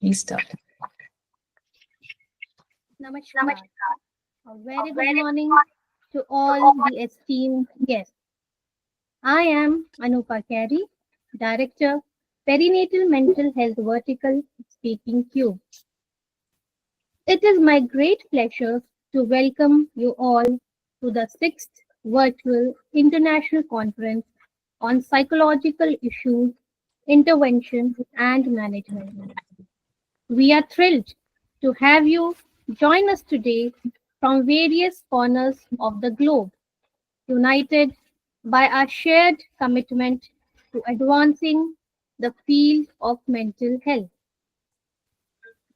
Please start. Namaskar. A very good morning to all the esteemed guests. I am Anupa Carey, Director, Perinatal Mental Health Vertical, Speakingcube. It is my great pleasure to welcome you all to the 6th Virtual International Conference on Psychological Issues, Intervention and Management. We are thrilled to have you join us today from various corners of the globe, united by our shared commitment to advancing the field of mental health.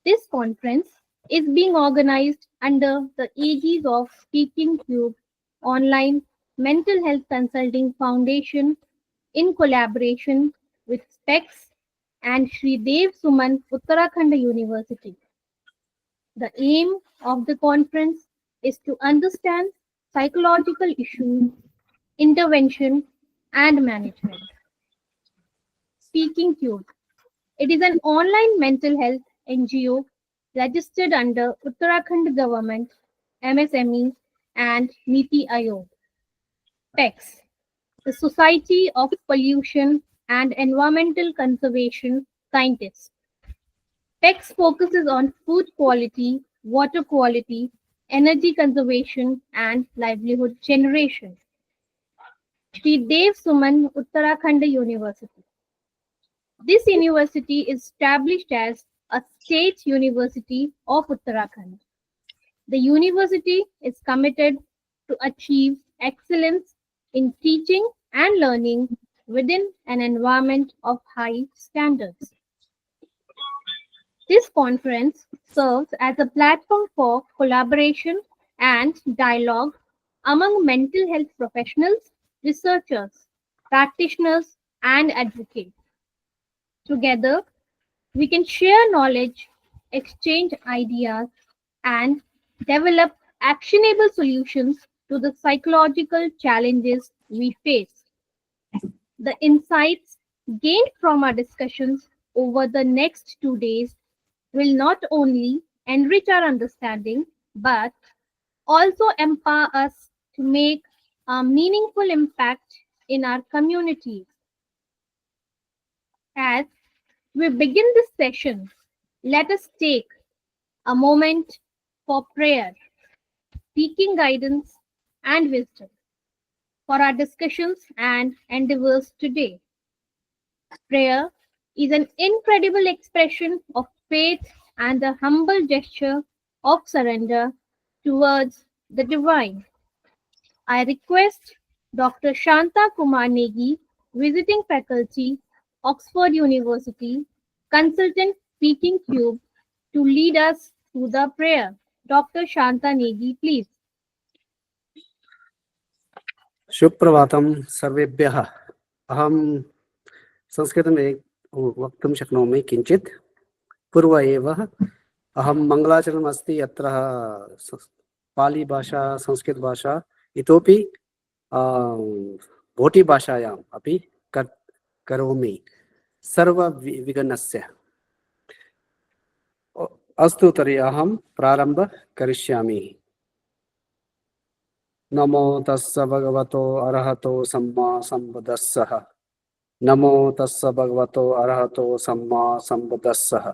This conference is being organized under the aegis of Speakingcube Online Mental Health Consulting Foundation in collaboration with SPECS and Sridev Suman Uttarakhand University. The aim of the conference is to understand psychological issues, intervention, and management. Speakingcube. It is an online mental health NGO registered under Uttarakhand government, MSME, and Niti Aayog. PECS, the Society of Pollution and Environmental Conservation Scientists. PECS focuses on food quality, water quality, energy conservation, and livelihood generation. Sridev Suman Uttarakhand University. This university is established as a state university of Uttarakhand. The university is committed to achieve excellence in teaching and learning within an environment of high standards. This conference serves as a platform for collaboration and dialogue among mental health professionals, researchers, practitioners, and advocates. Together, we can share knowledge, exchange ideas, and develop actionable solutions to the psychological challenges we face. The insights gained from our discussions over the next 2 days will not only enrich our understanding but also empower us to make a meaningful impact in our communities. As we begin this session, let us take a moment for prayer, seeking guidance and wisdom for our discussions and endeavors today. Prayer is an incredible expression of faith and a humble gesture of surrender towards the divine. I request Dr. Shanta Kumar Negi, visiting faculty, Oxford University, consultant Speakingcube, to lead us through the prayer. Dr. Shanta Negi, please. सुप्रभातं सर्वेभ्यः। अहं संस्कृतमे वक्तुं शक्नोमि किञ्चित्। पूर्व एव अहं मङ्गलाचरणम् अस्ति, अत्र पाली भाषा, संस्कृत भाषा, इतोपि भोटी भाषायाम् अपि करोमि सर्वविघ्नस्य। अस्तु, तर्हि अहं प्रारम्भ करिष्यामि। नमो तस्स भगवतो अरहतो सम्मा सम्बुद्धस्सः। नमो तस्स भगवतो अरहतो सम्मा सम्बुद्धस्सः।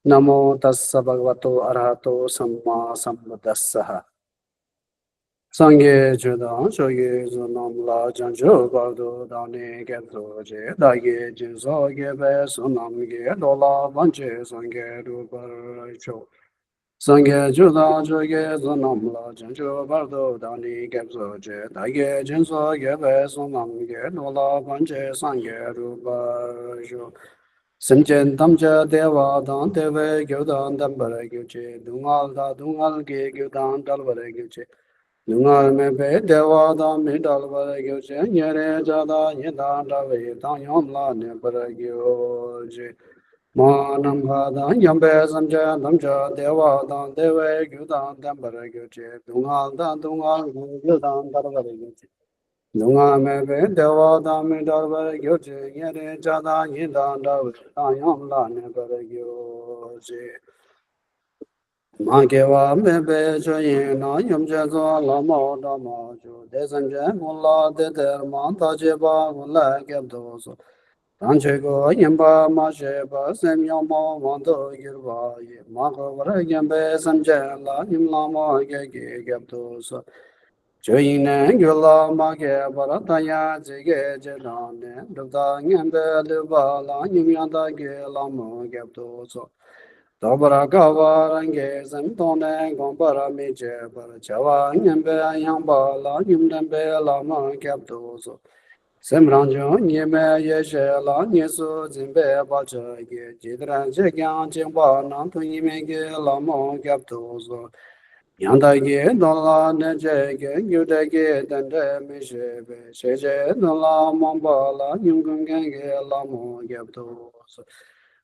नमो तस्स भगवतो अरहतो सम्मा सम्बुद्धस्सः। संगे जुदा जोगे जुनम ला जंजो बादो दाने के दोजे दागे जिंसो के बे सुनम के दोला बंचे संगे रूपर चो संगे जुदा जोगे जुनम ला जंजो बादो दाने के दोजे दागे जिंसो के बे सुनम के दोला बंचे संगे रूपर चो संचन तमचा देवा दान देवे ग्योदान दंबर ग्योचे दुंगाल के ग्योदान दलबर ग्योचे Nungal me be dewa da me dalva gyo che nyere jada yeda dawe da yom la ne bara gyo je manam ha da yambe samja namja dewa da dewe gyo da dam bara gyo che dungal gyo da dalva gyo che Lunga mebe dewa dami darba gyoche yere jada yinda dawe tanyam la ne bara gyoche. Mangewa mebe choyin na yumche zo lama dama jo desanche mula de derma tache ba mula gyabdo so. Tanche go yimba ma sheba sem yama mando girba ye. Mako vara yambe samche la yim lama gege gyabdo so. Joyine gyula make barataya jige jedane dukta ngembe luba la nyumyanda ge lamo gyabdo so. Dobara gava range samtone gombara meje bara chava ngembe yamba la nyumdembe lama gyabdo so. Semranjo nyeme yeshe la nyesu zimbe bacha ge jidran jegyan jengba nantu nyime ge lamo gyabdo so. Yandage dola nejege gyudege dende mishebe sheje dola mambala nyungungenge lamo gyabdo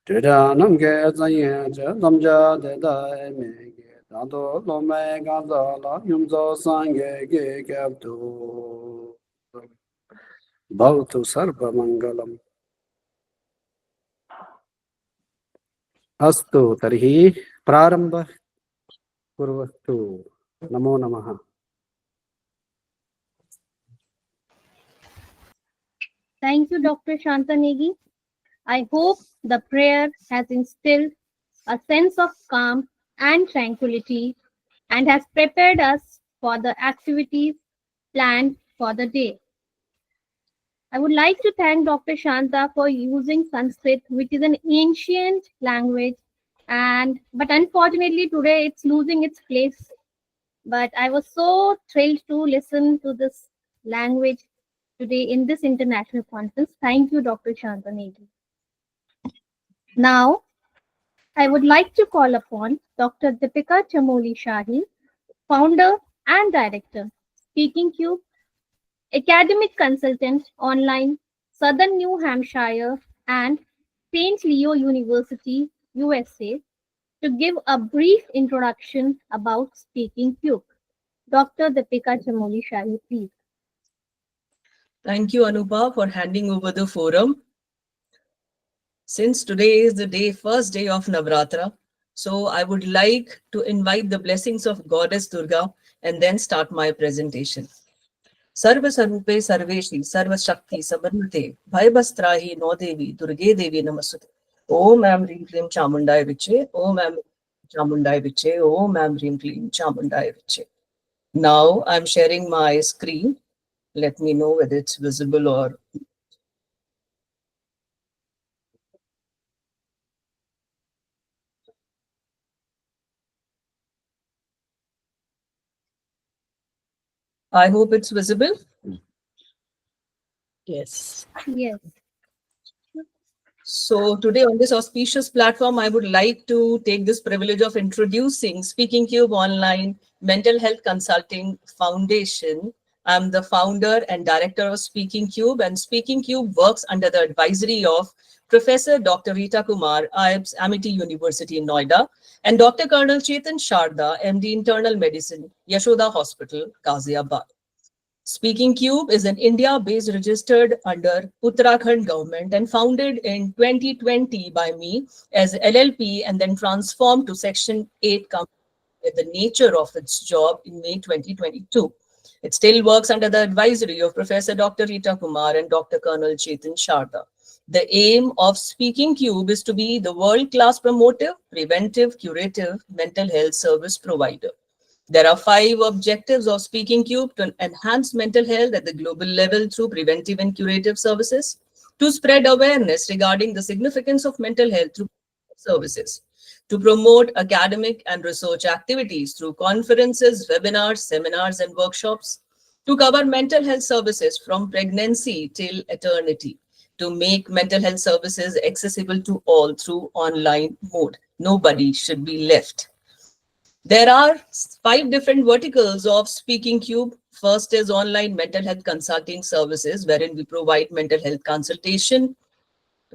Deda namge zayen je damja deda emege dando lome ganza la yumzo sange ge gyabdo Bhavatu sarva mangalam Astu tarhi prarambha kurvatu Namo namaha Thank you, Dr. Shantanegi. I hope the prayer has instilled a sense of calm and tranquility and has prepared us for the activities planned for the day. I would like to thank Dr. Shanta for using Sanskrit, which is an ancient language, and but unfortunately today it's losing its place. But I was so thrilled to listen to this language today in this international conference. Thank you, Dr. Shantanegi. Now, I would like to call upon Dr. Deepika Chamoli Shahi, founder and director, Speaking Cube, academic consultant online, Southern New Hampshire and St. Leo University, USA, to give a brief introduction about Speaking Cube. Dr. Deepika Chamoli Shahi, please. Thank you, Anupa, for handing over the forum. Since today is the first day of Navratra, so I would like to invite the blessings of Goddess Durga and then start my presentation. Sarva Sarupe Sarveshi Sarva Shakti Sabarmate Bhaybastrahi No Devi Durge Devi Namasute. Om Am Rim Klim Chamundai Viche. Om Am Chamundai Viche. Om Am Rim Klim Chamundai Viche. Now I'm sharing my screen. Let me know whether it's visible or I hope it's visible. Yes. Yes. So today on this auspicious platform, I would like to take this privilege of introducing Speaking Cube Online Mental Health Consulting Foundation. I'm the founder and director of Speaking Cube, and Speaking Cube works under the advisory of Professor Dr. Rita Kumar, IIBS, Amity University in Noida, and Dr. Colonel Chetan Sharda, MD Internal Medicine, Yashoda Hospital, Ghaziabad. Speaking Cube is an India-based registered under Uttarakhand government and founded in 2020 by me as LLP and then transformed to Section 8 company with the nature of its job in May 2022. It still works under the advisory of Professor Dr. Rita Kumar and Dr. Colonel Chetan Sharda. The aim of Speaking Cube is to be the world-class promotive, preventive, curative mental health service provider. There are 5 objectives of Speaking Cube: to enhance mental health at the global level through preventive and curative services, to spread awareness regarding the significance of mental health through services, to promote academic and research activities through conferences, webinars, seminars, and workshops, to cover mental health services from pregnancy till eternity, to make mental health services accessible to all through online mode. Nobody should be left. There are 5 different verticals of Speaking Cube. First is online mental health consulting services, wherein we provide mental health consultation.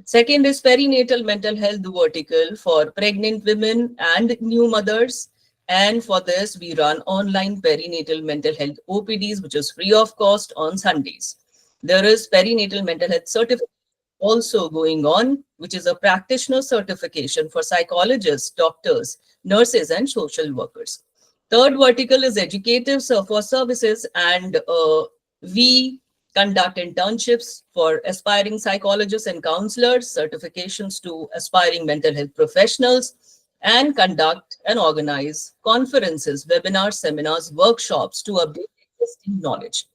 Second is perinatal mental health vertical for pregnant women and new mothers. And for this, we run online perinatal mental health OPDs, which is free of cost on Sundays. There is perinatal mental health certificate also going on, which is a practitioner certification for psychologists, doctors, nurses, and social workers. Third vertical is educative for services, and we conduct internships for aspiring psychologists and counselors, certifications to aspiring mental health professionals, and conduct and organize conferences, webinars, seminars, workshops to update existing knowledge.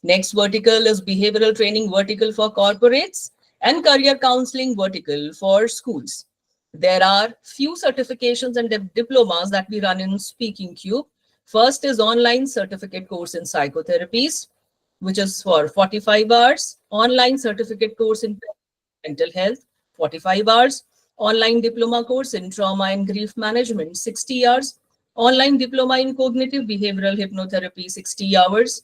Next vertical is behavioral training vertical for corporates and career counseling vertical for schools. There are few certifications and diplomas that we run in Speakingcube. First is online certificate course in psychotherapies, which is for 45 hours. Online certificate course in mental health, 45 hours. Online diploma course in trauma and grief management, 60 hours. Online diploma in cognitive behavioral hypnotherapy, 60 hours.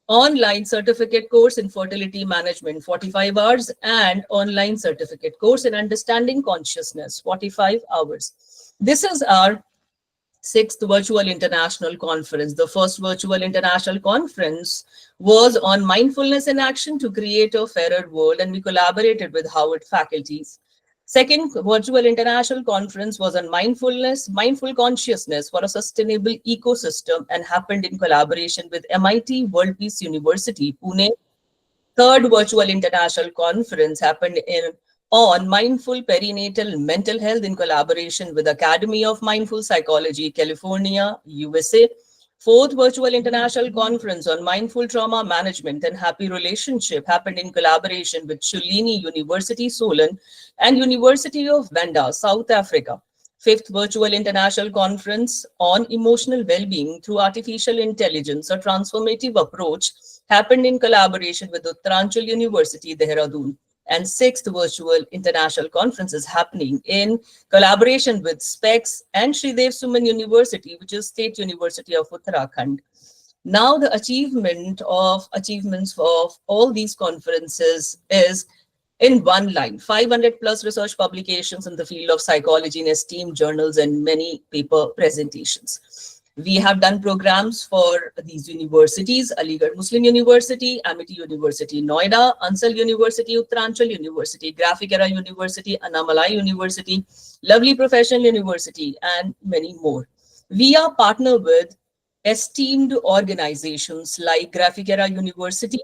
Online certificate course in fertility management, 45 hours, and online certificate course in understanding consciousness, 45 hours. This is our 6th virtual international conference. The first virtual international conference was on mindfulness in action to create a fairer world, and we collaborated with Howard faculties. Second virtual international conference was on mindfulness, mindful consciousness for a sustainable ecosystem, and happened in collaboration with MIT World Peace University, Pune. Third virtual international conference happened on mindful perinatal mental health in collaboration with Academy of Mindful Psychology, California, USA. Fourth virtual international conference on mindful trauma management and happy relationship happened in collaboration with Shullini University, Solon, and University of Venda, South Africa. Fifth virtual international conference on emotional well-being through artificial intelligence, a transformative approach, happened in collaboration with Uttarakhand University, Dehradun. And sixth virtual international conference is happening in collaboration with SPECS and Sridev Suman University, which is State University of Uttarakhand. Now the achievements of all these conferences is in one line, 500 plus research publications in the field of psychology in esteemed journals and many paper presentations. We have done programs for these universities: Aligarh Muslim University, Amity University, Noida, Ansal University, Uttaranchal University, Graphic Era University, Annamalai University, Lovely Professional University, and many more. We are partnered with esteemed organizations like Graphic Era University,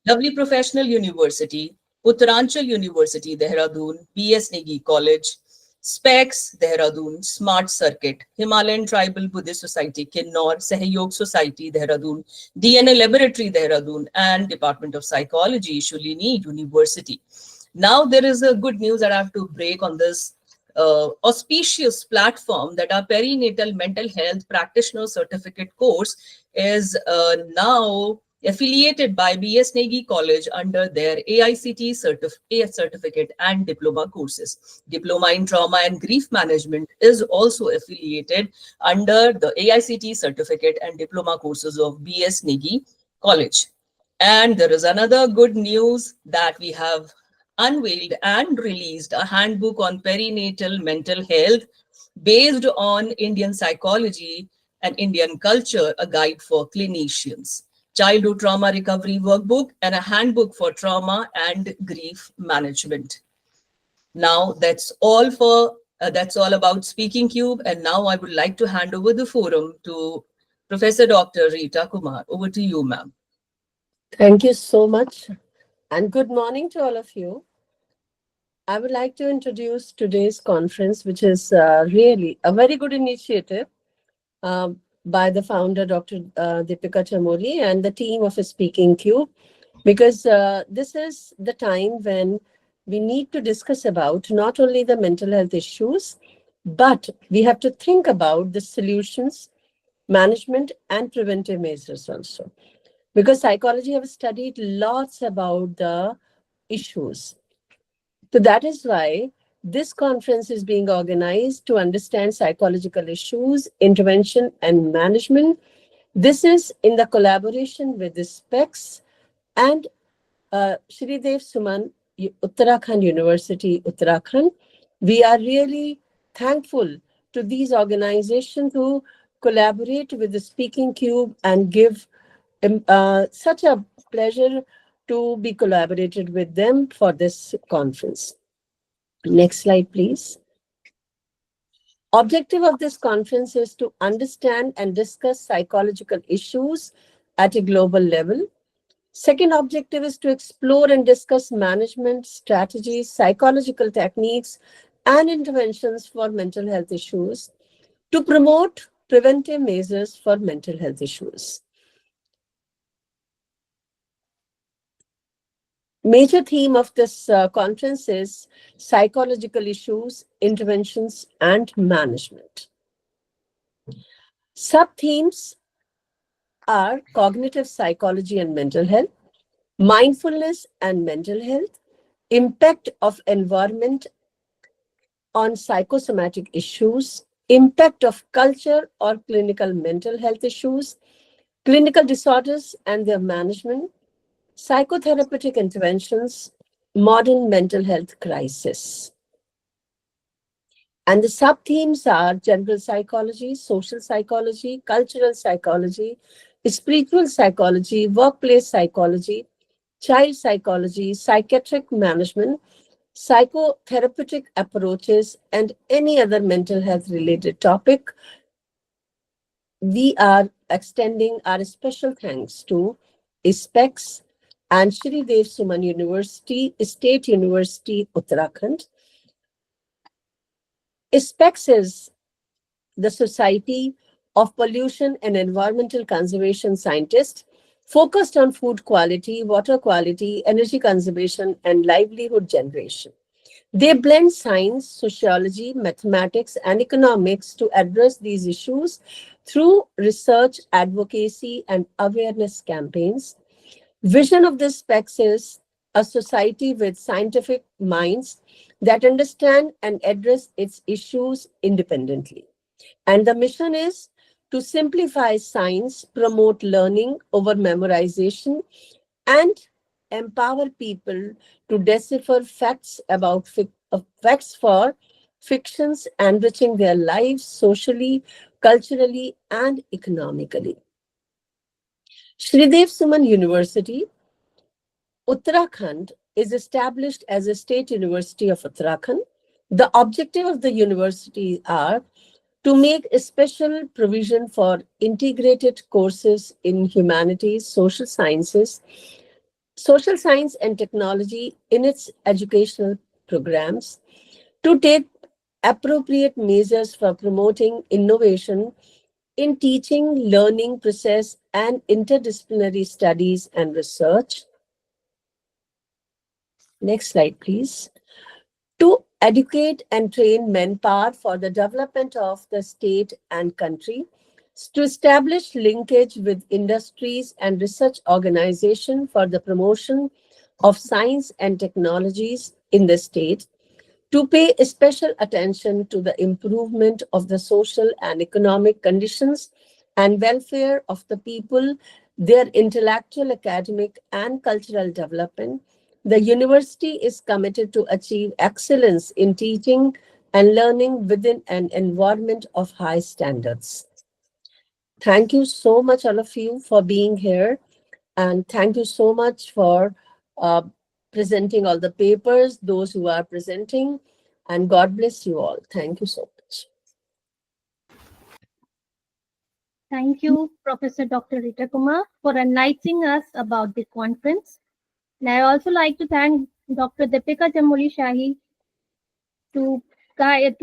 Lovely Professional University, Uttaranchal University, Dehradun, B.S. Negi College, SPECS, Dehradun, Smart Circuit, Himalayan Tribal Buddhist Society, Kinnor, Sahyog Society, Dehradun, DNA Laboratory, Dehradun, and Department of Psychology, Shullini University. Now there is a good news that I have to break on this auspicious platform, that our perinatal mental health practitioner certificate course is now affiliated by B.S. Negi College under their AICT certificate and diploma courses. Diploma in Trauma and Grief Management is also affiliated under the AICT certificate and diploma courses of B.S. Negi College. And there is another good news that we have unveiled and released a handbook on perinatal mental health based on Indian psychology and Indian culture, a guide for clinicians. Childhood Trauma Recovery Workbook, and a handbook for trauma and grief management. Now that's all about Speakingcube, and now I would like to hand over the forum to Professor Dr. Rita Kumar. Over to you, ma'am. Thank you so much, and good morning to all of you. I would like to introduce today's conference, which is really a very good initiative by the founder, Dr. Deepika Chamoli, and the team of Speakingcube, because this is the time when we need to discuss about not only the mental health issues, but we have to think about the solutions, management, and preventive measures also. Because psychology have studied lots about the issues. So that is why this conference is being organized to understand psychological issues, intervention, and management. This is in the collaboration with the SPECS and Sridev Suman, Uttarakhand University, Uttarakhand. We are really thankful to these organizations who collaborate with the Speaking Cube and give such a pleasure to be collaborated with them for this conference. Next slide, please. Objective of this conference is to understand and discuss psychological issues at a global level. Second objective is to explore and discuss management strategies, psychological techniques, and interventions for mental health issues to promote preventive measures for mental health issues. Major theme of this conference is psychological issues, interventions, and management. Sub-themes are cognitive psychology and mental health, mindfulness and mental health, impact of environment on psychosomatic issues, impact of culture or clinical mental health issues, clinical disorders and their management, psychotherapeutic interventions, modern mental health crisis. And the sub-themes are general psychology, social psychology, cultural psychology, spiritual psychology, workplace psychology, child psychology, psychiatric management, psychotherapeutic approaches, and any other mental health related topic. We are extending our special thanks to SPECS and Sridev Suman University, State University, Uttarakhand. SPECS is the Society of Pollution and Environmental Conservation Scientists focused on food quality, water quality, energy conservation, and livelihood generation. They blend science, sociology, mathematics, and economics to address these issues through research, advocacy, and awareness campaigns. Vision of this SPECS is a society with scientific minds that understand and address its issues independently. And the mission is to simplify science, promote learning over memorization, and empower people to decipher facts about facts for fictions, enriching their lives socially, culturally, and economically. Sridev Suman University, Uttarakhand, is established as a state university of Uttarakhand. The objective of the university are to make a special provision for integrated courses in humanities, social sciences, social science and technology in its educational programs, to take appropriate measures for promoting innovation in teaching, learning process, and interdisciplinary studies and research. Next slide, please. To educate and train manpower for the development of the state and country, to establish linkage with industries and research organization for the promotion of science and technologies in the state, to pay special attention to the improvement of the social and economic conditions and welfare of the people, their intellectual, academic, and cultural development. The university is committed to achieve excellence in teaching and learning within an environment of high standards. Thank you so much, all of you, for being here. And thank you so much for presenting all the papers, those who are presenting. And God bless you all. Thank you so much. Thank you, Professor Dr. Rita Kumar, for enlightening us about the conference. And I also like to thank Dr. Deepika Jamoli Shahi to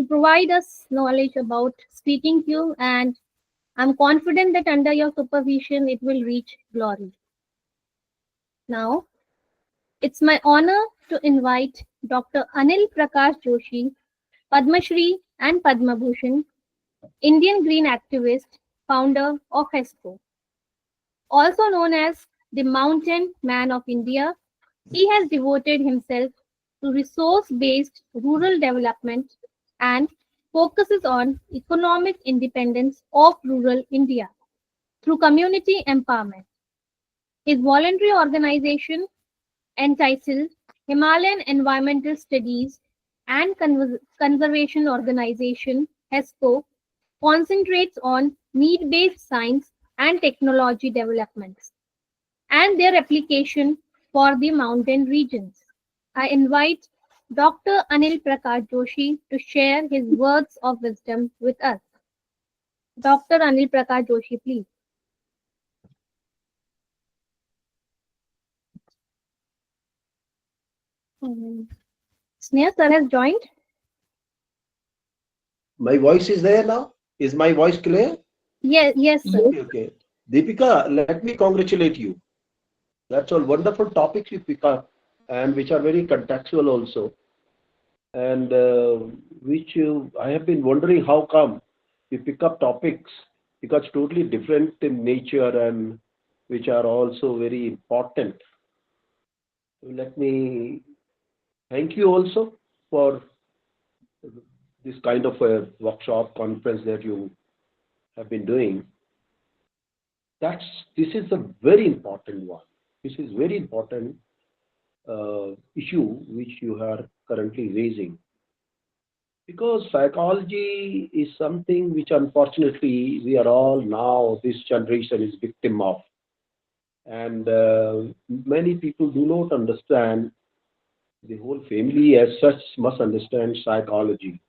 provide us knowledge about Speaking Cube, and I'm confident that under your supervision it will reach glory. Now, it's my honor to invite Dr. Anil Prakash Joshi, Padma Shri and Padma Bhushan, Indian green activist, founder of HESCO. Also known as the Mountain Man of India, he has devoted himself to resource-based rural development and focuses on economic independence of rural India through community empowerment. His voluntary organization entitled Himalayan Environmental Studies and Conservation Organization, HESCO, concentrates on need-based science and technology developments, and their application for the mountain regions. I invite Dr. Anil Prakash Joshi to share his words of wisdom with us. Dr. Anil Prakash Joshi, please. Sneha sir has joined. My voice is there now? Is my voice clear? Yes, sir. Okay. Deepika, let me congratulate you. That's all wonderful topics you pick up and which are very contextual also. And I have been wondering how come you pick up topics because totally different in nature and which are also very important. Let me thank you also for this kind of a workshop conference that you have been doing. This is a very important one. This is very important issue which you are currently raising, because psychology is something which unfortunately we are all now, this generation is victim of, and many people do not understand. The whole family as such must understand psychology,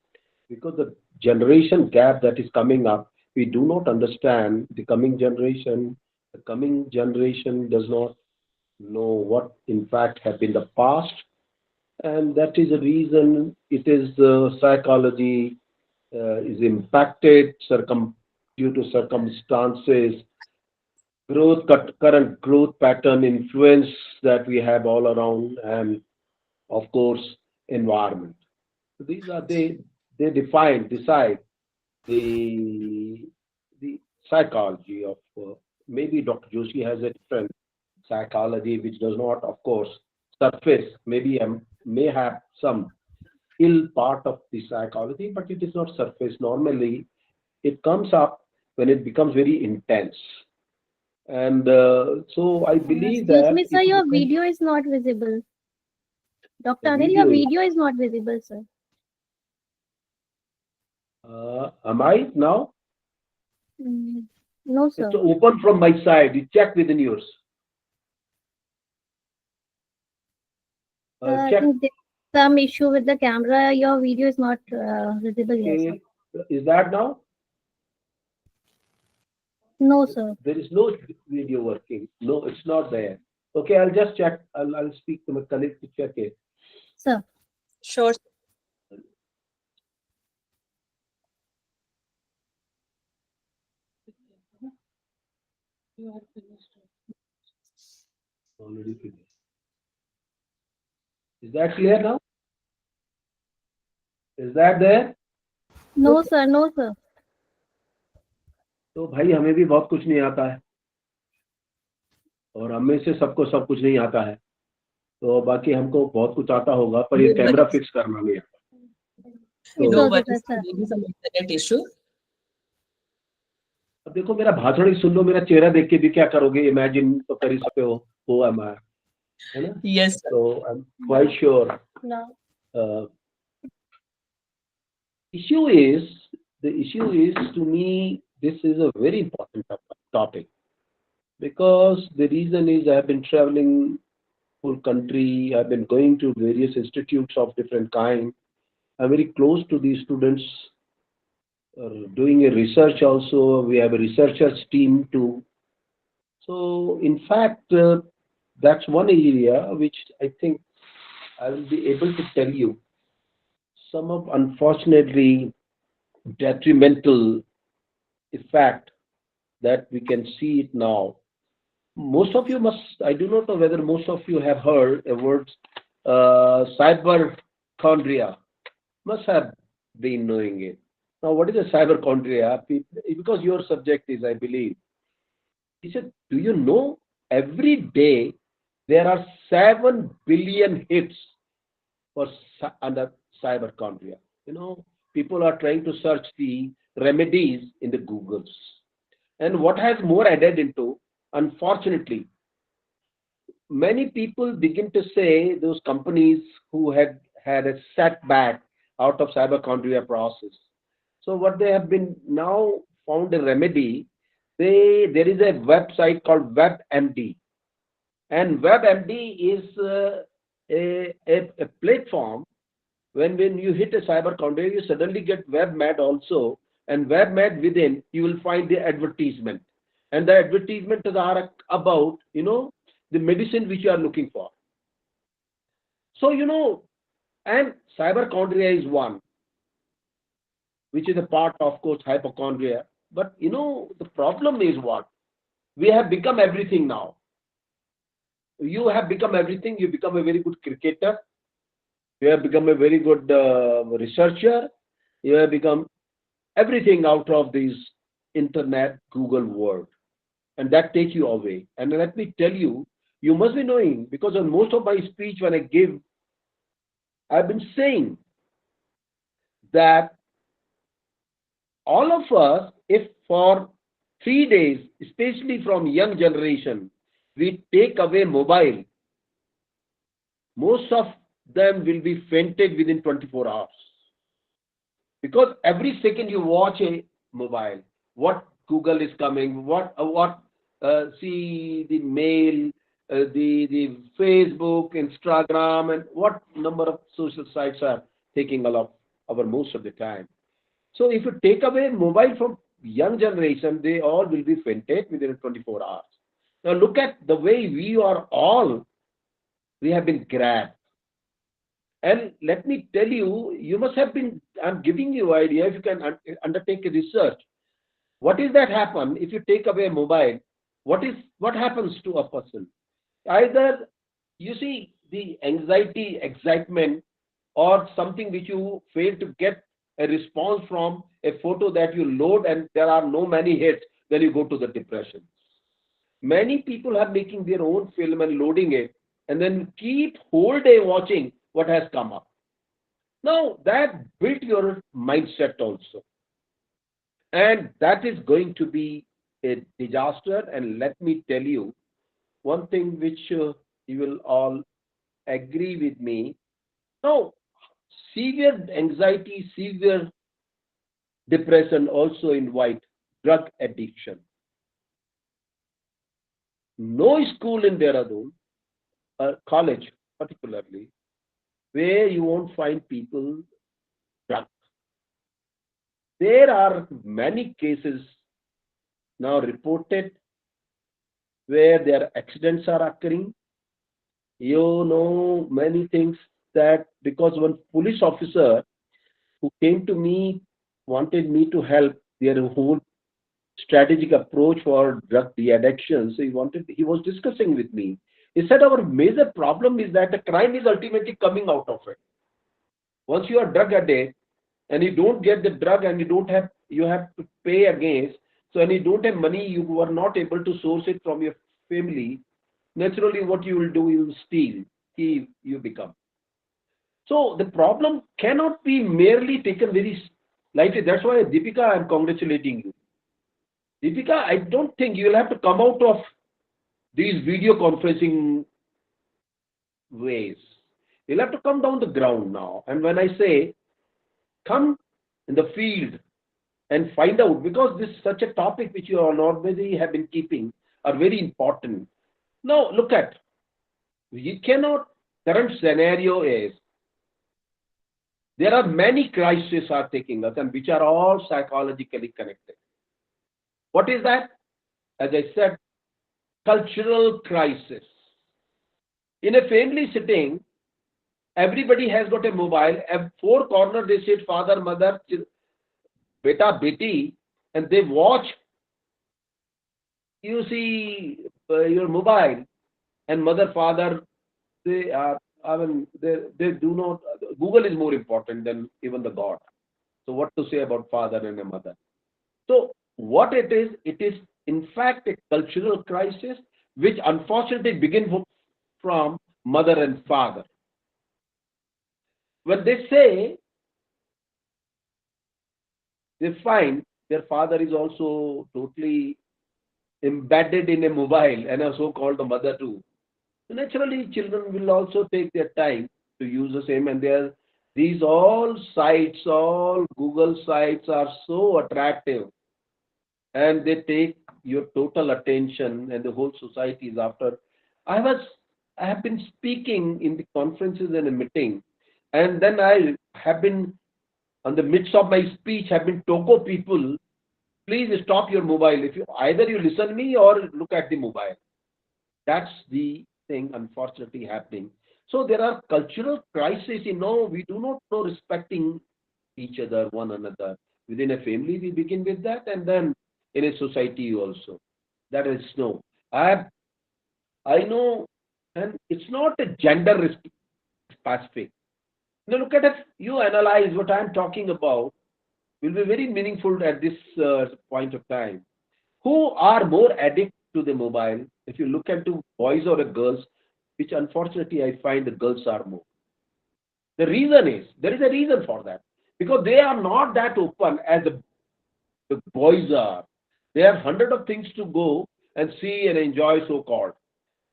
because the generation gap that is coming up, we do not understand the coming generation. The coming generation does not know what in fact have been the past, and that is the reason it is psychology is impacted due to circumstances, current growth pattern influence that we have all around, and of course environment. So these are they decide the the psychology of maybe Dr. Joshi has a different psychology which does not, of course, surface. Maybe may have some ill part of the psychology, but it is not surface. Normally, it comes up when it becomes very intense. And so I believe Excuse that me, sir, if you your can, video is not visible. Dr. the Anil, your video, video is not visible, sir. am I now? No, sir. It's open from my side. You check within yours. I Check. think there's some issue with the camera. Your video is not visible here, sir. Is that now? No, sir. There is no video working. No, it's not there. Okay, I'll just check. I'll speak to my colleague to check it. Sir. Sure. Already finished. Is that clear now? Is that there? No, sir. No, sir. तो भाई हमें भी बहुत कुछ नहीं आता है और हमें से सबको सब कुछ नहीं आता है, तो बाकी हमको बहुत कुछ आता होगा पर ये कैमरा फिक्स करना नहीं आता। No, okay, but sir. maybe some internet issue. अब देखो मेरा भाषण ही सुन लो, मेरा चेहरा देख के भी क्या करोगे, इमेजिन तो कर ही सकते हो, who am I, है ना? Yes, sir. So I'm quite sure. No. The issue is to me, this is a very important topic, because the reason is I have been traveling full country. I've been going to various institutes of different kind. I'm very close to these students, doing a research also. We have a researchers team too. So in fact, that's one area which I think I will be able to tell you some of unfortunately detrimental effect that we can see it now. Most of you must, I do not know whether most of you have heard a word, cyberchondria. Must have been knowing it. Now, what is a cyberchondria? Because your subject is, I believe. He said, do you know every day there are 7 billion hits under cyberchondria? You know, people are trying to search the remedies in the Googles. And what has more added into, unfortunately, many people begin to say those companies who had a setback out of cyberchondria process. So what they have been now found a remedy. There is a website called WebMD, and WebMD is a platform. When you hit a cyber counter, you suddenly get WebMed also, and WebMed within you will find the advertisement, and the advertisements are about the medicine which you are looking for. So and cyberchondria is one, which is a part of course hypochondria. But the problem is what? We have become everything now. You have become everything. You become a very good cricketer. You have become a very good researcher. You have become everything out of this internet Google world, and that takes you away. And let me tell you, you must be knowing, because on most of my speech when I give, I've been saying that all of us, if for 3 days, especially from young generation, we take away mobile, most of them will be fainted within 24 hours. Because every second you watch a mobile, what Google is coming, see the mail, the Facebook, Instagram, and what number of social sites are taking a lot our most of the time. So if you take away mobile from young generation, they all will be fainted within 24 hours. Now look at the way we have been grabbed. And let me tell you, you must have been, I'm giving you idea, if you can undertake a research. What is that happen if you take away a mobile? What happens to a person? Either you see the anxiety, excitement, or something which you fail to get a response from a photo that you load and there are no many hits, then you go to the depression. Many people are making their own film and loading it and then keep whole day watching what has come up. Now that built your mindset also. And that is going to be a disaster. And let me tell you one thing which you will all agree with me. Now, severe anxiety, severe depression also invite drug addiction. No school in Dehradun, college particularly, where you won't find people drunk. There are many cases now reported where their accidents are occurring. You know many things that because one police officer who came to me wanted me to help their whole strategic approach for drug de-addiction. So he was discussing with me. He said our major problem is that the crime is ultimately coming out of it. Once you are drug addict and you don't get the drug and you have to pay against, so and you don't have money, you are not able to source it from your family. Naturally, what you will do, you will steal. You become. So the problem cannot be merely taken very lightly. That's why, Deepika, I am congratulating you. Deepika, I don't think you will have to come out of these video conferencing ways. You'll have to come down the ground now. And when I say come in the field and find out, because this is such a topic which you all normally have been keeping are very important. Now look at, current scenario is, there are many crises are taking us and which are all psychologically connected. What is that? As I said, cultural crisis. In a family sitting, everybody has got a mobile. At four corners they sit father, mother, beta, beti, and they watch. You see your mobile, and mother, father, they are. I mean, they do not. Google is more important than even the God. So what to say about father and a mother? So what it is in fact a cultural crisis which unfortunately begins from mother and father. When they say, they find their father is also totally embedded in a mobile and a so-called the mother too. So naturally, children will also take their time to use the same, and these all sites, all Google sites are so attractive. and they take your total attention, and the whole society is after. I was, I have been speaking in the conferences and a meeting, and then I have been on the midst of my speech have been toko people. Please stop your mobile. If you either you listen me or look at the mobile. That's the thing, unfortunately, happening. So there are cultural crises. We do not know respecting each other, one another. Within a family, we begin with that, and then in a society also. That is no. I I know, and it's not a gender specific. Look at it. You analyze what I'm talking about. Will be very meaningful at this point of time. Who are more addicted to the mobile? If you look into boys or girls, which unfortunately I find the girls are more. The reason is there is a reason for that because they are not that open as the boys are. They have hundred of things to go and see and enjoy, so called.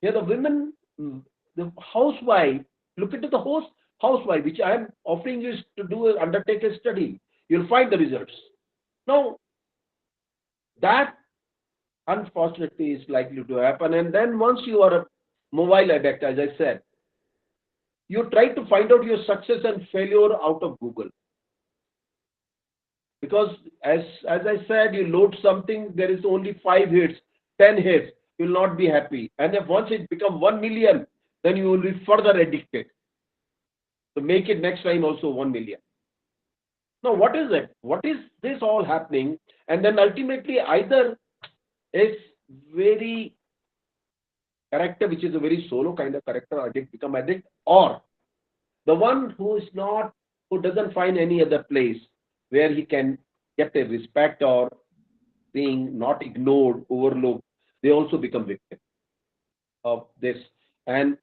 Here, the women, the housewife, look into the housewife, which I am offering you to do undertake a study. You'll find the results. Now, that unfortunately is likely to happen. And then once you are a mobile addict, as I said, you try to find out your success and failure out of Google. Because as I said, you load something, there is only 5 hits, 10 hits, you will not be happy. And if once it becomes 1 million, then you will be further addicted. So make it next time also 1 million. Now, what is it? What is this all happening? And then ultimately, either is very character, which is a very solo kind of character, addict, become addict, or the one who is not, who doesn't find any other place where he can get a respect or being not ignored, overlooked, they also become victim of this. And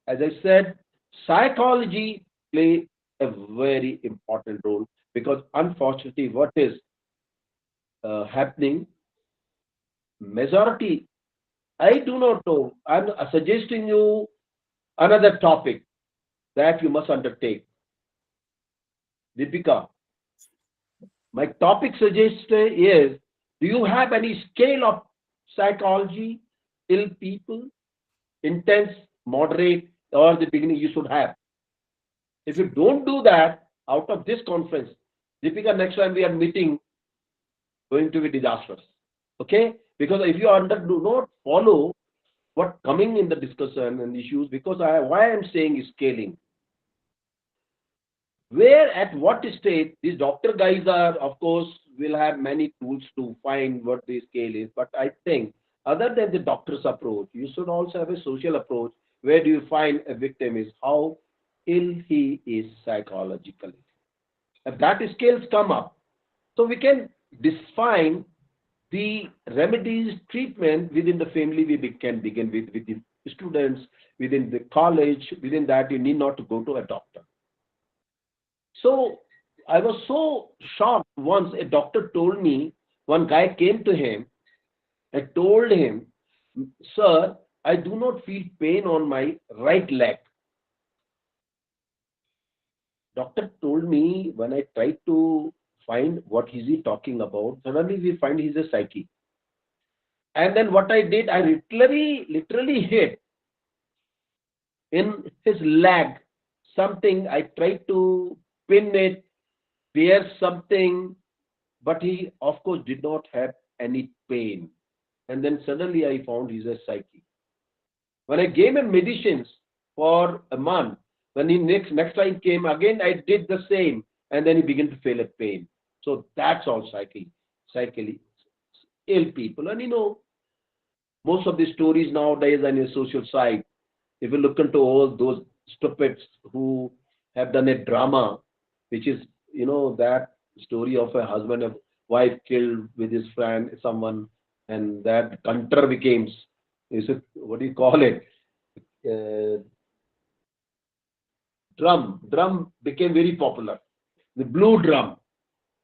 as I said, psychology play a very important role because unfortunately, what is happening, majority, I do not know. I'm suggesting you another topic that you must undertake. Deepika, my topic suggestion is, do you have any scale of psychology, ill people, intense, moderate, or the beginning you should have? If you don't do that, out of this conference, Deepika, next time we are meeting, going to be disastrous. Okay? Because if you do not follow what coming in the discussion and issues, because why I'm saying is scaling. Where at what state these doctor guys are, of course, will have many tools to find what the scale is. But I think other than the doctor's approach, you should also have a social approach. Where do you find a victim is how ill he is psychologically. If that scales come up, so we can define the remedies, treatment within the family. We can begin with the students, within the college. Within that, you need not to go to a doctor. So I was so shocked once a doctor told me, one guy came to him and told him, "Sir, I do not feel pain on my right leg." Doctor told me when I tried to find what is he talking about, suddenly we find he's a psyche. And then what I did, I literally hit in his leg something. I tried to pin it, wear something, but he, of course, did not have any pain. And then suddenly I found he's a psyche. When I gave him medicines for a month, when he next time came again, I did the same, and then he began to feel a pain. So that's all psychically ill people. And most of the stories nowadays on the social side, if you look into all those stupids who have done a drama, which is, that story of a husband and wife killed with his friend, someone, and that country became, what do you call it? Drum became very popular. The blue drum.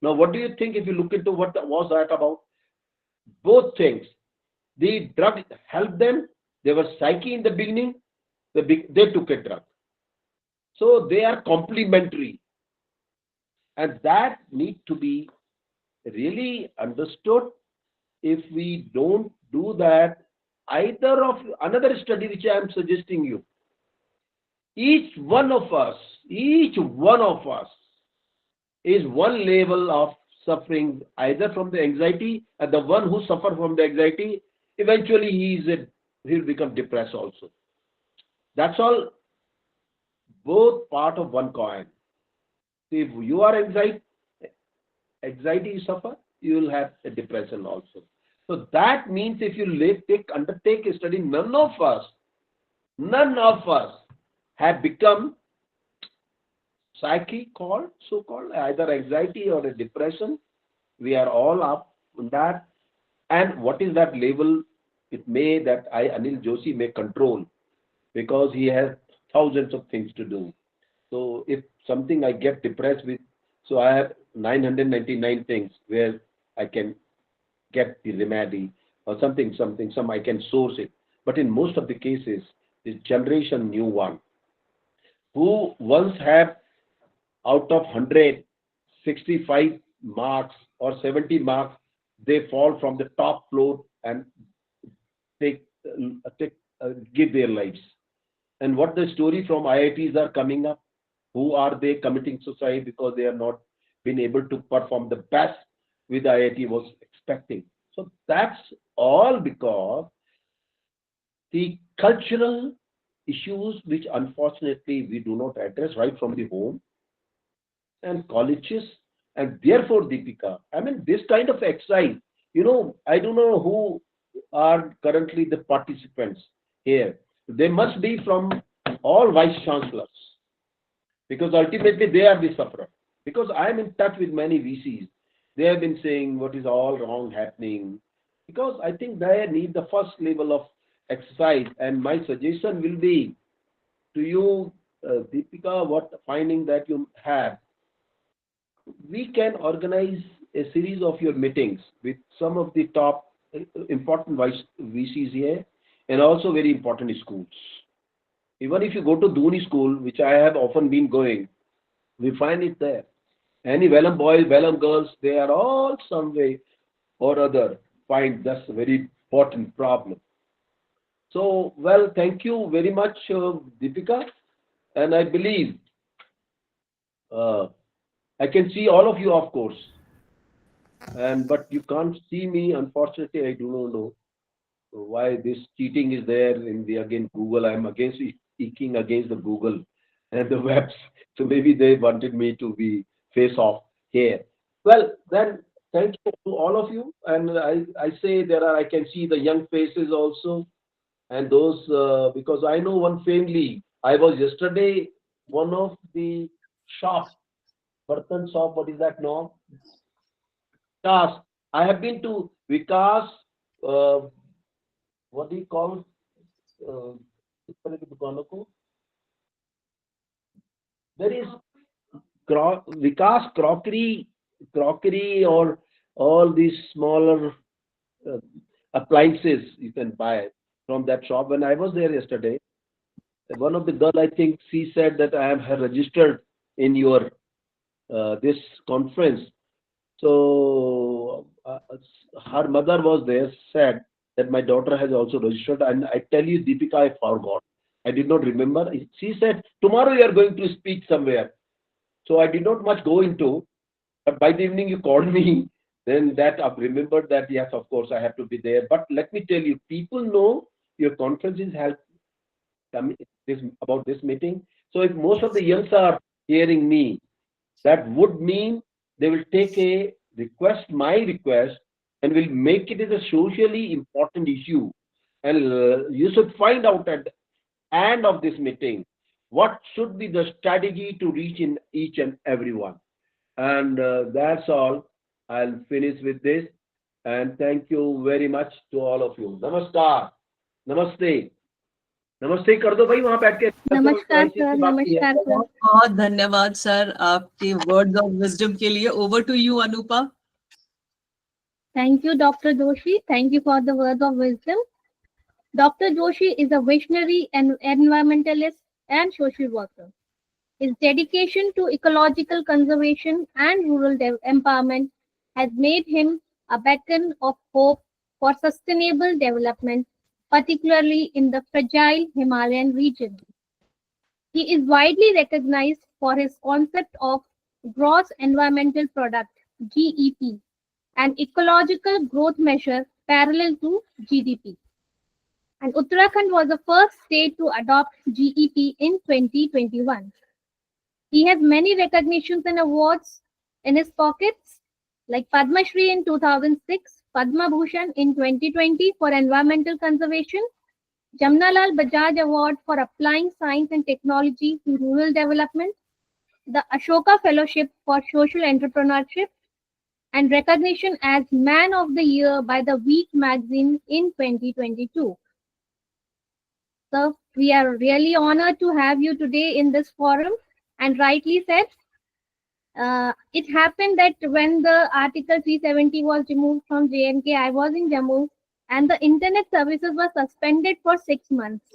Now, what do you think if you look into what was that about? Both things. The drug helped them. They were psyche in the beginning. They took a drug. So they are complementary. And that need to be really understood if we don't do that, either of another study which I am suggesting you, each one of us is one level of suffering either from the anxiety, and the one who suffer from the anxiety, eventually he'll become depressed also. That's all, both part of one coin. If you are anxiety you suffer, you will have a depression also. So that means if you undertake a study, none of us have become so-called either anxiety or a depression. We are all up on that. And what is that level? It may that Anil Joshi may control, because he has thousands of things to do. So if something I get depressed with, so I have 999 things where I can get the remedy or something, I can source it. But in most of the cases, this generation new one, who once have out of 100, 65 marks or 70 marks, they fall from the top floor and give their lives. And what the story from IITs are coming up, who are they committing suicide because they are not been able to perform the best with IIT was expecting. So that's all because the cultural issues which unfortunately we do not address right from the home and colleges. And therefore, Deepika, I mean, this kind of exercise, I don't know who are currently the participants here. They must be from all vice chancellors, because ultimately they are the sufferer. Because I am in touch with many VCs. They have been saying what is all wrong happening. Because I think they need the first level of exercise. And my suggestion will be to you, Deepika, what finding that you have, we can organize a series of your meetings with some of the top important VCs here, and also very important schools. Even if you go to Dhoni school, which I have often been going, we find it there. Any Vellum boys, Vellum girls, they are all some way or other find that's a very important problem. So, well, thank you very much, Deepika. And I believe I can see all of you, of course. But you can't see me. Unfortunately, I do not know why this cheating is there in the again Google. I'm against speaking against the Google and the webs. So maybe they wanted me to be face off here. Well, then thank you to all of you. And I say I can see the young faces also, and those because I know one family. I was yesterday one of the shop, Bartan shop. What is that now? Vikas. I have been to Vikas. What do you call? इस तरह की दुकानों को there is Vikas crockery or all these smaller appliances you can buy from that shop. When I was there yesterday, one of the girl, I think she said that I have registered in your this conference. So her mother was there, said that my daughter has also registered, and I tell you, Deepika, I forgot. I did not remember. She said, tomorrow you are going to speak somewhere. So I did not much go into, but by the evening you called me. Then that I've remembered that, yes, of course, I have to be there. But let me tell you, people know your conferences have about this meeting. So if most of the youngs are hearing me, that would mean they will take my request, and will make it as a socially important issue. And you should find out at the end of this meeting what should be the strategy to reach in each and every one. And that's all. I'll finish with this. And thank you very much to all of you. Namaskar. Namaste. नमस्ते कर दो भाई वहां बैठ के नमस्कार sir, नमस्कार sir. बहुत बहुत धन्यवाद सर आपके वर्ड्स ऑफ विजडम के लिए. Over to you Anupa. Thank you, Dr. Joshi. Thank you for the words of wisdom. Dr. Joshi is a visionary and environmentalist and social worker. His dedication to ecological conservation and rural empowerment has made him a beacon of hope for sustainable development, particularly in the fragile Himalayan region. He is widely recognized for his concept of gross environmental product (GEP), an ecological growth measure parallel to GDP. And Uttarakhand was the first state to adopt GEP in 2021. He has many recognitions and awards in his pockets, like Padma Shri in 2006, Padma Bhushan in 2020 for environmental conservation, Jamnalal Bajaj Award for applying science and technology to rural development, the Ashoka Fellowship for social entrepreneurship, and recognition as Man of the Year by the Week magazine in 2022. So we are really honored to have you today in this forum, and rightly said, it happened that when the Article 370 was removed from J&K, I was in Jammu, and the internet services were suspended for 6 months.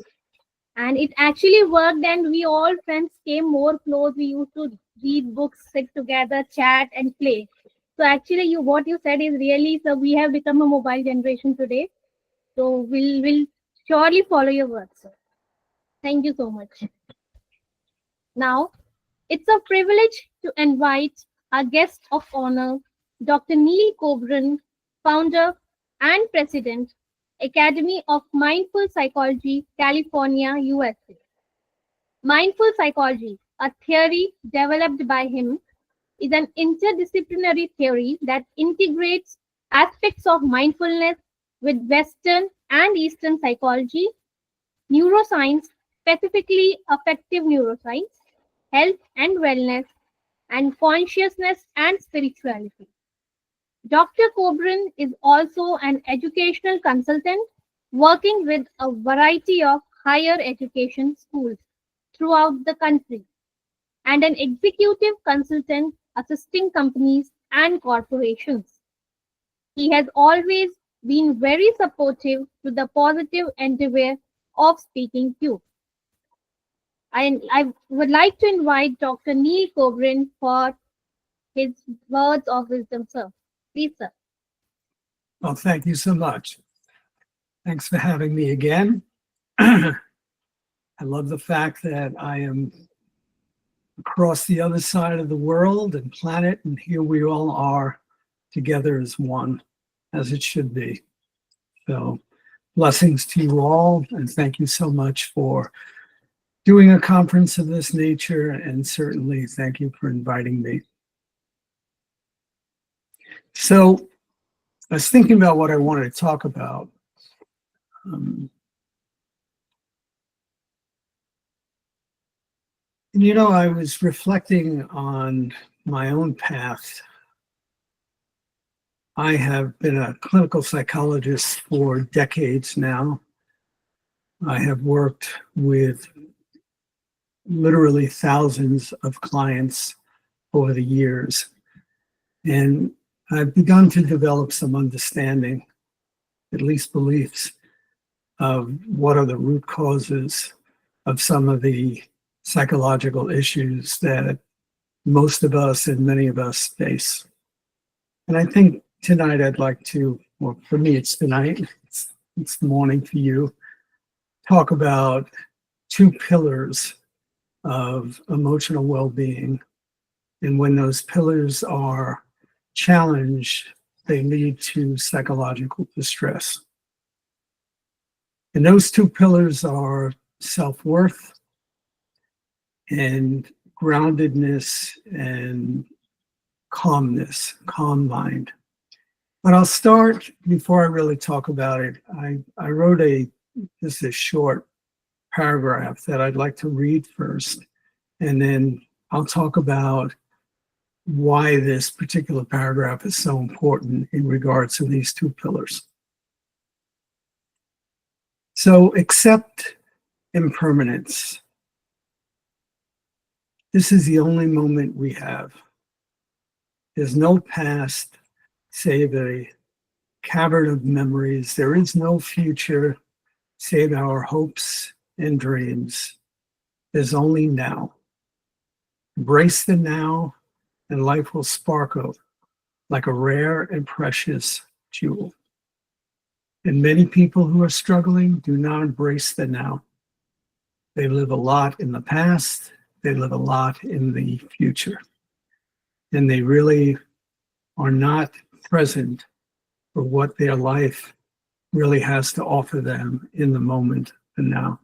And it actually worked, and we all friends came more close. We used to read books, sit together, chat, and play. So actually, what you said is really, so we have become a mobile generation today. So we'll surely follow your words, sir. Thank you so much. Now, it's a privilege to invite our guest of honor, Dr. Neil Coburn, founder and president, Academy of Mindful Psychology, California, USA. Mindful psychology, a theory developed by him, is an interdisciplinary theory that integrates aspects of mindfulness with Western and Eastern psychology, neuroscience, specifically affective neuroscience, health and wellness, and consciousness and spirituality. Dr. Coburn is also an educational consultant working with a variety of higher education schools throughout the country and an executive consultant assisting companies and corporations. He has always been very supportive to the positive endeavor of Speakingcube. I would like to invite Dr. Neil Coburn for his words of wisdom, sir. Please, sir. Well, thank you so much. Thanks for having me again. I love the fact that I am across the other side of the world and planet, and here we all are together as one, as it should be. So blessings to you all, and thank you so much for doing a conference of this nature, and certainly thank you for inviting me. So I was thinking about what I wanted to talk about. You know, I was reflecting on my own path. I have been a clinical psychologist for decades now. I have worked with literally thousands of clients over the years. And I've begun to develop some understanding, at least beliefs, of what are the root causes of some of the psychological issues that most of us and many of us face. And I think tonight I'd like to, well, for me it's tonight, it's the morning for you, talk about two pillars of emotional well-being. And when those pillars are challenged, they lead to psychological distress. And those two pillars are self-worth and groundedness and calmness, calm mind. But I'll start, before I really talk about it, I wrote just a short paragraph that I'd like to read first, and then I'll talk about why this particular paragraph is so important in regards to these two pillars. So, accept impermanence. This is the only moment we have. There's no past save a cavern of memories. There is no future save our hopes and dreams. There's only now. Embrace the now, and life will sparkle like a rare and precious jewel. And many people who are struggling do not embrace the now. They live a lot in the past, they live a lot in the future, and they really are not present for what their life really has to offer them in the moment and now.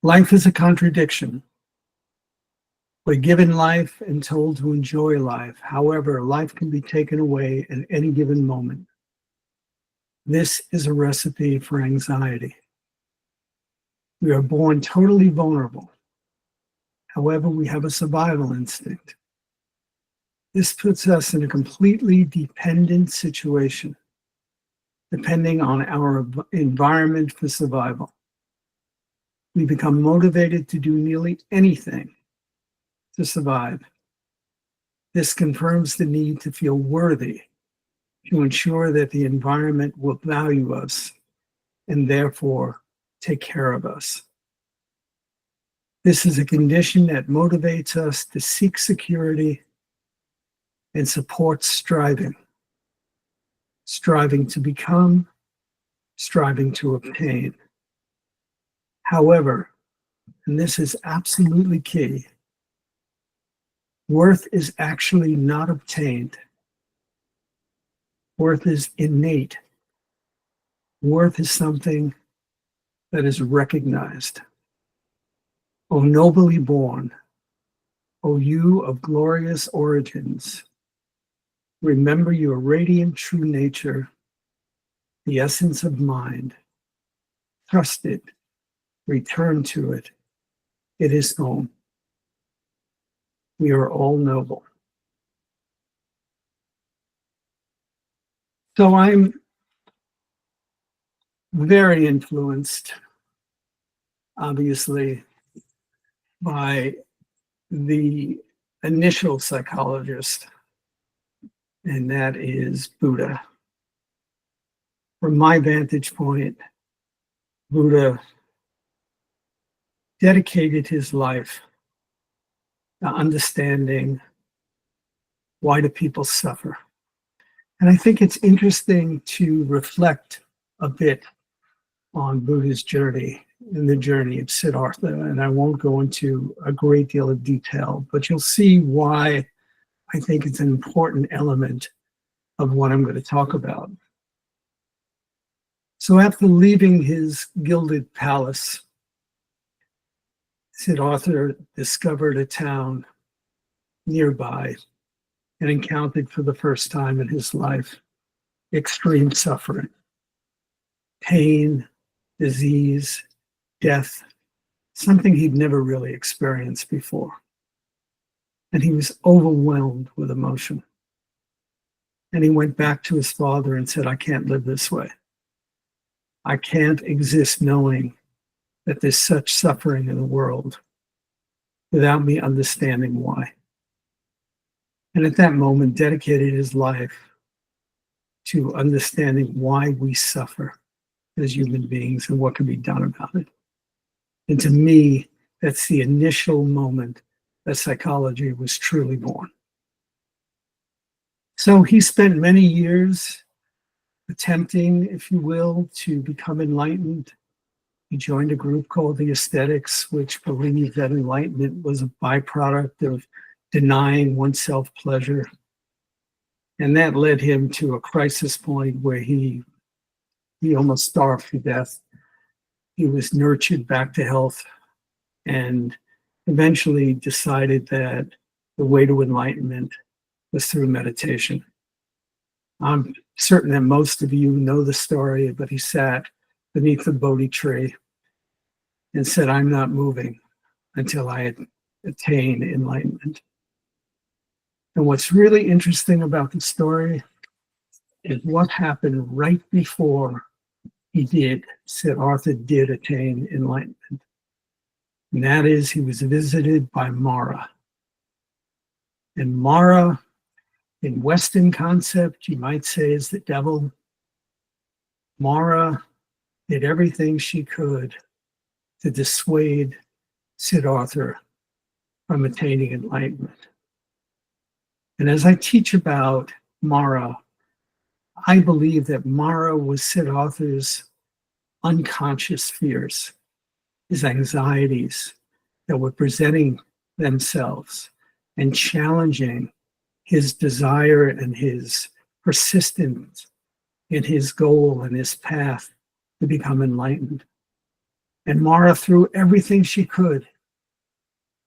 Life is a contradiction. We're given life and told to enjoy life. However, life can be taken away at any given moment. This is a recipe for anxiety. We are born totally vulnerable. However, we have a survival instinct. This puts us in a completely dependent situation, depending on our environment for survival. We become motivated to do nearly anything to survive. This confirms the need to feel worthy, to ensure that the environment will value us and therefore take care of us. This is a condition that motivates us to seek security and supports striving to become, striving to obtain. However, and this is absolutely key, worth is actually not obtained. Worth is innate. Worth is something that is recognized. O nobly born, O you of glorious origins, remember your radiant true nature, the essence of mind. Trust it, return to it. It is home. We are all noble. So I'm very influenced, obviously, by the initial psychologist, and that is Buddha. From my vantage point, Buddha dedicated his life to understanding why do people suffer. And I think it's interesting to reflect a bit on Buddha's journey and the journey of Siddhartha. And I won't go into a great deal of detail, but you'll see why I think it's an important element of what I'm going to talk about. So after leaving his gilded palace, Siddhartha discovered a town nearby and encountered for the first time in his life extreme suffering, pain, disease, death, something he'd never really experienced before. And he was overwhelmed with emotion. And he went back to his father and said, I can't live this way. I can't exist knowing that there's such suffering in the world without me understanding why. And at that moment, dedicated his life to understanding why we suffer as human beings and what can be done about it. And to me, that's the initial moment that psychology was truly born. So he spent many years attempting, if you will, to become enlightened. He joined a group called the Aesthetics, which believed that enlightenment was a byproduct of denying oneself pleasure. And that led him to a crisis point where he almost starved to death. He was nurtured back to health and eventually decided that the way to enlightenment was through meditation. I'm certain that most of you know the story, but he sat beneath the Bodhi tree and said, I'm not moving until I attain enlightenment. And what's really interesting about the story is what happened right before Siddhartha did attain enlightenment. And that is, he was visited by Mara. And Mara, in Western concept, you might say is the devil. Mara did everything she could to dissuade Siddhartha from attaining enlightenment. And as I teach about Mara, I believe that Mara was Siddhartha's unconscious fears, his anxieties that were presenting themselves and challenging his desire and his persistence in his goal and his path to become enlightened. And Mara threw everything she could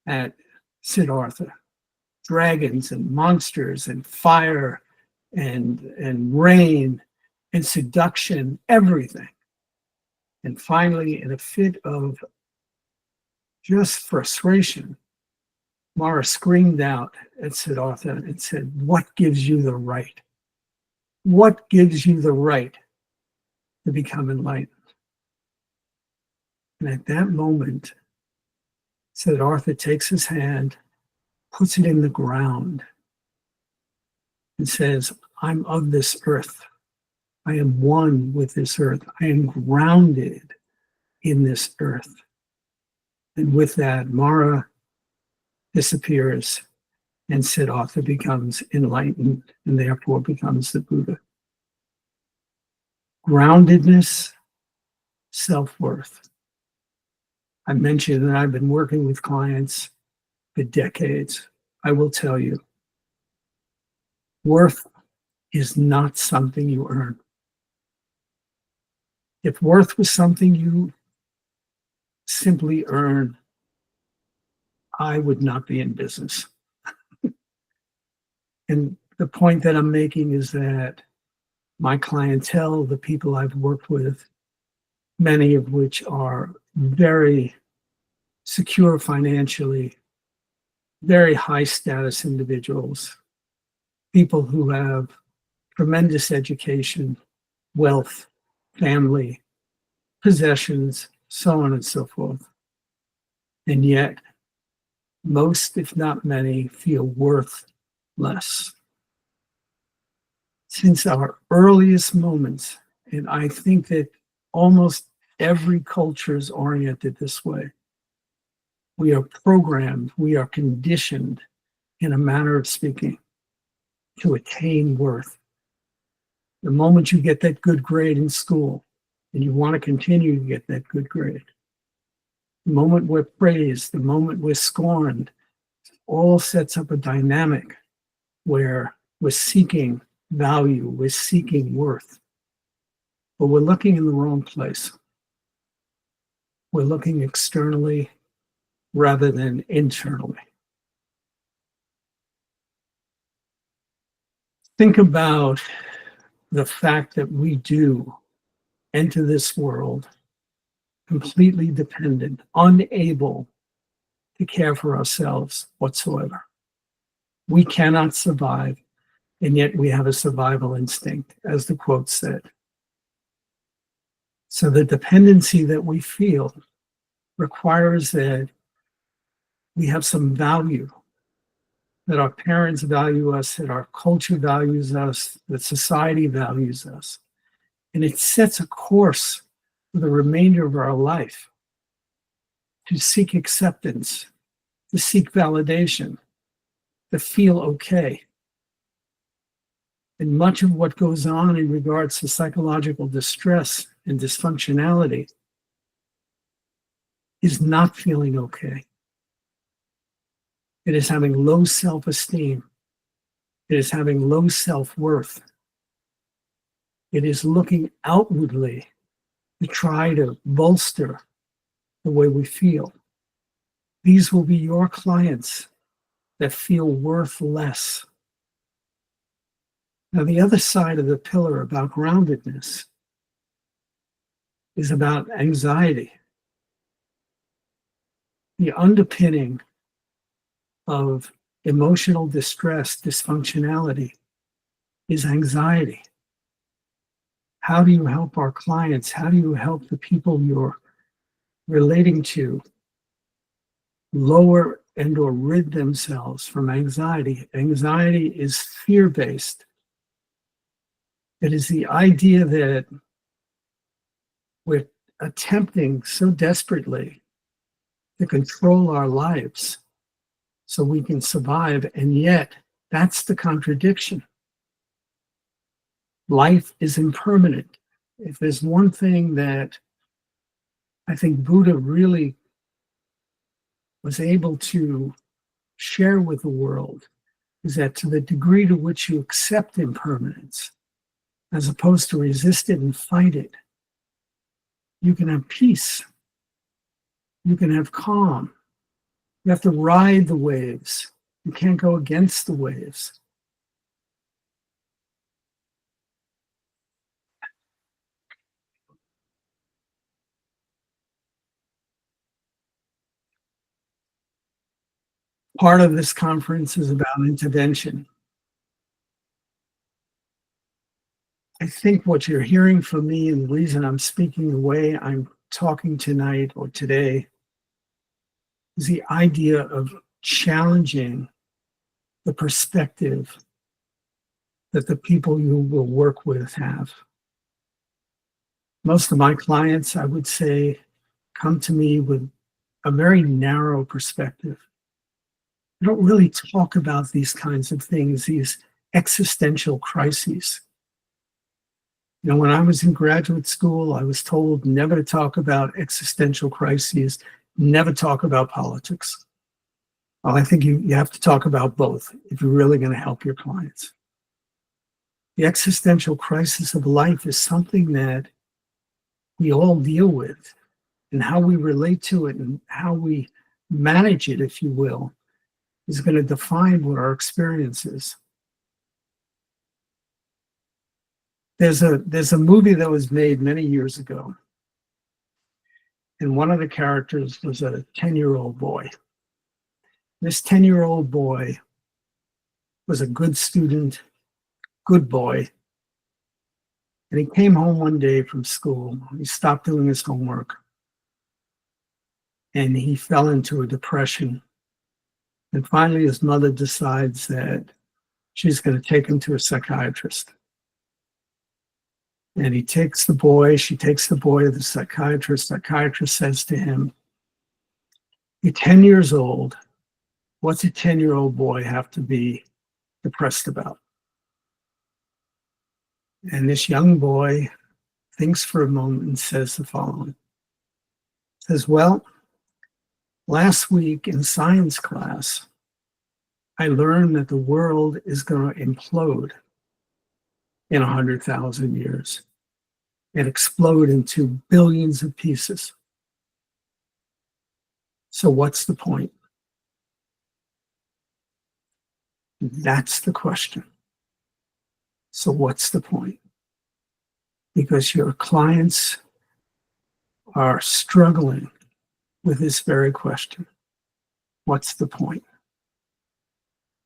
at Siddhartha, dragons and monsters and fire and rain and seduction, everything. And finally, in a fit of just frustration, Mara screamed out at Siddhartha and said, "What gives you the right? What gives you the right to become enlightened?" And at that moment, Siddhartha takes his hand, puts it in the ground, and says, "I'm of this earth. I am one with this earth. I am grounded in this earth." And with that, Mara disappears and Siddhartha becomes enlightened and therefore becomes the Buddha. Groundedness, self-worth. I mentioned that I've been working with clients for decades. I will tell you, worth is not something you earn. If worth was something you simply earn, I would not be in business. And the point that I'm making is that my clientele, the people I've worked with, many of which are very secure financially, very high status individuals, people who have tremendous education, wealth, family, possessions, so on and so forth. And yet, most, if not many, feel worth less. Since our earliest moments, and I think that almost every culture is oriented this way, we are programmed, we are conditioned, in a manner of speaking, to attain worth. The moment you get that good grade in school, and you want to continue to get that good grade, the moment we're praised, the moment we're scorned, all sets up a dynamic where we're seeking value, we're seeking worth. But we're looking in the wrong place. We're looking externally rather than internally. Think about the fact that we do enter this world completely dependent, unable to care for ourselves whatsoever. We cannot survive, and yet we have a survival instinct, as the quote said. So the dependency that we feel requires that we have some value, that our parents value us, that our culture values us, that society values us. And it sets a course for the remainder of our life to seek acceptance, to seek validation, to feel okay. And much of what goes on in regards to psychological distress and dysfunctionality is not feeling okay. It is having low self-esteem. It is having low self-worth. It is looking outwardly to try to bolster the way we feel. These will be your clients that feel worth less. Now, the other side of the pillar about groundedness is about anxiety. The underpinning of emotional distress, dysfunctionality, is anxiety. How do you help our clients? How do you help the people you're relating to lower and or rid themselves from anxiety? Anxiety is fear-based. It is the idea that we're attempting so desperately to control our lives so we can survive, and yet that's the contradiction. life is impermanent. If there's one thing that I think Buddha really was able to share with the world, is that to the degree to which you accept impermanence, as opposed to resist it and fight it, you can have peace. You can have calm. You have to ride the waves. You can't go against the waves. Part of this conference is about intervention. I think what you're hearing from me, and the reason I'm speaking the way I'm talking tonight or today, is the idea of challenging the perspective that the people you will work with have. Most of my clients, I would say, come to me with a very narrow perspective. I don't really talk about these kinds of things, these existential crises. You know, when I was in graduate school, I was told never to talk about existential crises, never talk about politics. Well, I think you have to talk about both if you're really going to help your clients. The existential crisis of life is something that we all deal with, and how we relate to it and how we manage it, if you will, is going to define what our experience is. There's a movie that was made many years ago, and one of the characters was a 10-year-old boy. This 10-year-old boy was a good student, good boy, and he came home one day from school. He stopped doing his homework, and he fell into a depression. And finally, his mother decides that she's going to take him to a psychiatrist. And she takes the boy to the psychiatrist. Psychiatrist says to him, "You're 10 years old. What's a 10-year-old boy have to be depressed about?" And this young boy thinks for a moment and says the following. Says, "Well, last week in science class, I learned that the world is going to implode in 100,000 years and explode into billions of pieces. So what's the point?" That's the question. So what's the point? Because your clients are struggling with this very question. What's the point?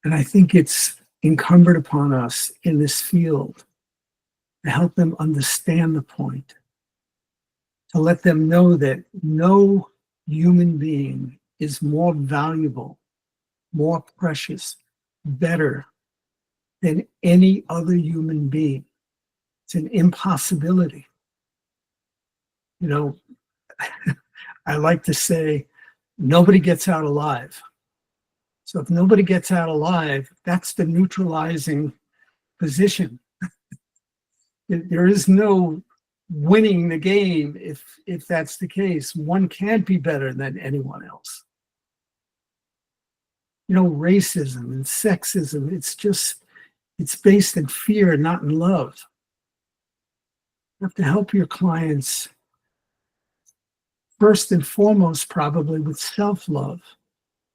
And I think it's incumbent upon us in this field to help them understand the point, to let them know that no human being is more valuable, more precious, better than any other human being. It's an impossibility. You know, I like to say, nobody gets out alive. So if nobody gets out alive, that's the neutralizing position. There is no winning the game if that's the case. One can't be better than anyone else. You know, racism and sexism, it's based in fear, not in love. You have to help your clients first and foremost, probably with self-love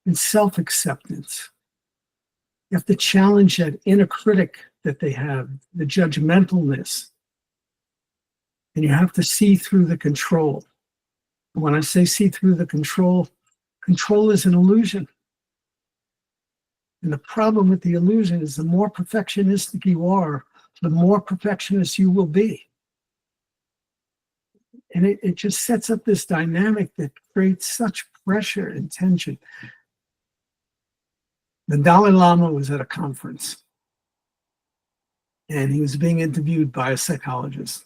and self-acceptance. You have to challenge that inner critic that they have, the judgmentalness. And you have to see through the control. When I say see through the control, control is an illusion. And the problem with the illusion is the more perfectionistic you are, the more perfectionist you will be. And it just sets up this dynamic that creates such pressure and tension. The Dalai Lama was at a conference, and he was being interviewed by a psychologist.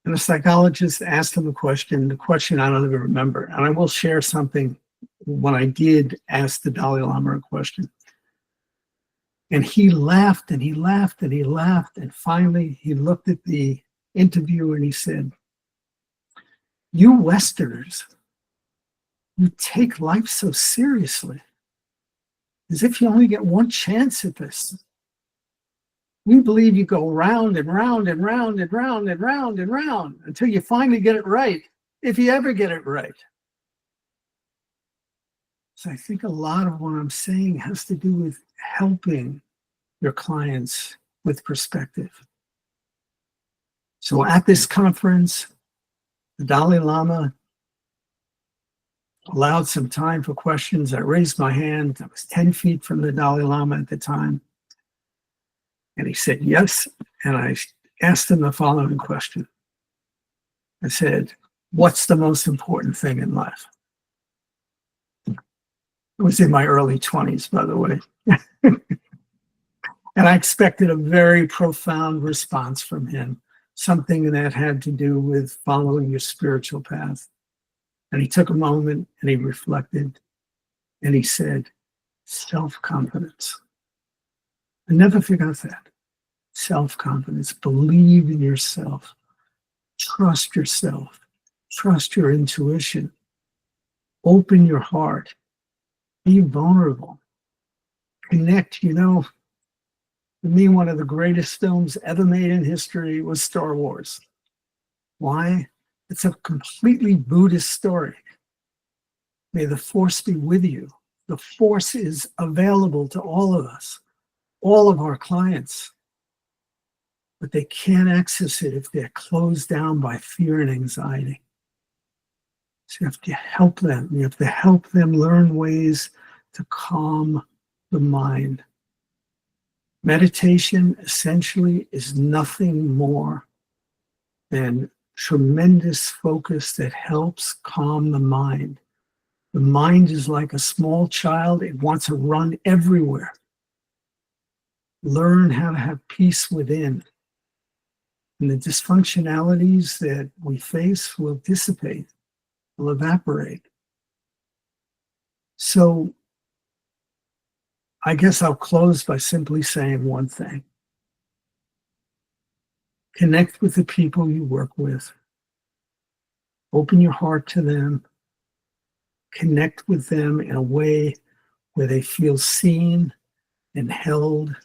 And the psychologist asked him the question I don't even remember. And I will share something when I did ask the Dalai Lama a question. And he laughed and he laughed and he laughed. And finally, he looked at the interviewer and he said, "You Westerners, you take life so seriously, as if you only get one chance at this. We believe you go round and round and round and round and round and round until you finally get it right, if you ever get it right." So I think a lot of what I'm saying has to do with helping your clients with perspective. So at this conference, the Dalai Lama allowed some time for questions. I raised my hand. I was 10 feet from the Dalai Lama at the time. And he said yes. And I asked him the following question. I said, "What's the most important thing in life?" It was in my early 20s, by the way. And I expected a very profound response from him, something that had to do with following your spiritual path. And he took a moment and he reflected and he said, self-confidence. I never forgot that. Self-confidence. Believe in yourself. Trust yourself. Trust your intuition. Open your heart. Be vulnerable. Connect. You know, for me, one of the greatest films ever made in history was Star Wars. Why? It's a completely Buddhist story. May the Force be with you. The Force is available to all of us, all of our clients. But they can't access it if they're closed down by fear and anxiety. So you have to help them. You have to help them learn ways to calm the mind. Meditation essentially is nothing more than tremendous focus that helps calm the mind. The mind is like a small child. It wants to run everywhere. Learn how to have peace within. And the dysfunctionalities that we face will dissipate, will evaporate. So I guess I'll close by simply saying one thing. Connect with the people you work with. Open your heart to them. Connect with them in a way where they feel seen and held,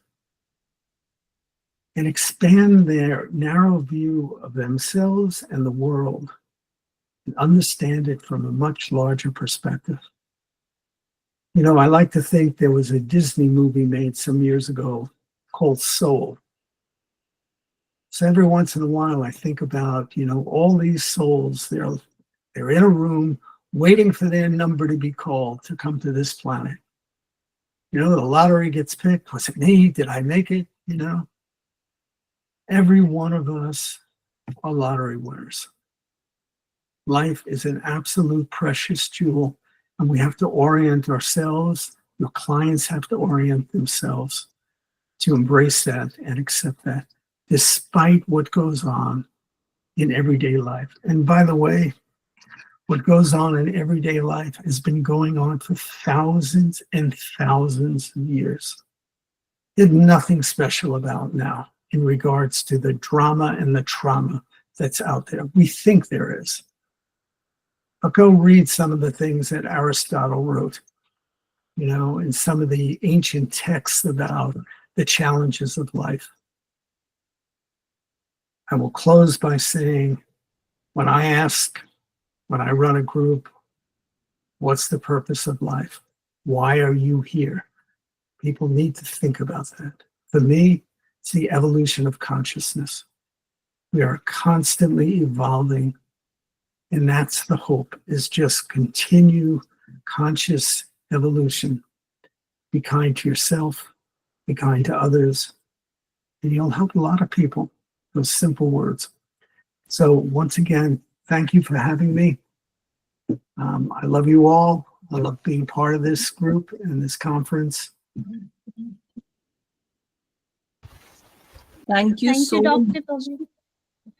and expand their narrow view of themselves and the world and understand it from a much larger perspective. You know, I like to think there was a Disney movie made some years ago called Soul. So every once in a while I think about, you know, all these souls, they're in a room waiting for their number to be called to come to this planet. You know, the lottery gets picked. Was it me? Did I make it? You know, every one of us are lottery winners. Life is an absolute precious jewel, and we have to orient ourselves. Your clients have to orient themselves to embrace that and accept that, despite what goes on in everyday life. And by the way, what goes on in everyday life has been going on for thousands and thousands of years. There's nothing special about now in regards to the drama and the trauma that's out there. We think there is. But go read some of the things that Aristotle wrote, you know, in some of the ancient texts about the challenges of life. I will close by saying, when I run a group, what's the purpose of life? Why are you here? People need to think about that. For me, it's the evolution of consciousness. We are constantly evolving, and that's the hope, is just continue conscious evolution. Be kind to yourself, be kind to others, and you'll help a lot of people. Those simple words. So once again, thank you for having me. I love you all. I love being part of this group and this conference. Thank you Thank so you, Dr. much. Pavil.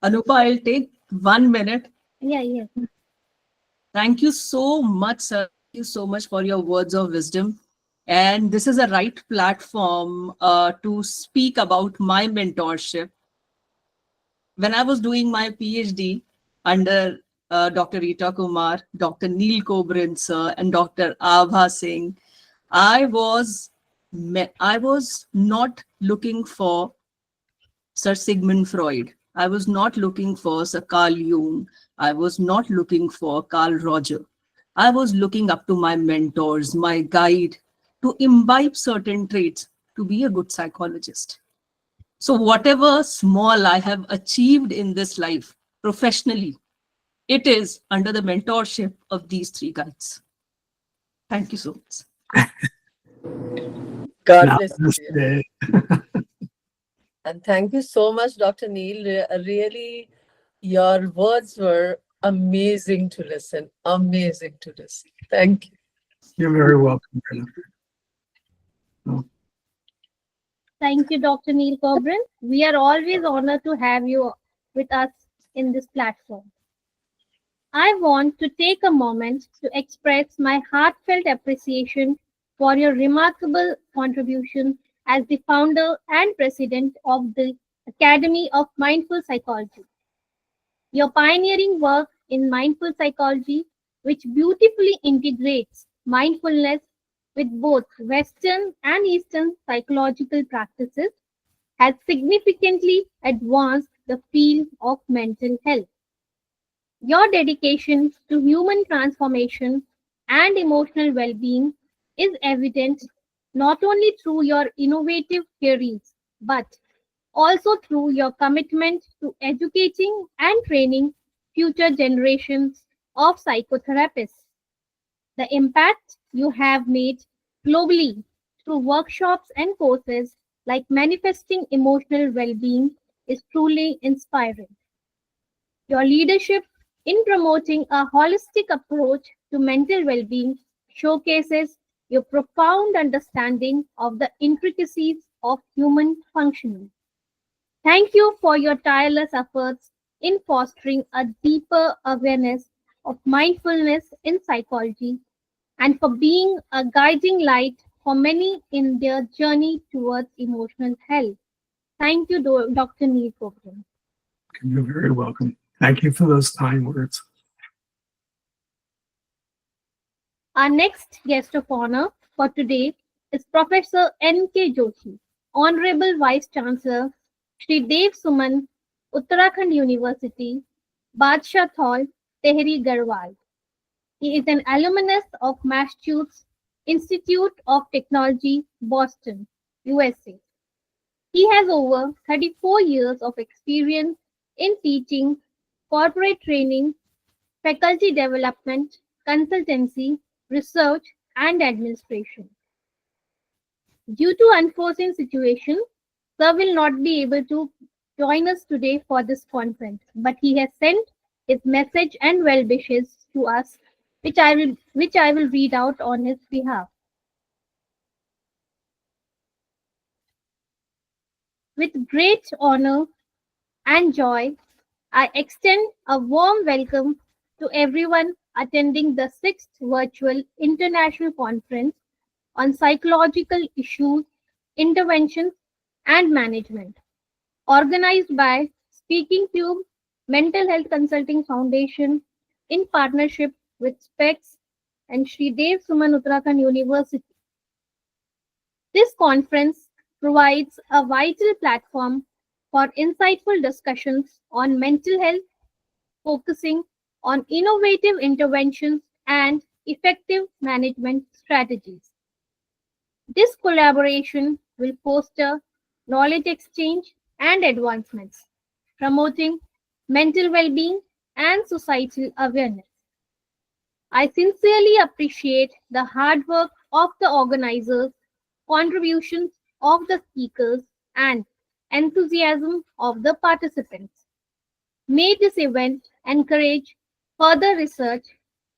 Anupa, I'll take 1 minute. Yeah. Thank you so much, sir. Thank you so much for your words of wisdom And this is a right platform to speak about my mentorship. When I was doing my PhD under Dr. Rita Kumar, Dr. Neil Kobrin sir, and Dr. Abha Singh, I was not looking for Sir Sigmund Freud. I was not looking for Sir Carl Jung. I was not looking for Carl Roger. I was looking up to my mentors, my guide, to imbibe certain traits to be a good psychologist. So, whatever small I have achieved in this life professionally, it is under the mentorship of these three guides. Thank you so much. God Now, bless this you. day, And thank you so much, Dr. Neil. Really, your words were amazing to listen. Amazing to listen. Thank you. you're very welcome. Brenda. Thank you, Dr. Neil Cobrin. We are always honored to have you with us in this platform. I want to take a moment to express my heartfelt appreciation for your remarkable contribution as the founder and president of the Academy of Mindful Psychology. Your pioneering work in mindful psychology, which beautifully integrates mindfulness with both Western and Eastern psychological practices, has significantly advanced the field of mental health. Your dedication to human transformation and emotional well being is evident not only through your innovative theories, but also through your commitment to educating and training future generations of psychotherapists. The impact you have made globally through workshops and courses like Manifesting Emotional Well-being is truly inspiring. Your leadership in promoting a holistic approach to mental well-being showcases your profound understanding of the intricacies of human functioning. Thank you for your tireless efforts in fostering a deeper awareness of mindfulness in psychology and for being a guiding light for many in their journey towards emotional health. Thank you, Dr. Neil Copeland. You're very welcome. Thank you for those kind words. Our next guest of honor for today is Professor N.K. Joshi, Honorable Vice Chancellor, Sridev Suman, Uttarakhand University, Badshah Hall, Tehri Garhwal. He is an alumnus of Massachusetts Institute of Technology, Boston, USA. He has over 34 years of experience in teaching, corporate training, faculty development, consultancy, research, and administration. Due to unforeseen situation, Sir will not be able to join us today for this conference, but he has sent his message and well wishes to us, which I will read out on his behalf. With great honor and joy, I extend a warm welcome to everyone attending the 6th Virtual International Conference on Psychological Issues, Interventions, and Management, organized by Speakingcube Mental Health Consulting Foundation in partnership with SPECS and Sridev Suman Uttarakhand University. This conference provides a vital platform for insightful discussions on mental health, focusing on innovative interventions and effective management strategies. This collaboration will foster knowledge exchange and advancements, promoting mental well being and societal awareness. I sincerely appreciate the hard work of the organizers, contributions of the speakers, and enthusiasm of the participants. May this event encourage further research,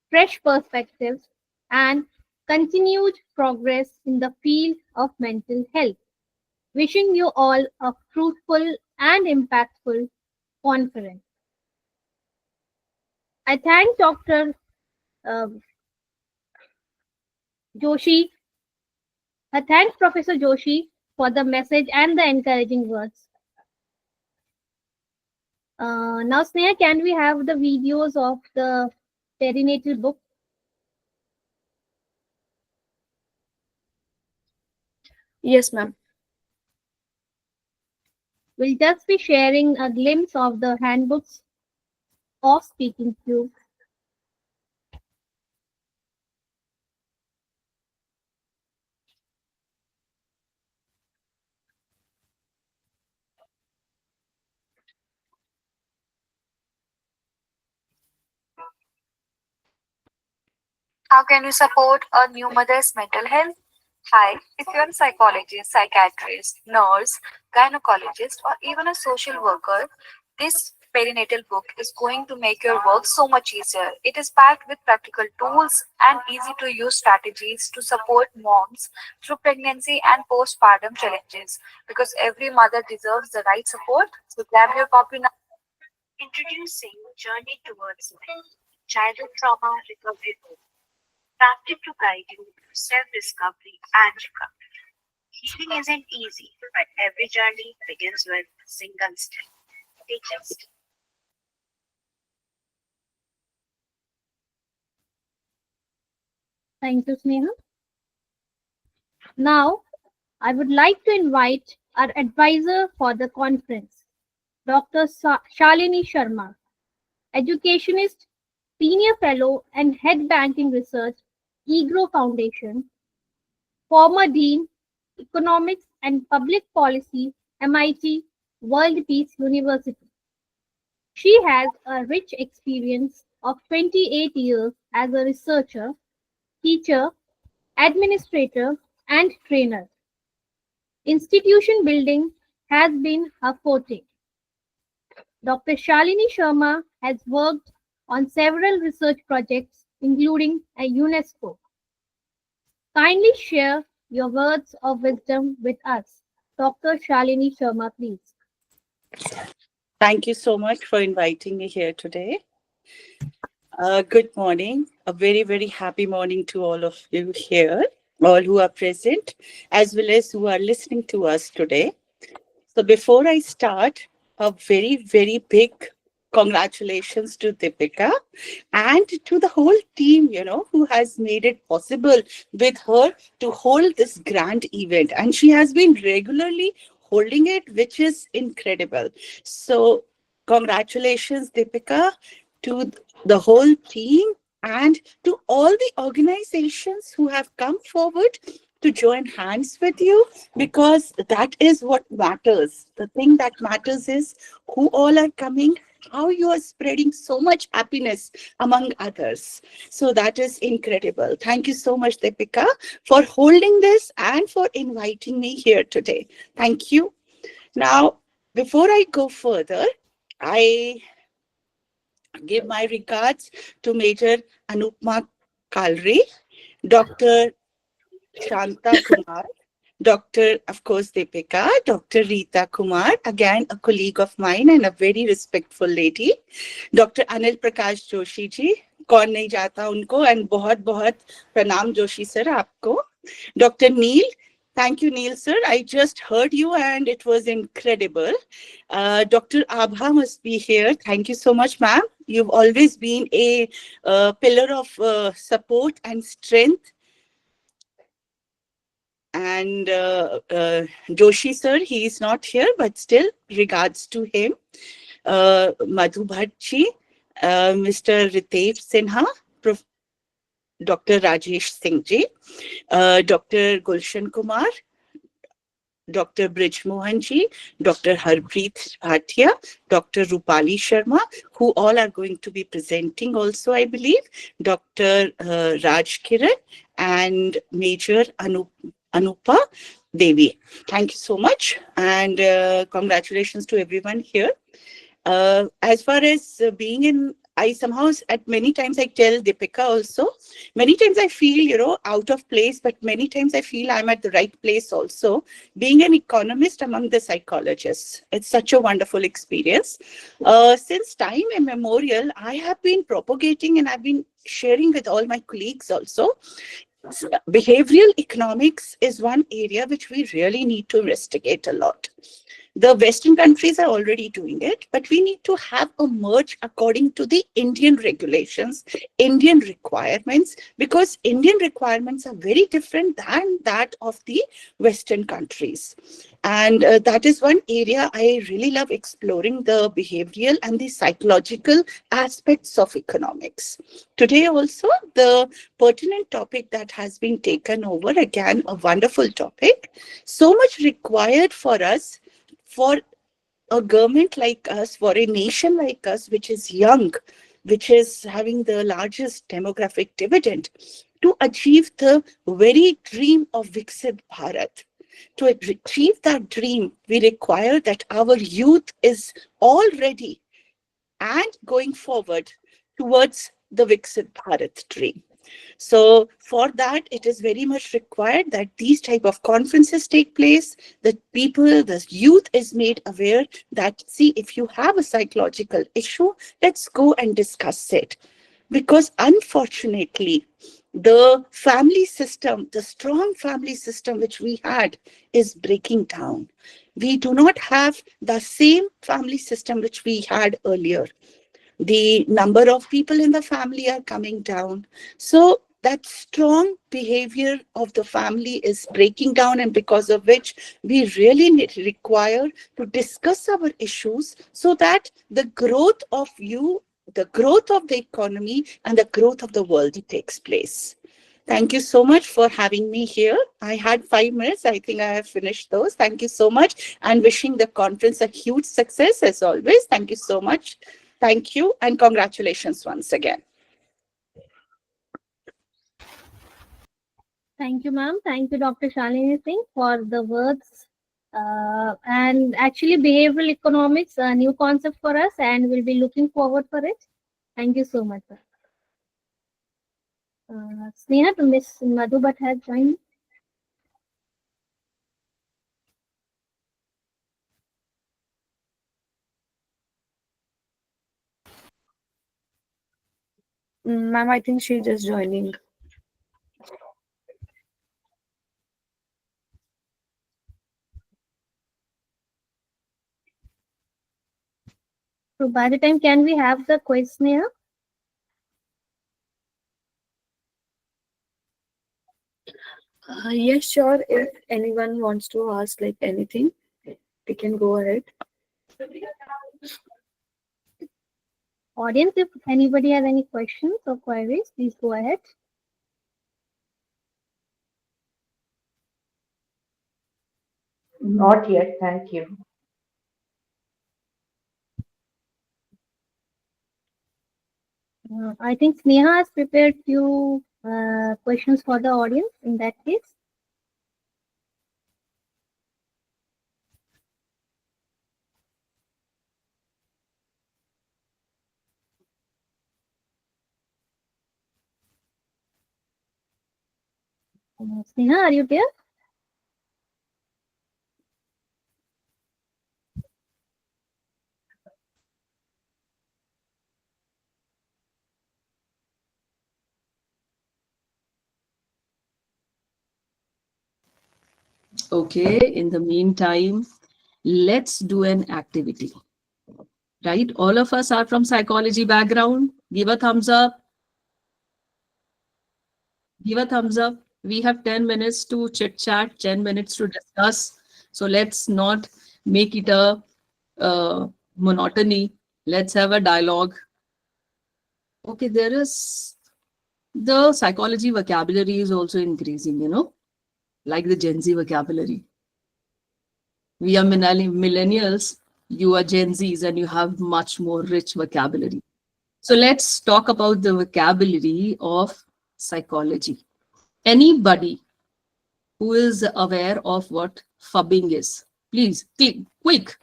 fresh perspectives, and continued progress in the field of mental health. Wishing you all a fruitful and impactful conference. I thank Dr. um, Joshi Thanks, Professor Joshi, for the message and the encouraging words. Now, Sneha, can we have the videos of the perinatal book? Yes, ma'am. We'll just be sharing a glimpse of the handbooks of Speakingcube. How can you support a new mother's mental health? Hi, if you're a psychologist, psychiatrist, nurse, gynecologist, or even a social worker, this perinatal book is going to make your work so much easier. It is packed with practical tools and easy to use strategies to support moms through pregnancy and postpartum challenges because every mother deserves the right support. So grab your copy now. Introducing Journey Towards Childhood Trauma Recovery Book, crafted to guide you through self-discovery and recovery. Healing isn't easy, but every journey begins with a single step. Take a step. Thank you, Sneha. Now, I would like to invite our advisor for the conference, Dr. Shalini Sharma, educationist, senior fellow, and head banking research, EGROW Foundation, former dean, economics and public policy, MIT World Peace University. She has a rich experience of 28 years as a researcher, teacher, administrator, and trainer. Institution building has been her forte. Dr. Shalini Sharma has worked on several research projects, including a UNESCO. Kindly share your words of wisdom with us. Dr. Shalini Sharma, please. Thank you so much for inviting me here today. Good morning. A very, very happy morning to all of you here, all who are present, as well as who are listening to us today. So before I start, a very, very big congratulations to Deepika and to the whole team, who has made it possible with her to hold this grand event. And she has been regularly holding it, which is incredible. So congratulations, Deepika, to the whole team and to all the organizations who have come forward to join hands with you, because that is what matters. The thing that matters is who all are coming, how you are spreading so much happiness among others. So that is incredible. Thank you so much, Deepika, for holding this and for inviting me here today. Thank you. Now, before I go further, I give my regards to Major Anupma Kalri, Dr. Shanta Kumar, Dr. of course Deepika, Dr. Rita Kumar, again a colleague of mine and a very respectful lady, Dr. Anil Prakash Joshi ji, कौन नहीं जाता उनको, and बहुत बहुत प्रणाम Joshi sir आपको, Dr. Neil. Thank you, Neil, sir. I just heard you and it was incredible. Dr. Abha must be here. Thank you so much, ma'am. You've always been a pillar of support and strength. And Joshi, sir, he is not here, but still, regards to him. Madhu Bhattji, Mr. Ritesh Sinha, Dr. Rajesh Singh ji, Dr. Gulshan Kumar, Dr. Brij Mohan ji, Dr. Harpreet Bhatia, Dr. Rupali Sharma, who all are going to be presenting also, I believe, Dr. Raj Kiran, and Major Anupa Devi. Thank you so much, and congratulations to everyone here. As far as being in, I somehow, at many times I tell Deepika also, many times I feel, out of place, but many times I feel I'm at the right place also. Being an economist among the psychologists, it's such a wonderful experience. Since time immemorial, I have been propagating and I've been sharing with all my colleagues also behavioral economics is one area which we really need to investigate a lot. The Western countries are already doing it, but we need to have a merge according to the Indian regulations, Indian requirements, because Indian requirements are very different than that of the Western countries. And that is one area I really love exploring, the behavioral and the psychological aspects of economics. Today also, the pertinent topic that has been taken over, again, a wonderful topic, so much required for us, for a government like us, for a nation like us, which is young, which is having the largest demographic dividend, to achieve the very dream of Viksit Bharat. To achieve that dream, we require that our youth is all ready and going forward towards the Viksit Bharat dream. So for that, it is very much required that these type of conferences take place, that people, the youth is made aware that, see, if you have a psychological issue, let's go and discuss it. Because unfortunately, the family system, the strong family system which we had, is breaking down. We do not have the same family system which we had earlier. The number of people in the family are coming down. So that strong behavior of the family is breaking down, and because of which we really require to discuss our issues so that the growth of the growth of the economy and the growth of the world takes place. Thank you so much for having me here. I had 5 minutes. I think I have finished those. Thank you so much, and wishing the conference a huge success as always. Thank you so much. Thank you, and congratulations once again. Thank you, ma'am. Thank you, Dr. Shalini Singh, for the words. And actually, behavioral economics, a new concept for us, and we'll be looking forward for it. Thank you so much, sir. Sneha, Miss Madhu Bhatt has joined. Ma'am, I think she's just joining. So by the time, can we have the quiz, Sneha? Yes, sure. If anyone wants to ask like anything, they can go ahead. Audience, if anybody has any questions or queries, please go ahead. Not yet, thank you. I think Sneha has prepared few questions for the audience in that case. Sneha, are you there? Okay, in the meantime, let's do an activity. Right? All of us are from psychology background. Give a thumbs up. Give a thumbs up. We have 10 minutes to chit chat, 10 minutes to discuss. So let's not make it a monotony. Let's have a dialogue. Okay, there is the psychology vocabulary is also increasing, like the Gen Z vocabulary. We are millennials, you are Gen Zs, and you have much more rich vocabulary. So let's talk about the vocabulary of psychology. Anybody who is aware of what fubbing is, please, quick,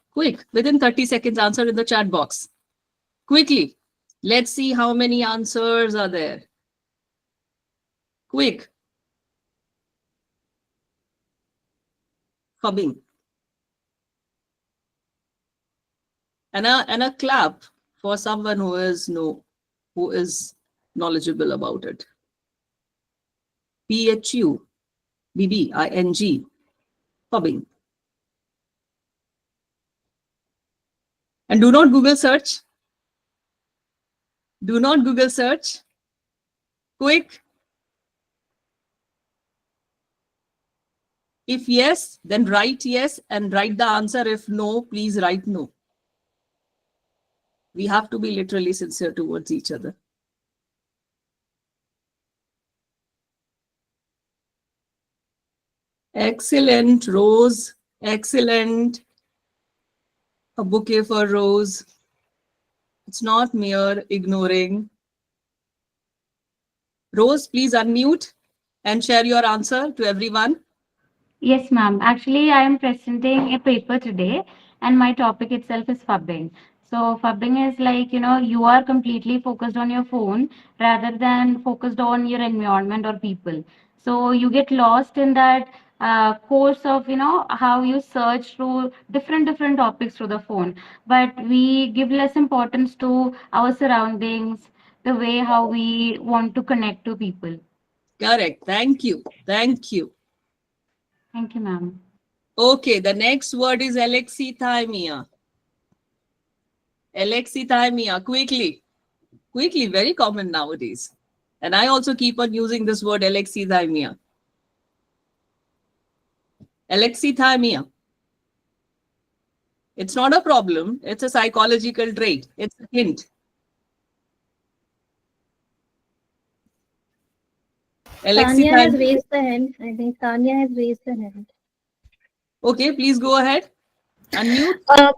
within 30 seconds, answer in the chat box. Quickly. Let's see how many answers are there. Quick. Fubbing. And a clap for someone who is knowledgeable about it. P-H-U-B-B-I-N-G, phubbing. And do not Google search. Do not Google search. Quick. If yes, then write yes and write the answer. If no, please write no. We have to be literally sincere towards each other. Excellent, Rose. Excellent. A bouquet for Rose. It's not mere ignoring. Rose, please unmute and share your answer to everyone. Yes, ma'am. Actually, I am presenting a paper today, and my topic itself is fubbing. So, fubbing is like, you are completely focused on your phone rather than focused on your environment or people. So, you get lost in that course of, how you search through different topics through the phone. But we give less importance to our surroundings, the way how we want to connect to people. Correct. Thank you. Thank you. Thank you, ma'am. Okay, the next word is alexithymia. Alexithymia, quickly. Quickly, very common nowadays. And I also keep on using this word alexithymia. Alexithymia. It's not a problem. It's a psychological trait. It's a hint. Tanya has Alexithymia. raised the hand. I think Tanya has raised the hand. Okay, please go ahead. Unmute.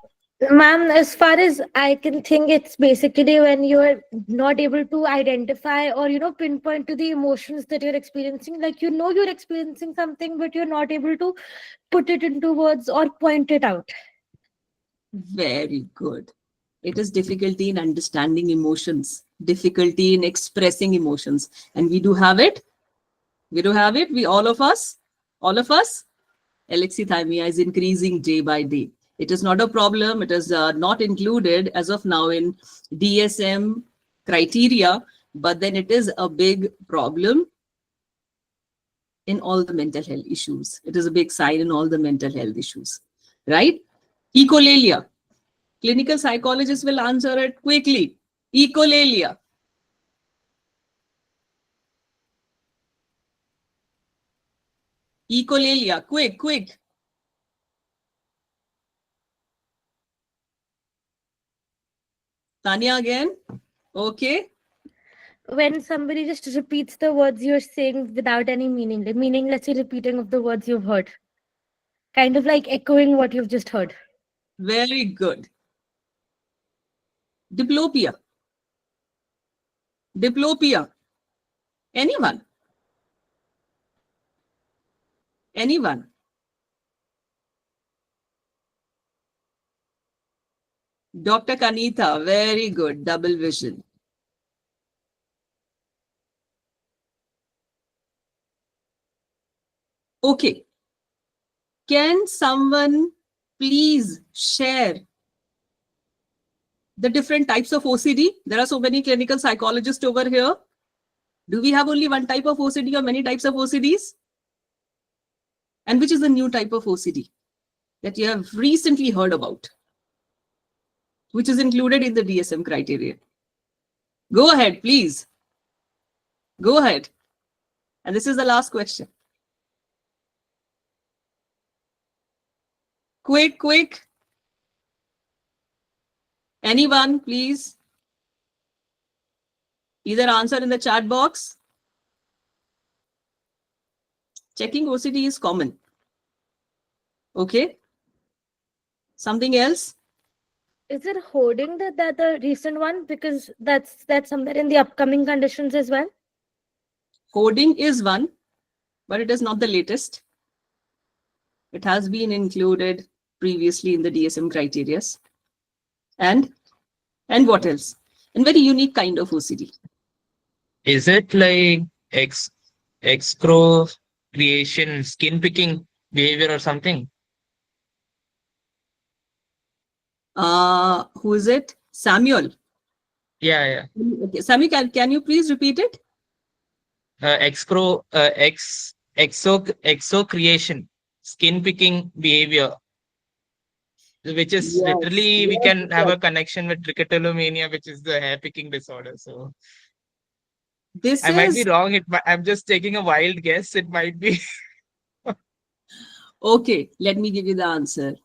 Ma'am, as far as I can think, it's basically when you're not able to identify or, pinpoint to the emotions that you're experiencing. Like, you're experiencing something, but you're not able to put it into words or point it out. Very good. It is difficulty in understanding emotions, difficulty in expressing emotions. And we do have it. We do have it. All of us. Alexithymia is increasing day by day. It is not a problem. It is not included as of now in DSM criteria, but then it is a big problem in all the mental health issues. It is a big sign in all the mental health issues, right? Echolalia. Clinical psychologist will answer it quickly. Echolalia. Echolalia, quick. Tanya again. Okay. When somebody just repeats the words you're saying without any meaning, like meaninglessly repeating of the words you've heard, kind of like echoing what you've just heard. Very good. Diplopia. Anyone? Dr. Kanita, very good. Double vision. Okay. Can someone please share the different types of OCD? There are so many clinical psychologists over here. Do we have only one type of OCD or many types of OCDs? And which is the new type of OCD that you have recently heard about, which is included in the DSM criteria? Go ahead, please. Go ahead. And this is the last question. Quick. Anyone, please? Either answer in the chat box. Checking OCD is common. Okay. Something else? Is it hoarding that the recent one? Because that's somewhere in the upcoming conditions as well. Hoarding is one, but it is not the latest. It has been included previously in the DSM criteria. And what else? And very unique kind of OCD. Is it like excro creation, skin picking behavior or something? Who is it? Samuel. Yeah. Okay, Samuel, can you please repeat it? exo creation, skin picking behavior, which is Yes, literally we yes, can have yes. a connection with trichotillomania, which is the hair picking disorder. So This I might be is wrong. I'm just taking a wild guess. It might be. okay. Let me give you the answer.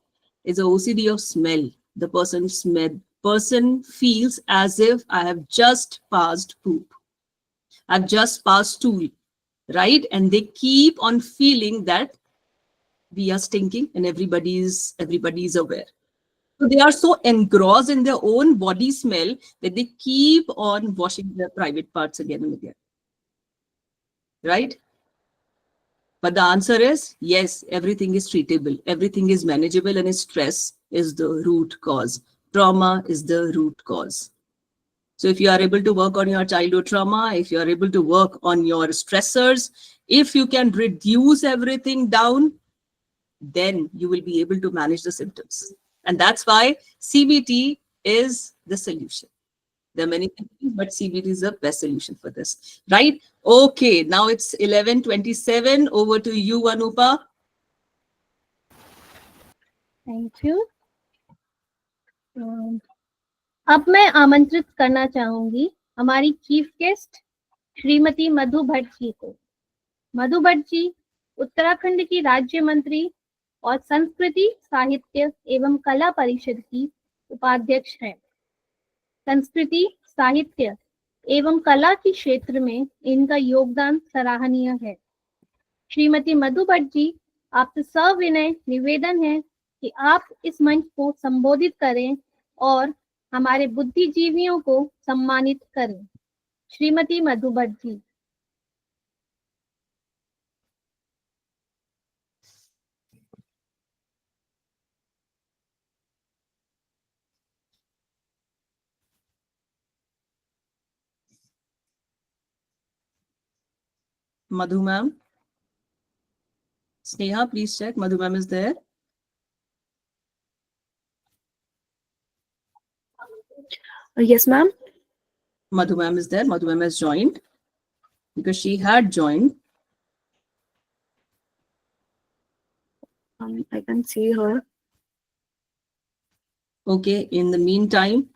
It's a OCD of smell. The person feels as if I have just passed poop. I've just passed stool, right? And they keep on feeling that we are stinking and everybody is aware. So they are so engrossed in their own body smell that they keep on washing their private parts again and again, right? But the answer is yes, everything is treatable, everything is manageable, and stress is the root cause. Trauma is the root cause. So if you are able to work on your childhood trauma, if you are able to work on your stressors, if you can reduce everything down, then you will be able to manage the symptoms. And that's why CBT is the solution. There are many things, but CBT is the best solution for this, right? Okay, now it's 11:27. Over to you, Anupa. Thank you. अब मैं आमंत्रित करना चाहूंगी हमारी chief guest Shrimati मधु भट्ट जी को। मधु भट्ट जी उत्तराखंड की राज्य मंत्री और संस्कृति साहित्य एवं कला परिषद की उपाध्यक्ष हैं। संस्कृति साहित्य एवं कला के क्षेत्र में इनका योगदान सराहनीय है। श्रीमती मधु भट्ट जी, आपसे सविनय निवेदन है कि आप इस मंच को संबोधित करें और हमारे बुद्धिजीवियों को सम्मानित करें। श्रीमती मधु Bhatt ji. Madhu ma'am. Sneha, please check. Madhu ma'am is there. Yes, ma'am. Madhu ma'am is there. Madhu ma'am has joined because she had joined. I can see her. Okay, in the meantime,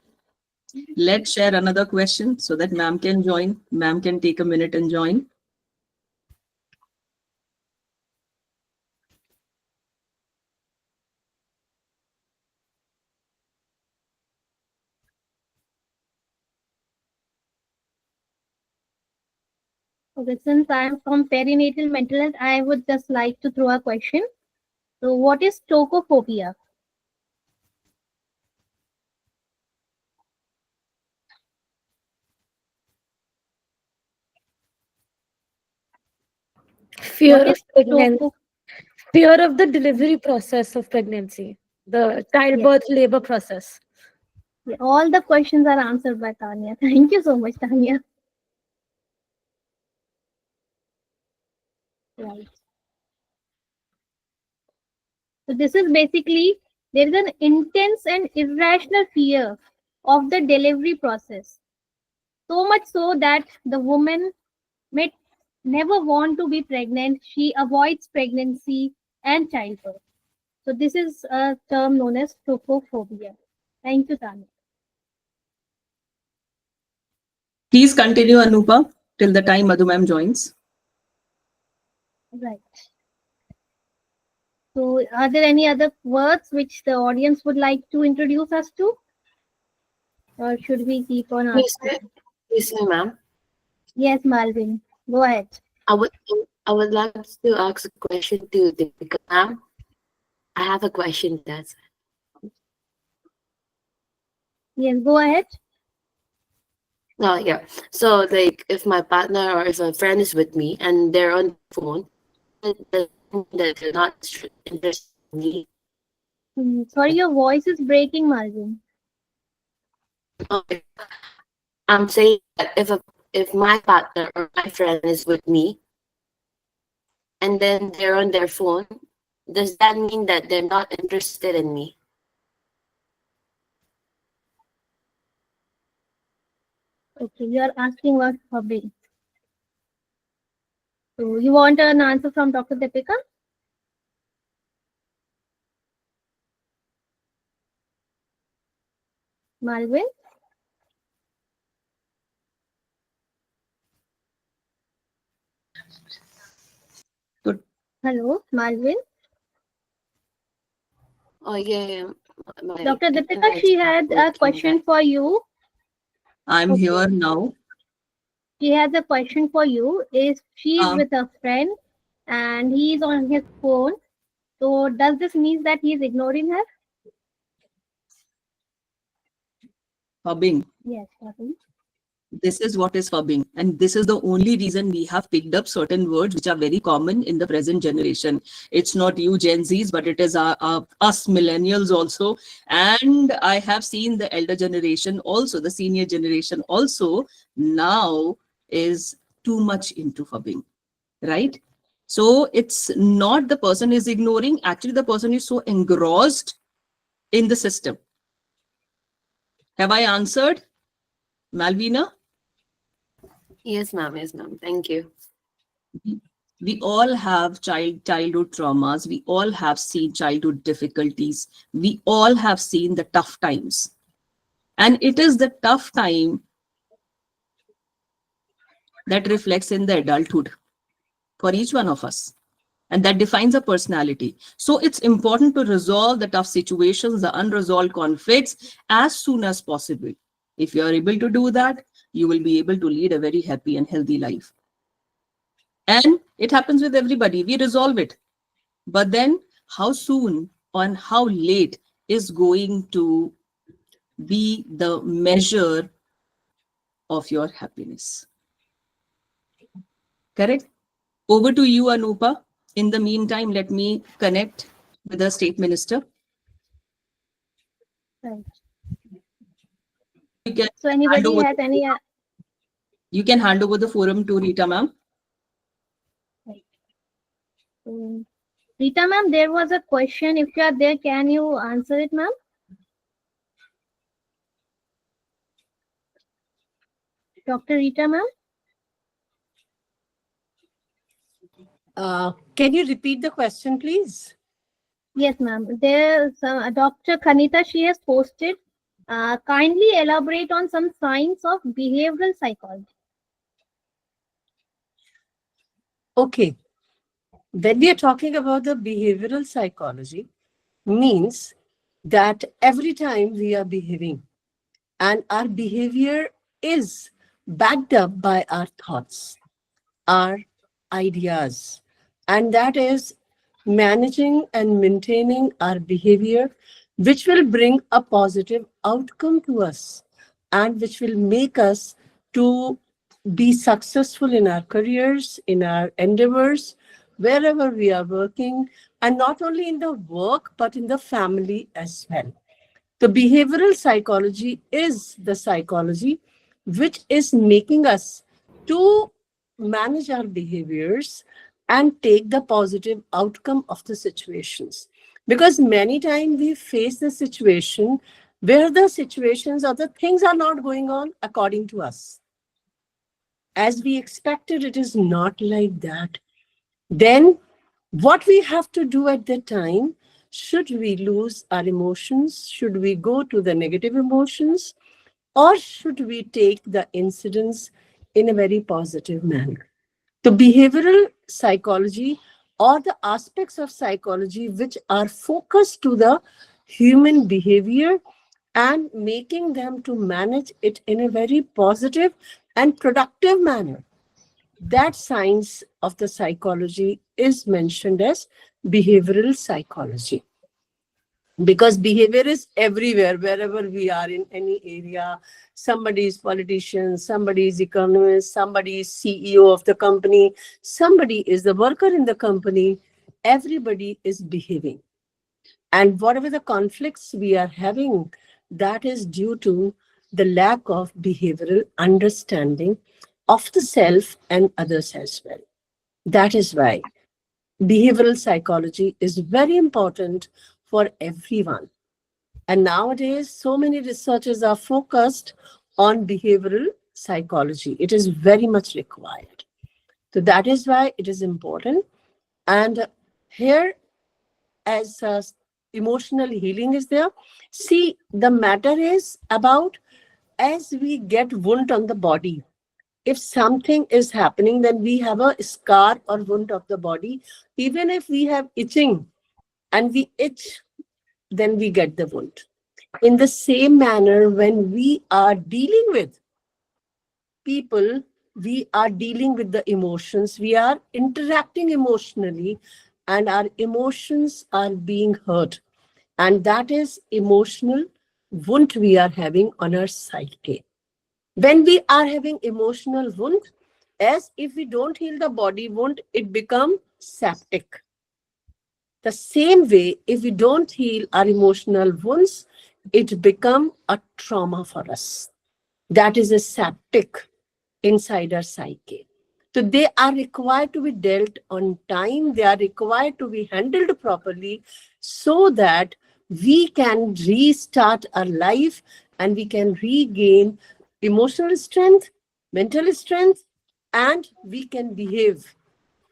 let's share another question so that ma'am can join. Ma'am can take a minute and join. Okay, since I am from perinatal mental health, I would just like to throw a question. So what is tocophobia? Fear What of is pregnancy, toco? fear of the delivery process of pregnancy, the childbirth labor process. Yeah, all the questions are answered by Tanya. Thank you so much, Tanya. Right. So this is basically, there is an intense and irrational fear of the delivery process. So much so that the woman may never want to be pregnant. She avoids pregnancy and childbirth. So this is a term known as tocophobia. Thank you, Tanya. Please continue, Anupa, till the time Madhu ma'am joins. Right. So are there any other words which the audience would like to introduce us to? Or should we keep on asking? Yes, ma'am. Yes, Malvin. Go ahead. I would like to ask a question to Deepika, ma'am. I have a question that's Yes, go ahead. yeah. So like if my partner or if a friend is with me and they're on the phone, that they're not interested in me. Sorry, your voice is breaking, Malvin. Okay. I'm saying that if my partner or my friend is with me and then they're on their phone, does that mean that they're not interested in me? Okay, you are asking about hobby. So you want an answer from Dr. Deepika? Malvin? Good. Hello, Malvin? Oh, yeah. My Dr. Deepika, internet she is not had a working question right. for you. I'm Okay. here now. She has a question for you. Is she's with a friend and he's on his phone. So does this mean that he's ignoring her? Fubbing. Yes, Malvin. This is what is fubbing. And this is the only reason we have picked up certain words which are very common in the present generation. It's not you Gen Zs, but it is us millennials also. And I have seen the elder generation also, the senior generation also now is too much into fubbing, right? So it's not the person is ignoring, actually the person is so engrossed in the system. Have I answered, Malvina? Yes, ma'am. Yes, ma'am. Thank you. We all have childhood traumas. We all have seen childhood difficulties. We all have seen the tough times. And it is the tough time that reflects in the adulthood for each one of us. And that defines a personality. So it's important to resolve the tough situations, the unresolved conflicts as soon as possible. If you are able to do that, you will be able to lead a very happy and healthy life. And it happens with everybody. We resolve it. But then how soon and how late is going to be the measure of your happiness. Correct? Over to you, Anupa. In the meantime, let me connect with the State Minister. Right. You can So hand anybody over has any? you can hand over the forum to Rita, ma'am. Right. Rita, ma'am, there was a question. If you are there, can you answer it, ma'am? Dr. Rita, ma'am? Can you repeat the question, please? Yes, ma'am. There's Dr. Kanita, she has posted. Kindly elaborate on some signs of behavioral psychology. Okay. When we are talking about the behavioral psychology, means that every time we are behaving and our behavior is backed up by our thoughts, our ideas, and that is managing and maintaining our behavior, which will bring a positive outcome to us and which will make us to be successful in our careers, in our endeavors, wherever we are working, and not only in the work, but in the family as well. The behavioral psychology is the psychology which is making us to manage our behaviors and take the positive outcome of the situations. Because many times we face the situation where the situations or the things are not going on according to us. As we expected, it is not like that. Then what we have to do at that time, should we lose our emotions? Should we go to the negative emotions? Or should we take the incidents in a very positive manner? The behavioral psychology or the aspects of psychology which are focused to the human behavior and making them to manage it in a very positive and productive manner. That science of the psychology is mentioned as behavioral psychology. Because behavior is everywhere, wherever we are in any area. Somebody is politician, somebody is economist, somebody is CEO of the company, somebody is the worker in the company. Everybody is behaving. And whatever the conflicts we are having, that is due to the lack of behavioral understanding of the self and others as well. That is why behavioral psychology is very important for everyone. And nowadays, so many researchers are focused on behavioral psychology. It is very much required. So that is why it is important. And here, as emotional healing is there, see, the matter is about as we get wound on the body. If something is happening, then we have a scar or wound of the body. Even if we have itching and we itch, then we get the wound. In the same manner, when we are dealing with people, we are dealing with the emotions, we are interacting emotionally, and our emotions are being hurt. And that is emotional wound we are having on our psyche. When we are having emotional wound, as if we don't heal the body wound, it becomes septic. The same way, if we don't heal our emotional wounds, it becomes a trauma for us. That is a septic inside our psyche. So they are required to be dealt on time. They are required to be handled properly so that we can restart our life and we can regain emotional strength, mental strength, and we can behave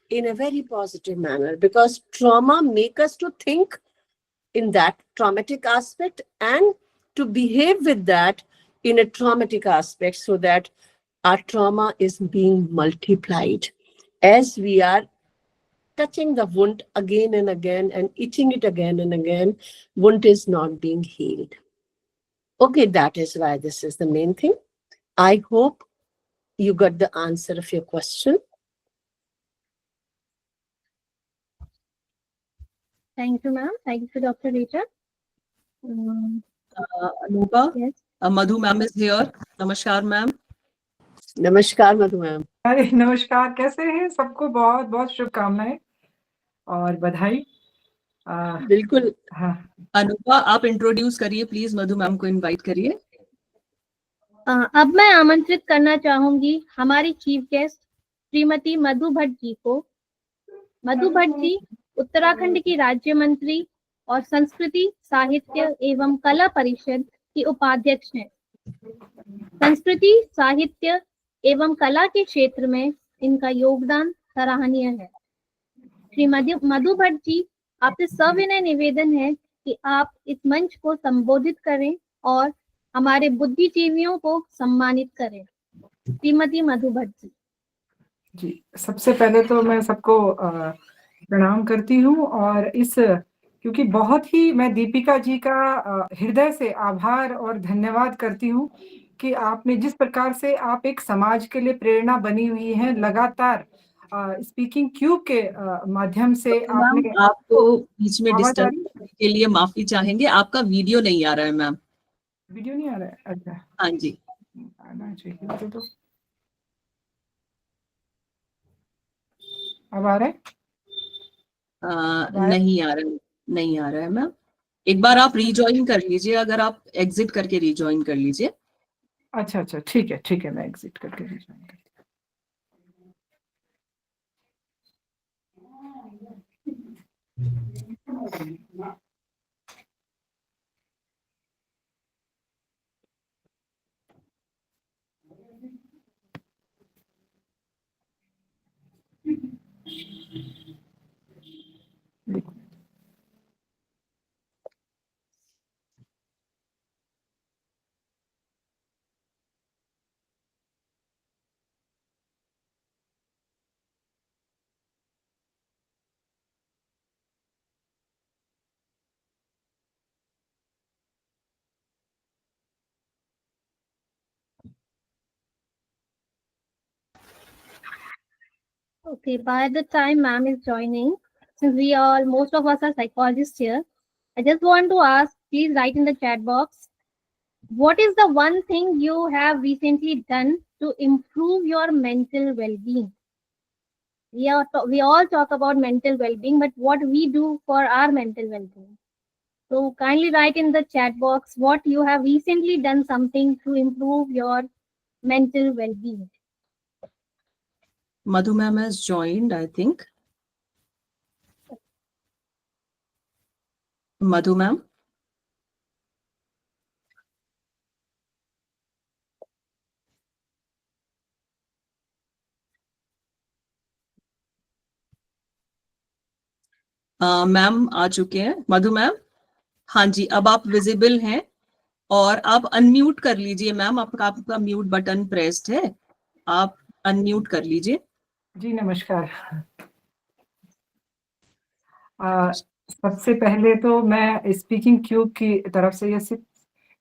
in a very positive manner, because trauma makes us to think in that traumatic aspect and to behave with that in a traumatic aspect, so that our trauma is being multiplied as we are touching the wound again and again and itching it again and again. Wound is not being healed. Okay, that is why this is the main thing. I hope you got the answer of your question. Thank you, ma'am. Thank you, Dr. Rita. Anupa, Yes. Madhu ma'am is here. Namaskar, ma'am. Namaskar, Madhu ma'am. अरे नमस्कार, कैसे हैं? सबको बहुत बहुत शुभकामनाएं और बधाई। बिल्कुल। हाँ, अनुपा, आप इंट्रोड्यूस करिए प्लीज, मधु मैम को इनवाइट करिए। अब मैं आमंत्रित करना चाहूंगी हमारी चीफ गेस्ट श्रीमती मधु भट्ट जी को। मधु भट्ट जी उत्तराखंड की राज्य मंत्री और संस्कृति, साहित्य एवं कला परिषद की उपाध्यक्ष हैं। संस्कृति, साहित्य एवं कला के क्षेत्र में इनका योगदान सराहनीय है। श्री मधु भट्ट जी, आपसे सविनय निवेदन है कि आप इस मंच को संबोधित करें और हमारे बुद्धिजीवियों को सम्मानित करें। श्रीमती मधु भट्ट जी। जी, सबसे पहले तो मैं सबको प्रणाम करती हूँ और क्योंकि बहुत ही मैं दीपिका जी का हृदय से आभार और धन्यवाद करती हूँ कि आपने जिस प्रकार से आप एक समाज के लिए प्रेरणा बनी हुई है, लगातार स्पीकिंग क्यूब के माध्यम से आपने। आपको बीच में डिस्टर्ब के लिए माफी चाहेंगे, आपका वीडियो नहीं आ रहा है मैम। वीडियो नहीं आ रहा है? अच्छा, हाँ जी, आना चाहिए तो। अब आ रहा है? नहीं आ रहा है मैम। एक बार आप रीजॉइन कर लीजिए, अगर आप एग्जिट करके रीजॉइन कर लीजिए। अच्छा, ठीक है, मैं एग्जिट करके रीजॉइन करती हूँ। Okay, by the time ma'am is joining, since most of us are psychologists here, I just want to ask, please write in the chat box, what is the one thing you have recently done to improve your mental well-being? We all talk about mental well-being, but what we do for our mental well-being. So kindly write in the chat box what you have recently done something to improve your mental well-being. Madhu ma'am has joined, I think. Madhu ma'am. Ma'am आ चुके हैं, मधु ma'am. हाँ जी, अब आप visible हैं और आप unmute कर लीजिए मैम, आपका म्यूट बटन प्रेस्ड है, आप अनम्यूट कर लीजिए। जी नमस्कार। सबसे पहले तो मैं स्पीकिंग क्यूब की तरफ से ये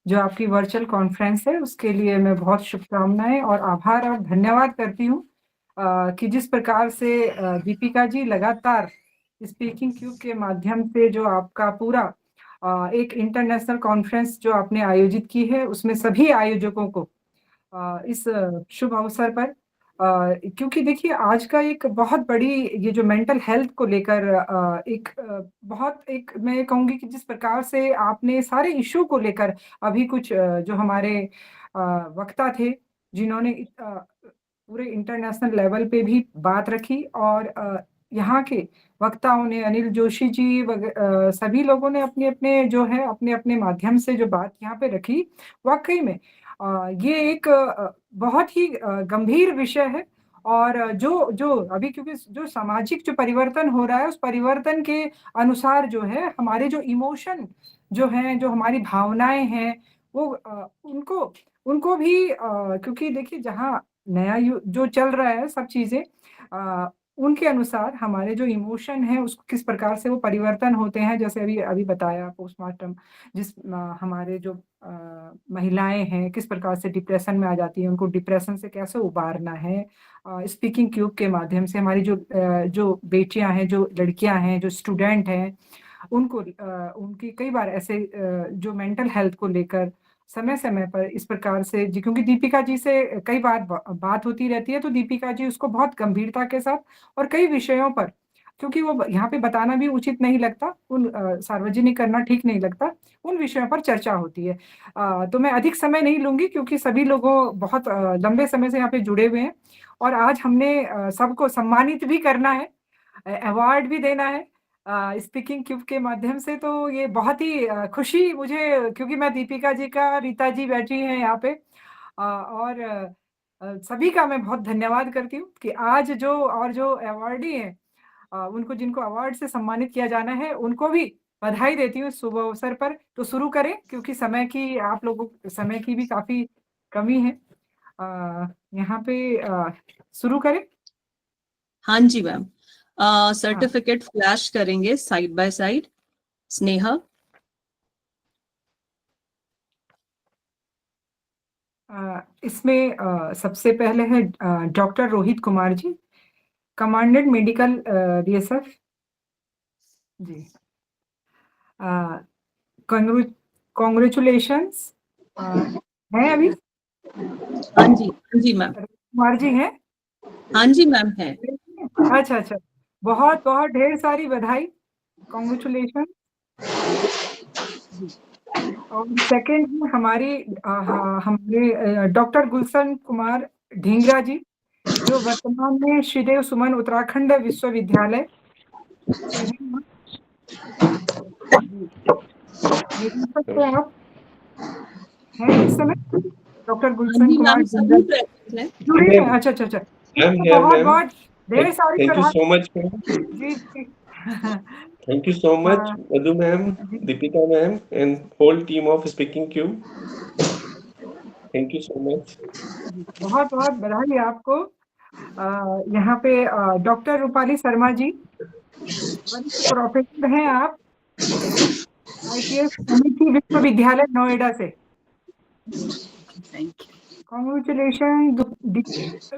जो आपकी वर्चुअल कॉन्फ्रेंस है उसके लिए मैं बहुत शुभकामनाएं और आभार और धन्यवाद करती हूँ कि जिस प्रकार से दीपिका जी लगातार स्पीकिंग क्यूब के माध्यम से जो आपका पूरा एक इंटरनेशनल कॉन्फ्रेंस जो आपने आयोजित की है उसमें सभी आयोजकों को इस शुभ अवसर पर क्योंकि देखिए आज का एक बहुत बड़ी ये जो मेंटल हेल्थ को लेकर एक बहुत एक मैं कहूँगी कि जिस प्रकार से आपने सारे इशू को लेकर अभी कुछ जो हमारे वक्ता थे जिन्होंने पूरे इंटरनेशनल लेवल पे भी बात रखी और यहाँ के वक्ताओं ने अनिल जोशी जी सभी लोगों ने अपने अपने जो है अपने अपने माध्यम से जो बात यहाँ पे रखी, वाकई में ये एक बहुत ही गंभीर विषय है और जो जो अभी क्योंकि जो सामाजिक जो परिवर्तन हो रहा है उस परिवर्तन के अनुसार जो है हमारे जो इमोशन जो हैं जो हमारी भावनाएं हैं वो उनको उनको भी क्योंकि देखिए जहाँ नया जो चल रहा है सब चीजें उनके अनुसार हमारे जो इमोशन है उसको किस प्रकार से वो परिवर्तन होते हैं, जैसे अभी अभी बताया पोस्टमार्टम जिस हमारे जो महिलाएं हैं किस प्रकार से डिप्रेशन में आ जाती हैं, उनको डिप्रेशन से कैसे उबारना है स्पीकिंग क्यूब के माध्यम से। हमारी जो बेटियां हैं, जो लड़कियां हैं, जो स्टूडेंट हैं, उनको उनकी कई बार ऐसे जो मेंटल हेल्थ को लेकर समय समय पर इस प्रकार से क्योंकि दीपिका जी से कई बार बात होती रहती है तो दीपिका जी उसको बहुत गंभीरता के साथ और कई विषयों पर, क्योंकि वो यहाँ पे बताना भी उचित नहीं लगता, उन सार्वजनिक करना ठीक नहीं लगता, उन विषयों पर चर्चा होती है। तो मैं अधिक समय नहीं लूंगी क्योंकि सभी लोगों बहुत लंबे समय से यहाँ पे जुड़े हुए हैं और आज हमने सबको सम्मानित भी करना है, अवार्ड भी देना है स्पीकिंग क्यूब के माध्यम से। तो ये बहुत ही खुशी मुझे, क्योंकि मैं दीपिका जी का, रीता जी बैठी हैं यहाँ पे और सभी का मैं बहुत धन्यवाद करती हूँ कि आज जो अवार्डी हैं उनको जिनको अवार्ड से सम्मानित किया जाना है उनको भी बधाई देती हूँ शुभ अवसर पर। तो शुरू करें क्योंकि समय की आप लोगों समय की भी काफी कमी है। यहाँ पे शुरू करें। हाँ जी मैम, सर्टिफिकेट फ्लैश करेंगे साइड बाय साइड। स्नेहा। इसमें सबसे पहले है doctor Rohit Kumar ji, commandant medical BSF जी। कॉन्ग्रेचुलेशंस हैं अभी? हाँ जी मैम। कुमार जी हैं? हाँ जी मैम है। अच्छा, बहुत बहुत ढेर सारी बधाई, कॉन्ग्रेचुलेशन। और सेकंड में हमारे डॉक्टर गुलशन कुमार ढींगरा जी जो वर्तमान में श्रीदेव सुमन उत्तराखंड विश्वविद्यालय से हैं। आप हैं इस समय डॉक्टर गुलशन कुमार ढींगरा जुड़े हैं? अच्छा, बहुत बहुत ढेर सारी Thank you बधाई so much, ma'am. Ji. Thank you so much, Madhu ma'am, Deepika ma'am, and whole team of Speaking Cube. Thank you so much. बहुत बहुत बधाई आपको। यहाँ पे डॉक्टर रूपाली शर्मा जी प्रोफेसर हैं आप IPS अमिटी विश्वविद्यालय नोएडा से। Congratulation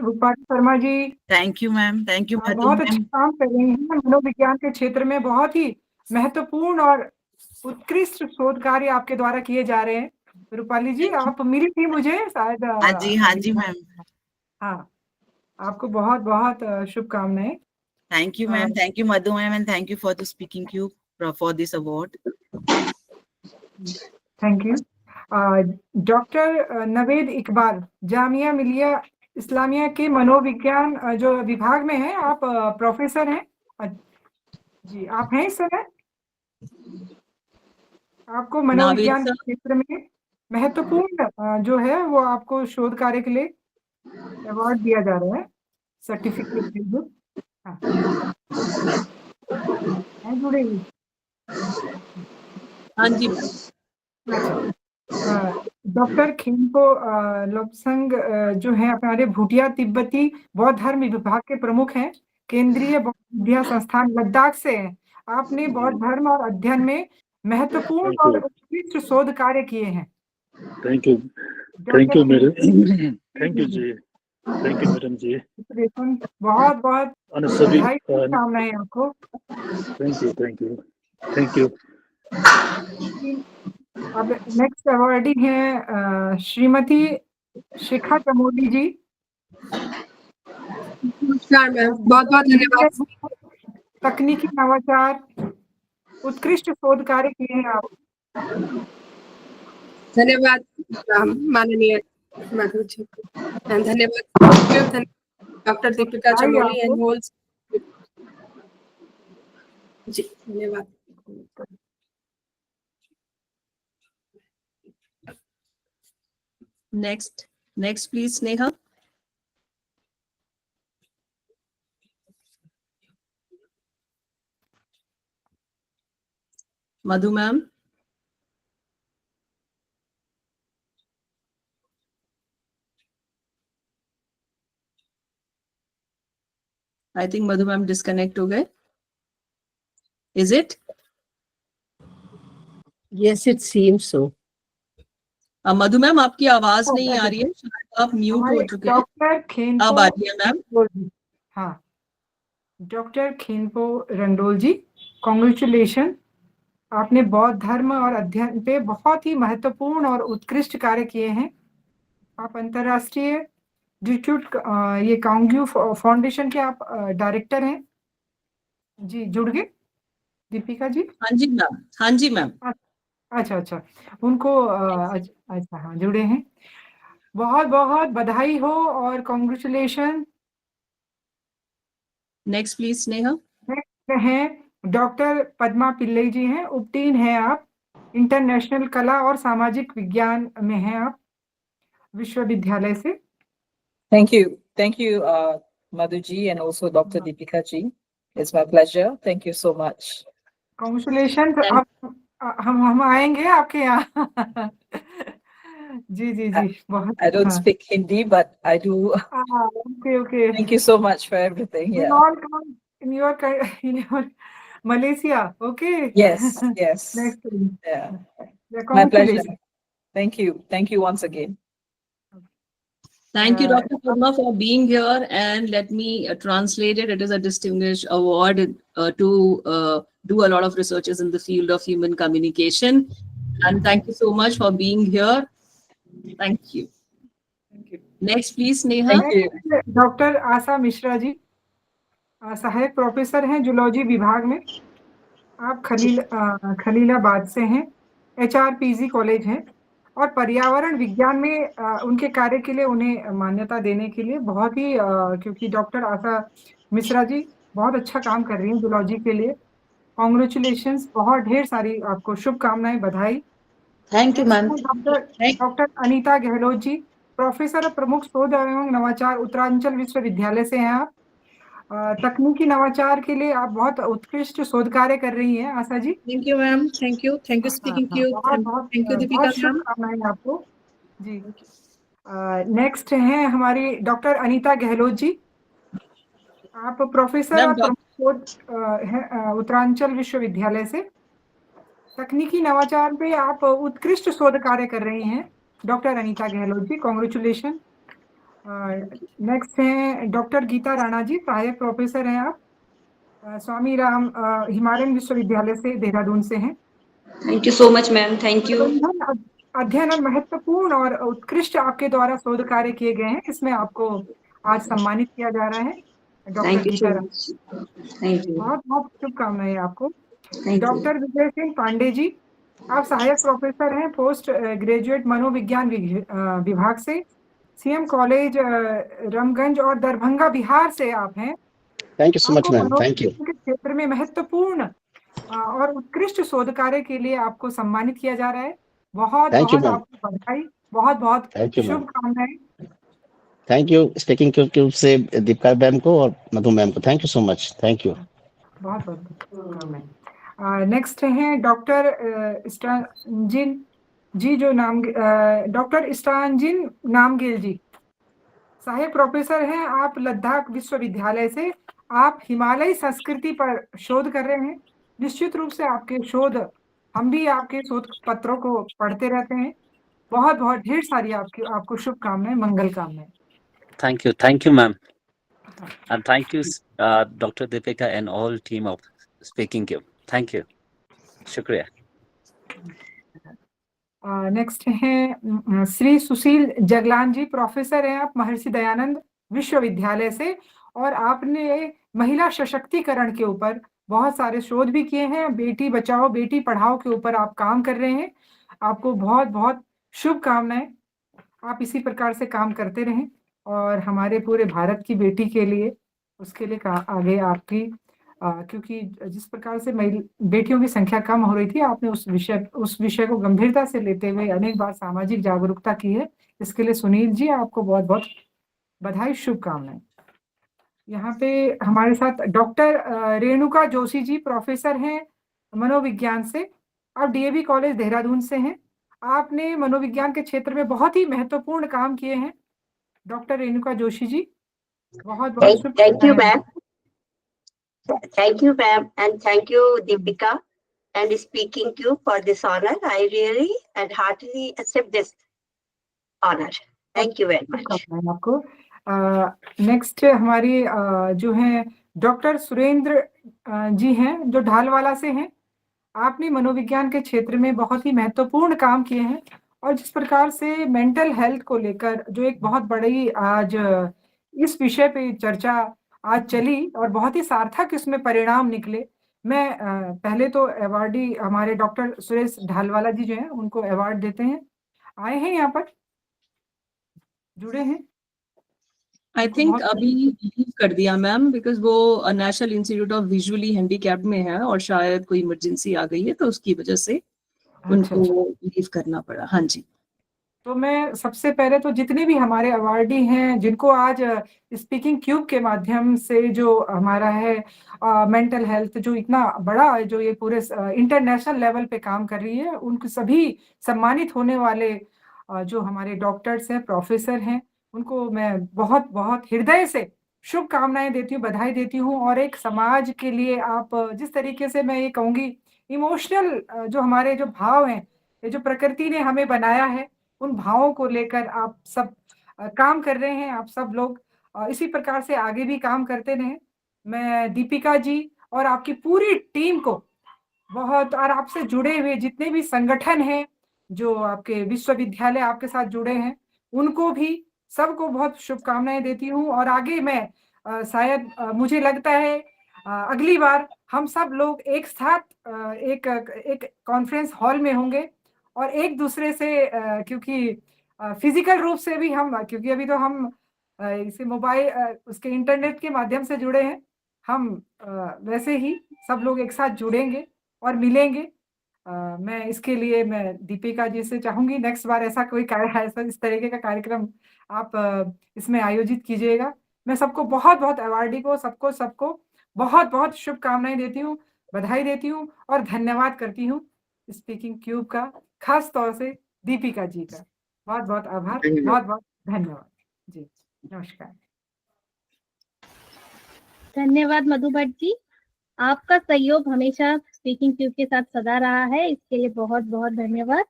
Rupali Sharma ji. Thank you ma'am, thank you. बहुत अच्छा काम कर रही हैं मनोविज्ञान के क्षेत्र में, बहुत ही महत्वपूर्ण और उत्कृष्ट शोध कार्य आपके द्वारा किए जा रहे हैं। रूपाली जी आप मिली थी मुझे शायद। हाँ जी मैम। हाँ, आपको बहुत बहुत शुभकामनाएं। Thank you, ma'am. Thank you, Madhu ma'am, and thank you for the Speaking Cube for this award. Thank you. Doctor Naved Iqbal, Jamia Millia Islamia के मनोविज्ञान जो विभाग में हैं, आप प्रोफेसर हैं जी। आप हैं इस समय? आपको मनोविज्ञान के क्षेत्र में महत्वपूर्ण जो है वो आपको शोध कार्य के लिए अवार्ड दिया जा रहा है, सर्टिफिकेट। मैं जुड़ेगी। हाँ जी। अच्छा, डॉक्टर खिम्पो लोब्संग जो है हमारे भूटिया तिब्बती बौद्ध धर्म विभाग के प्रमुख हैं, केंद्रीय बौद्ध विद्या संस्थान लद्दाख से हैं। आपने बौद्ध धर्म और अध्ययन में महत्वपूर्ण और उत्कृष्ट शोध कार्य किए हैं। थैंक यू मेरे थैंक यू जी, थैंक यू मैडम जी। बहुत बहुत सभी बधाई, शुभकामनाएं आपको। Thank you. अब नेक्स्ट अवॉर्डी है श्रीमती शिखा चमोली जी। नमस्कार मैम, बहुत बहुत धन्यवाद। तकनीकी नवाचार उत्कृष्ट शोध कार्य किए हैं आप। धन्यवाद माननीय माधु जी, धन्यवाद डॉक्टर दीपिका चमोली एंड होल जी, धन्यवाद। Next please Sneha. Madhu ma'am. I think Madhu ma'am disconnect हो गए. Is it? Yes, it seems so. Madhu ma'am आपकी आवाज नहीं आ रही है, शायद आप म्यूट हो चुके हैं। डॉक्टर खिम्पो, अब आ रही है मैम। हाँ, डॉक्टर खिम्पो रंडोल जी, कॉन्ग्रेचुलेशन। आपने बौद्ध धर्म और अध्ययन पे बहुत ही महत्वपूर्ण और उत्कृष्ट कार्य किए हैं। आप अंतर्राष्ट्रीय इंस्टीट्यूट ये कांग्यू फाउंडेशन के आप डायरेक्टर हैं जी। जुड़ गए दीपिका जी? हाँ जी मैम, हाँ जी मैम। अच्छा, उनको अच्छा हाँ, जुड़े हैं। बहुत बहुत बधाई हो और congratulation. Next please Sneha. Next हैं डॉक्टर पद्मा पिल्लई जी हैं, उत्तीर्ण हैं आप, इंटरनेशनल कला और सामाजिक विज्ञान में हैं आप विश्वविद्यालय से। Thank you, Madhu ji and also Dr. Deepika ji. It's my pleasure. Thank you so much. Congratulations. हम आएंगे आपके यहाँ। जी बहुत। I don't speak Hindi, but I do. Okay. Thank you so much for everything. We Yeah. all come in your Malaysia. Okay. Yes. Next time. Yeah. My pleasure. Thank you once again. Thank you, Dr. Padma, for being here, and let me translate it. It is a distinguished award to do a lot of researches in the field of human communication. And thank you so much for being here. Thank you. Next, please, Neha. Doctor Asha Mishra ji, सहायक professor हैं zoology विभाग में। आप खलीलाबाद से हैं, HRPG college है, और पर्यावरण विज्ञान में उनके कार्य के लिए उन्हें मान्यता देने के लिए बहुत ही क्योंकि डॉक्टर आशा मिश्रा जी बहुत अच्छा काम कर रही हैं जूलॉजी के लिए। कॉन्ग्रेचुलेशंस, बहुत ढेर सारी आपको शुभकामनाएं, बधाई। Thank you ma'am. Doctor Anita Gehlot ji, professor और प्रमुख शोध एवं नवाचार उत्तरांचल विश्वविद्यालय से हैं आप। तकनीकी नवाचार के लिए आप बहुत उत्कृष्ट शोध कार्य कर रही हैं Asha ji. Thank you ma'am, thank you speaking cube, thank you Deepika ma'am. शुभकामनाएं आपको जी। नेक्स्ट हैं हमारी डॉक्टर अनीता गहलोत जी, आप प्रोफेसर और प्रमुख शोध हैं उत्तरांचल विश्वविद्यालय से। तकनीकी नवाचार पे आप उत्कृष्ट शोध कार्य कर रही हैं डॉक्टर अनीता गहलोत जी, कॉन्ग्रेचुलेशन। नेक्स्ट हैं डॉक्टर गीता राणा जी, सहायक प्रोफेसर हैं आप, स्वामी राम हिमालयन विश्वविद्यालय से देहरादून से हैं। Thank you so much ma'am, thank you. अध्ययन और महत्वपूर्ण और उत्कृष्ट आपके द्वारा शोध कार्य किए गए हैं, इसमें आपको आज सम्मानित किया जा रहा है doctor Geeta Rana. Thank you, बहुत बहुत शुभकामनाएं आपको। डॉक्टर विजय सिंह पांडे जी, आप सहायक प्रोफेसर हैं पोस्ट ग्रेजुएट मनोविज्ञान विभाग से, CM कॉलेज रामगंज और दरभंगा बिहार से आप हैं। Thank you so much ma'am, thank you. क्षेत्र में महत्वपूर्ण और उत्कृष्ट शोध कार्य के लिए आपको सम्मानित किया जा रहा है। बहुत बहुत आपको बधाई, बहुत बहुत शुभकामनाएं। थैंक यू स्पीकिंग क्यूब से दीपिका मैम को और मधु मैम को। Thank you so much, thank you. बहुत बहुत शुभकामनाएं। नेक्स्ट हैं डॉक्टर स्टांजिन जी, जो नाम डॉक्टर स्टांजिन नामगेल जी। सहायक प्रोफेसर हैं आप लद्दाख विश्वविद्यालय से। आप हिमालयी संस्कृति पर शोध कर रहे हैं। निश्चित रूप से आपके शोध, हम भी आपके शोध पत्रों को पढ़ते रहते हैं। बहुत बहुत ढेर सारी आपको शुभकामनाएं, मंगल कामनाएं। Thank you, ma'am. And thank you, Dr. Deepika and all team of Speaking Cube. Thank you. Shukriya. Next हैं श्री सुशील जगलान जी। प्रोफेसर हैं आप महर्षि दयानंद विश्वविद्यालय से, और आपने महिला सशक्तिकरण के ऊपर बहुत सारे शोध भी किए हैं। बेटी बचाओ बेटी पढ़ाओ के ऊपर आप काम कर रहे हैं। आपको बहुत बहुत शुभकामनाएं। आप इसी प्रकार से काम करते रहें और हमारे पूरे भारत की बेटी के लिए, उसके लिए आगे आपकी क्योंकि जिस प्रकार से बेटियों की संख्या कम हो रही थी, आपने उस विषय को गंभीरता से लेते हुए अनेक बार सामाजिक जागरूकता की है। इसके लिए सुनील जी आपको बहुत बहुत बधाई, शुभकामनाएं। यहाँ पे हमारे साथ डॉक्टर रेणुका जोशी जी, प्रोफेसर हैं मनोविज्ञान से। आप डीएवी कॉलेज देहरादून से हैं। आपने मनोविज्ञान के क्षेत्र में बहुत ही महत्वपूर्ण काम किए हैं। डॉक्टर रेणुका जोशी जी, बहुत बहुत Thank you, ma'am. Thank you, ma'am, and thank you, Deepika and Speaking Cube for this honor. I really and heartily accept this honor. Thank you very much. आपको नेक्स्ट हमारी जो है डॉक्टर सुरेंद्र जी हैं, जो ढालवाला से हैं। आपने मनोविज्ञान के क्षेत्र में बहुत ही महत्वपूर्ण काम किए हैं, और जिस प्रकार से मेंटल हेल्थ को लेकर जो एक बहुत बड़ी आज इस विषय पे चर्चा आज चली और बहुत ही सार्थक इसमें परिणाम निकले। मैं पहले तो अवार्डी हमारे डॉक्टर सुरेश ढालवाला जी जो हैं उनको अवार्ड देते हैं। आए हैं यहाँ पर, जुड़े हैं। आई थिंक अभी लीव कर दिया मैम, बिकॉज वो national institute of visually handicapped में है और शायद कोई इमरजेंसी आ गई है, तो उसकी वजह से उनको लीव करना पड़ा। हाँ जी। तो मैं सबसे पहले तो जितने भी हमारे अवार्डी हैं, जिनको आज स्पीकिंग क्यूब के माध्यम से जो हमारा है मेंटल हेल्थ जो इतना बड़ा है, जो ये पूरे इंटरनेशनल लेवल पे काम कर रही है, उनको सभी सम्मानित होने वाले जो हमारे डॉक्टर्स हैं, प्रोफेसर हैं, उनको मैं बहुत बहुत हृदय से शुभकामनाएं देती हूँ, बधाई देती हूँ। और एक समाज के लिए आप जिस तरीके से मैं ये कहूँगी इमोशनल जो हमारे जो भाव हैं, ये जो प्रकृति ने हमें बनाया है, उन भावों को लेकर आप सब काम कर रहे हैं। आप सब लोग इसी प्रकार से आगे भी काम करते रहें। मैं दीपिका जी और आपकी पूरी टीम को बहुत, और आपसे जुड़े हुए जितने भी संगठन हैं जो आपके विश्वविद्यालय आपके साथ जुड़े हैं, उनको भी सबको बहुत शुभकामनाएं देती हूँ। और आगे मैं शायद मुझे लगता है अगली बार हम सब लोग एक साथ एक कॉन्फ्रेंस हॉल में होंगे और एक दूसरे से क्योंकि फिजिकल रूप से भी हम, क्योंकि अभी तो हम इसे मोबाइल उसके इंटरनेट के माध्यम से जुड़े हैं, हम वैसे ही सब लोग एक साथ जुड़ेंगे और मिलेंगे। मैं इसके लिए मैं दीपिका जी से चाहूंगी नेक्स्ट बार ऐसा कोई ऐसा इस तरीके का कार्यक्रम आप इसमें आयोजित कीजिएगा। मैं सबको बहुत बहुत अवार्डी को सबको बहुत बहुत शुभकामनाएं देती हूँ, बधाई देती हूँ और धन्यवाद करती हूँ स्पीकिंग क्यूब का, खास तौर से दीपिका जी का बहुत बहुत आभार, बहुत बहुत धन्यवाद जी। नमस्कार। धन्यवाद मधु भट्ट जी, आपका सहयोग हमेशा स्पीकिंग ट्यूब के साथ सदा रहा है, इसके लिए बहुत बहुत धन्यवाद।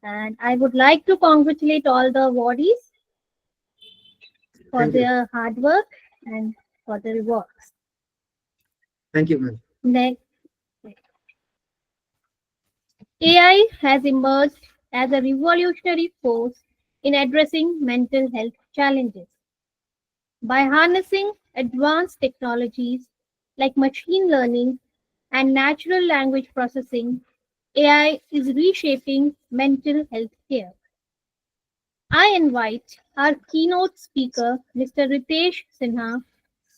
And I would like to congratulate all the awardees for their hard work and for their works. Thank you, ma'am. Next, AI has emerged as a revolutionary force in addressing mental health challenges. By harnessing advanced technologies like machine learning and natural language processing, AI is reshaping mental health care. I invite our keynote speaker, Mr. Ritesh Sinha,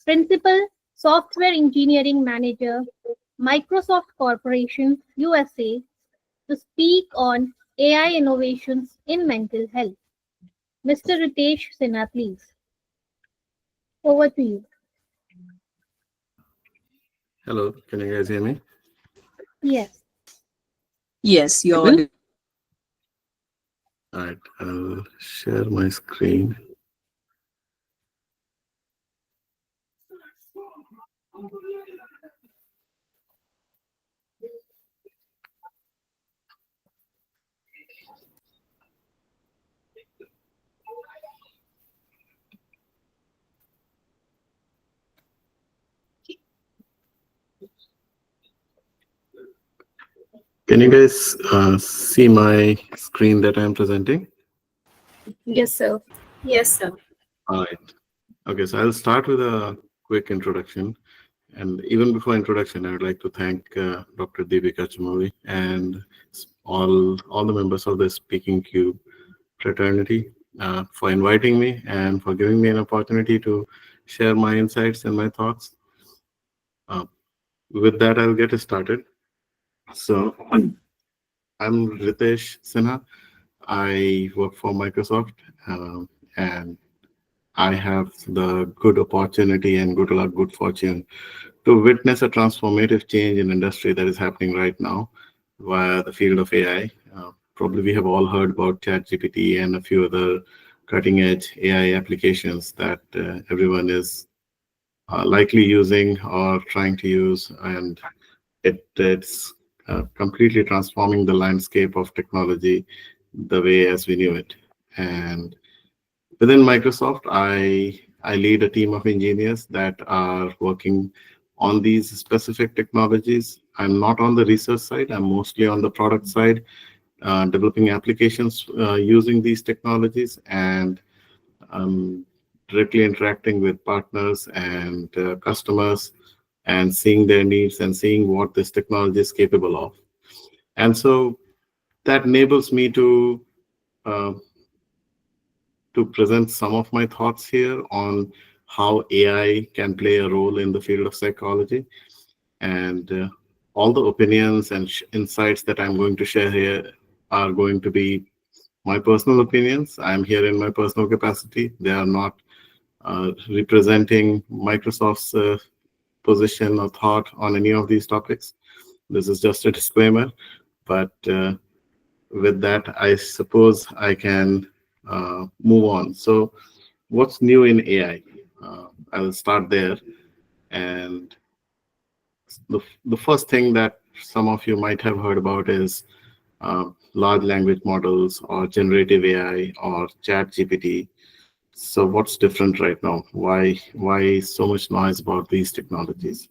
Principal Software Engineering Manager, Microsoft Corporation, USA, to speak on AI innovations in mental health. Mr. Ritesh Sinha, please. Over to you. Hello, can you guys hear me? Yes. Yes, you're All audible. right, I'll share my screen. Can you guys see my screen that I'm presenting? Yes, sir. Yes, sir. All right. Okay, so I'll start with a quick introduction. And even before introduction, I would like to thank Dr. Deepika Chamoli and all the members of the Speaking Cube fraternity for inviting me and for giving me an opportunity to share my insights and my thoughts. With that, I'll get started. So I'm Ritesh Sinha. I work for Microsoft, and I have the good opportunity and good luck, good fortune to witness a transformative change in industry that is happening right now via the field of AI. Probably we have all heard about ChatGPT and a few other cutting-edge AI applications that everyone is likely using or trying to use, and it's completely transforming the landscape of technology the way as we knew it. And within Microsoft, I lead a team of engineers that are working on these specific technologies. I'm not on the research side. I'm mostly on the product side, developing applications using these technologies and directly interacting with partners and customers and seeing their needs and seeing what this technology is capable of. And so that enables me to present some of my thoughts here on how AI can play a role in the field of psychology. And all the opinions and insights that I'm going to share here are going to be my personal opinions. I'm here in my personal capacity. They are not representing Microsoft's position or thought on any of these topics. This is just a disclaimer. But with that, I suppose I can move on. So what's new in AI? I'll start there. And the first thing that some of you might have heard about is large language models or generative AI or ChatGPT. So what's different right now? Why so much noise about these technologies?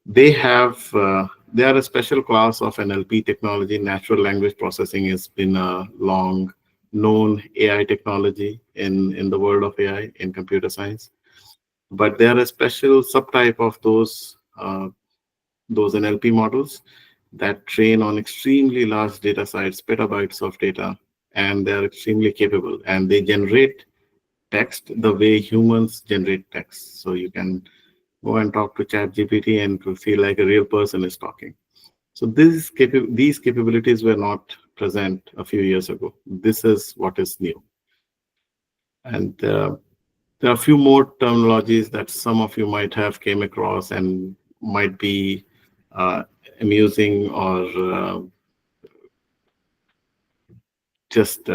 They are a special class of NLP technology. Natural language processing has been a long known AI technology in the world of AI in computer science. But they are a special subtype of those NLP models that train on extremely large data sets, petabytes of data, and they are extremely capable. And they generate text the way humans generate text. So you can go and talk to ChatGPT and to feel like a real person is talking. So these capabilities were not present a few years ago. This is what is new. And there are a few more terminologies that some of you might have came across and might be amusing or just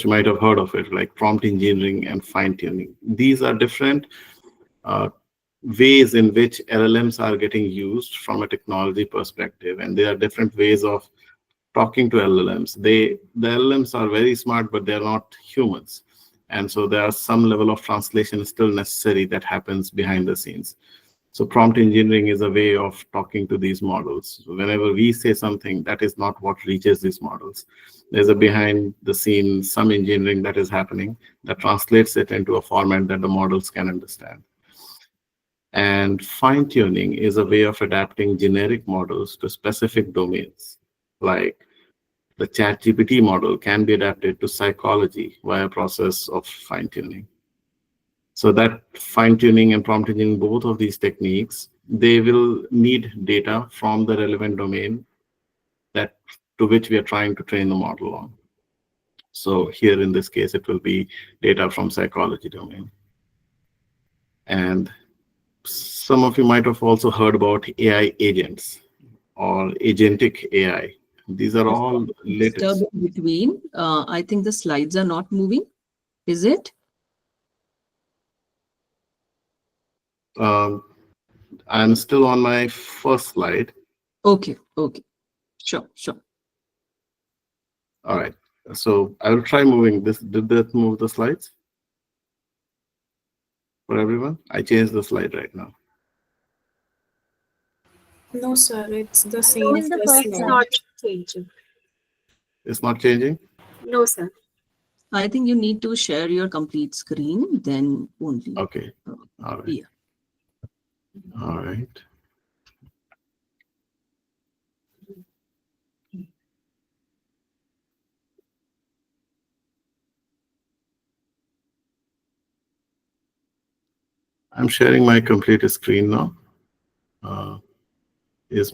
might have heard of it, like prompt engineering and fine tuning. These are different ways in which LLMs are getting used from a technology perspective, and there are different ways of talking to LLMs. The LLMs are very smart, but they're not humans, and so there are some level of translation still necessary that happens behind the scenes. So prompt engineering is a way of talking to these models. Whenever we say something, that is not what reaches these models. There's a behind the scenes some engineering that is happening that translates it into a format that the models can understand. And fine-tuning is a way of adapting generic models to specific domains. Like the ChatGPT model can be adapted to psychology via a process of fine-tuning. So that fine-tuning and prompt engineering, both of these techniques, they will need data from the relevant domain to which we are trying to train the model on. So here in this case, it will be data from psychology domain. And some of you might have also heard about AI agents. or agentic AI. These are all latest. Disturbing between. I think the slides are not moving. Is it? I'm still on my first slide. Okay. Okay. Sure. Sure. All right. So I will try moving this. Did that move the slides for everyone? I changed the slide right now. No, sir, it's the Still same in the first first slide. slide. Not changing. It's not changing? No, sir. I think you need to share your complete screen, then only. Okay. All right. Yeah. All right. I'm sharing my complete screen now. Are the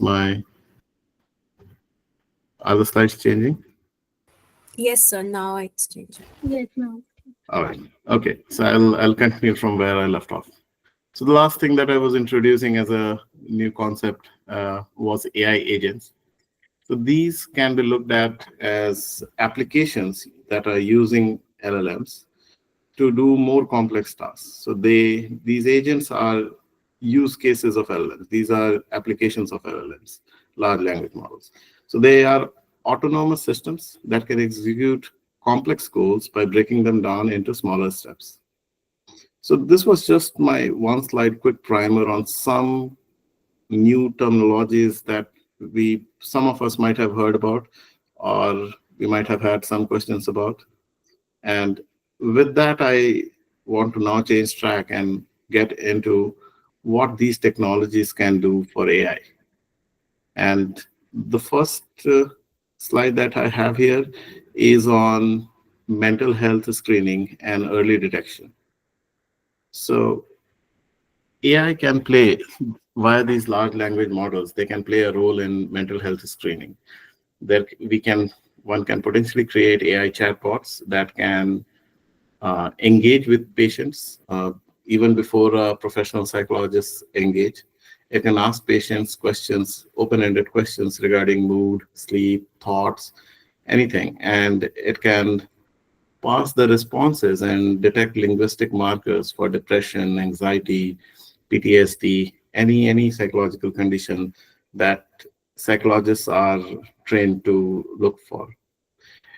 slides changing? Yes, sir. Now it's changing. Yes, now. All right. Okay. So I'll continue from where I left off. So the last thing that I was introducing as a new concept was AI agents. So these can be looked at as applications that are using LLMs to do more complex tasks. So these agents are use cases of LLMs. These are applications of LLMs, large language models. So they are autonomous systems that can execute complex goals by breaking them down into smaller steps. So this was just my one slide quick primer on some new terminologies that some of us might have heard about, or we might have had some questions about. And with that, I want to now change track and get into what these technologies can do for AI. And the first slide that I have here is on mental health screening and early detection. So AI can play, via these large language models, they can play a role in mental health screening. One can potentially create AI chatbots that can engage with patients even before professional psychologists engage. It can ask patients questions, open-ended questions regarding mood, sleep, thoughts, anything, and it can parse the responses and detect linguistic markers for depression, anxiety, PTSD, any psychological condition that psychologists are trained to look for.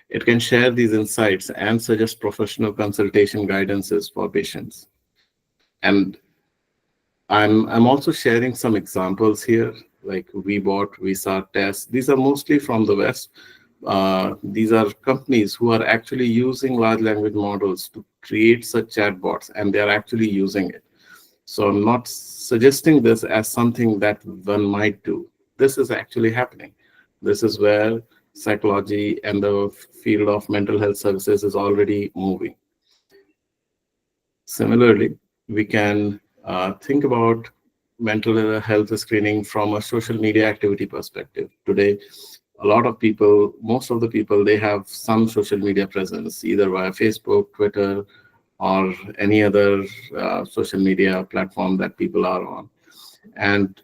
It can share these insights and suggest professional consultation guidances for patients. And I'm also sharing some examples here, like VBot, VSAR tests. These are mostly from the West. These are companies who are actually using large language models to create such chatbots, and they're actually using it. So I'm not suggesting this as something that one might do. This is actually happening. This is where psychology and the field of mental health services is already moving. Similarly, we can think about mental health screening from a social media activity perspective. Today, a lot of people, most of the people, they have some social media presence, either via Facebook, Twitter, or any other social media platform that people are on. And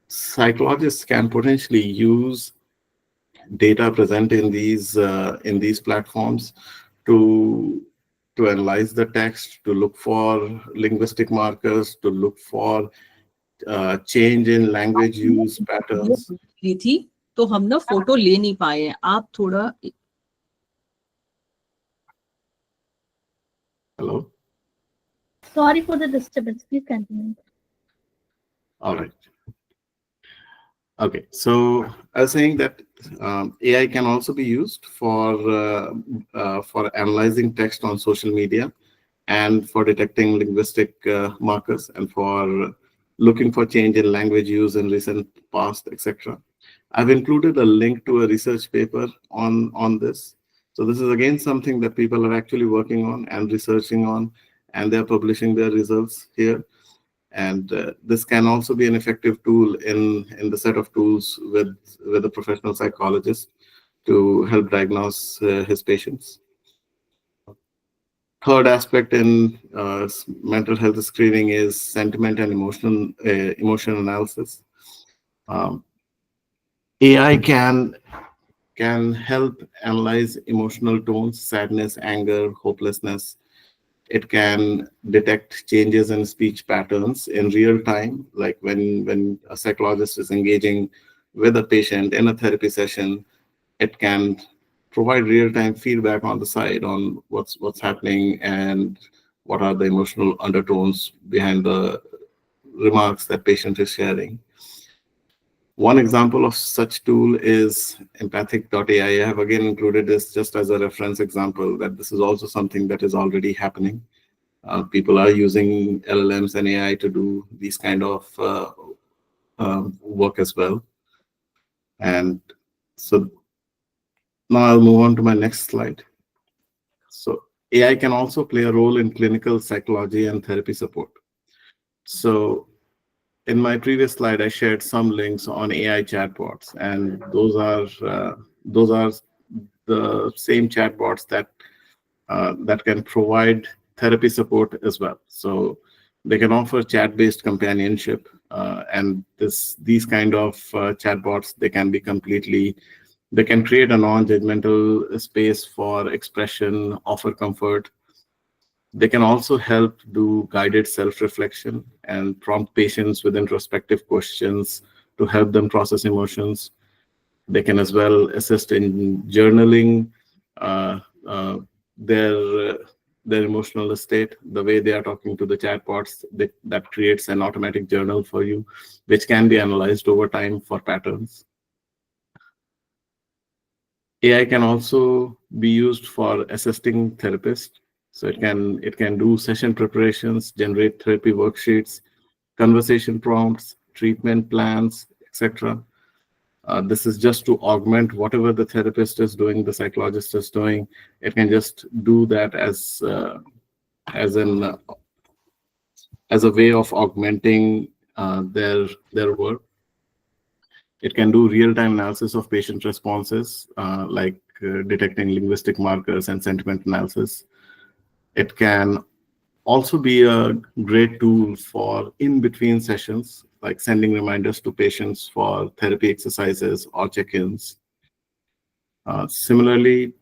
psychologists can potentially use data present in these platforms to analyze the text, to look for linguistic markers, to look for change in language use patterns. थी तो हम ना photo ले नहीं पाए. आप थोड़ा. Hello. Sorry for the disturbance. Please continue. All right. Okay, so I was saying that AI can also be used for analyzing text on social media, and for detecting linguistic markers, and for looking for change in language use in recent past, etc. I've included a link to a research paper on this. So this is again something that people are actually working on and researching on, and they're publishing their results here. And this can also be an effective tool in the set of tools with a professional psychologist to help diagnose his patients. Third aspect in mental health screening is sentiment and emotion analysis. AI can help analyze emotional tones, sadness, anger, hopelessness. It can detect changes in speech patterns in real time, like when a psychologist is engaging with a patient in a therapy session. It can provide real-time feedback on the side on what's happening and what are the emotional undertones behind the remarks that patient is sharing. One example of such tool is empathic.ai. I have again included this just as a reference example that this is also something that is already happening. People are using LLMs and AI to do these kind of work as well. And so now I'll move on to my next slide. So AI can also play a role in clinical psychology and therapy support. So in my previous slide, I shared some links on AI chatbots, and those are the same chatbots that can provide therapy support as well. So they can offer chat-based companionship, and these kind of chatbots, they can create a non-judgmental space for expression, offer comfort. They can also help do guided self-reflection and prompt patients with introspective questions to help them process emotions. They can as well assist in journaling their emotional state. The way they are talking to the chatbots, that creates an automatic journal for you, which can be analyzed over time for patterns. AI can also be used for assisting therapists. So it can do session preparations, generate therapy worksheets, conversation prompts, treatment plans, etc. This is just to augment whatever the therapist is doing, the psychologist is doing. It can just do that as a way of augmenting their work. It can do real-time analysis of patient responses, like detecting linguistic markers and sentiment analysis. It can also be a great tool for in-between sessions, like sending reminders to patients for therapy exercises or check-ins. Similarly,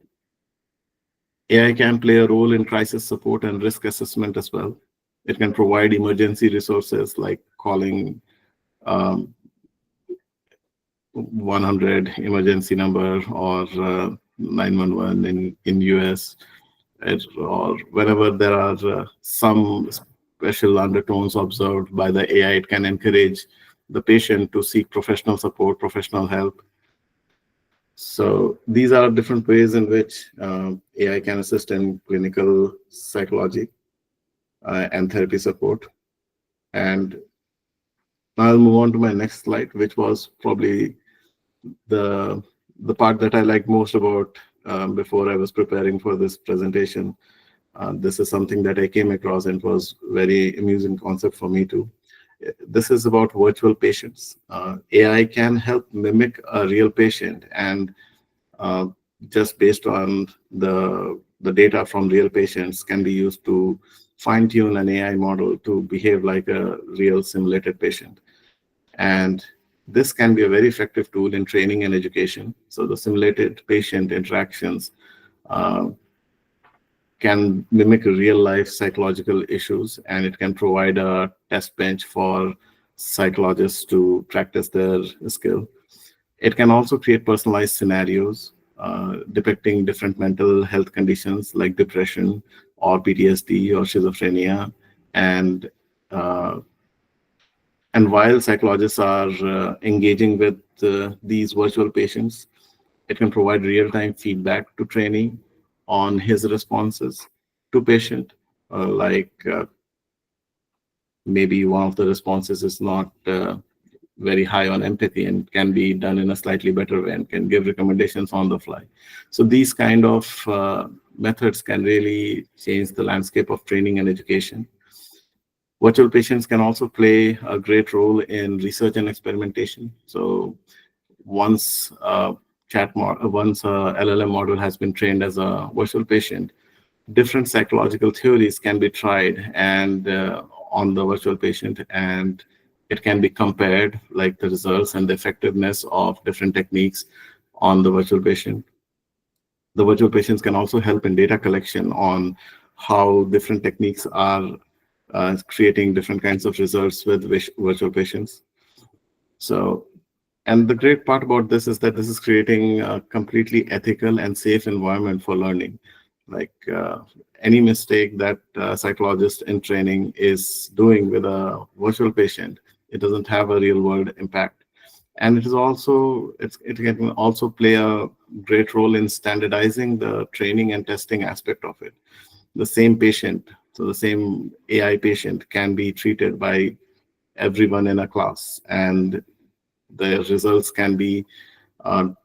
AI can play a role in crisis support and risk assessment as well. It can provide emergency resources like calling 100 emergency number or 911 in US, or whenever there are some special undertones observed by the AI. It can encourage the patient to seek professional support, professional help. So these are different ways in which AI can assist in clinical psychology and therapy support. And I'll move on to my next slide, which was probably the part that I liked most about before I was preparing for this presentation. This is something that I came across and was very amusing concept for me too. This is about virtual patients. AI can help mimic a real patient, and just based on the data from real patients can be used to fine-tune an AI model to behave like a real simulated patient. And this can be a very effective tool in training and education. So the simulated patient interactions can mimic real-life psychological issues, and it can provide a test bench for psychologists to practice their skill. It can also create personalized scenarios depicting different mental health conditions like depression or PTSD or schizophrenia. And while psychologists are engaging with these virtual patients, it can provide real-time feedback to trainee on his responses to patient. Maybe one of the responses is not very high on empathy and can be done in a slightly better way and can give recommendations on the fly. So these kind of methods can really change the landscape of training and education. Virtual patients can also play a great role in research and experimentation. So once a LLM model has been trained as a virtual patient, different psychological theories can be tried and on the virtual patient, and It can be compared, like the results and the effectiveness of different techniques on the virtual patient. The virtual patients can also help in data collection on how different techniques are creating different kinds of results with virtual patients. So, and the great part about this is that this is creating a completely ethical and safe environment for learning. Like any mistake that a psychologist in training is doing with a virtual patient, it doesn't have a real world impact. And it is also, it can also play a great role in standardizing the training and testing aspect of it. The same patient, so the same AI patient can be treated by everyone in a class, and the results can be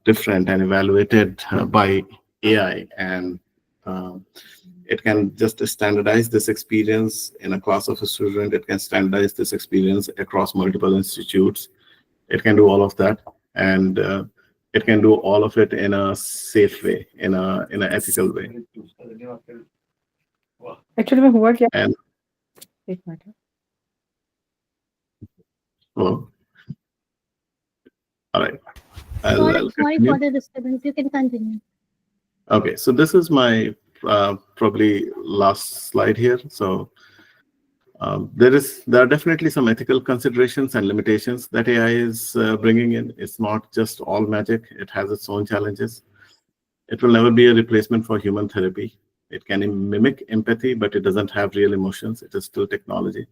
different and evaluated by AI. And it can just standardize this experience in a class of a student. It can standardize this experience across multiple institutes. It can do all of that, and it can do all of it in a safe way, in an ethical way. Actually, में हुआ क्या? And एक minute. oh, all right. Sorry I'll continue. for the disturbance. You can continue. Okay, so this is my probably last slide here. So there are definitely some ethical considerations and limitations that AI is bringing in. It's not just all magic. It has its own challenges. It will never be a replacement for human therapy. It can mimic empathy, but it doesn't have real emotions. It is still technology.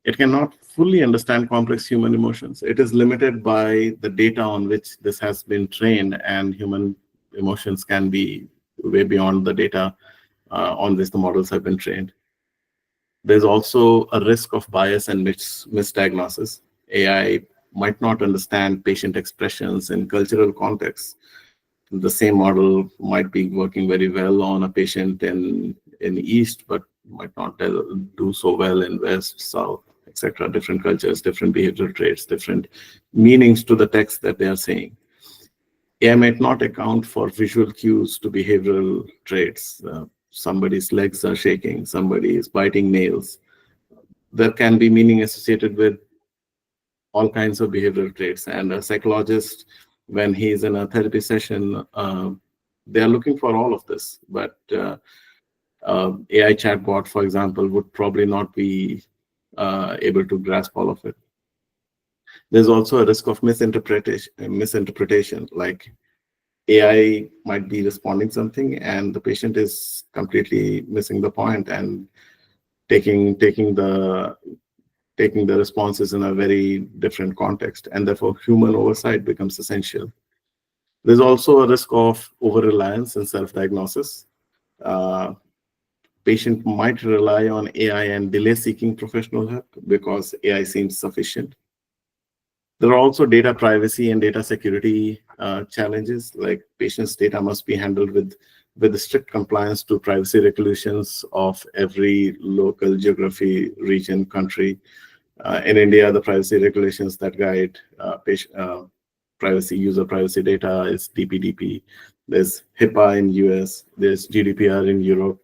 It cannot fully understand complex human emotions. It is limited by the data on which this has been trained, and human emotions can be way beyond the data on which the models have been trained. There's also a risk of bias and misdiagnosis. AI might not understand patient expressions in cultural contexts. The same model might be working very well on a patient in East, but might not do so well in West, South, etc. Different cultures, different behavioral traits, different meanings to the text that they are saying. AI might not account for visual cues to behavioral traits. Somebody's legs are shaking, somebody is biting nails. There can be meaning associated with all kinds of behavioral traits. And a psychologist, when he's in a therapy session, they are looking for all of this. But AI chatbot, for example, would probably not be able to grasp all of it. There's also a risk of misinterpretation, like AI might be responding something and the patient is completely missing the point and taking the responses in a very different context, and therefore human oversight becomes essential. There's also a risk of over-reliance and self-diagnosis. Patient might rely on AI and delay seeking professional help because AI seems sufficient. There are also data privacy and data security challenges, like patients' data must be handled with strict compliance to privacy regulations of every local geography, region, country. In India, the privacy regulations that guide user privacy data is DPDP. There's HIPAA in US, there's GDPR in Europe.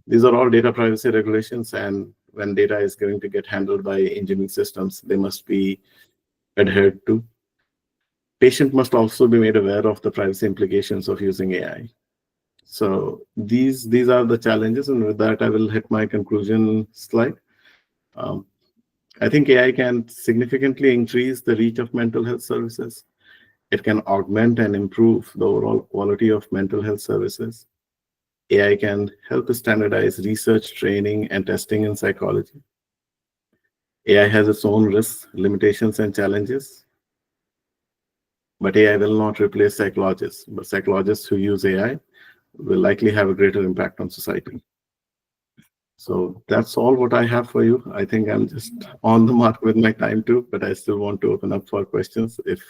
These are all data privacy regulations, and when data is going to get handled by engineering systems, they must be adhered to. Patient must also be made aware of the privacy implications of using AI. So these are the challenges, and with that, I will hit my conclusion slide. I think AI can significantly increase the reach of mental health services. It can augment and improve the overall quality of mental health services. AI can help standardize research, training, and testing in psychology. AI has its own risks, limitations, and challenges. But AI will not replace psychologists. But psychologists who use AI will likely have a greater impact on society. So that's all what I have for you. I think I'm just on the mark with my time too, but I still want to open up for questions. If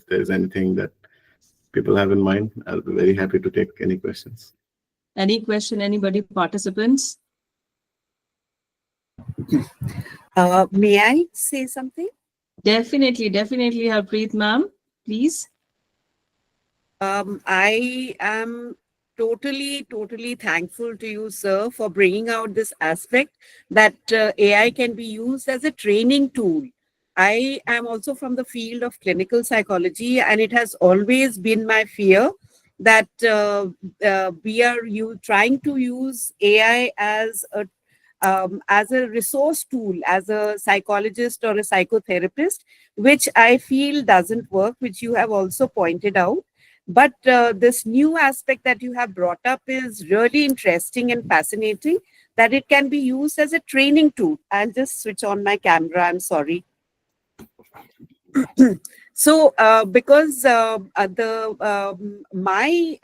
there's anything that people have in mind, I'll be very happy to take any questions. Any question, anybody, participants? May I say something? Definitely, Harpreet ma'am, please. I am totally thankful to you, sir, for bringing out this aspect that AI can be used as a training tool I am also from the field of clinical psychology, and it has always been my fear that we are trying to use AI as a resource tool, as a psychologist or a psychotherapist, which I feel doesn't work, which you have also pointed out. But this new aspect that you have brought up is really interesting and fascinating, that it can be used as a training tool. I'll just switch on my camera. I'm sorry. So, because my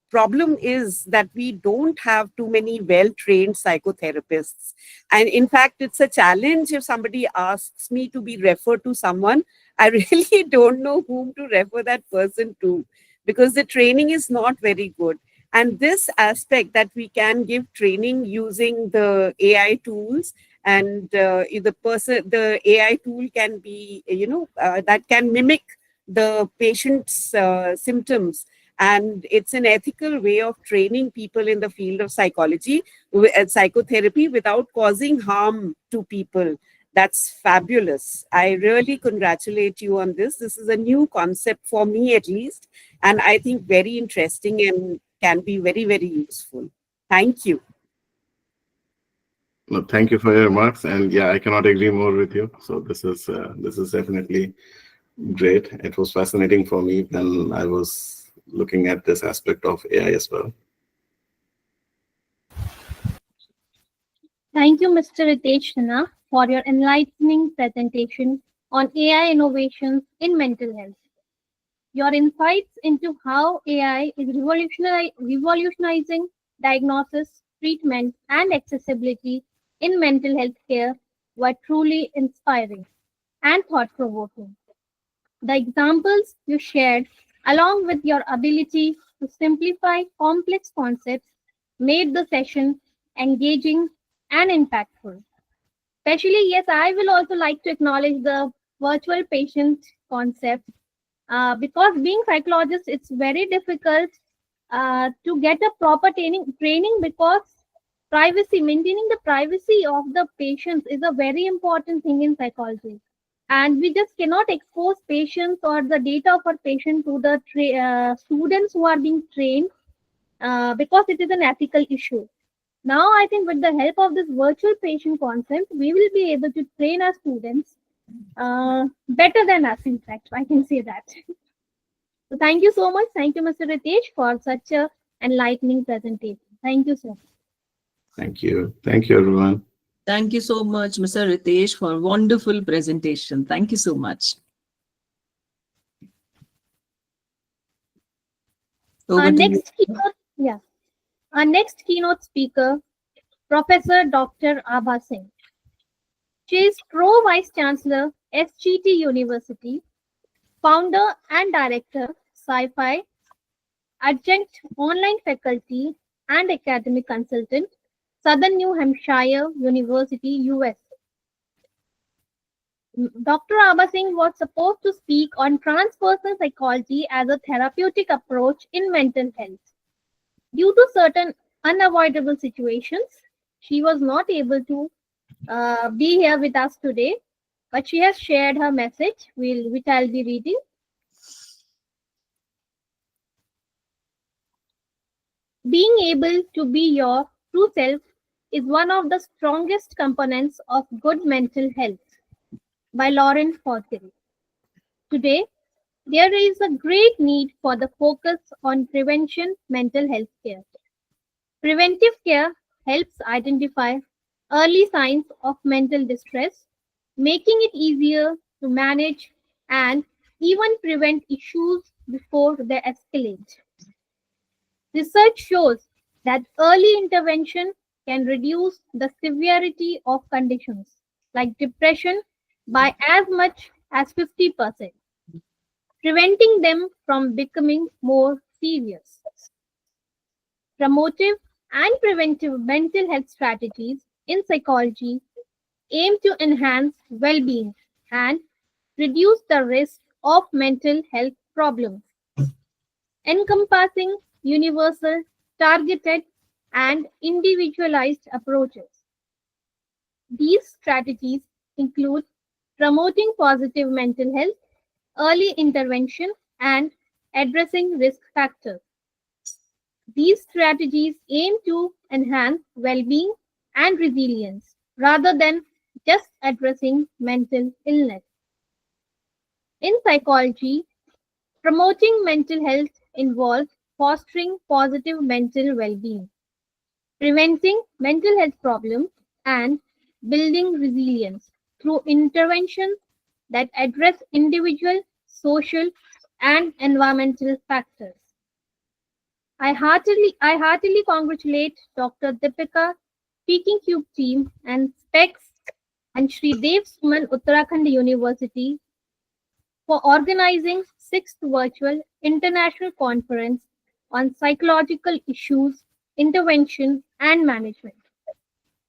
problem is that we don't have too many well-trained psychotherapists. And in fact, it's a challenge if somebody asks me to be referred to someone, I really don't know whom to refer that person to, because the training is not very good. And this aspect that we can give training using the AI tools, and the AI tool can be, that can mimic the patient's symptoms. And it's an ethical way of training people in the field of psychology and psychotherapy without causing harm to people. That's fabulous. I really congratulate you on this. This is a new concept for me, at least, and I think very interesting and can be very, very useful. Thank you. No, thank you for your remarks, and yeah, I cannot agree more with you. So this is definitely great. It was fascinating for me when I was looking at this aspect of AI as well. Thank you, Mr. Ritesh Sinha, for your enlightening presentation on AI innovations in mental health. Your insights into how AI is revolutionizing diagnosis, treatment, and accessibility in mental health care were truly inspiring and thought-provoking. The examples you shared, along with your ability to simplify complex concepts, made the session engaging and impactful. Especially, yes, I will also like to acknowledge the virtual patient concept, because being psychologist, it's very difficult to get a proper training, because maintaining the privacy of the patients is a very important thing in psychology. And we just cannot expose patients or the data of our patient to the students who are being trained, because it is an ethical issue. Now, I think with the help of this virtual patient concept, we will be able to train our students better than us, in fact. I can say that. So thank you so much. Thank you, Mr. Ritesh, for such a enlightening presentation. Thank you, sir. Thank you. Thank you, everyone. Thank you so much, Mr. Ritesh, for a wonderful presentation. Thank you so much. Our next keynote speaker, Professor Dr. Abha Singh. She is Pro Vice Chancellor, SGT University, founder and director, Sci-Fi, adjunct online faculty and academic consultant, Southern New Hampshire University, US. Dr. Abha Singh was supposed to speak on transpersonal psychology as a therapeutic approach in mental health. Due to certain unavoidable situations, she was not able to be here with us today, but she has shared her message, which I'll be reading. Being able to be your true self is one of the strongest components of good mental health, by Lauren Fortin. Today, there is a great need for the focus on prevention mental health care. Preventive care helps identify early signs of mental distress, making it easier to manage and even prevent issues before they escalate. Research shows that early intervention can reduce the severity of conditions like depression by as much as 50%, preventing them from becoming more serious. Promotive and preventive mental health strategies in psychology aim to enhance well-being and reduce the risk of mental health problems, encompassing universal, targeted, and individualized approaches. These strategies include promoting positive mental health, early intervention, and addressing risk factors. These strategies aim to enhance well-being and resilience rather than just addressing mental illness. In psychology, promoting mental health involves fostering positive mental well-being, preventing mental health problems, and building resilience through interventions that address individual, social, and environmental factors. I heartily congratulate Dr. Deepika, Speaking Cube team, and SPECS and Sridev Suman Uttarakhand University for organizing 6th virtual international conference on psychological issues, intervention, and management,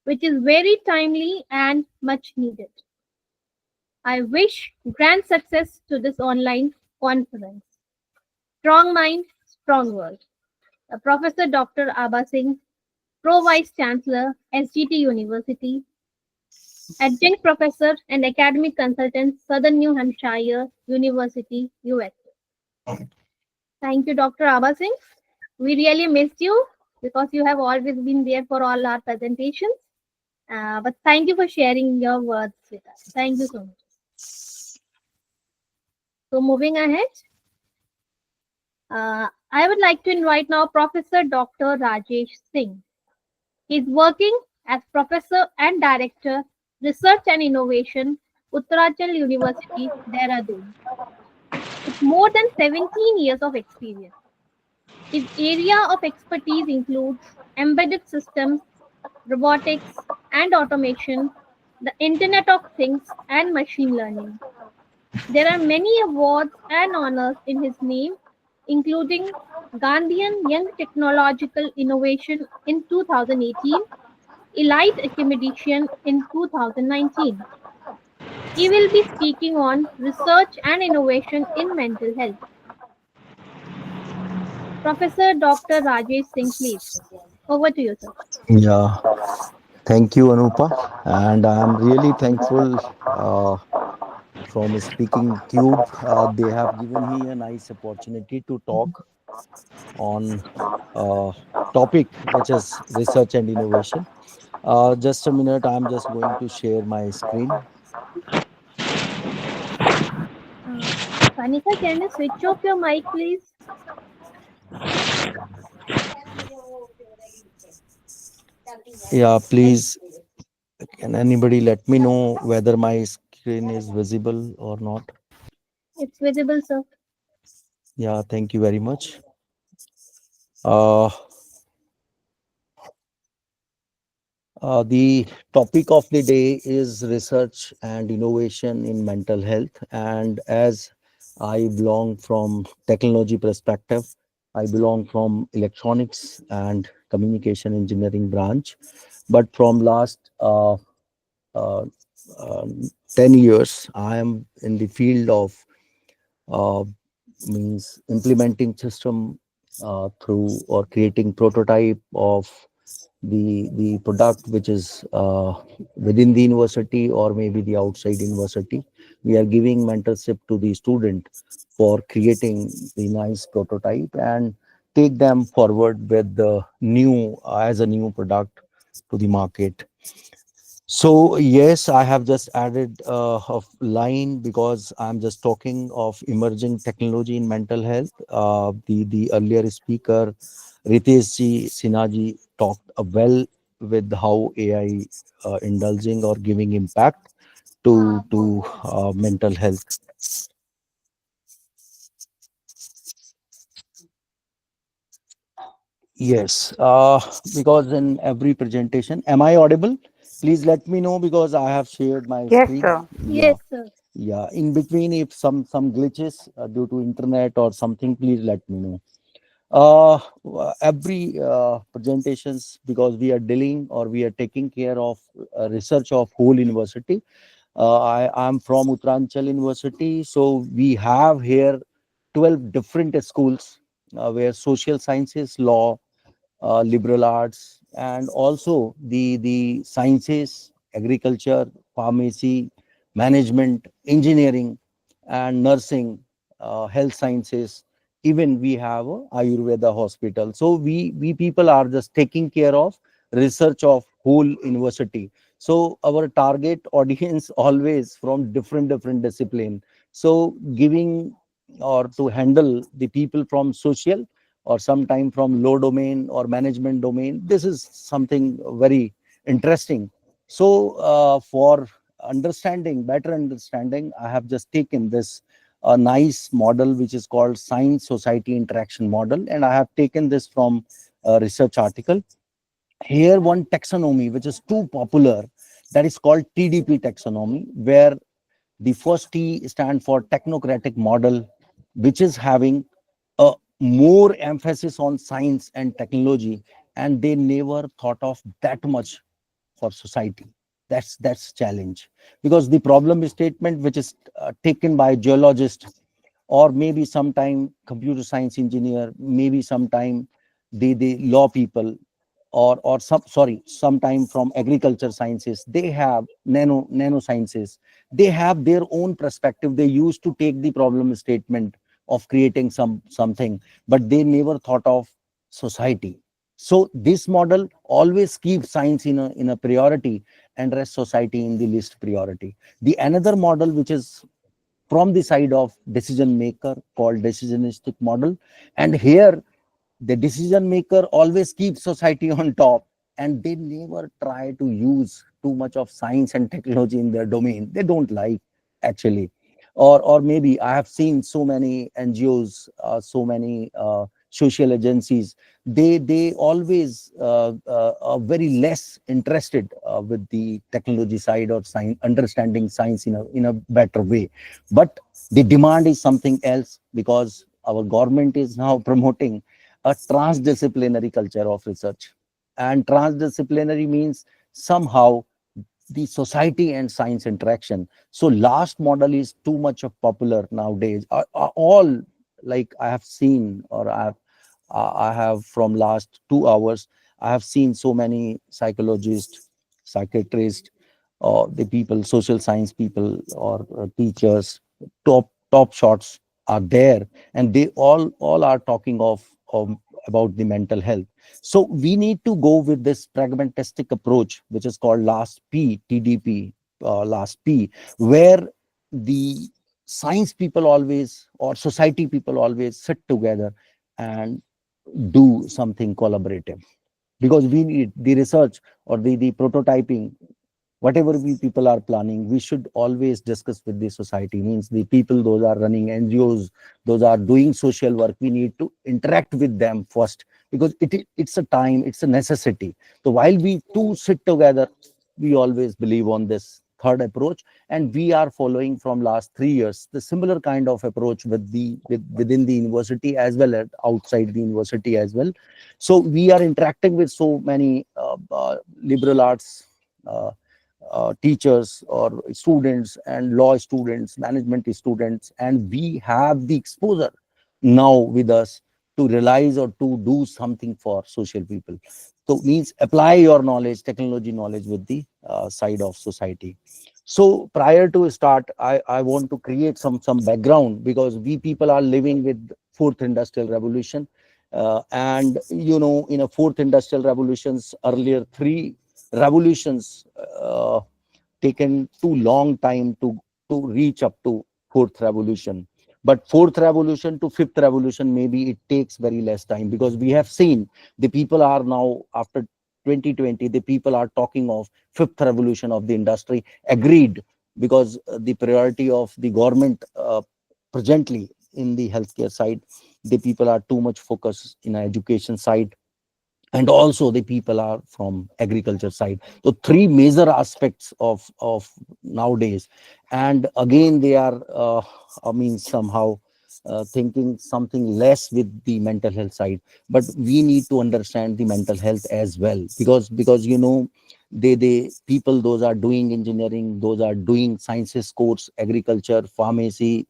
which is very timely and much needed. I wish grand success to this online conference. Strong mind, strong world. Professor Dr. Abha Singh, Pro Vice Chancellor, SGT University, Adjunct Professor and Academic Consultant, Southern New Hampshire University, US. Thank you, Dr. Abha Singh. We really missed you because you have always been there for all our presentations. But thank you for sharing your words with us. Thank you so much. So moving ahead, I would like to invite now Professor Dr. Rajesh Singh. He's working as Professor and Director, Research and Innovation, Uttarakhand University, Dehradun, with more than 17 years of experience. His area of expertise includes embedded systems, robotics and automation, the Internet of Things, and machine learning. There are many awards and honors in his name, including Gandhian Young Technological Innovation in 2018, Elite Academician in 2019. He will be speaking on research and innovation in mental health. Professor Dr. Rajesh Singh, please. Over to you, sir. Yeah, thank you, Anupa. And I'm really thankful from Speaking Cube. They have given me a nice opportunity to talk on topic which is research and innovation. Just a minute, I'm just going to share my screen. Kanika, can you switch off your mic, please? Yeah, please. Can anybody let me know whether my screen is visible or not? It's visible, sir. Yeah, thank you very much. The topic of the day is research and innovation in mental health. And as I belong from technology perspective, I belong from electronics and communication engineering branch. But from last uh, 10 years, I am in the field of uh, means implementing system through or creating prototype of the product which is within the university or maybe the outside university. We are giving mentorship to the student for creating the nice prototype and take them forward with the new as a new product to the market. So yes, I have just added a line because I'm just talking of emerging technology in mental health. The earlier speaker, Ritesh ji, Sinha ji talked well with how AI indulging or giving impact to mental health. Yes, because in every presentation, am I audible? Please let me know because I have shared my Yes, screen. sir. Yeah. Yes, sir. Yeah, in between, if some glitches due to internet or something, please let me know. Every presentations, because we are dealing or we are taking care of research of whole university. I am from Uttarakhand University, so we have here 12 different schools where social sciences, law, liberal arts, and also the sciences, agriculture, pharmacy, management, engineering, and nursing, health sciences. Even we have a Ayurveda hospital. So we people are just taking care of research of whole university. So our target audience always from different discipline. So giving or to handle the people from social or sometime from low domain or management domain, this is something very interesting. So for better understanding, I have just taken this a nice model which is called science society interaction model, and I have taken this from a research article. Here one taxonomy which is too popular, that is called TDP taxonomy, where the first T stand for technocratic model, which is having a more emphasis on science and technology, and they never thought of that much for society. That's challenge, because the problem statement which is taken by geologist, or maybe sometime computer science engineer, maybe sometime the law people, or sometime from agriculture sciences, they have nanosciences, they have their own perspective. They used to take the problem statement of creating something, but they never thought of society. So this model always keeps science in a priority and rest society in the least priority. The another model which is from the side of decision maker, called decisionistic model, and here the decision maker always keeps society on top, and they never try to use too much of science and technology in their domain. They don't like, actually. Or maybe I have seen so many NGOs, so many social agencies, they always are very less interested with the technology side or science, understanding science in a better way. But the demand is something else, because our government is now promoting a transdisciplinary culture of research. And transdisciplinary means somehow the society and science interaction. So last model is too much of popular nowadays. All, like I have seen, or I have from last 2 hours, I have seen so many psychologists, psychiatrists, or the people, social science people, or teachers, top shots are there, and they all are talking of about the mental health. So we need to go with this pragmatistic approach, which is called last P, TDP, last P, where the science people always, or society people always sit together and do something collaborative, because we need the research or the prototyping. Whatever we people are planning, we should always discuss with the society, means the people, those are running NGOs, those are doing social work. We need to interact with them first, because it's a time, it's a necessity. So while we two sit together, we always believe on this third approach, and we are following from last 3 years the similar kind of approach within the university as well as outside the university as well. So we are interacting with so many liberal arts teachers or students, and law students, management students, and we have the exposure now with us to realize or to do something for social people. So means apply your knowledge, technology knowledge, with the side of society. So prior to start, I want to create some background, because we people are living with fourth industrial revolution, and in a fourth industrial revolutions, earlier three revolutions taken too long time to reach up to fourth revolution. But fourth revolution to fifth revolution, maybe it takes very less time, because we have seen the people are now, after 2020, the people are talking of fifth revolution of the industry. Agreed, because the priority of the government presently in the healthcare side, the people are too much focused in education side, and also the people are from agriculture side. So three major aspects of nowadays, and again they are somehow thinking something less with the mental health side. But we need to understand the mental health as well, because they people, those are doing engineering, those are doing sciences course, agriculture, pharmacy,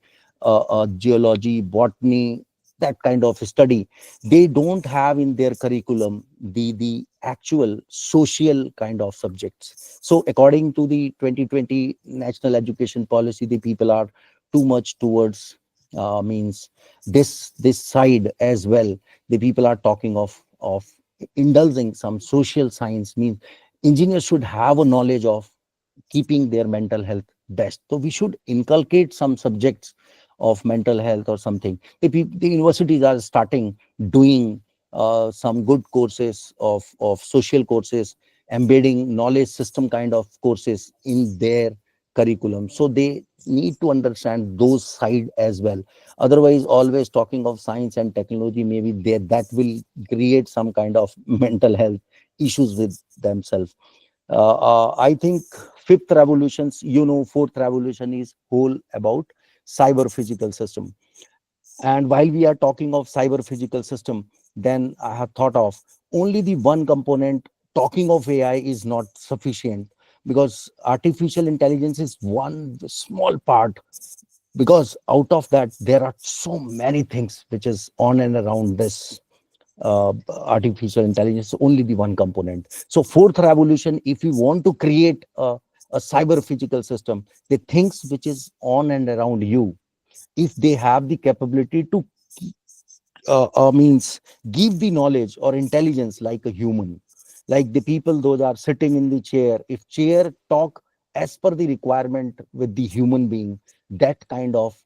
geology, botany, that kind of study. They don't have in their curriculum the actual social kind of subjects. So according to the 2020 national education policy, the people are too much towards means this side as well. The people are talking of indulging some social science, means engineers should have a knowledge of keeping their mental health best. So we should inculcate some subjects of mental health or something. The universities are starting doing some good courses of social courses, embedding knowledge system kind of courses in their curriculum. So they need to understand those side as well. Otherwise, always talking of science and technology, maybe that will create some kind of mental health issues with themselves. I think fifth revolutions, fourth revolution is whole about cyber physical system. And while we are talking of cyber physical system, then I have thought of only the one component. Talking of AI is not sufficient, because artificial intelligence is one small part, because out of that there are so many things which is on and around this artificial intelligence, only the one component. So fourth revolution, if you want to create a cyber physical system, the things which is on and around you, if they have the capability to means give the knowledge or intelligence like a human, like the people those are sitting in the chair, if chair talk as per the requirement with the human being, that kind of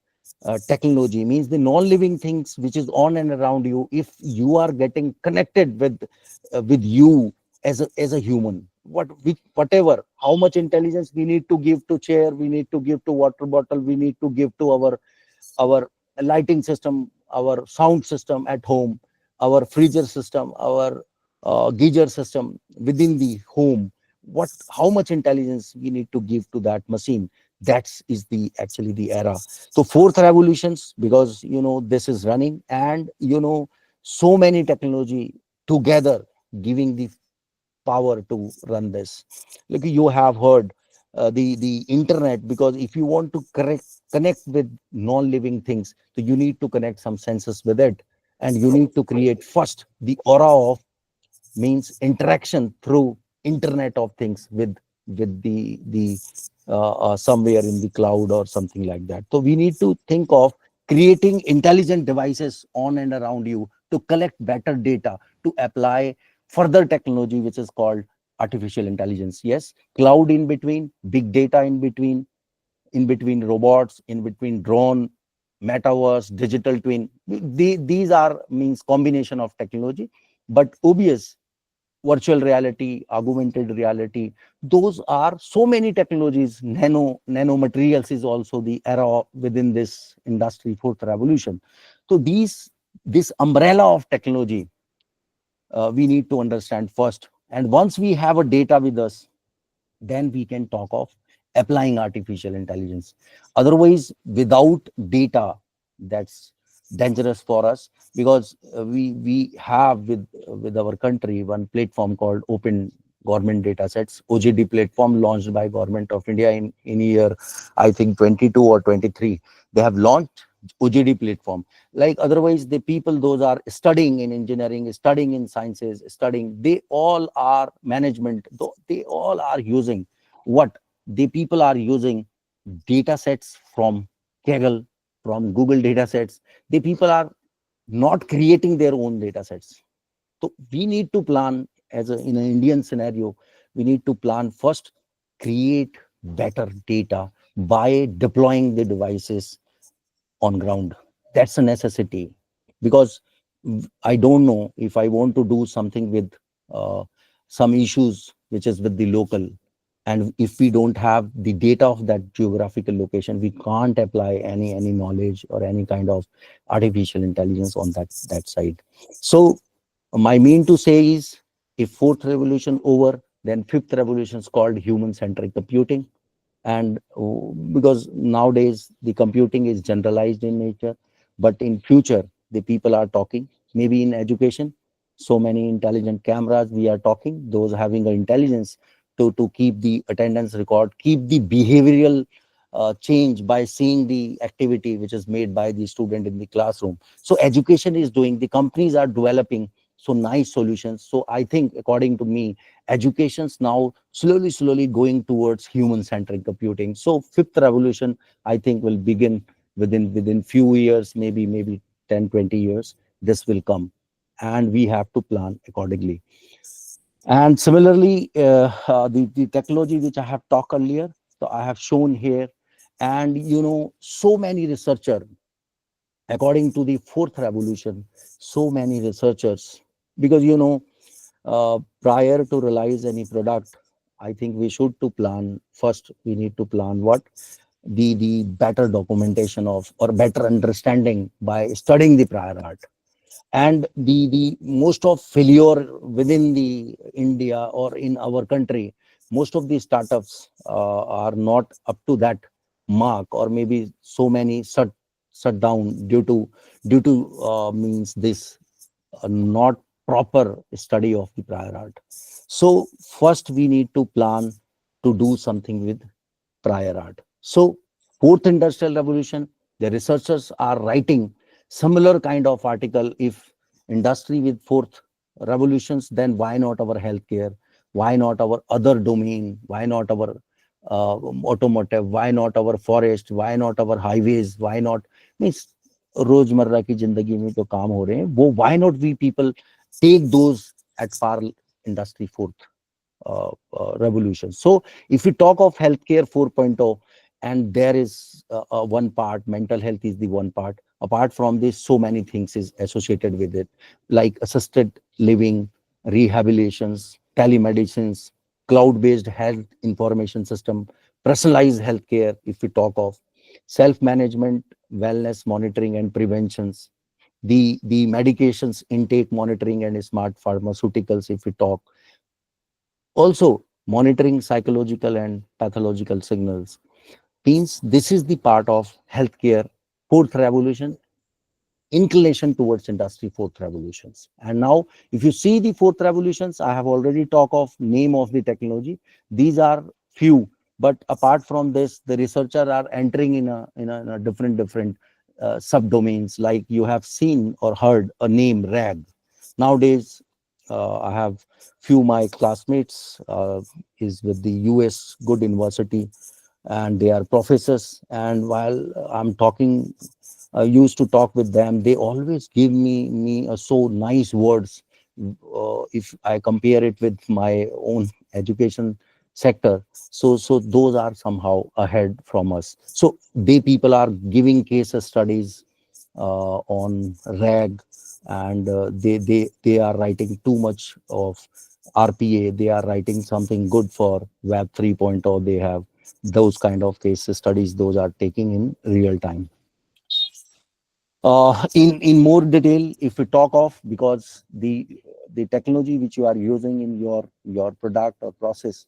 technology, means the non-living things which is on and around you, if you are getting connected with you as a human, whatever, how much intelligence we need to give to chair, we need to give to water bottle, we need to give to our lighting system, our sound system at home, our freezer system, our geyser system within the home, how much intelligence we need to give to that machine. That is the actually the era. So fourth revolutions, because this is running, and so many technology together giving the power to run this. Like you have heard the internet, because if you want to connect with non-living things, so you need to connect some senses with it, and you need to create first the aura of, means interaction through internet of things with the somewhere in the cloud or something like that. So we need to think of creating intelligent devices on and around you to collect better data, to apply further technology which is called artificial intelligence. Yes, cloud in between, big data in between robots, in between drone, metaverse, digital twin. These are means combination of technology, but obvious virtual reality, augmented reality, those are so many technologies. Nano materials is also the era within this industry, fourth revolution. So this umbrella of technology we need to understand first, and once we have a data with us, then we can talk of applying artificial intelligence. Otherwise, without data, that's dangerous for us, because we have with our country one platform called Open Government Data Sets, OGD platform, launched by Government of India in year, I think 22 or 23. They have launched OGD platform. Like otherwise, the people those are studying in engineering, studying in sciences, studying, they all are management, they all are using what the people are using data sets from Kaggle, from Google data sets. The people are not creating their own data sets. So we need to plan in an Indian scenario, we need to plan first, create better data by deploying the devices on ground. That's a necessity, because I don't know if I want to do something with some issues which is with the local, and if we don't have the data of that geographical location, we can't apply any knowledge or any kind of artificial intelligence on that side. So my mean to say is, if fourth revolution over, then fifth revolution is called human centric computing. And because nowadays the computing is generalized in nature, but in future the people are talking, maybe in education, so many intelligent cameras we are talking, those having an intelligence to keep the attendance record, keep the behavioral change by seeing the activity which is made by the student in the classroom. So education is doing, the companies are developing so nice solutions. So I think, according to me, education's now slowly going towards human-centric computing. So fifth revolution, I think, will begin within few years, maybe 10, 20 years. This will come, and we have to plan accordingly. And similarly, the technology which I have talked earlier, so I have shown here, and so many researchers, according to the fourth revolution, so many researchers, because prior to realize any product, I think we should to plan first. We need to plan what the better documentation of, or better understanding by studying the prior art. And the most of failure within the India or in our country, most of the startups are not up to that mark, or maybe so many shut down due to means this not proper study of the prior art. So first we need to plan to do something with prior art. So fourth industrial revolution, the researchers are writing similar kind of article. If industry with fourth revolutions, then why not our healthcare? Why not our other domain? Why not our automotive? Why not our forest? Why not our highways? Why not means रोजमर्रा की जिंदगी में जो काम हो रहे हैं वो why not we people take those at par industry fourth revolution. So if we talk of healthcare 4.0, and there is one part, mental health is the one part. Apart from this, so many things is associated with it, like assisted living, rehabilitations, telemedicines, cloud-based health information system, personalized healthcare, if we talk of self-management, wellness monitoring and preventions, the medications intake monitoring and smart pharmaceuticals, if we talk. Also, monitoring psychological and pathological signals. Means this is the part of healthcare fourth revolution, inclination towards industry fourth revolutions. And now, if you see the fourth revolutions, I have already talked of name of the technology. These are few, but apart from this, the researchers are entering in a different subdomains. Like you have seen or heard a name RAG. Nowadays, I have few my classmates is with the US good university, and they are professors. And while I'm talking, I used to talk with them, they always give me so nice words. If I compare it with my own education sector, so those are somehow ahead from us. So they people are giving case studies on RAG, and they are writing too much of RPA. They are writing something good for Web 3.0. They have those kind of case studies. Those are taking in real time. In more detail, if we talk of, because the technology which you are using in your product or process,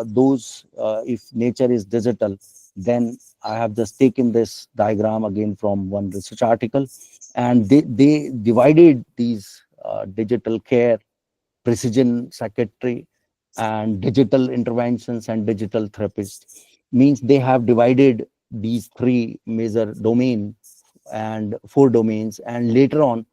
those if nature is digital, then I have just taken this diagram again from one research article, and they divided these digital care, precision secretary, and digital interventions and digital therapists. Means they have divided these three major domain and four domains, and later on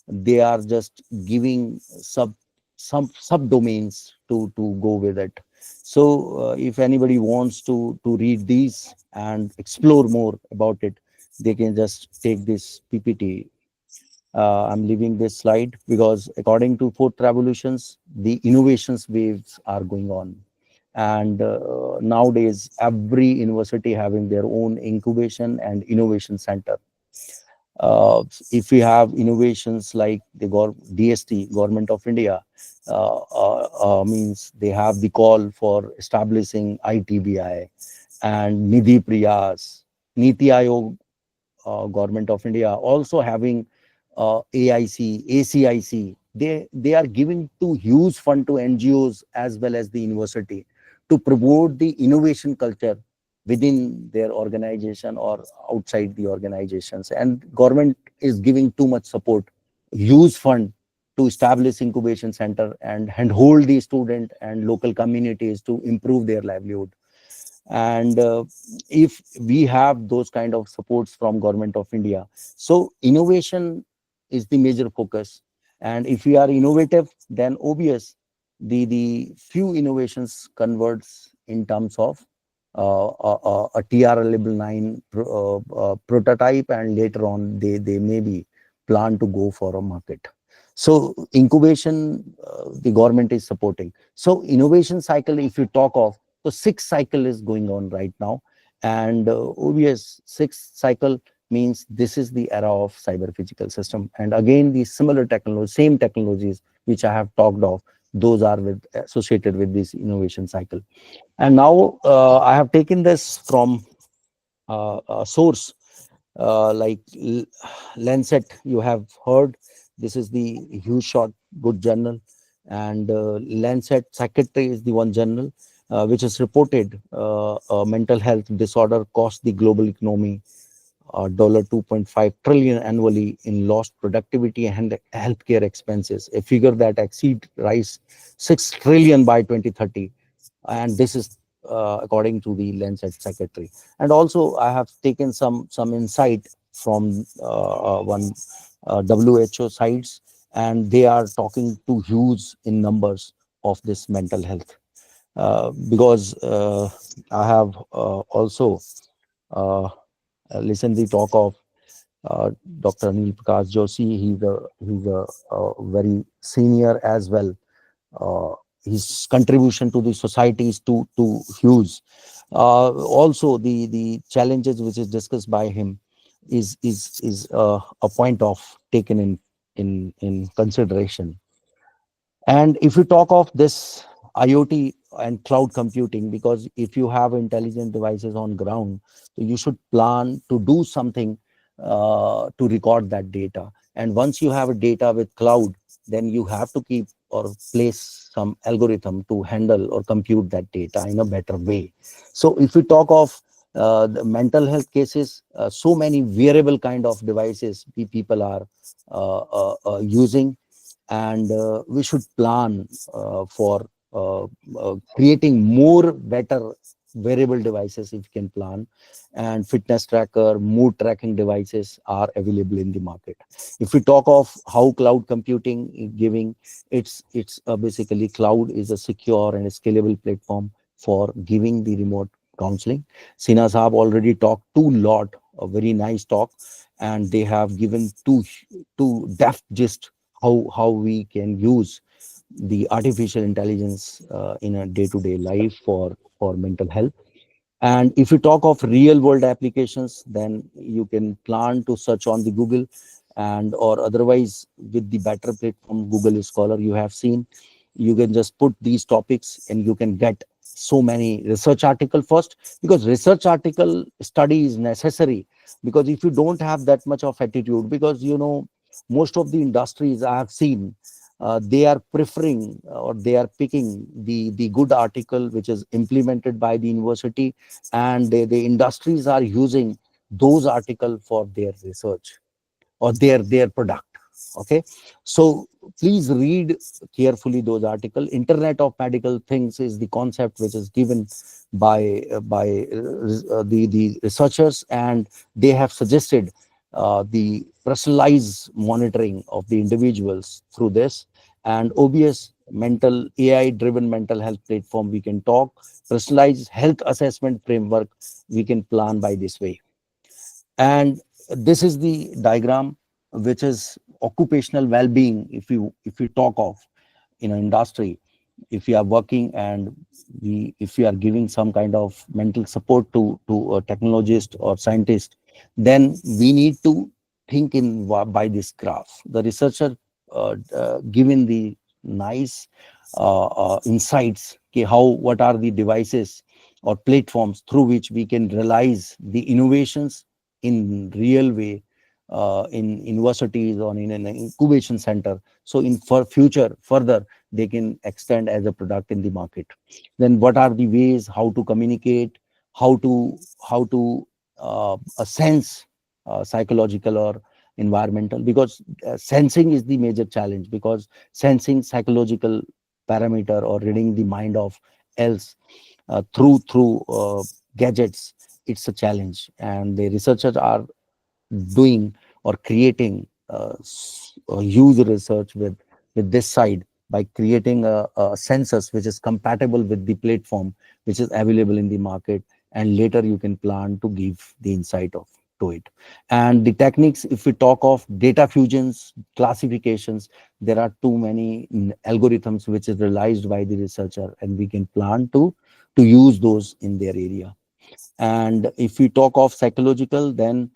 they are just giving some subdomains to go with it. So if anybody wants to read these and explore more about it, they can just take this PPT. I'm leaving this slide because according to fourth revolutions, the innovations waves are going on. And nowadays, every university having their own incubation and innovation center. If we have innovations like the DST, Government of India, means they have the call for establishing ITBI, and Nidhi Priyas, Niti Aayog, Government of India also having AIC, ACIC. They are giving to huge fund to NGOs as well as the university to promote the innovation culture within their organization or outside the organizations. And government is giving too much support, huge fund to establish incubation center and hold the student and local communities to improve their livelihood. And if we have those kind of supports from government of India, so innovation is the major focus. And if we are innovative, then obvious the few innovations converts in terms of a TRL 9 prototype, and later on they maybe plan to go for a market. So incubation, the government is supporting. So innovation cycle, if you talk of, so sixth cycle is going on right now. And obvious sixth cycle means this is the era of cyber physical system. And again, the similar technology, same technologies which I have talked of, those are associated with this innovation cycle. And now I have taken this from a source like Lancet, you have heard. This is the huge shot, good journal. And Lancet Psychiatry is the one journal which has reported mental health disorder cost the global economy $2.5 trillion annually in lost productivity and healthcare expenses, a figure that exceed rise 6 trillion by 2030. And this is according to the Lancet Secretary. And also I have taken some insight from one WHO sites, and they are talking to huge in numbers of this mental health. Because I have also listened the talk of Dr. Anil Prakash Joshi. He's a very senior as well. His contribution to the society is too huge. Also, the challenges which is discussed by him is a point of taken in consideration. And if you talk of this IoT and cloud computing, because if you have intelligent devices on ground, so you should plan to do something to record that data. And once you have a data with cloud, then you have to keep or place some algorithm to handle or compute that data in a better way. So if we talk of the mental health cases, so many wearable kind of devices people are using. And we should plan for creating more better wearable devices if you can plan. And fitness tracker, mood tracking devices are available in the market. If we talk of how cloud computing is giving, it's basically cloud is a secure and a scalable platform for giving the remote counseling. Sina Saab already talked too lot, a very nice talk, and they have given two depth gist how we can use the artificial intelligence in a day-to-day life for mental health. And if you talk of real world applications, then you can plan to search on the Google, and or otherwise with the better platform Google Scholar you have seen, you can just put these topics and you can get so many research article first, because research article study is necessary. Because if you don't have that much of attitude, because most of the industries I have seen, they are preferring or they are picking the good article which is implemented by the university, and the industries are using those article for their research or their product. Okay, so please read carefully those articles. Internet of medical things is the concept which is given by the researchers, and they have suggested the personalized monitoring of the individuals through this. And obvious mental AI driven mental health platform we can talk, personalized health assessment framework we can plan by this way. And this is the diagram which is occupational well-being. If you talk of in an industry, if you are working and if you are giving some kind of mental support to a technologist or scientist, then we need to think in by this graph. The researcher given the nice insights, okay, what are the devices or platforms through which we can realize the innovations in real way in universities or in an incubation center. So in for future further they can extend as a product in the market. Then what are the ways how to communicate, how to sense psychological or environmental, because sensing is the major challenge, because sensing psychological parameter or reading the mind of else through gadgets, it's a challenge, and the researchers are doing or creating a huge research with this side by creating a census which is compatible with the platform which is available in the market, and later you can plan to give the insight of to it. And the techniques, if we talk of data fusions, classifications, there are too many algorithms which is realized by the researcher, and we can plan to use those in their area. And if we talk of psychological, then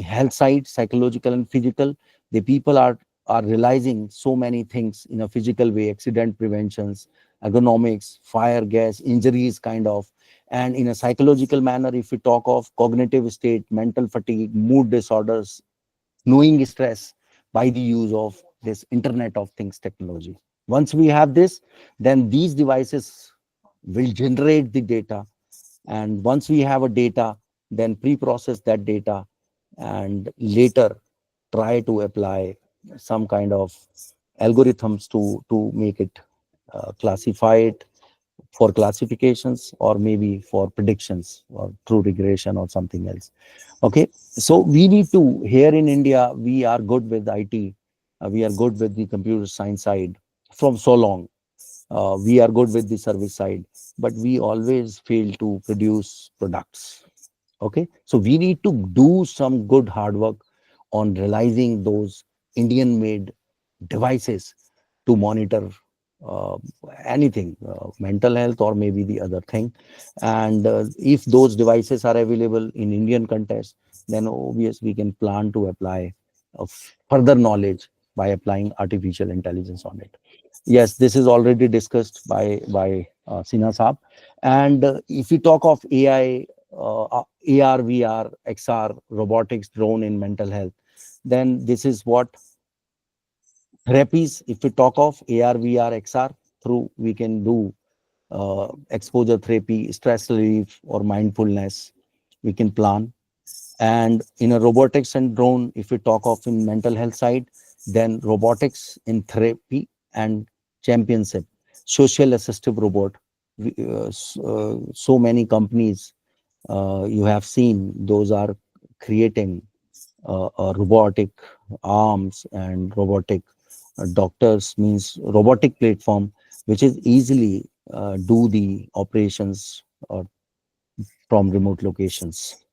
health side, psychological and physical, the people are realizing so many things in a physical way: accident preventions, ergonomics, fire, gas, injuries kind of. And in a psychological manner, if we talk of cognitive state, mental fatigue, mood disorders, knowing stress by the use of this Internet of Things technology. Once we have this, then these devices will generate the data, and once we have a data, then pre-process that data, and later try to apply some kind of algorithms to make it classify it for classifications, or maybe for predictions or through regression or something else. Okay, so we need to, here in India, we are good with IT, we are good with the computer science side from so long. We are good with the service side, but we always fail to produce products. Okay, so we need to do some good hard work on realizing those Indian made devices to monitor uh, anything, mental health or maybe the other thing. And if those devices are available in Indian context, then obviously we can plan to apply further knowledge by applying artificial intelligence on it. Yes, this is already discussed by Sina Saab. And if we talk of AI, AR, VR, XR, robotics, drone in mental health, then this is what therapies, if we talk of AR, VR, XR, through we can do exposure therapy, stress relief, or mindfulness, we can plan. And in a robotics and drone, if we talk of in mental health side, then robotics in therapy and championship, social assistive robot. So many companies you have seen, those are creating robotic arms and robotic doctors, means robotic platform which is easily do the operations from remote locations.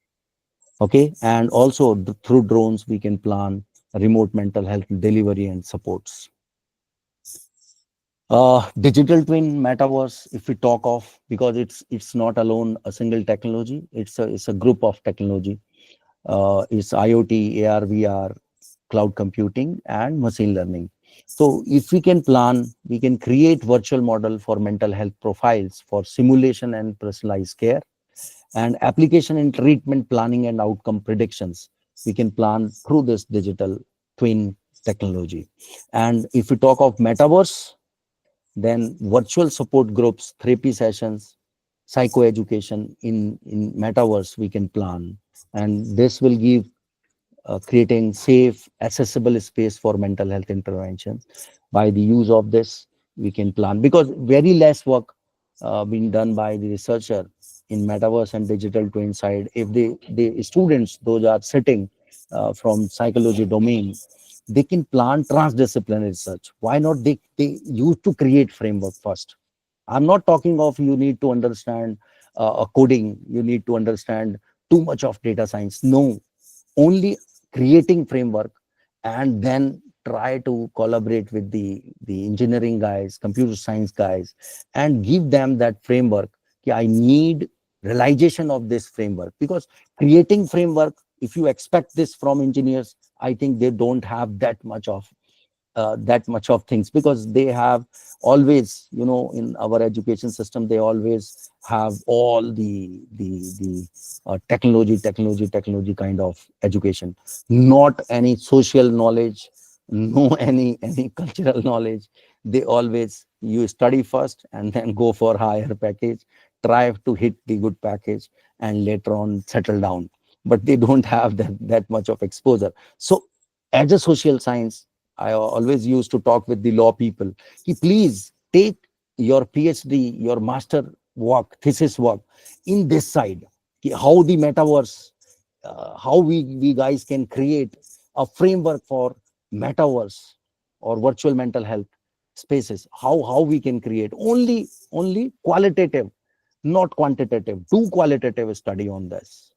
Okay, and also through drones we can plan remote mental health delivery and supports. Digital twin, metaverse, if we talk of, because it's not alone a single technology, it's a group of technology. It's IoT, AR, VR, cloud computing, and machine learning. So if we can plan, we can create virtual model for mental health profiles for simulation and personalized care, and application in treatment planning and outcome predictions. We can plan through this digital twin technology. And if we talk of metaverse, then virtual support groups, therapy sessions, psychoeducation in metaverse we can plan. And this will give creating safe, accessible space for mental health intervention. By the use of this, we can plan, because very less work being done by the researcher in metaverse and digital twin side. If the students, those are sitting from psychology domain, they can plan transdisciplinary research. Why not? They used to create framework first. I'm not talking of you need to understand a coding, you need to understand too much of data science. No, only creating framework, and then try to collaborate with the engineering guys, computer science guys, and give them that framework. I need realization of this framework, because creating framework, if you expect this from engineers, I think they don't have that much of things, because they have always, in our education system, they always have all the technology kind of education, not any social knowledge, no any cultural knowledge. They always, you study first and then go for higher package, try to hit the good package, and later on settle down. But they don't have that much of exposure. So as a social science, I always used to talk with the law people. Please take your PhD, your master work, thesis work in this side, how the metaverse, how we guys can create a framework for metaverse or virtual mental health spaces, how we can create only qualitative, not quantitative, do qualitative study on this.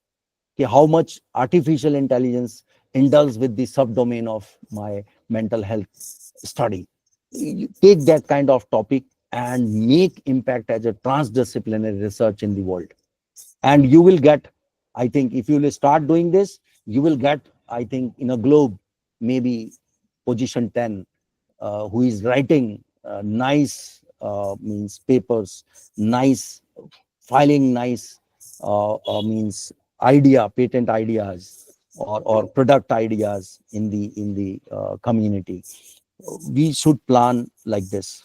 Okay, how much artificial intelligence indulges with the subdomain of my mental health study. You take that kind of topic and make impact as a transdisciplinary research in the world, and you will get, I think, if you will start doing this, you will get, I think, in a globe, maybe position 10, who is writing nice means papers, nice filing, nice means patent ideas, or product ideas in the community. We should plan like this.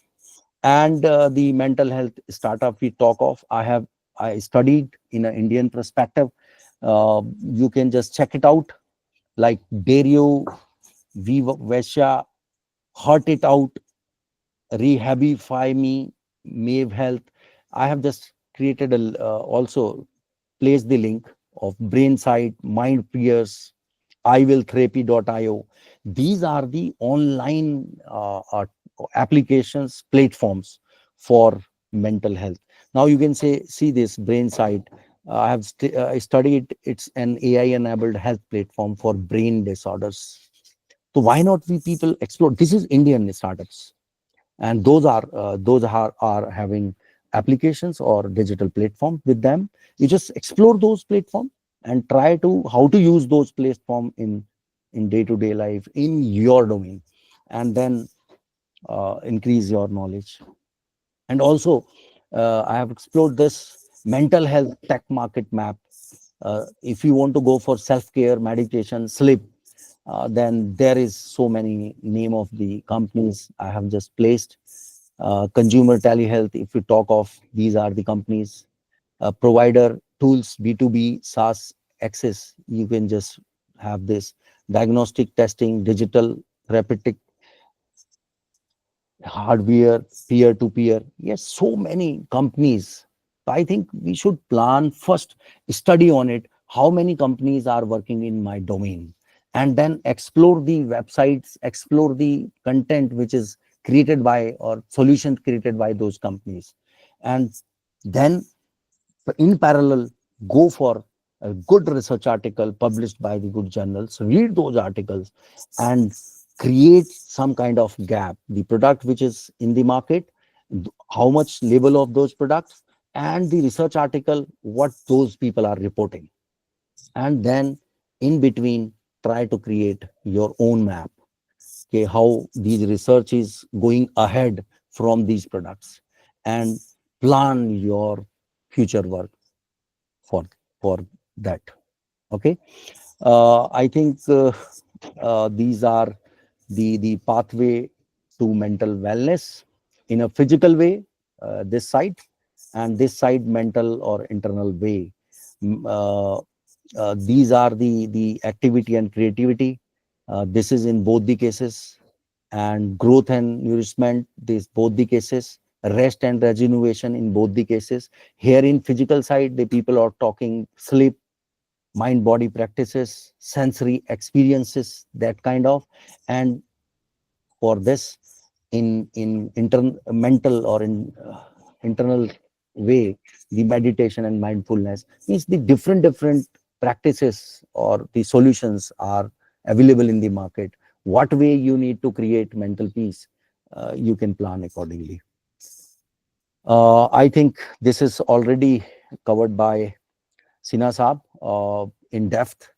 And the mental health startup we talk of, I studied in an Indian perspective. You can just check it out, like Dario, Viva Vesha, Heart It Out, Rehabify Me, Mave Health. I have just created also placed the link of Brainsight, Mind Peers, iwilltherapy.io. These are the online applications, platforms for mental health. Now you can see this Brainsight. I have studied. It's an AI-enabled health platform for brain disorders. So why not we people explore? This is Indian startups, and those are having applications or digital platform with them. You just explore those platform and try to how to use those platform in day-to-day life in your domain, and then increase your knowledge. And also I have explored this mental health tech market map. If you want to go for self-care, meditation, sleep, then there is so many name of the companies I have just placed. Consumer telehealth, if you talk of, these are the companies. Provider tools, B2B, SaaS, access, you can just have this. Diagnostic testing, digital therapeutic, hardware, peer-to-peer. Yes, so many companies. I think we should plan first, study on it, how many companies are working in my domain, and then explore the websites, explore the content which is created by or solutions created by those companies. And then in parallel, go for a good research article published by the good journals, read those articles and create some kind of gap, the product which is in the market, how much level of those products, and the research article, what those people are reporting. And then in between, try to create your own map. Okay, how these research is going ahead from these products, and plan your future work for that. Okay, I think these are the pathway to mental wellness in a physical way, this side, and this side mental or internal way. These are the activity and creativity. This is in both the cases, and growth and nourishment, this both the cases, rest and regeneration in both the cases. Here in physical side, the people are talking sleep, mind body practices, sensory experiences, that kind of. And for this, in mental or in internal way, the meditation and mindfulness is the different practices or the solutions are available in the market. What way you need to create mental peace, you can plan accordingly. I think this is already covered by Sina Saab in depth.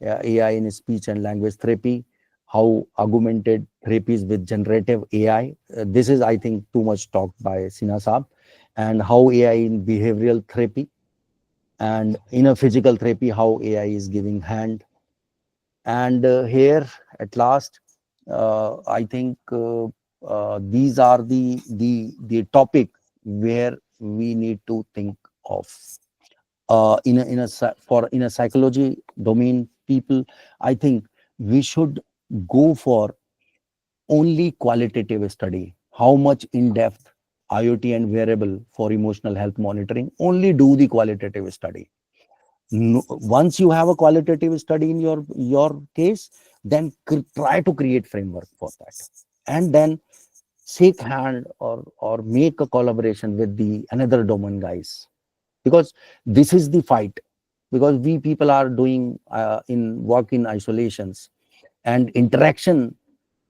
AI in speech and language therapy, how augmented therapies with generative AI. This is, I think, too much talked by Sina Saab. And how AI in behavioral therapy, and in a physical therapy, how AI is giving hand. And here at last, I think these are the topic where we need to think of. In a psychology domain people, I think we should go for only qualitative study. How much in depth IoT and wearable for emotional health monitoring, only do the qualitative study. Once you have a qualitative study in your case, then try to create framework for that, and then shake hand or make a collaboration with the another domain guys, because this is the fight, because we people are doing in work in isolations, and interaction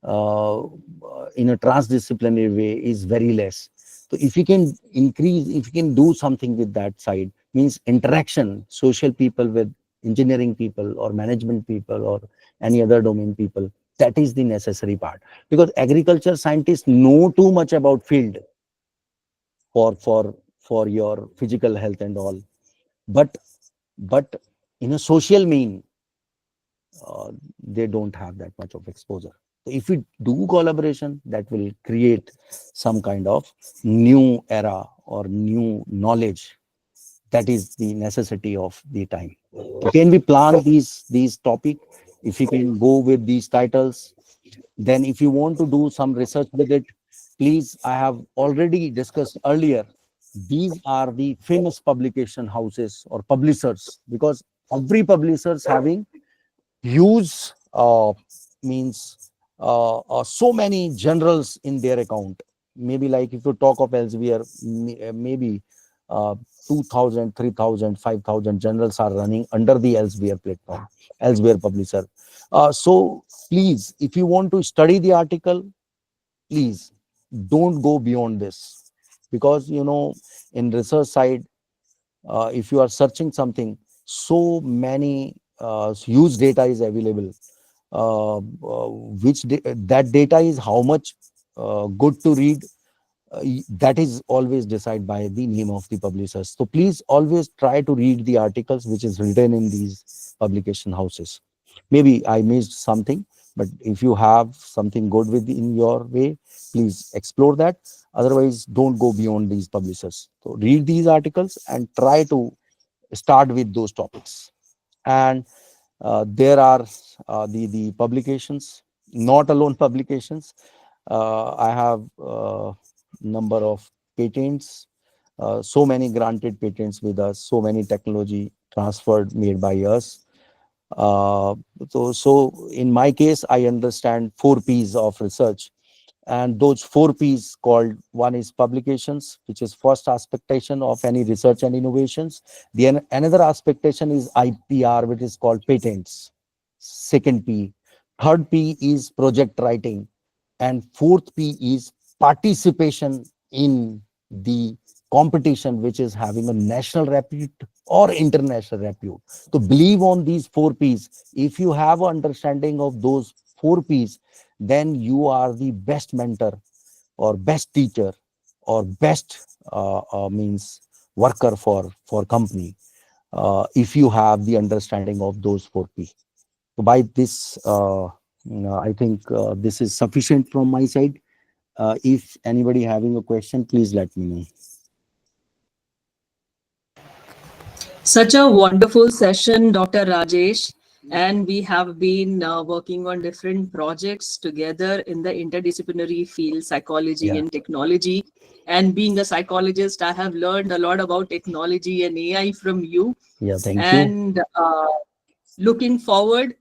in a transdisciplinary way is very less. So if you can increase, if you can do something with that side, means interaction, social people with engineering people or management people or any other domain people, that is the necessary part. Because agriculture scientists know too much about field for your physical health and all, but in a social mean, they don't have that much of exposure. So if we do collaboration, that will create some kind of new era or new knowledge. That is the necessity of the time. Can we plan these topic? If you can go with these titles, then if you want to do some research with it, please, I have already discussed earlier, these are the famous publication houses or publishers, because every publishers having huge means so many journals in their account. Maybe like if you talk of Elsevier, maybe 2,000, 3,000, 5,000 journals are running under the Elsevier platform, Elsevier publisher. So please, if you want to study the article, please don't go beyond this, because in research side, if you are searching something, so many huge data is available, that data is how much good to read, that is always decided by the name of the publishers. So please always try to read the articles which is written in these publication houses. Maybe I missed something, but if you have something good in your way, please explore that. Otherwise, don't go beyond these publishers. So read these articles and try to start with those topics. And there are the publications, not alone publications. I have number of patents, so many granted patents with us, so many technology transferred made by us. So in my case, I understand 4 P's of research, and those 4 P's called, one is publications, which is first aspectation of any research and innovations. The another aspectation is IPR, which is called patents. Second P. Third P is project writing, and fourth P is participation in the competition, which is having a national repute or international repute. So believe on these 4 P's. If you have an understanding of those 4 P's, then you are the best mentor or best teacher or best means worker for company, if you have the understanding of those 4 P. So by this, I think this is sufficient from my side. If anybody having a question, please let me know. Such a wonderful session, Dr. Rajesh. And we have been working on different projects together in the interdisciplinary field, psychology and technology. And being a psychologist, I have learned a lot about technology and AI from you. Yeah, thank you. And looking forward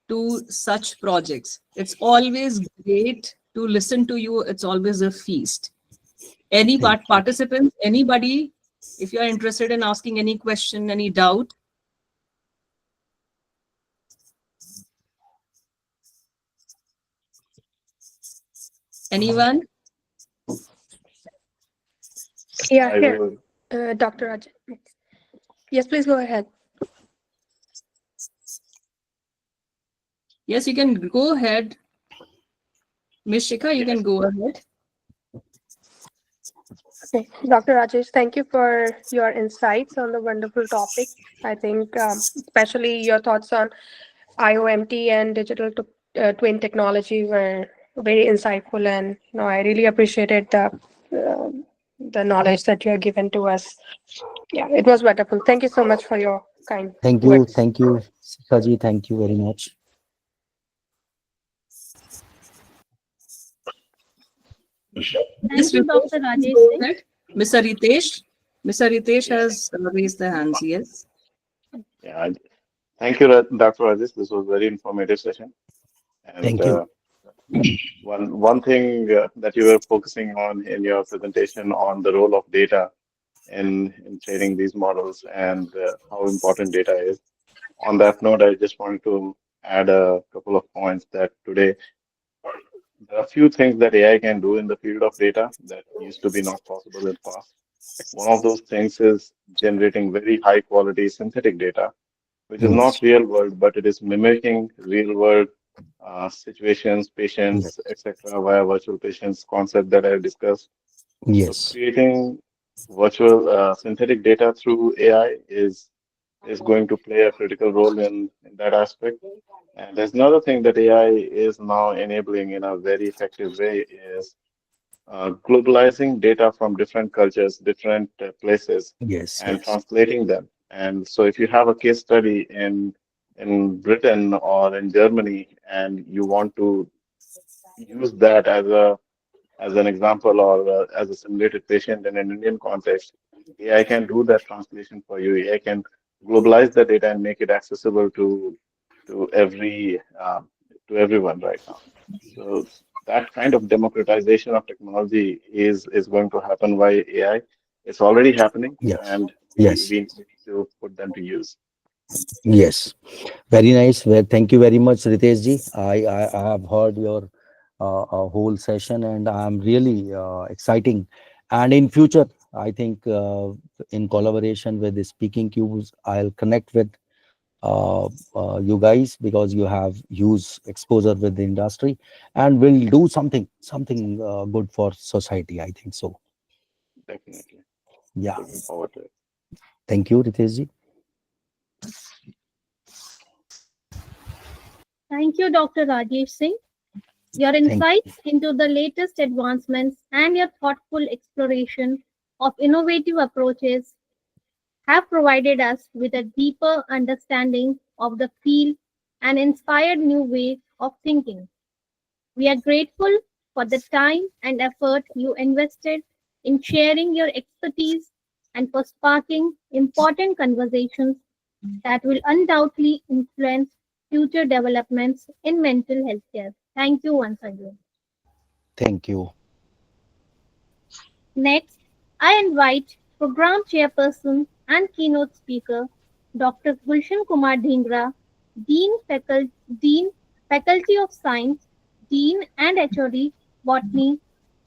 to such projects. It's always great to listen to you. It's always a feast. Any participants, anybody, if you are interested in asking any question, any doubt? Anyone? Yeah, here, Dr. Raj. Yes, please go ahead. Yes, you can go ahead. Ms. Shikha, you can go ahead. Okay. Dr. Rajesh, thank you for your insights on the wonderful topic. I think especially your thoughts on IOMT and digital twin technology were very insightful, and I really appreciated the knowledge that you have given to us. Yeah, it was wonderful. Thank you so much for your kind Thank you, words. Sikaji. Thank you very much. Yes, you, Ritesh, Dr. please Rajesh go Singh. ahead. Mr. Ritesh. Mr. Ritesh has raised the hands. Yes. Yeah, thank you, Dr. Rajesh. This was a very informative session. And Thank you. one thing that you were focusing on in your presentation on the role of data in training these models and how important data is. On that note, I just wanted to add a couple of points that today there are a few things that AI can do in the field of data that used to be not possible in the past. One of those things is generating very high quality synthetic data, which is not Yes. real world, but it is mimicking real world situations, Yes. patients, etc., via virtual patients concept that I discussed. So Yes. creating virtual synthetic data through AI is going to play a critical role in that aspect. And there's another thing that AI is now enabling in a very effective way is globalizing data from different cultures, different places, Yes. and Yes. translating them. And so, if you have a case study in Britain or in Germany, and you want to use that as an example or as a simulated patient in an Indian context, AI can do that translation for you. AI can globalize the data and make it accessible to to everyone right now. So that kind of democratization of technology is going to happen via AI. It's already happening, Yes. and Yes. we need to put them to use. Yes. Very nice. Well, thank you very much, Ritesh ji. I have heard your whole session, and I'm really exciting. And in future, I think in collaboration with the Speaking Cubes, I'll connect with you guys because you have huge exposure with the industry, and we'll do something good for society. I think so. Definitely. Yeah. Looking forward to it. Thank you, Ritesh ji. Thank you, Dr. Rajesh Singh. Your Thank insights into the latest advancements and your thoughtful exploration of innovative approaches have provided us with a deeper understanding of the field and inspired new way of thinking. We are grateful for the time and effort you invested in sharing your expertise and for sparking important conversations that will undoubtedly influence future developments in mental health care. Thank you once again. Thank you. Next, I invite Program Chairperson and Keynote Speaker Dr. Gulshan Kumar Dhingra, Dean Faculty of Science, Dean and HOD Botany,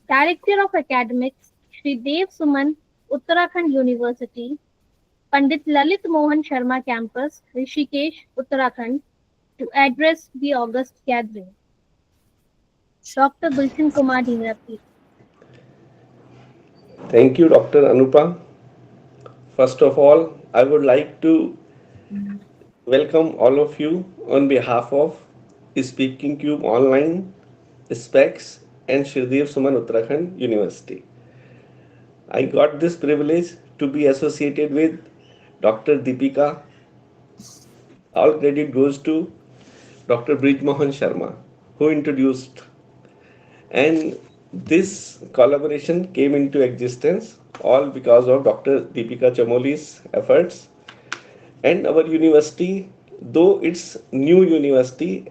Director of Academics, Sridev Suman, Uttarakhand University, Pandit Lalit Mohan Sharma Campus, Rishikesh, Uttarakhand, to address the August gathering. Dr. Gulshan Kumar Dhingra, please. Thank you, Dr. Anupa. First of all, I would like to welcome all of you on behalf of Speaking Cube Online, Specs, and Sridev Suman Uttarakhand University. I got this privilege to be associated with Dr. Deepika. All credit goes to Dr. Brij Mohan Sharma, who introduced. And this collaboration came into existence all because of Dr. Deepika Chamoli's efforts. And our university, though it's new university,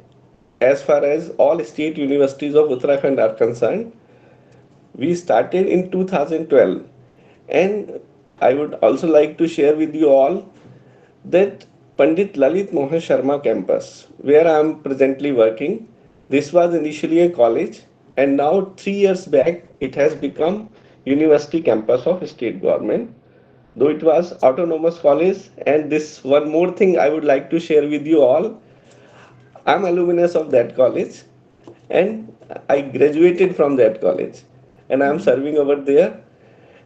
as far as all state universities of Uttarakhand are concerned, we started in 2012. And I would also like to share with you all that Pandit Lalit Mohan Sharma campus, where I am presently working, this was initially a college, and now 3 years back it has become university campus of state government. Though it was autonomous college, and this one more thing I would like to share with you all. I'm alumnus of that college, and I graduated from that college, and I'm serving over there.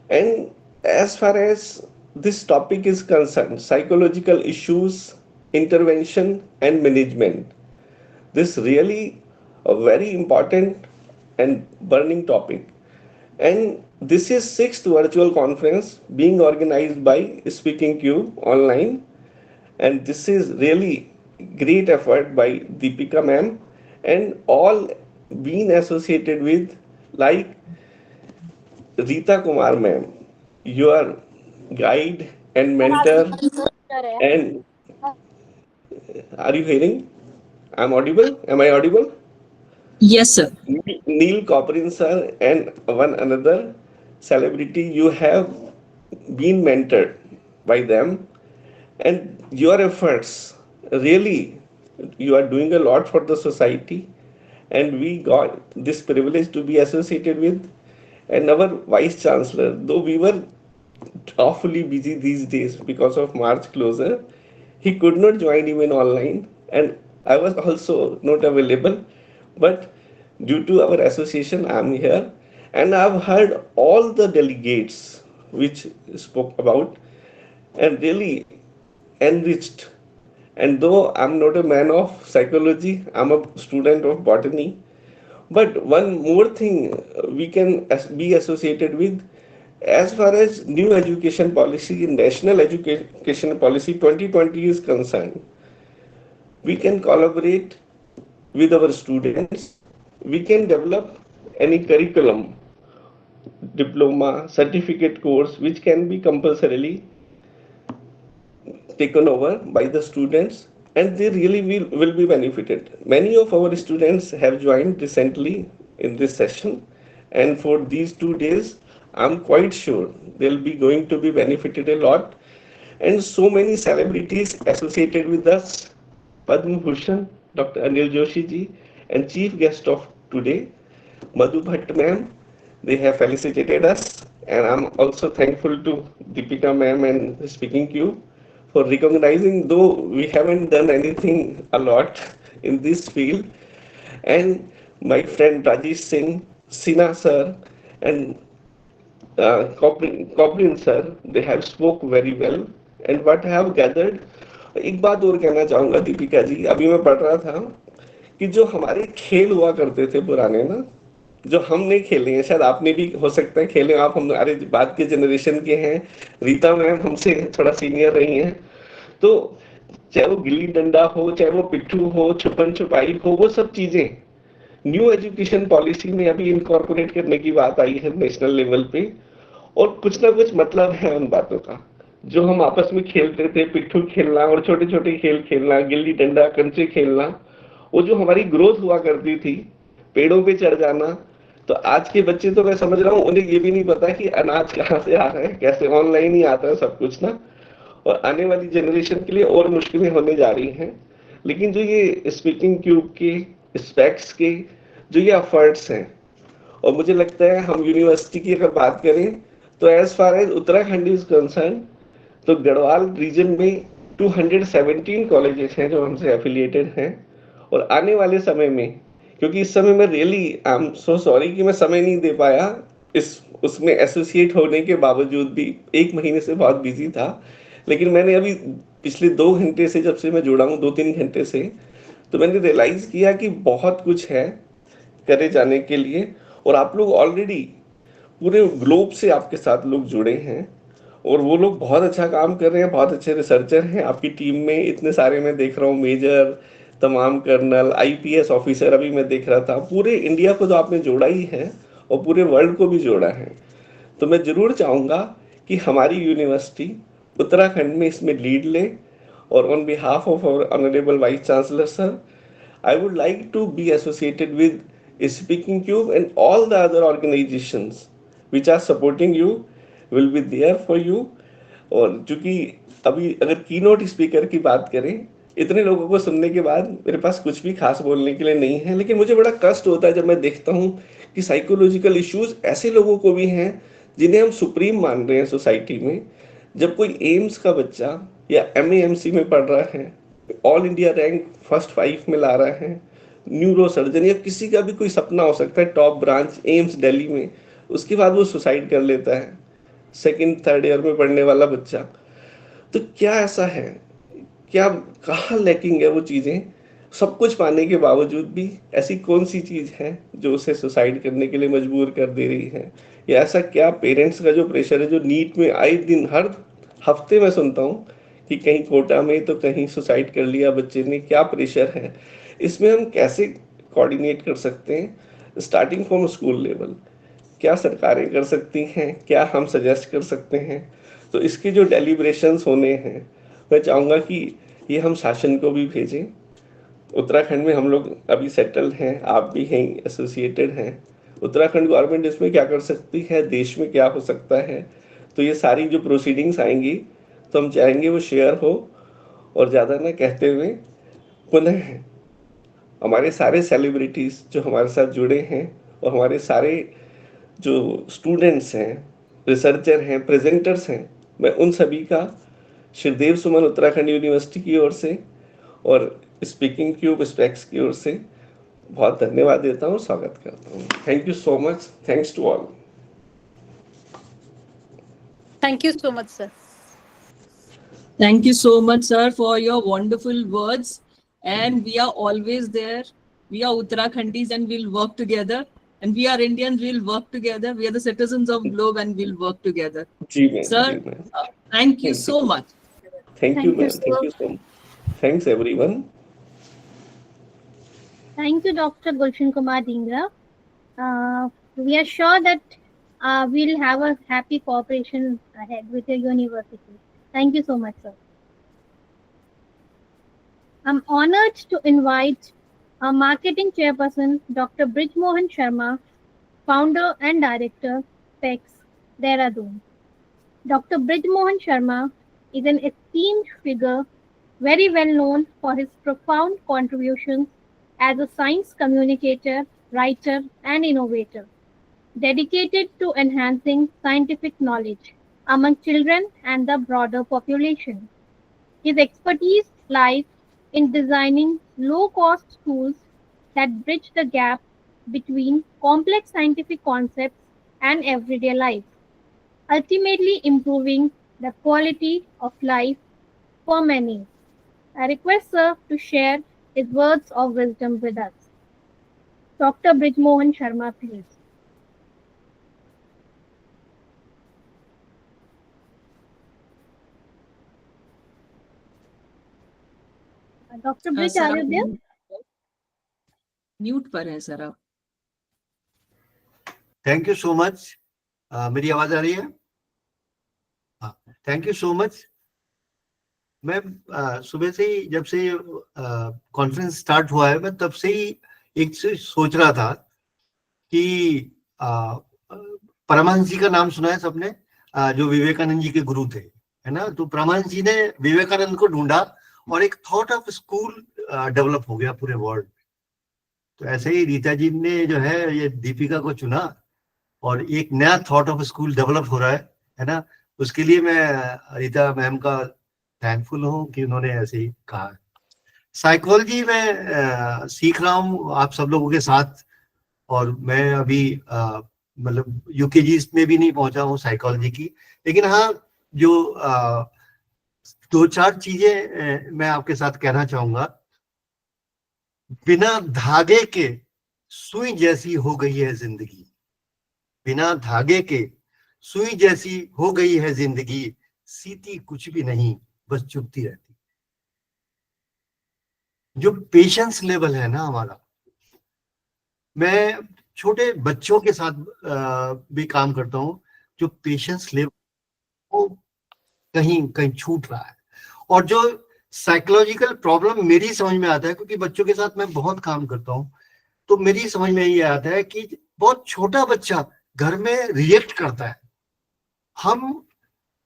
And as far as this topic is concerned, psychological issues, intervention, and management, this really a very important and burning topic. And this is sixth virtual conference being organized by Speaking Cube online, and this is really great effort by Deepika ma'am and all being associated with like Rita Kumar ma'am, your guide and mentor, and are you hearing? I'm audible? Am I audible? Yes, sir. Neil Coprin sir and one another celebrity, you have been mentored by them, and your efforts really, you are doing a lot for the society, and we got this privilege to be associated with. And our vice chancellor, though we were awfully busy these days because of March closure, he could not join even online, and I was also not available. But due to our association, I'm here, and I've heard all the delegates which spoke about and really enriched. And though I'm not a man of psychology, I'm a student of botany. But one more thing we can be associated with, as far as new education policy, national education policy 2020 is concerned, we can collaborate with our students. We can develop any curriculum, diploma, certificate course, which can be compulsorily taken over by the students, and they really will be benefited. Many of our students have joined recently in this session, and for these 2 days, I'm quite sure they'll be going to be benefited a lot. And so many celebrities associated with us, Padma Bhushan, Dr. Anil Joshi ji, and chief guest of today, Madhu Bhatt ma'am, they have felicitated us, and I'm also thankful to Deepika ma'am and Speaking Cube for recognizing, though we haven't done anything a lot in this field. And my friend Rajesh Singh, Sina sir, and Coblin sir, they have spoke very well. And what I have gathered, एक बात और कहना चाहूंगा दीपिका जी, अभी मैं पढ़ रहा था कि जो हमारे खेल हुआ करते थे पुराने ना, जो हमने खेले हैं, शायद आपने भी हो सकता है खेले, आप हमारे बाद के जनरेशन के हैं, रीता मैम हमसे थोड़ा सीनियर रही हैं, तो चाहे वो गिल्ली डंडा हो, चाहे वो पिट्ठू हो, छुपन छुपाई हो, वो सब चीजें न्यू एजुकेशन पॉलिसी में अभी इनकॉर्पोरेट करने की बात आई है नेशनल लेवल पे, और कुछ ना कुछ मतलब है उन बातों का। जो हम आपस में खेलते थे, पिट्ठू खेलना और छोटे छोटे खेल खेलना, गिल्ली डंडा, कंचे खेलना, वो जो हमारी ग्रोथ हुआ करती थी, पेड़ों पे चढ़ जाना, तो आज के बच्चे तो मैं समझ रहा हूँ उन्हें ये भी नहीं पता कि अनाज कहाँ से आ रहा है, कैसे ऑनलाइन ही आता है सब कुछ ना, और आने वाली जनरेशन के लिए और मुश्किलें होने जा रही हैं। लेकिन जो ये स्पीकिंग क्यूब के, स्पेक्स के जो ये एफर्ट्स हैं, और मुझे लगता है हम यूनिवर्सिटी की अगर बात करें तो as far as Uttarakhand is concern, तो गढ़वाल रीजन में 217 कॉलेजेस हैं जो हमसे एफिलिएटेड हैं, और आने वाले समय में, क्योंकि इस समय में really I am so sorry कि मैं समय नहीं दे पाया इस उसमें एसोसिएट होने के बावजूद भी, 1 महीने से बहुत बिजी था, लेकिन मैंने अभी पिछले 2 घंटे से, जब से मैं जुड़ा हूँ 2-3 घंटे से, तो मैंने रियलाइज किया कि बहुत कुछ है करे जाने के लिए, और आप लोग ऑलरेडी पूरे ग्लोब से आपके साथ लोग जुड़े हैं, और वो लोग बहुत अच्छा काम कर रहे हैं, बहुत अच्छे रिसर्चर हैं आपकी टीम में, इतने सारे मैं देख रहा हूँ, मेजर, तमाम कर्नल, आईपीएस ऑफिसर अभी मैं देख रहा था, पूरे इंडिया को तो आपने जोड़ा ही है और पूरे वर्ल्ड को भी जोड़ा है। तो मैं जरूर चाहूँगा कि हमारी यूनिवर्सिटी उत्तराखंड में इसमें लीड ले, और on behalf of our honourable vice chancellor sir, I would like to be associated with Speaking Cube, and all the other organizations which are supporting you will be there for you. और चूंकि अभी अगर keynote speaker की बात करें, इतने लोगों को सुनने के बाद मेरे पास कुछ भी खास बोलने के लिए नहीं है, लेकिन मुझे बड़ा कष्ट होता है जब मैं देखता हूँ कि साइकोलॉजिकल इश्यूज ऐसे लोगों को भी हैं जिन्हें हम सुप्रीम मान रहे हैं सोसाइटी में। जब कोई एम्स का बच्चा या एमएएमसी में पढ़ रहा है, ऑल इंडिया रैंक फर्स्ट 5 में ला रहा है, न्यूरो सर्जन या किसी का भी कोई सपना हो सकता है, टॉप ब्रांच एम्स दिल्ली में, उसके बाद वो सुसाइड कर लेता है, 2nd-3rd ईयर में पढ़ने वाला बच्चा, तो क्या ऐसा है, क्या कहाँ लैकिंग है वो चीज़ें, सब कुछ पाने के बावजूद भी ऐसी कौन सी चीज़ है जो उसे सुसाइड करने के लिए मजबूर कर दे रही है, या ऐसा क्या पेरेंट्स का जो प्रेशर है, जो नीट में आए दिन हर हफ्ते में सुनता हूँ कि कहीं कोटा में तो कहीं सुसाइड कर लिया बच्चे ने, क्या प्रेशर है, इसमें हम कैसे कोऑर्डिनेट कर सकते हैं स्टार्टिंग फ्रॉम स्कूल लेवल। क्या सरकारें कर सकती हैं, क्या हम सजेस्ट कर सकते हैं। तो इसके जो डेलिब्रेशंस होने हैं, मैं चाहूँगा कि ये हम शासन को भी भेजें। उत्तराखंड में हम लोग अभी सेटल हैं, आप भी हैं, एसोसिएटेड हैं। उत्तराखंड गवर्नमेंट इसमें क्या कर सकती है, देश में क्या हो सकता है। तो ये सारी जो प्रोसीडिंग्स आएंगी तो हम चाहेंगे वो शेयर हो। और ज़्यादा ना कहते हुए पुनः हमारे सारे सेलिब्रिटीज़ जो हमारे साथ जुड़े हैं और हमारे सारे जो स्टूडेंट्स हैं, रिसर्चर हैं, प्रेजेंटर्स हैं, मैं उन सभी का श्रीदेव सुमन उत्तराखंड यूनिवर्सिटी की ओर से और स्पीकिंग क्यूब स्पेक्स की ओर से बहुत धन्यवाद देता हूँ, स्वागत करता हूँ। Thank you so much, thanks to all. Thank you so much, sir. Thank you so much, sir, for your wonderful words. And we are always there. We are Uttarakhandis and we'll work together. And we are Indians, we'll work together. We are the citizens of globe and we'll work together. Sir, thank you so much. Thank you, ma'am. Thank you so much. Thanks, everyone. Thank you, Dr. Gulshan Kumar Dhingra. We are sure that we'll have a happy cooperation ahead with your university. Thank you so much, sir. I'm honored to invite our marketing chairperson, Dr. Brij Mohan Sharma, founder and director, PEX, Dehradun. Dr. Brij Mohan Sharma is an esteemed figure, very well known for his profound contributions as a science communicator, writer, and innovator, dedicated to enhancing scientific knowledge among children and the broader population. His expertise lies in designing low-cost tools that bridge the gap between complex scientific concepts and everyday life, ultimately improving the quality of life for many. I request sir to share his words of wisdom with us. Dr. Brij Mohan Sharma, please. Dr. Brij, sir, are you there? Mute पर हैं sir आप। Thank you so much. मेरी आवाज आ रही है? हाँ, thank you so much. मैं सुबह से ही, जब से कॉन्फ्रेंस स्टार्ट हुआ है, मैं तब से ही एक चीज सोच रहा था कि परमांश जी का नाम सुना है सबने, जो विवेकानंद जी के गुरु थे, है ना। तो परमांश जी ने विवेकानंद को ढूंढा और एक थॉट ऑफ स्कूल डेवलप हो गया पूरे वर्ल्ड। तो ऐसे ही रीता जी ने जो है ये दीपिका को चुना और एक नया थॉट ऑफ स्कूल डेवलप हो रहा है ना। उसके लिए मैं रीता मैम का थैंकफुल हूँ कि उन्होंने ऐसे ही कहा। साइकोलॉजी में सीख रहा हूँ आप सब लोगों के साथ, और मैं अभी मतलब यूकेजी में भी नहीं पहुंचा हूँ साइकोलॉजी की, लेकिन हाँ जो दो चार चीजें मैं आपके साथ कहना चाहूंगा। बिना धागे के सुई जैसी हो गई है जिंदगी, बिना धागे के सुई जैसी हो गई है जिंदगी, सीती कुछ भी नहीं बस चुभती रहती। जो पेशेंस लेवल है ना हमारा, मैं छोटे बच्चों के साथ भी काम करता हूँ, जो पेशेंस लेवल वो कहीं कहीं छूट रहा है। और जो साइकोलॉजिकल प्रॉब्लम मेरी समझ में आता है, क्योंकि बच्चों के साथ मैं बहुत काम करता हूँ, तो मेरी समझ में ये आता है कि बहुत छोटा बच्चा घर में रिएक्ट करता है। हम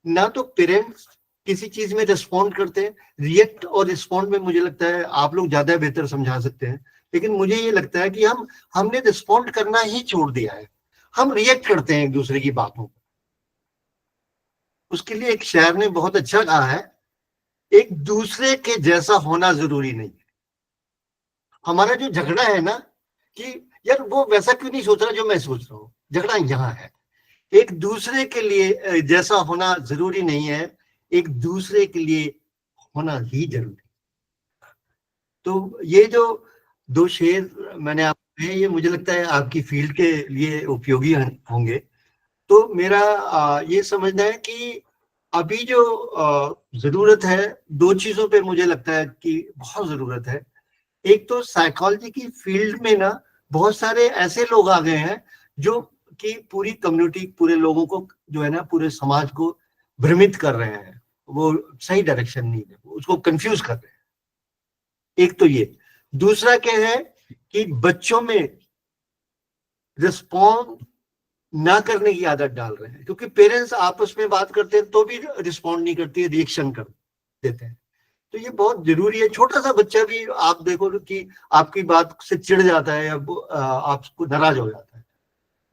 ना तो पेरेंट्स किसी चीज में रिस्पॉन्ड करते हैं, रिएक्ट और रिस्पॉन्ड में मुझे लगता है आप लोग ज्यादा बेहतर समझा सकते हैं, लेकिन मुझे ये लगता है कि हमने रिस्पॉन्ड करना ही छोड़ दिया है, हम रिएक्ट करते हैं एक दूसरे की बातों। उसके लिए एक शायर ने बहुत अच्छा कहा है, एक दूसरे के जैसा होना जरूरी नहीं है। हमारा जो झगड़ा है ना कि यार वो वैसा क्यों नहीं सोच रहा जो मैं सोच रहा हूं, झगड़ा यहाँ है। एक दूसरे के लिए जैसा होना जरूरी नहीं है, एक दूसरे के लिए होना ही जरूरी। तो ये जो दो शेर मैंने आपको कहे, ये मुझे लगता है आपकी फील्ड के लिए उपयोगी होंगे। तो मेरा ये समझना है कि अभी जो जरूरत है, दो चीजों पे मुझे लगता है कि बहुत जरूरत है। एक तो साइकोलॉजी की फील्ड में ना बहुत सारे ऐसे लोग आ गए हैं जो कि पूरी कम्युनिटी, पूरे लोगों को जो है ना, पूरे समाज को भ्रमित कर रहे हैं, वो सही डायरेक्शन नहीं है, उसको कंफ्यूज कर रहे हैं। एक तो ये, दूसरा क्या है कि बच्चों में रिस्पॉन्ड ना करने की आदत डाल रहे हैं, क्योंकि पेरेंट्स आपस में बात करते हैं तो भी रिस्पॉन्ड नहीं करती है, रिएक्शन कर देते हैं। तो ये बहुत जरूरी है। छोटा सा बच्चा भी आप देखो कि आपकी बात से चिढ़ जाता है या आपको नाराज हो जाता है,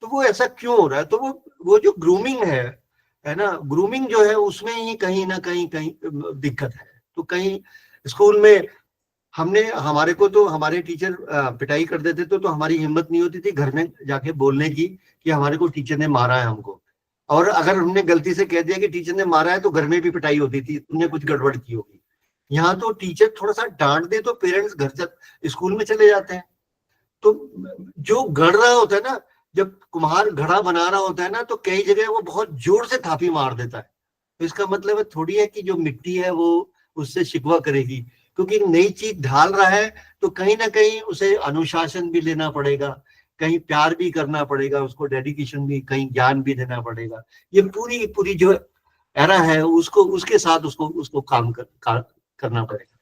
तो वो ऐसा क्यों हो रहा है? तो वो जो ग्रूमिंग है ना, ग्रूमिंग जो है उसमें ही कहीं ना कहीं दिक्कत है। तो कहीं स्कूल में हमारे को तो हमारे टीचर पिटाई कर देते तो हमारी हिम्मत नहीं होती थी घर में जाके बोलने की कि हमारे को टीचर ने मारा है हमको। और अगर हमने गलती से कह दिया कि टीचर ने मारा है तो घर में भी पिटाई होती थी, तुमने कुछ गड़बड़ की होगी। यहाँ तो टीचर थोड़ा सा डांट दे तो पेरेंट्स स्कूल में चले जाते हैं। तो जो गढ़ रहा होता है ना, जब कुम्हार घड़ा बना रहा होता है ना, तो कई जगह वो बहुत जोर से थापी मार देता है। तो इसका मतलब थोड़ी है कि जो मिट्टी है वो उससे शिकवा करेगी, क्योंकि नई चीज ढाल रहा है तो कहीं ना कहीं उसे अनुशासन भी लेना पड़ेगा, कहीं प्यार भी करना पड़ेगा, उसको डेडिकेशन भी, कहीं ज्ञान भी देना पड़ेगा। ये पूरी जो एरा है उसको उसके साथ उसको काम करना पड़ेगा।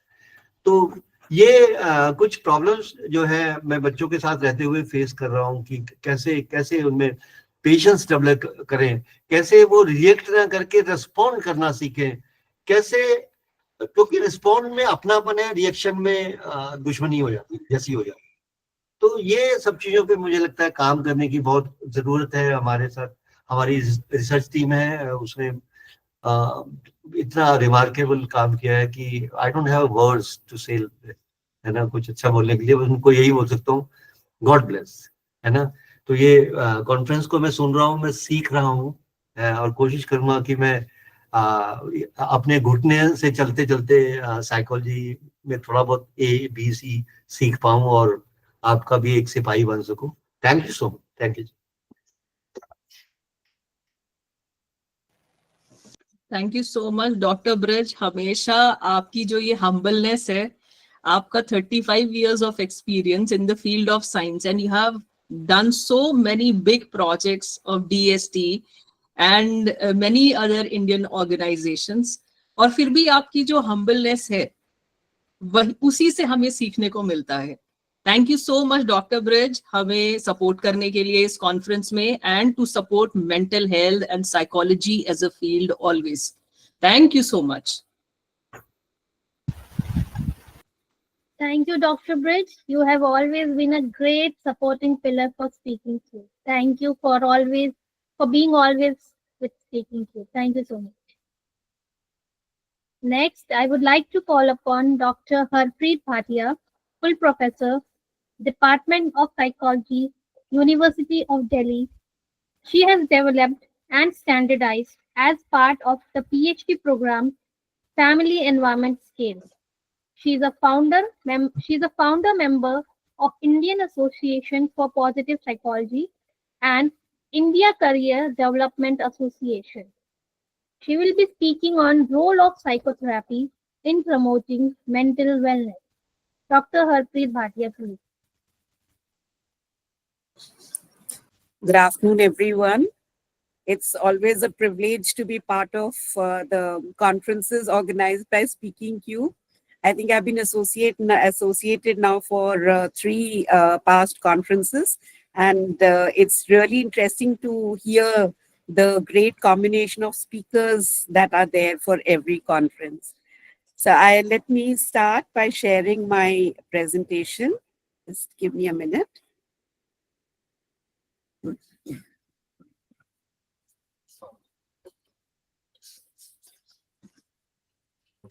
तो ये कुछ प्रॉब्लम्स जो है मैं बच्चों के साथ रहते हुए फेस कर रहा हूँ कि कैसे उनमें पेशेंस डेवलप करें, कैसे वो रिएक्ट ना करके रिस्पॉन्ड करना सीखें, कैसे, क्योंकि रिस्पॉन्ड में अपनापन है, रिएक्शन में दुश्मनी हो जाती जैसी हो जाती। तो ये सब चीजों पे मुझे लगता है काम करने की बहुत जरूरत है। हमारे साथ हमारी रिसर्च टीम है, उसने इतना रिमार्केबल काम किया है कि I don't have words to say, है ना, कुछ अच्छा बोलने के लिए। उनको यही बोल सकता हूँ, गॉड ब्लेस, है ना। तो ये कॉन्फ्रेंस को मैं सुन रहा हूँ, मैं सीख रहा हूँ, और कोशिश करूंगा कि मैं अपने घुटने से चलते चलते साइकोलॉजी में थोड़ा बहुत ABC सीख पाऊं और आपका भी एक सिपाही बन सकूं। Thank you so much. Thank you. Thank you so much doctor bridge. हमेशा आपकी जो ये हम्बलनेस है, आपका 35 years of experience in the field of science, and you have done so many big projects of DST and many other Indian organizations, और फिर भी आपकी जो हम्बलनेस है वही, उसी से हमें सीखने को मिलता है। Thank you so much doctor Brij, हमें सपोर्ट करने के लिए इस कॉन्फ्रेंस में, and to support mental health and psychology as a field always. Thank you so much. Thank you, Dr. Bridge. You have always been a great supporting pillar for Speakingcube. Thank you for being always with Speakingcube. Thank you so much. Next, I would like to call upon Dr. Harpreet Bhatia, Full Professor, Department of Psychology, University of Delhi. She has developed and standardized as part of the PhD program Family Environment Scales. She's a founder member of Indian Association for Positive Psychology and India Career Development Association. She will be speaking on role of psychotherapy in promoting mental wellness. Dr. Harpreet Bhatia, please. Good afternoon, everyone. It's always a privilege to be part of the conferences organized by Speakingcube. I think I've been associated now for 3 past conferences, and it's really interesting to hear the great combination of speakers that are there for every conference. So let me start by sharing my presentation. Just give me a minute.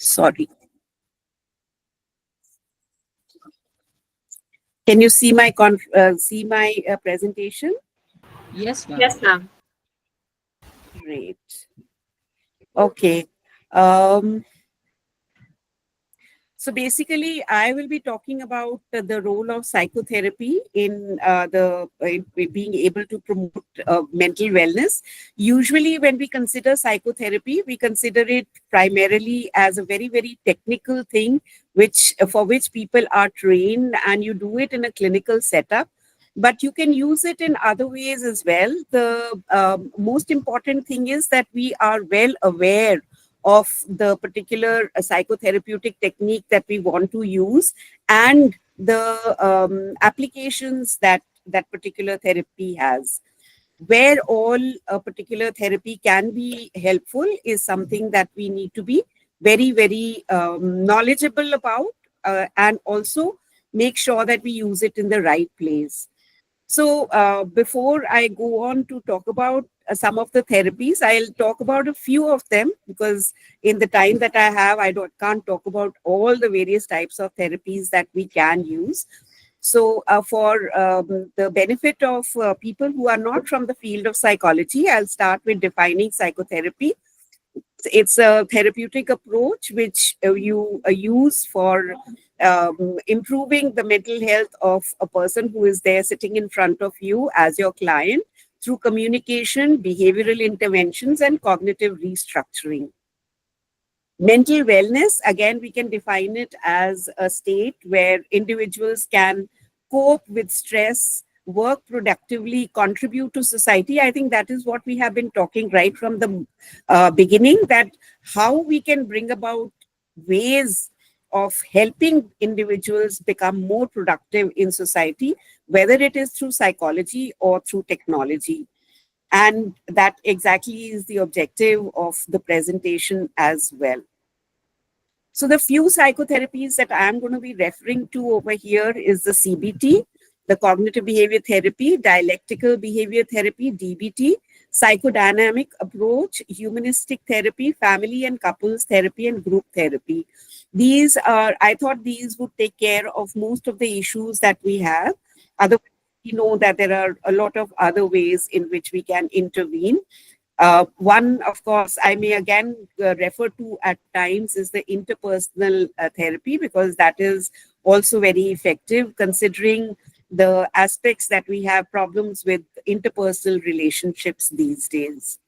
Sorry. Can you see my presentation? Yes, ma'am. Yes, ma'am. Great. Okay. So basically, I will be talking about the role of psychotherapy in being able to promote mental wellness. Usually, when we consider psychotherapy, we consider it primarily as a very, very technical thing, for which people are trained, and you do it in a clinical setup. but you can use it in other ways as well. The most important thing is that we are well aware of the particular psychotherapeutic technique that we want to use and the applications that that particular therapy has. Where all a particular therapy can be helpful is something that we need to be very, very knowledgeable about, and also make sure that we use it in the right place. So before I go on to talk about some of the therapies, I'll talk about a few of them, because in the time that I have, can't talk about all the various types of therapies that we can use. So for the benefit of people who are not from the field of psychology, I'll start with defining psychotherapy. It's a therapeutic approach which you use for improving the mental health of a person who is there sitting in front of you as your client through communication, behavioral interventions, and cognitive restructuring. Mental wellness, again, we can define it as a state where individuals can cope with stress, work productively, contribute to society. I think that is what we have been talking right from the beginning, that how we can bring about ways of helping individuals become more productive in society, whether it is through psychology or through technology. And that exactly is the objective of the presentation as well. So the few psychotherapies that I am going to be referring to over here is the CBT, the cognitive behavior therapy, dialectical behavior therapy, DBT, psychodynamic approach, humanistic therapy, family and couples therapy, and group therapy. These are, I thought these would take care of most of the issues that we have. Otherwise, we know that there are a lot of other ways in which we can intervene. One, of course, I may again refer to at times is the interpersonal therapy, because that is also very effective considering the aspects that we have problems with interpersonal relationships these days.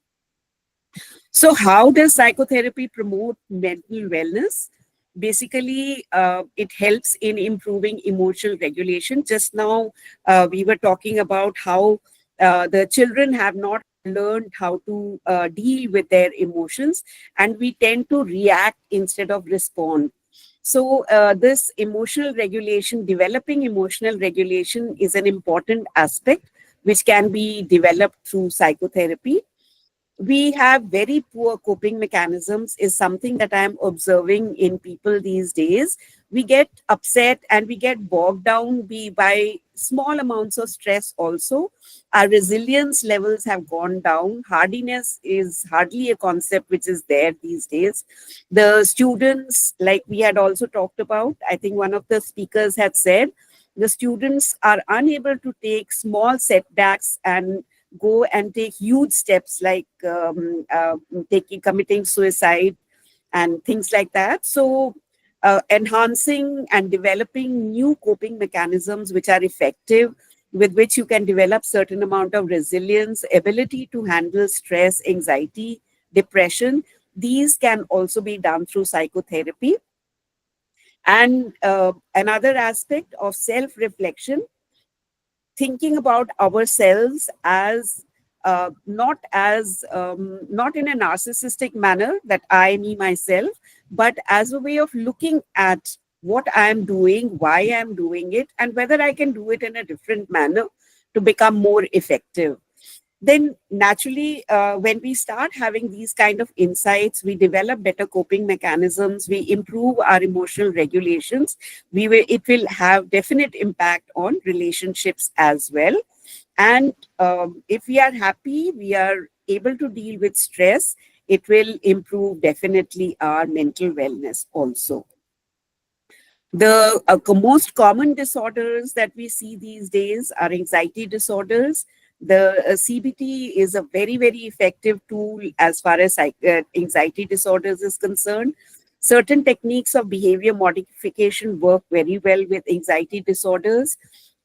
So how does psychotherapy promote mental wellness? Basically, it helps in improving emotional regulation. Just now, we were talking about how the children have not learned how to deal with their emotions, and we tend to react instead of respond. So this emotional regulation, developing emotional regulation, is an important aspect which can be developed through psychotherapy. We have very poor coping mechanisms is something that I'm observing in people these days. We get upset and we get bogged down by small amounts of stress also. Our resilience levels have gone down. Hardiness is hardly a concept which is there these days. The students, like we had also talked about, I think one of the speakers had said, the students are unable to take small setbacks and go and take huge steps like committing suicide and things like that. So enhancing and developing new coping mechanisms which are effective, with which you can develop certain amount of resilience, ability to handle stress, anxiety, depression. These can also be done through psychotherapy. And another aspect of self-reflection, thinking about ourselves as not in a narcissistic manner that I, me, myself, but as a way of looking at what I am doing, why I am doing it, and whether I can do it in a different manner to become more effective. Then naturally, when we start having these kind of insights, we develop better coping mechanisms, we improve our emotional regulations, it will have definite impact on relationships as well. And if we are happy, we are able to deal with stress, it will improve definitely our mental wellness also. The most common disorders that we see these days are anxiety disorders. The CBT is a very, very effective tool as far as anxiety disorders is concerned. Certain techniques of behavior modification work very well with anxiety disorders.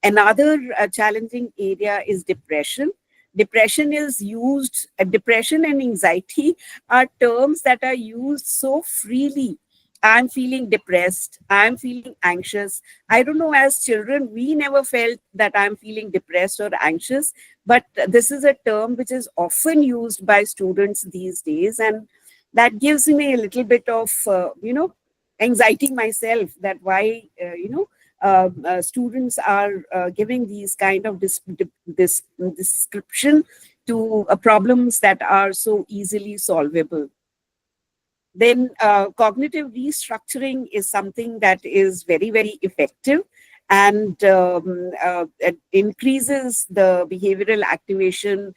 Another challenging area is depression. Depression and anxiety are terms that are used so freely I'm feeling depressed, I'm feeling anxious. I don't know, as children, we never felt that I'm feeling depressed or anxious, but this is a term which is often used by students these days. And that gives me a little bit of, anxiety myself, that why, students are giving these kind of this description to problems that are so easily solvable. Then cognitive restructuring is something that is very, very effective, and it increases the behavioral activation,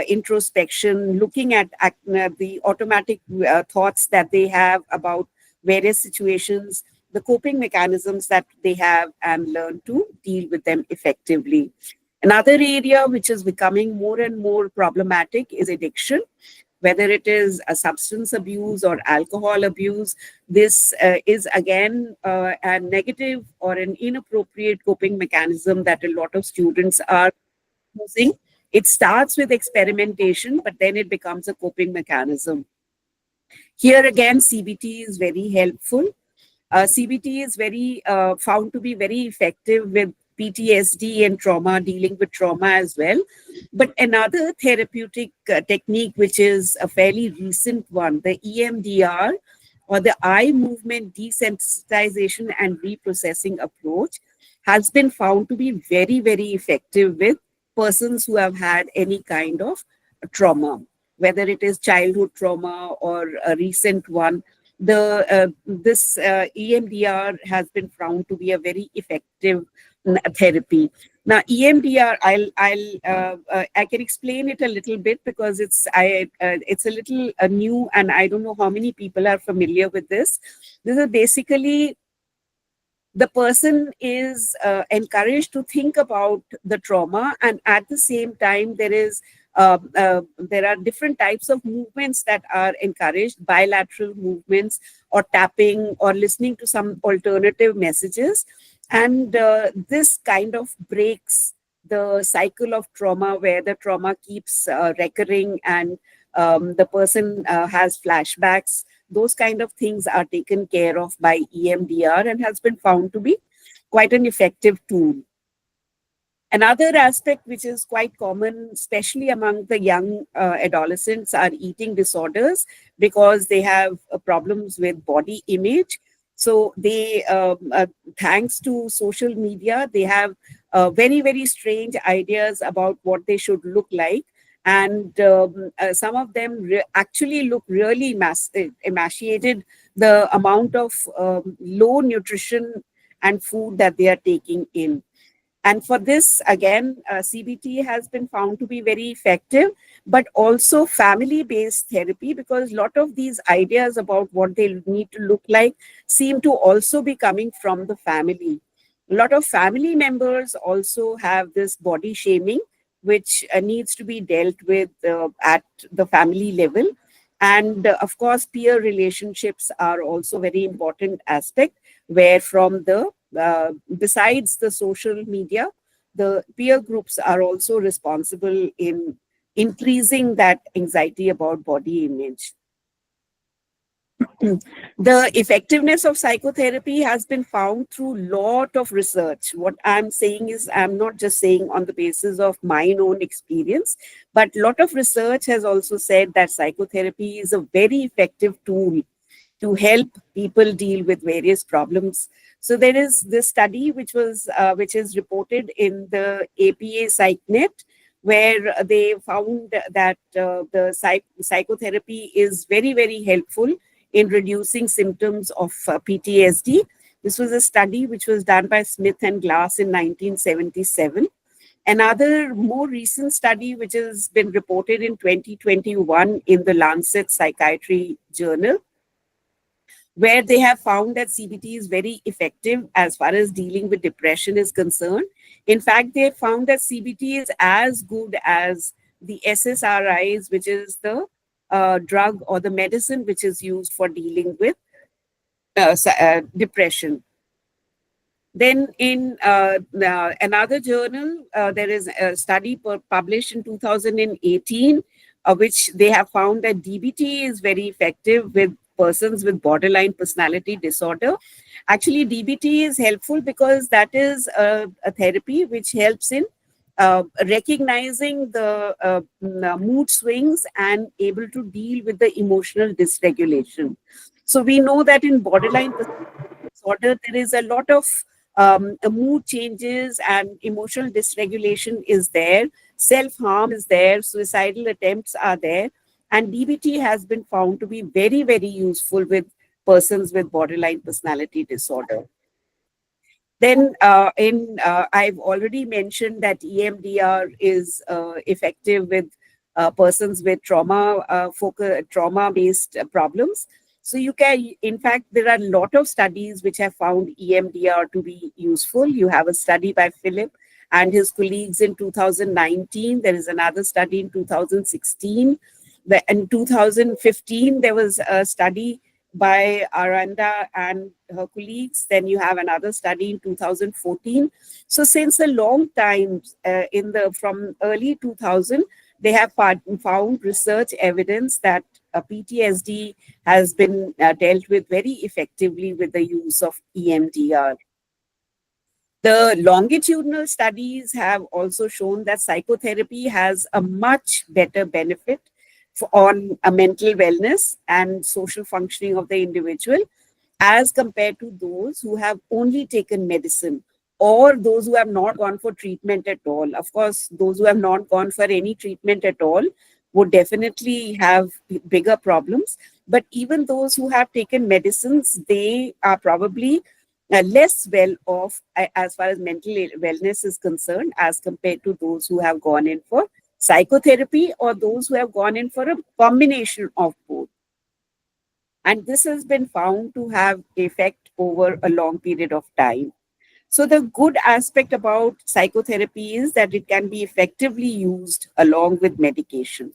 introspection, looking at the automatic thoughts that they have about various situations, the coping mechanisms that they have, and learn to deal with them effectively. Another area which is becoming more and more problematic is addiction. Whether it is a substance abuse or alcohol abuse, this is again a negative or an inappropriate coping mechanism that a lot of students are using. It starts with experimentation, but then it becomes a coping mechanism. Here again, CBT is very helpful. CBT is very found to be very effective with PTSD and trauma, dealing with trauma as well. But another therapeutic technique, which is a fairly recent one, the EMDR, or the eye movement desensitization and reprocessing approach, has been found to be very, very effective with persons who have had any kind of trauma, whether it is childhood trauma or a recent one. This EMDR has been found to be a very effective therapy. Now, EMDR, I can explain it a little bit, because it's a little new, and I don't know how many people are familiar with this. This is basically, the person is encouraged to think about the trauma, and at the same time there are different types of movements that are encouraged, bilateral movements, or tapping, or listening to some alternative messages. And this kind of breaks the cycle of trauma, where the trauma keeps recurring, and the person has flashbacks. Those kind of things are taken care of by EMDR, and has been found to be quite an effective tool. Another aspect which is quite common, especially among the young adolescents, are eating disorders, because they have problems with body image. So they, thanks to social media, they have very, very strange ideas about what they should look like. And some of them actually look really emaciated, the amount of low nutrition and food that they are taking in. And for this, again, CBT has been found to be very effective, but also family-based therapy, because a lot of these ideas about what they need to look like seem to also be coming from the family. A lot of family members also have this body shaming, which needs to be dealt with at the family level. And of course, peer relationships are also very important aspect, where from the besides the social media, the peer groups are also responsible in increasing that anxiety about body image. The effectiveness of psychotherapy has been found through lot of research. What I'm saying is, I'm not just saying on the basis of my own experience, but a lot of research has also said that psychotherapy is a very effective tool to help people deal with various problems. So there is this study which is reported in the APA PsychNet, where they found that the psychotherapy is very, very helpful in reducing symptoms of PTSD. This was a study which was done by Smith and Glass in 1977. Another more recent study, which has been reported in 2021 in the Lancet Psychiatry Journal, where they have found that CBT is very effective as far as dealing with depression is concerned. In fact, they found that CBT is as good as the SSRIs, which is the drug or the medicine which is used for dealing with depression. Then in another journal, there is a study published in 2018, which they have found that DBT is very effective with persons with borderline personality disorder. Actually, DBT is helpful because that is a therapy which helps in recognizing the mood swings and able to deal with the emotional dysregulation. So we know that in borderline disorder, there is a lot of mood changes and emotional dysregulation is there, self-harm is there, suicidal attempts are there, and DBT has been found to be very, very useful with persons with borderline personality disorder. Then I've already mentioned that EMDR is effective with persons with trauma-based problems. So you can, in fact, there are a lot of studies which have found EMDR to be useful. You have a study by Philip and his colleagues in 2019. There is another study in 2016. In 2015, there was a study by Aranda and her colleagues. Then you have another study in 2014. So since a long time, from early 2000, they have found research evidence that PTSD has been dealt with very effectively with the use of EMDR. The longitudinal studies have also shown that psychotherapy has a much better benefit on a mental wellness and social functioning of the individual as compared to those who have only taken medicine or those who have not gone for treatment at all. Of course, those who have not gone for any treatment at all would definitely have bigger problems. But even those who have taken medicines, they are probably less well off as far as mental wellness is concerned as compared to those who have gone in for psychotherapy or those who have gone in for a combination of both. And this has been found to have effect over a long period of time. So the good aspect about psychotherapy is that it can be effectively used along with medication.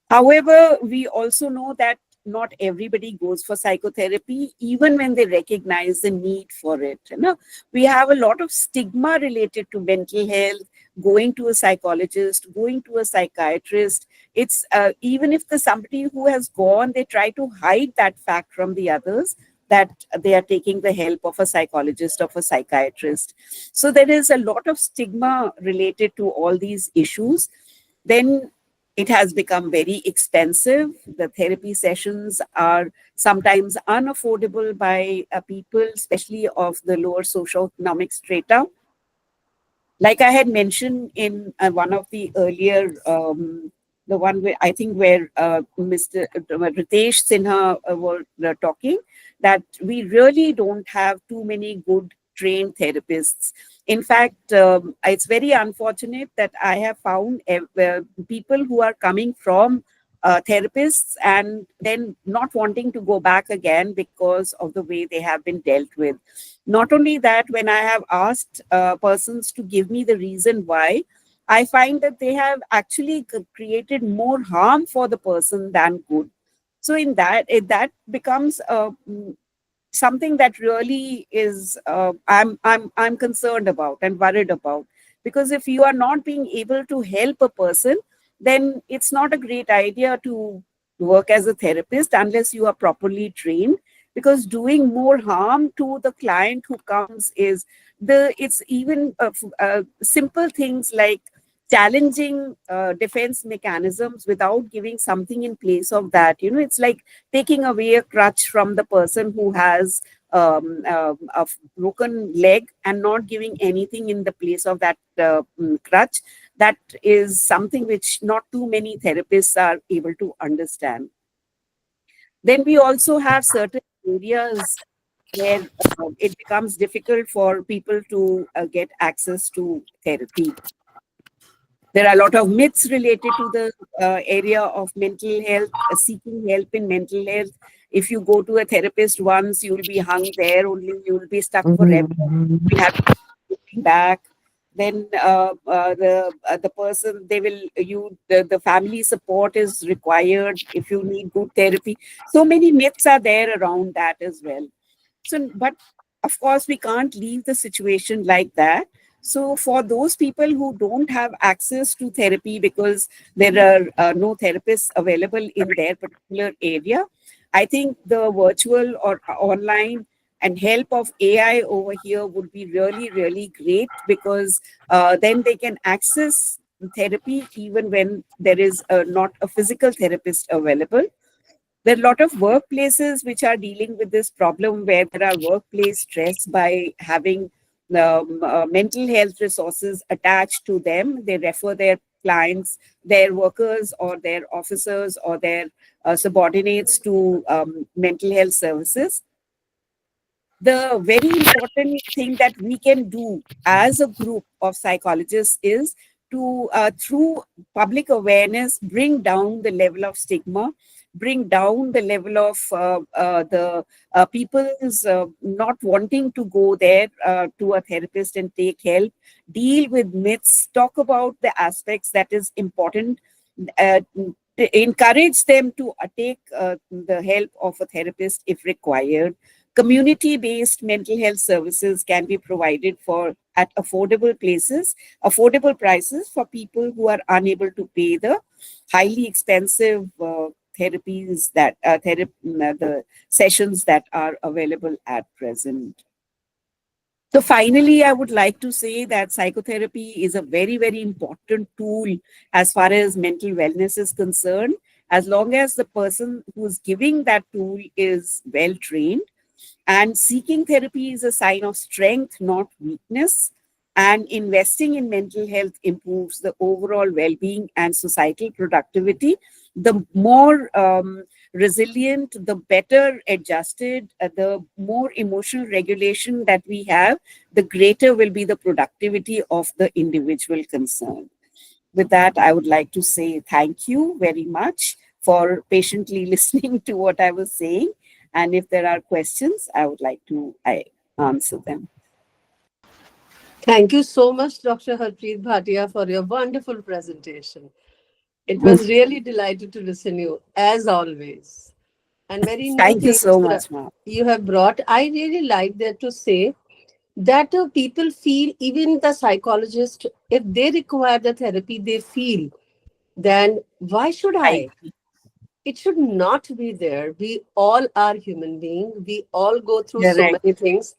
However, we also know that not everybody goes for psychotherapy, even when they recognize the need for it. You know, we have a lot of stigma related to mental health, going to a psychologist, going to a psychiatrist. It's even if somebody who has gone, they try to hide that fact from the others that they are taking the help of a psychologist or a psychiatrist. So there is a lot of stigma related to all these issues. Then it has become very expensive. The therapy sessions are sometimes unaffordable by people, especially of the lower socioeconomic strata. Like I had mentioned in one of the earlier, the one where I think where Mr. Ritesh Sinha were talking, that we really don't have too many good trained therapists. In fact, it's very unfortunate that I have found people who are coming from therapists and then not wanting to go back again because of the way they have been dealt with. Not only that, when I have asked persons to give me the reason why, I find that they have actually created more harm for the person than good. So in that, that becomes something that really is I'm concerned about and worried about, because if you are not being able to help a person, then it's not a great idea to work as a therapist unless you are properly trained, because doing more harm to the client who comes is it's even simple things like challenging defense mechanisms without giving something in place of that. You know, it's like taking away a crutch from the person who has a broken leg and not giving anything in the place of that crutch. That is something which not too many therapists are able to understand. Then we also have certain areas where it becomes difficult for people to get access to therapy. There are a lot of myths related to the area of mental health, seeking help in mental health. If you go to a therapist once, you will be hung there only, you will be stuck forever. You have to go back. Then the person, the family support is required if you need good therapy. So many myths are there around that as well. So, but of course, we can't leave the situation like that. So for those people who don't have access to therapy because there are no therapists available in their particular area, I think the virtual or online and help of AI over here would be really, really great, because then they can access therapy even when there is not a physical therapist available. There are a lot of workplaces which are dealing with this problem, where there are workplace stress by having mental health resources attached to them. They refer their clients, their workers, or their officers, or their subordinates to mental health services. The very important thing that we can do as a group of psychologists is to, through public awareness, bring down the level of stigma, bring down the level of the people's not wanting to go there to a therapist and take help, deal with myths, talk about the aspects that is important, uh, encourage them to take the help of a therapist if required. Community-based mental health services can be provided for at affordable prices for people who are unable to pay the highly expensive therapies that the sessions that are available at present. So finally, I would like to say that psychotherapy is a very, very important tool as far as mental wellness is concerned. As long as the person who's giving that tool is well trained, and seeking therapy is a sign of strength, not weakness. And investing in mental health improves the overall well being and societal productivity. The more resilient, the better adjusted, the more emotional regulation that we have, the greater will be the productivity of the individual concerned. With that, I would like to say thank you very much for patiently listening to what I was saying. And if there are questions, I would like to answer them. Thank you so much, Dr. Harpreet Bhatia, for your wonderful presentation. It was really delighted to listen to you, as always. And very new Thank you things so much, ma'am. you have brought. I really like that to say that people feel, even the psychologist, if they require the therapy, they feel, then why should I? It should not be there. We all are human beings. We all go through so Correct. many things.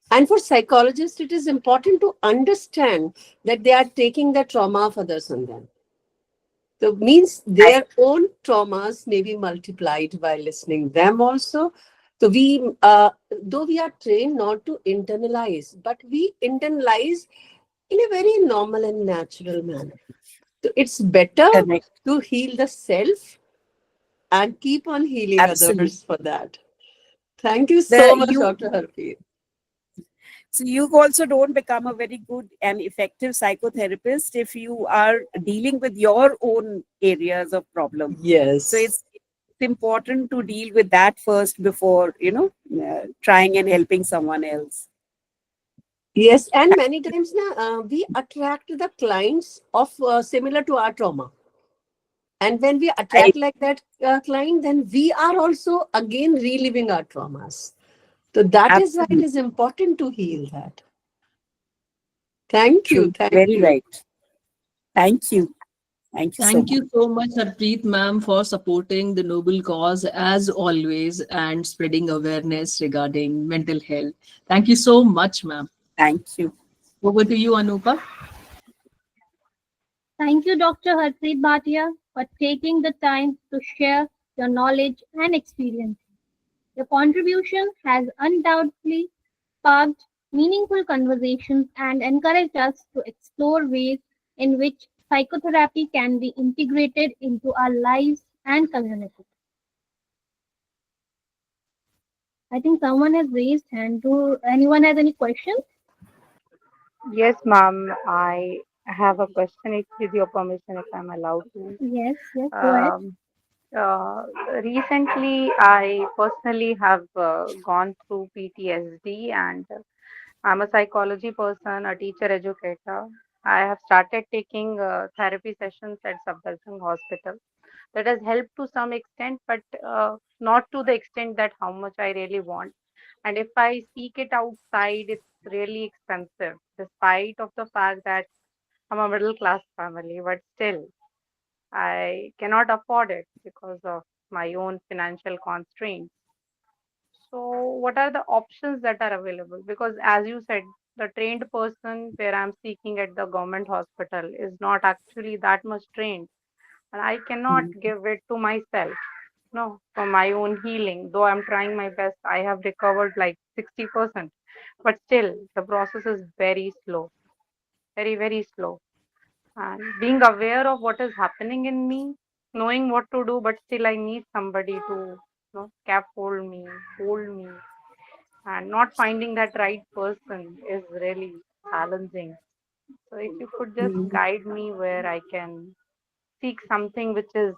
And for psychologists, it is important to understand that they are taking the trauma of others on them. So means their own traumas may be multiplied by listening them also. So we, though we are trained not to internalize, but we internalize in a very normal and natural manner. So it's better to heal the self and keep on healing Absolutely. others for that. Thank you so much, You, Dr. Harpreet. so you also don't become a very good and effective psychotherapist if you are dealing with your own areas of problem. Yes. So it's important to deal with that first before, trying and helping someone else. Yes, and many times now we attract the clients of similar to our trauma. And when we attract like that client, then we are also again reliving our traumas. So that is why it is important to heal that. Thank you. Thank Very you. right. Thank you. Thank you so Thank much. you so much, Harpreet ma'am, for supporting the noble cause as always and spreading awareness regarding mental health. Thank you so much, ma'am. Thank you. Over to you, Anupa. Thank you, Dr. Harpreet Bhatia, for taking the time to share your knowledge and experience. Your contribution has undoubtedly sparked meaningful conversations and encouraged us to explore ways in which psychotherapy can be integrated into our lives and community. I think someone has raised hand. Do anyone has any questions? Yes, ma'am. I have a question, if with your permission, if I'm allowed to. Yes, go ahead. Uh, Recently, I personally have gone through PTSD, and I'm a psychology person, a teacher educator. I have started taking therapy sessions at Safdarjung Hospital. That has helped to some extent, but not to the extent that how much I really want. And if I seek it outside, it's really expensive, despite of the fact that I'm a middle class family, but still I cannot afford it because of my own financial constraints. So, what are the options that are available? Because, as you said, the trained person where I'm seeking at the government hospital is not actually that much trained, and I cannot give it to myself. No, for my own healing. Though I'm trying my best, I have recovered like 60%, but still, the process is very slow, very, very slow. And being aware of what is happening in me, knowing what to do, but still, I need somebody to, scaffold me, hold me, and not finding that right person is really challenging. So if you could just guide me where I can seek something which is,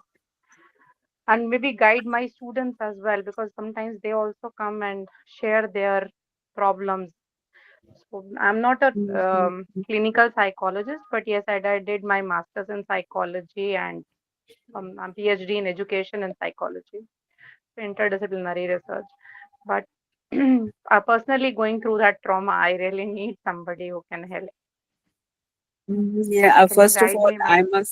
and maybe guide my students as well, because sometimes they also come and share their problems. So I'm not a clinical psychologist, but yes, I did my master's in psychology and I'm PhD in education and psychology, interdisciplinary research. But personally going through that trauma, I really need somebody who can help. Yeah, Can you first of guide all, me, ma'am?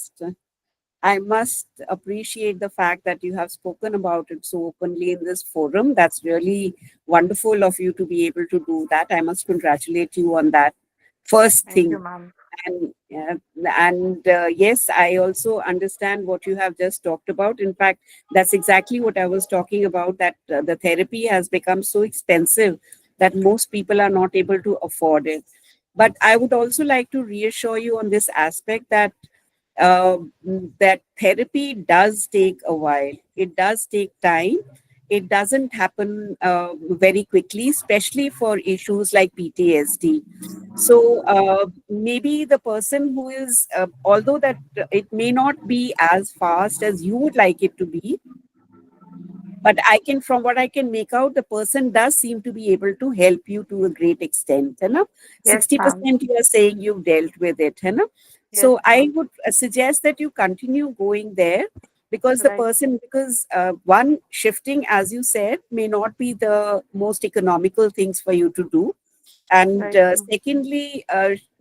I must appreciate the fact that you have spoken about it so openly in this forum. That's really wonderful of you to be able to do that. I must congratulate you on that. First Thank you, thing. ma'am. And yes, I also understand what you have just talked about. In fact, that's exactly what I was talking about, that the therapy has become so expensive that most people are not able to afford it. But I would also like to reassure you on this aspect that uh, that therapy does take a while. It does take time. It doesn't happen very quickly, especially for issues like PTSD. So maybe the person who is, although that it may not be as fast as you would like it to be, but from what I can make out, the person does seem to be able to help you to a great extent. You know? Yes, ma'am. 60% you are saying you've dealt with it. You know? Yes, So I ma'am. would suggest that you continue going there, because Right. one, shifting, as you said, may not be the most economical things for you to do. And Right, ma'am. secondly,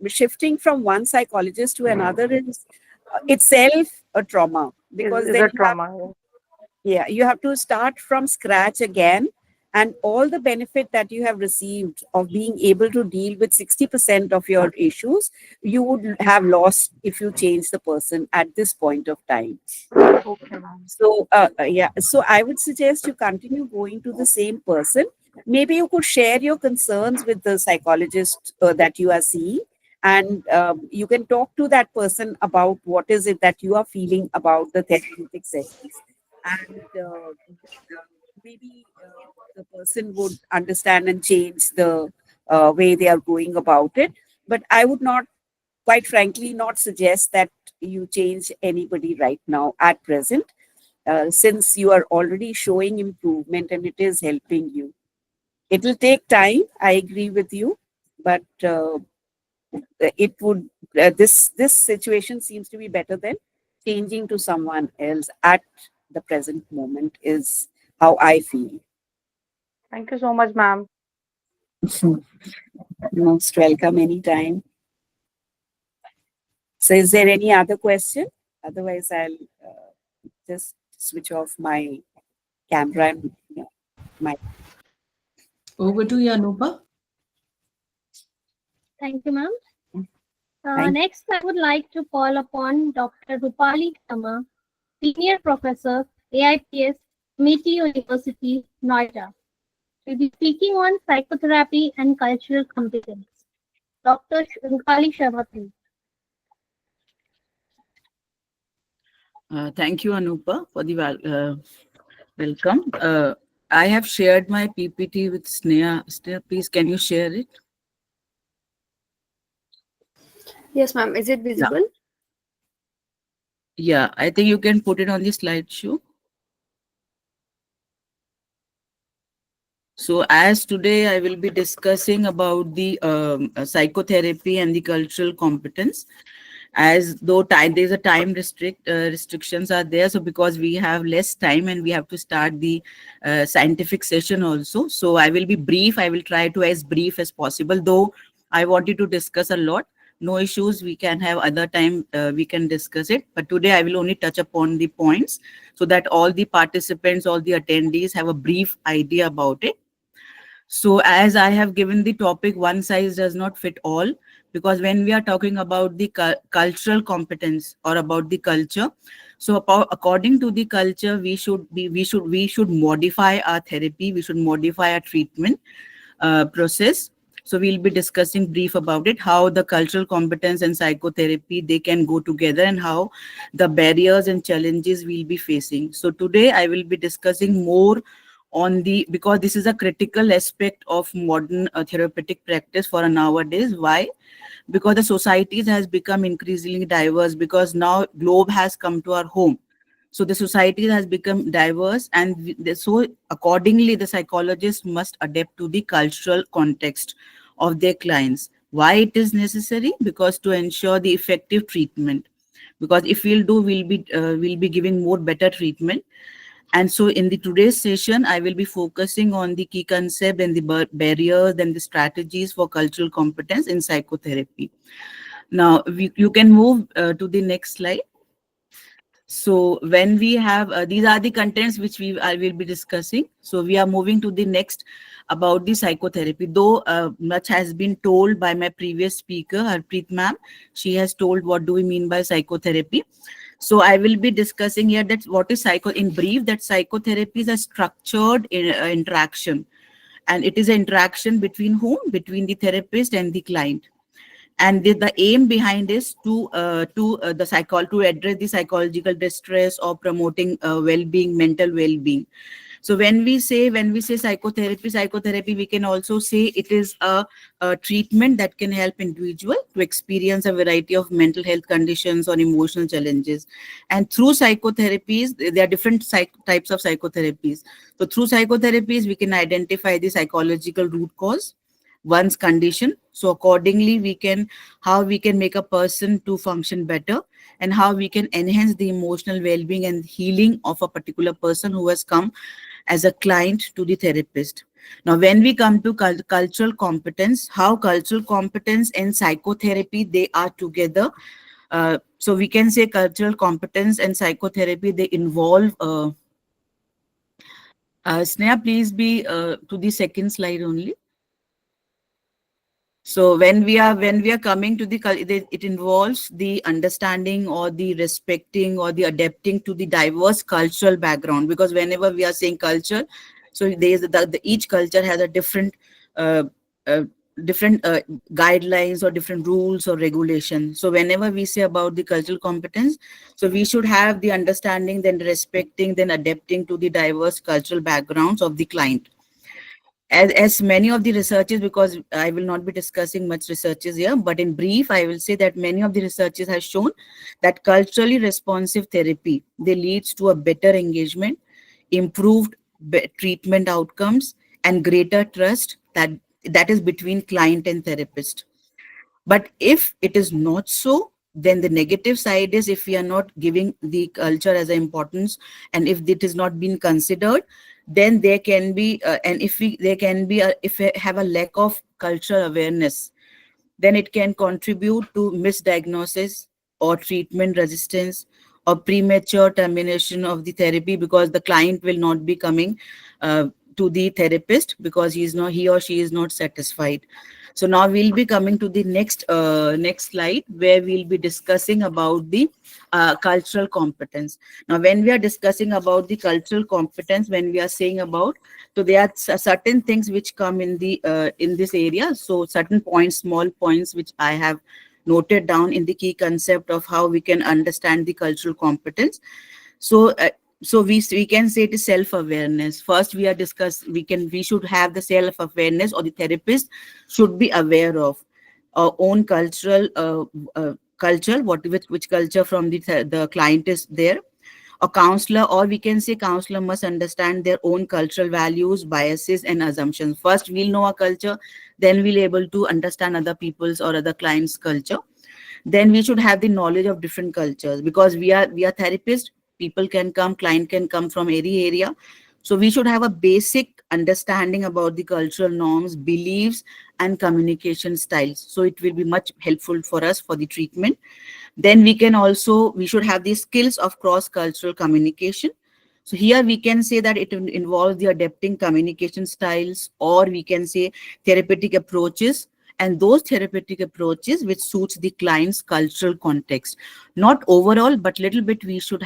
shifting from one psychologist to another is itself a trauma, because Is then a trauma. you have to start from scratch again, and all the benefit that you have received of being able to deal with 60% of your issues, you would have lost if you change the person at this point of time. Okay, ma'am. So so I would suggest you continue going to the same person. Maybe you could share your concerns with the psychologist that you are seeing, and you can talk to that person about what is it that you are feeling about the therapeutic sessions, and maybe the person would understand and change the way they are going about it. But I would not, quite frankly, not suggest that you change anybody right now at present, since you are already showing improvement and it is helping you. It will take time, I agree with you, but it would this situation seems to be better than changing to someone else at the present moment, is how I feel. Thank you so much, ma'am. Most welcome anytime. So is there any other question? Otherwise, I'll just switch off my camera and my. Over to you, Anupa. Thank you, ma'am. Thank Next, I would like to call upon Dr. Rupali Sharma, Senior Professor, AIPS, MITI University, Noida. She'll be speaking on psychotherapy and cultural competence. Dr. Rupali Sharma, please. Thank you, Anupa, for the welcome. I have shared my PPT with Sneha. Sneha, please, can you share it? Yes, ma'am. Is it visible? Yeah, I think you can put it on the slideshow. So as today I will be discussing about the psychotherapy and the cultural competence, as though there's a time restrictions are there. So because we have less time and we have to start the scientific session also. So I will be brief. I will try to as brief as possible, though I wanted to discuss a lot. no issues. We can have other time, we can discuss it. But today I will only touch upon the points so that all the participants, all the attendees have a brief idea about it. So as I have given the topic, one size does not fit all, because when we are talking about the cultural competence or about the culture, so according to the culture, we should modify our therapy, we should modify our treatment process. So we'll be discussing brief about it, how the cultural competence and psychotherapy, they can go together, and how the barriers and challenges we'll be facing. So today I will be discussing more on the, because this is a critical aspect of modern therapeutic practice for nowadays. Why? Because the societies has become increasingly diverse, because now globe has come to our home. So the society has become diverse, and so accordingly the psychologists must adapt to the cultural context of their clients. Why it is necessary? Because to ensure the effective treatment, because if we'll be giving more better treatment. And so in the today's session, I will be focusing on the key concept and the barriers and the strategies for cultural competence in psychotherapy. Now you can move to the next slide. So when we have, these are the contents which I will be discussing. So we are moving to the next about the psychotherapy. Though much has been told by my previous speaker, Harpreet ma'am, she has told what do we mean by psychotherapy. So I will be discussing here that what is in brief, that psychotherapy is a structured interaction, and it is an interaction between whom? Between the therapist and the client. And the aim behind is to address the psychological distress or promoting well-being, mental well-being. So when we say psychotherapy, we can also say it is a treatment that can help individual to experience a variety of mental health conditions or emotional challenges. And through psychotherapies, there are different types of psychotherapies. So through psychotherapies, we can identify the psychological root cause, one's condition. So accordingly, how we can make a person to function better, and how we can enhance the emotional well-being and healing of a particular person who has come as a client to the therapist. Now, when we come to cultural competence, how cultural competence and psychotherapy, they are together. So we can say cultural competence and psychotherapy, they involve, Sneha, please be to the second slide only. So when we are coming to it involves the understanding or the respecting or the adapting to the diverse cultural background, because whenever we are saying culture, so there's each culture has a different guidelines or different rules or regulations. So whenever we say about the cultural competence, so we should have the understanding, then respecting, then adapting to the diverse cultural backgrounds of the client. As many of the researches, because I will not be discussing much researches here, but in brief, I will say that many of the researches have shown that culturally responsive therapy, they leads to a better engagement, improved treatment outcomes, and greater trust that is between client and therapist. But if it is not so, then the negative side is, if we are not giving the culture as an importance, and if it is not being considered, then there can be, if we have a lack of cultural awareness, then it can contribute to misdiagnosis or treatment resistance or premature termination of the therapy, because the client will not be coming to the therapist because he or she is not satisfied. So now we'll be coming to the next slide, where we'll be discussing about the cultural competence. Now, when we are discussing about the cultural competence, when we are saying about, so there are certain things which come in this area. So certain points, small points, which I have noted down in the key concept of how we can understand the cultural competence. So we can say it is self-awareness. First, we should have the self-awareness, or the therapist should be aware of our own cultural culture, which culture from the client is there. A counselor, or we can say counselor, must understand their own cultural values, biases, and assumptions. First, we'll know our culture, then we'll able to understand other people's or other clients' culture. Then we should have the knowledge of different cultures, because we are therapists. People can come, client can come from any area. So we should have a basic understanding about the cultural norms, beliefs, and communication styles. So it will be much helpful for us for the treatment. Then we should have the skills of cross-cultural communication. So here we can say that it involves the adapting communication styles, or we can say therapeutic approaches, and those therapeutic approaches which suits the client's cultural context. Not overall, but little bit we should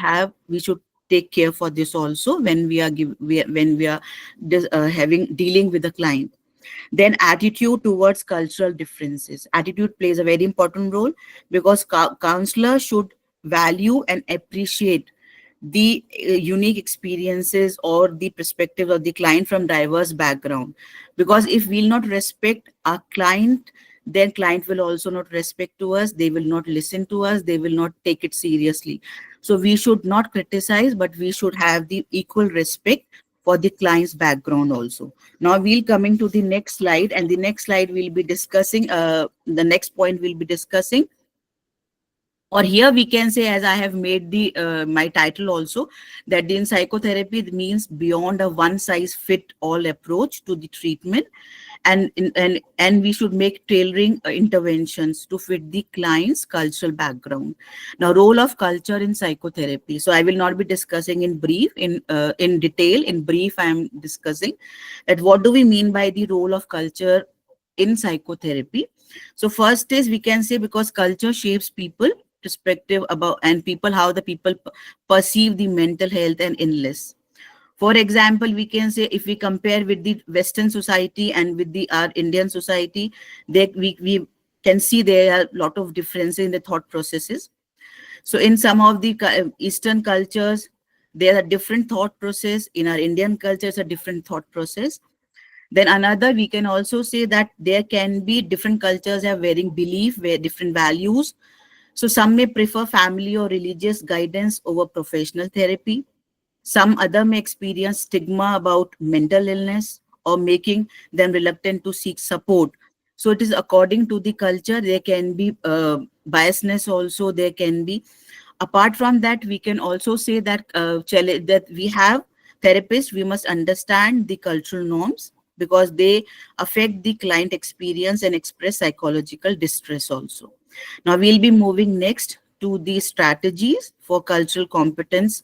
take care for this also when we are dealing with the client. Then attitude towards cultural differences. Attitude plays a very important role, because counselor should value and appreciate the unique experiences or the perspective of the client from diverse background. Because if we'll not respect our client, then client will also not respect to us, they will not listen to us, they will not take it seriously. So we should not criticize, but we should have the equal respect for the client's background also. Now we'll coming to the next slide, and the next slide we'll be discussing, the next point we'll be discussing, or here we can say, as I have made the my title also, that in psychotherapy it means beyond a one size fit all approach to the treatment, and we should make tailoring interventions to fit the client's cultural background. Now, role of culture in psychotherapy. So I will not be discussing in brief, in detail. In brief, I am discussing that what do we mean by the role of culture in psychotherapy. So first is, we can say, because culture shapes people perspective about, and people, how the people perceive the mental health and illness. For example, we can say, if we compare with the Western society and with our Indian society, we can see there are a lot of differences in the thought processes. So in some of the Eastern cultures, there are different thought process. In our Indian culture, it's a different thought process. Then another, we can also say that there can be different cultures have varying belief, where different values. So some may prefer family or religious guidance over professional therapy. Some other may experience stigma about mental illness, or making them reluctant to seek support. So it is according to the culture. There can be biasness also. There can be. Apart from that, we can also say that that we have therapists. We must understand the cultural norms, because they affect the client experience and express psychological distress also. Now we'll be moving next to the strategies for cultural competence,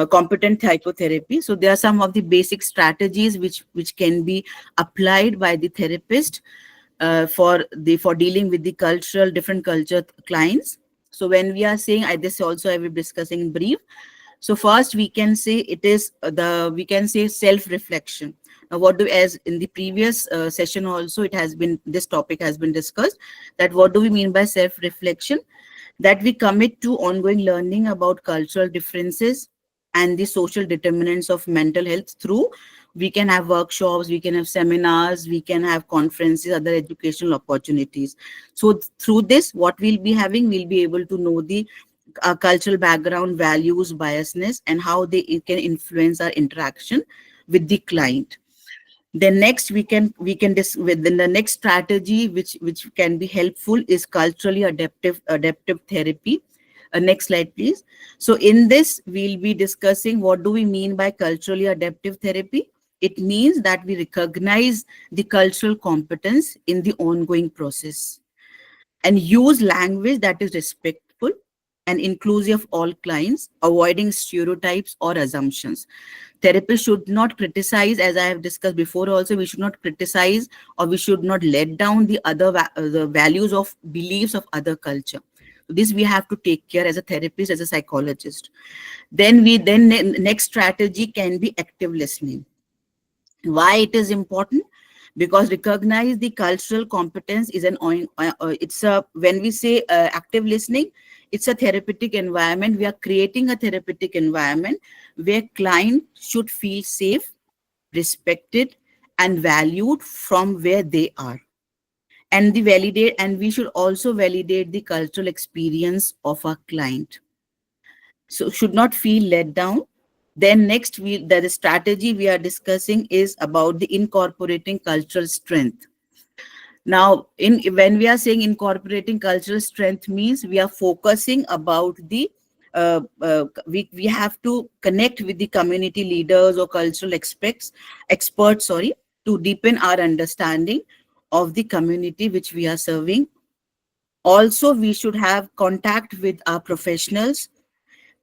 competent psychotherapy. So there are some of the basic strategies which can be applied by the therapist for dealing with the different culture clients. So when we are saying, this also I will be discussing in brief. So first we can say it is we can say self-reflection. Now as in the previous session also, this topic has been discussed, that what do we mean by self-reflection? That we commit to ongoing learning about cultural differences and the social determinants of mental health through, we can have workshops, we can have seminars, we can have conferences, other educational opportunities. So through this, what we'll be able to know the cultural background, values, biasness, and how they can influence our interaction with the client. Then next within the next strategy which can be helpful is culturally adaptive therapy. Next slide, please. So in this, we'll be discussing what do we mean by culturally adaptive therapy. It means that we recognize the cultural competence in the ongoing process and use language that is respectful and inclusive of all clients, avoiding stereotypes or assumptions. Therapists should not criticize, as I have discussed before also, we should not criticize, or we should not let down the the values of beliefs of other culture. This we have to take care as a therapist, as a psychologist. Then next strategy can be active listening. Why it is important? Because recognize the cultural competence is when we say active listening, it's a therapeutic environment. We are creating a therapeutic environment where client should feel safe, respected, and valued from where they are. And we should also validate the cultural experience of our client. So should not feel let down. Then next, the strategy we are discussing is about the incorporating cultural strength. Now, when we are saying incorporating cultural strength, means we are focusing about the we have to connect with the community leaders or cultural experts, to deepen our understanding of the community which we are serving. Also, we should have contact with our professionals,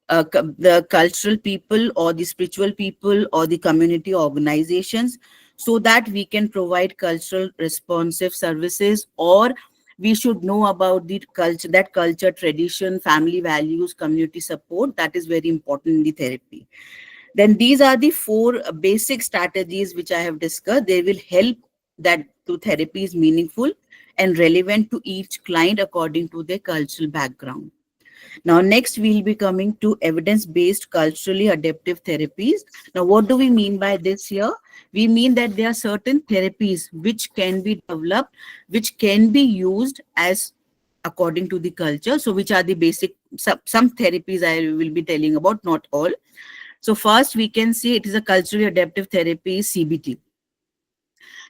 the cultural people or the spiritual people or the community organizations, so that we can provide cultural responsive services, or we should know about the culture, tradition, family values, community support. That is very important in the therapy. Then these are the 4 basic strategies which I have discussed. They will help that to therapy is meaningful and relevant to each client according to their cultural background. Now, next we'll be coming to evidence-based culturally adaptive therapies. Now, what do we mean by this here? We mean that there are certain therapies which can be developed, which can be used as according to the culture. So which are the basic, some therapies I will be telling about, not all. So first we can say it is a culturally adaptive therapy, CBT.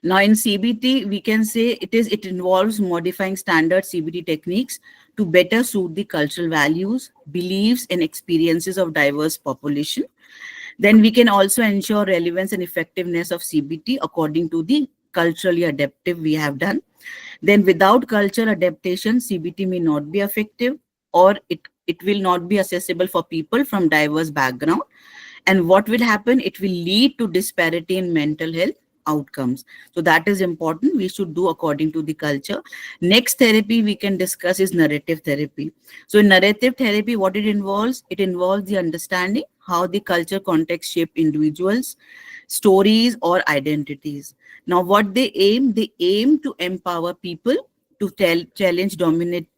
Now in CBT, we can say it involves modifying standard CBT techniques to better suit the cultural values, beliefs, and experiences of diverse population. Then we can also ensure relevance and effectiveness of CBT according to the culturally adaptive we have done. Then without cultural adaptation, CBT may not be effective, or it will not be accessible for people from diverse background. And what will happen? It will lead to disparity in mental health outcomes. So that is important. We should do according to the culture. Next therapy we can discuss is narrative therapy. So in narrative therapy, what it involves the understanding how the culture context shape individuals, stories, or identities. Now what they aim to empower people to challenge dominate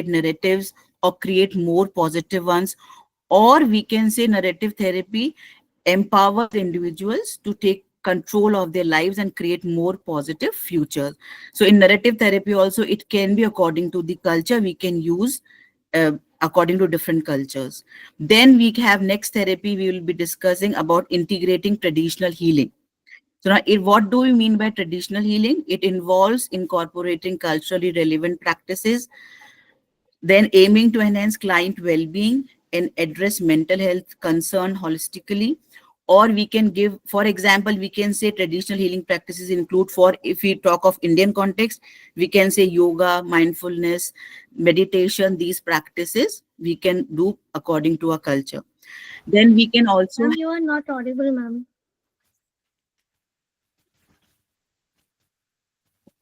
narratives or create more positive ones. Or we can say narrative therapy empowers individuals to take control of their lives and create more positive futures. So in narrative therapy also, it can be according to the culture we can use according to different cultures. Then we have next therapy, we will be discussing about integrating traditional healing. So now, what do we mean by traditional healing? It involves incorporating culturally relevant practices, then aiming to enhance client well-being and address mental health concern holistically. Or we can give, for example, we can say traditional healing practices include, if we talk of Indian context, we can say yoga, mindfulness, meditation. These practices we can do according to our culture. Then we can also... Ma'am, you are not audible, ma'am.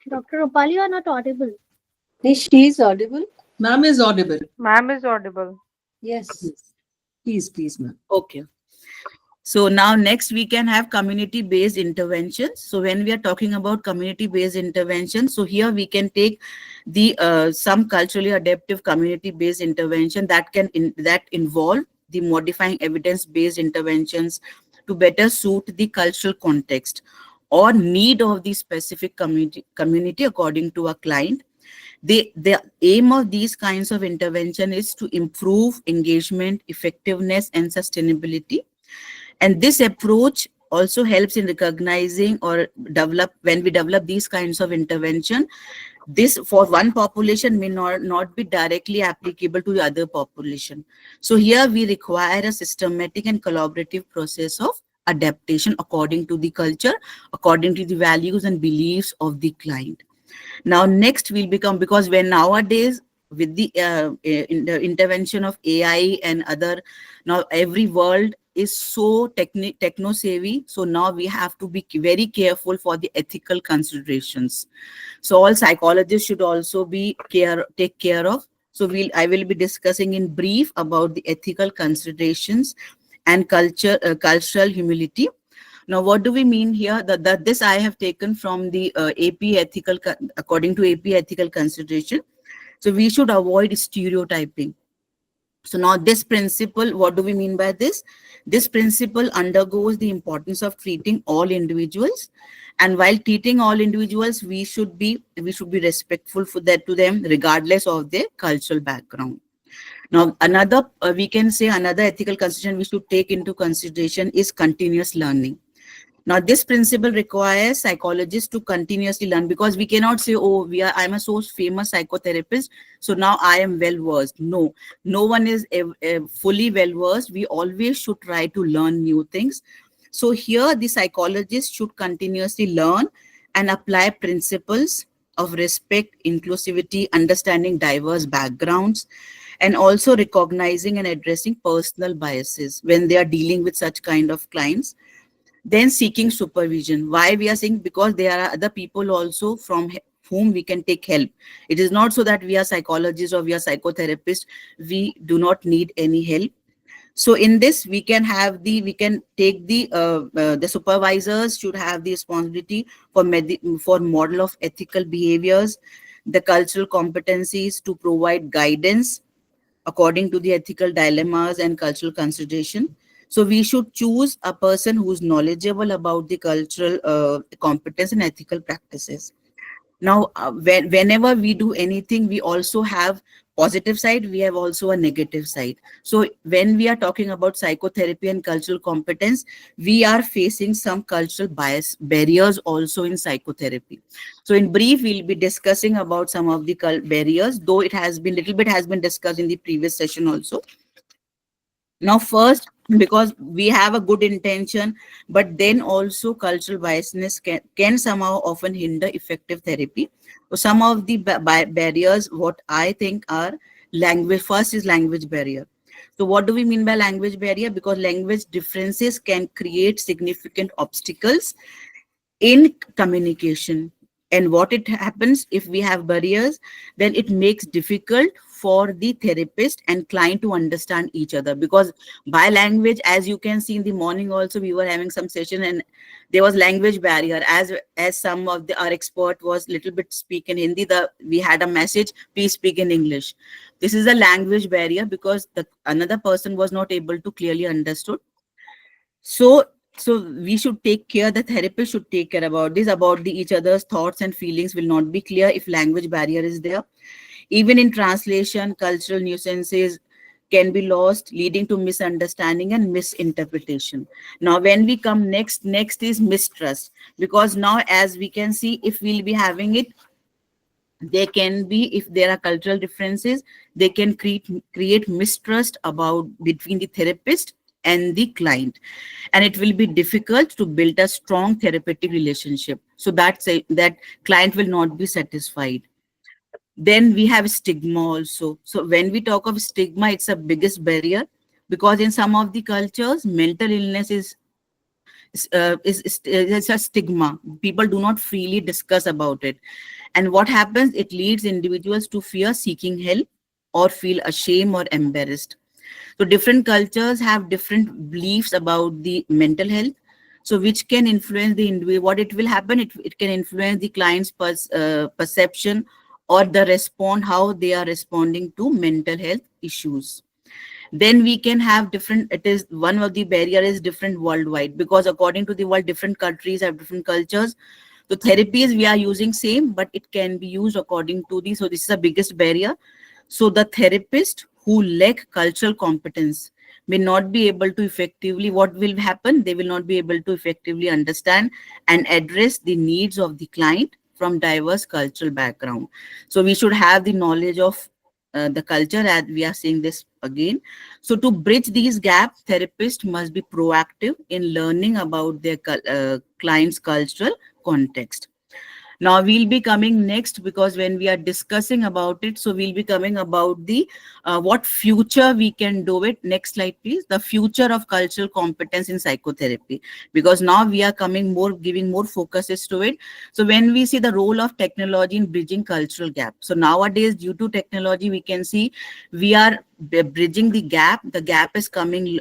Dr. Rupali, you are not audible. She is audible. Ma'am is audible. Ma'am is audible. Yes. Please, ma'am. Okay. So now next we can have community-based interventions. So when we are talking about community-based interventions, so here we can take the some culturally adaptive community-based intervention that involve the modifying evidence-based interventions to better suit the cultural context or need of the specific community according to a client. The aim of these kinds of intervention is to improve engagement, effectiveness, and sustainability. And this approach also helps in recognizing or when we develop these kinds of intervention, this for one population may not be directly applicable to the other population. So here we require a systematic and collaborative process of adaptation according to the culture, according to the values and beliefs of the client. Now next will become, because when nowadays with the intervention of AI and other, now every world is so techno savvy. So now we have to be very careful for the ethical considerations. So all psychologists should also take care of. So I will be discussing in brief about the ethical considerations and cultural humility. Now, what do we mean here? That this I have taken from the according to AP ethical consideration. So we should avoid stereotyping. So now this principle, what do we mean by this? This principle undergoes the importance of treating all individuals. And while treating all individuals, we should be respectful to them, regardless of their cultural background. Now, we can say another ethical consideration we should take into consideration is continuous learning. Now, this principle requires psychologists to continuously learn, because we cannot say, oh, I'm a so famous psychotherapist, so now I am well versed. No, no one is fully well versed. We always should try to learn new things. So here the psychologist should continuously learn and apply principles of respect, inclusivity, understanding diverse backgrounds, and also recognizing and addressing personal biases when they are dealing with such kind of clients. Then seeking supervision. Why we are saying? Because there are other people also from whom we can take help. It is not so that we are psychologists or we are psychotherapists. We do not need any help. So in this, we can take the supervisors should have the responsibility for model of ethical behaviors, the cultural competencies to provide guidance according to the ethical dilemmas and cultural consideration. So we should choose a person who is knowledgeable about the cultural competence and ethical practices. Now, whenever we do anything, we also have positive side, we have also a negative side. So when we are talking about psychotherapy and cultural competence, we are facing some cultural bias barriers also in psychotherapy. So in brief, we'll be discussing about some of the barriers, though it has been little bit has been discussed in the previous session also. Now, first, because we have a good intention, but then also cultural biasness can somehow often hinder effective therapy. So some of the barriers, what I think are language. First is language barrier. So what do we mean by language barrier? Because language differences can create significant obstacles in communication. And what it happens if we have barriers, then it makes difficult for the therapist and client to understand each other. Because by language, as you can see in the morning also, we were having some session and there was language barrier. As some of our expert was little bit speak in Hindi, we had a message, please speak in English. This is a language barrier because another person was not able to clearly understood. So we should take care, the therapist should take care about this, about each other's thoughts and feelings will not be clear if language barrier is there. Even in translation, cultural nuances can be lost, leading to misunderstanding and misinterpretation. Now, when we come next is mistrust. Because now, as we can see, if we'll be having it, there can be, if there are cultural differences, they can create mistrust between the therapist and the client, and it will be difficult to build a strong therapeutic relationship. So that client will not be satisfied. Then we have stigma also. So when we talk of stigma, it's a biggest barrier, because in some of the cultures, mental illness is a stigma. People do not freely discuss about it. And what happens? It leads individuals to fear seeking help or feel ashamed or embarrassed. So different cultures have different beliefs about the mental health. So which can influence the individual. What it will happen, it can influence the client's perception or how they are responding to mental health issues. Then we can have different, one of the barrier is different worldwide, because according to the world, different countries have different cultures. So therapies we are using same, but it can be used according to so this is the biggest barrier. So the therapist who lack cultural competence may not be able to effectively, what will happen? They will not be able to effectively understand and address the needs of the client from diverse cultural background. So we should have the knowledge of the culture, as we are saying this again. So to bridge these gaps, therapists must be proactive in learning about their client's cultural context. Now we'll be coming next, because when we are discussing about it, so we'll be coming about the what future we can do it. Next slide, please. The future of cultural competence in psychotherapy, because now we are coming giving more focuses to it. So when we see the role of technology in bridging cultural gap. So nowadays, due to technology, we can see we are bridging the gap. The gap is coming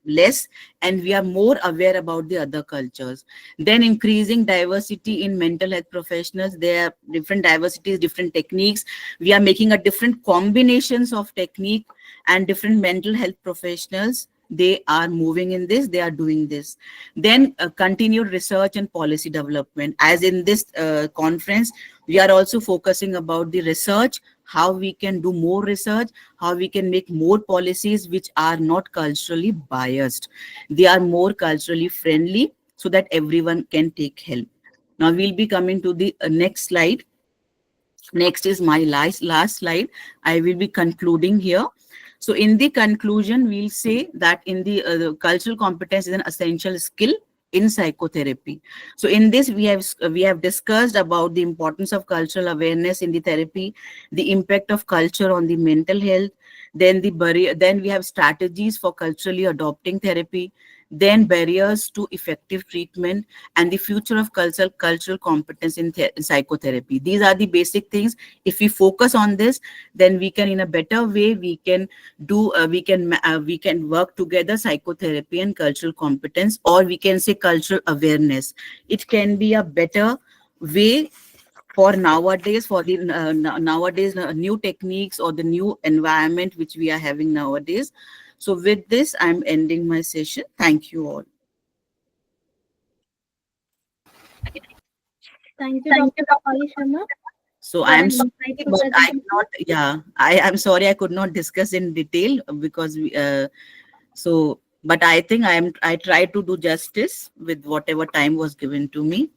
less, and we are more aware about the other cultures. Then increasing diversity in mental health professionals. There are different diversities, different techniques. We are making a different combinations of technique, and different mental health professionals, they are moving in this, they are doing this. Then continued research and policy development. As in this conference, we are also focusing about the research, how we can do more research, how we can make more policies which are not culturally biased. They are more culturally friendly, so that everyone can take help. Now we'll be coming to the next slide. Next is my last slide. I will be concluding here. So in the conclusion, we'll say that in the cultural competence is an essential skill in psychotherapy. So in this, we have discussed about the importance of cultural awareness in the therapy, the impact of culture on the mental health, then then we have strategies for culturally adopting therapy, then barriers to effective treatment, and the future of cultural competence in psychotherapy. These are the basic things. If we focus on this, then we can, in a better way, we can work together, psychotherapy and cultural competence, or we can say cultural awareness. It can be a better way for nowadays, for the nowadays new techniques or the new environment which we are having nowadays. So with this, I'm ending my session. Thank you all. Thank you, Dr. Rupali Sharma. So for I am an sorry, insightful but I presentation. cannot. Yeah, I am sorry I could not discuss in detail because but I think I tried to do justice with whatever time was given to me.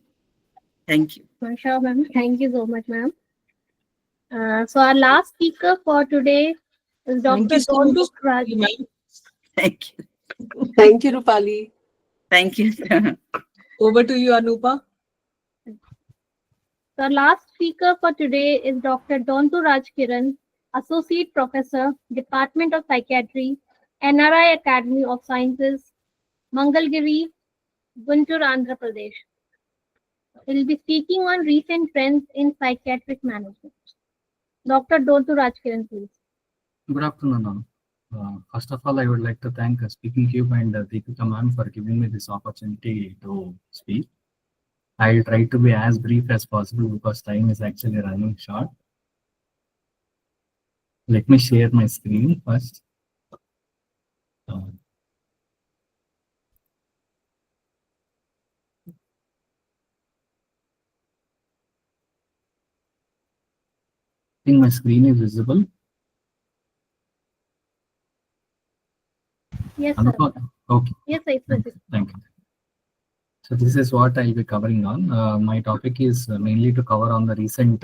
Thank you. Sure, ma'am. Thank you so much, ma'am. So our last speaker for today is Thank Dr. you so Dontu much, Raj. ma'am. Thank you. Thank you, Rupali. Thank you. Over to you, Anupa. The last speaker for today is Dr. Dontu Raj Kiran, Associate Professor, Department of Psychiatry, NRI Academy of Sciences, Mangalgiri, Guntur, Andhra Pradesh. He will be speaking on recent trends in psychiatric management. Dr. Dontu Raj Kiran, please. Good afternoon, all. First of all, I would like to thank Speakingcube and Deepika ma'am for giving me this opportunity to speak. I'll try to be as brief as possible because time is actually running short. Let me share my screen first. I think my screen is visible. Yes, sir. Okay. Yes, sir. It's visible. Thank you. So this is what I'll be covering on. My topic is mainly to cover on the recent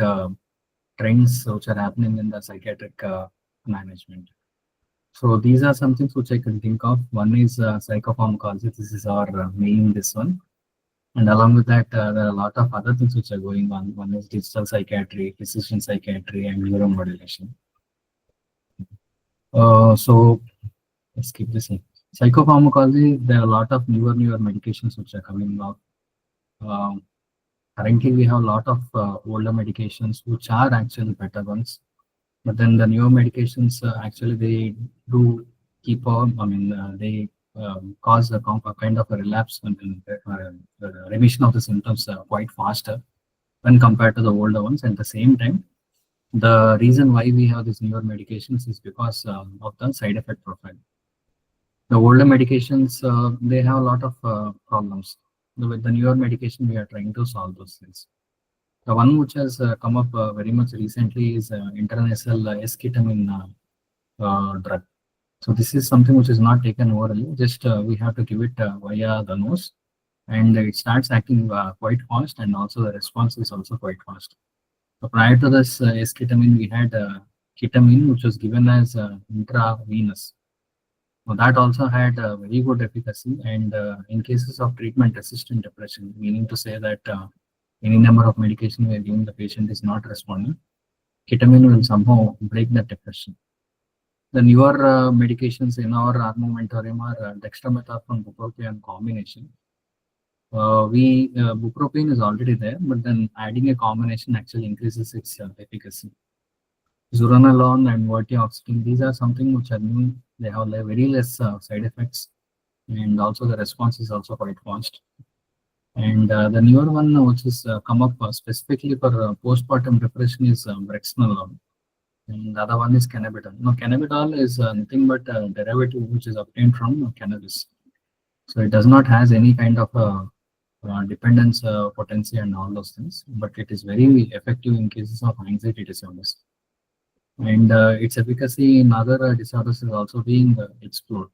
trends which are happening in the psychiatric management. So these are some things which I can think of. One is psychopharmacology. This is our main this one. And along with that, there are a lot of other things which are going on. One is digital psychiatry, precision psychiatry, and neuromodulation. So let's keep this in. Psychopharmacology, there are a lot of newer medications which are coming out. Currently, we have a lot of older medications which are actually better ones. But then the newer medications, actually, they do keep on, they cause a kind of a relapse and remission of the symptoms quite faster when compared to the older ones. At the same time, the reason why we have these newer medications is because of the side effect profile. The older medications, they have a lot of problems. With the newer medication, we are trying to solve those things. The one which has come up very much recently is intranasal esketamine drug. So this is something which is not taken orally, just we have to give it via the nose, and it starts acting quite fast, and also the response is also quite fast. So prior to this esketamine, we had ketamine, which was given as intravenous. So that also had very good efficacy, and in cases of treatment-resistant depression, meaning to say that any number of medication we are giving the patient is not responding, ketamine will somehow break that depression. The newer medications in our armamentarium are dextromethorphan bupropion combination. Bupropion is already there, but then adding a combination actually increases its efficacy. Zuranolone and vortioxetine, these are something which are new. They have very less side effects, and also the response is also quite fast. And the newer one which is come up specifically for postpartum depression is brexanolone, and the other one is cannabidiol. Now, cannabidiol is nothing but a derivative which is obtained from cannabis. So it does not has any kind of dependence potency and all those things, but it is very effective in cases of anxiety disorders. And its efficacy in other disorders is also being explored.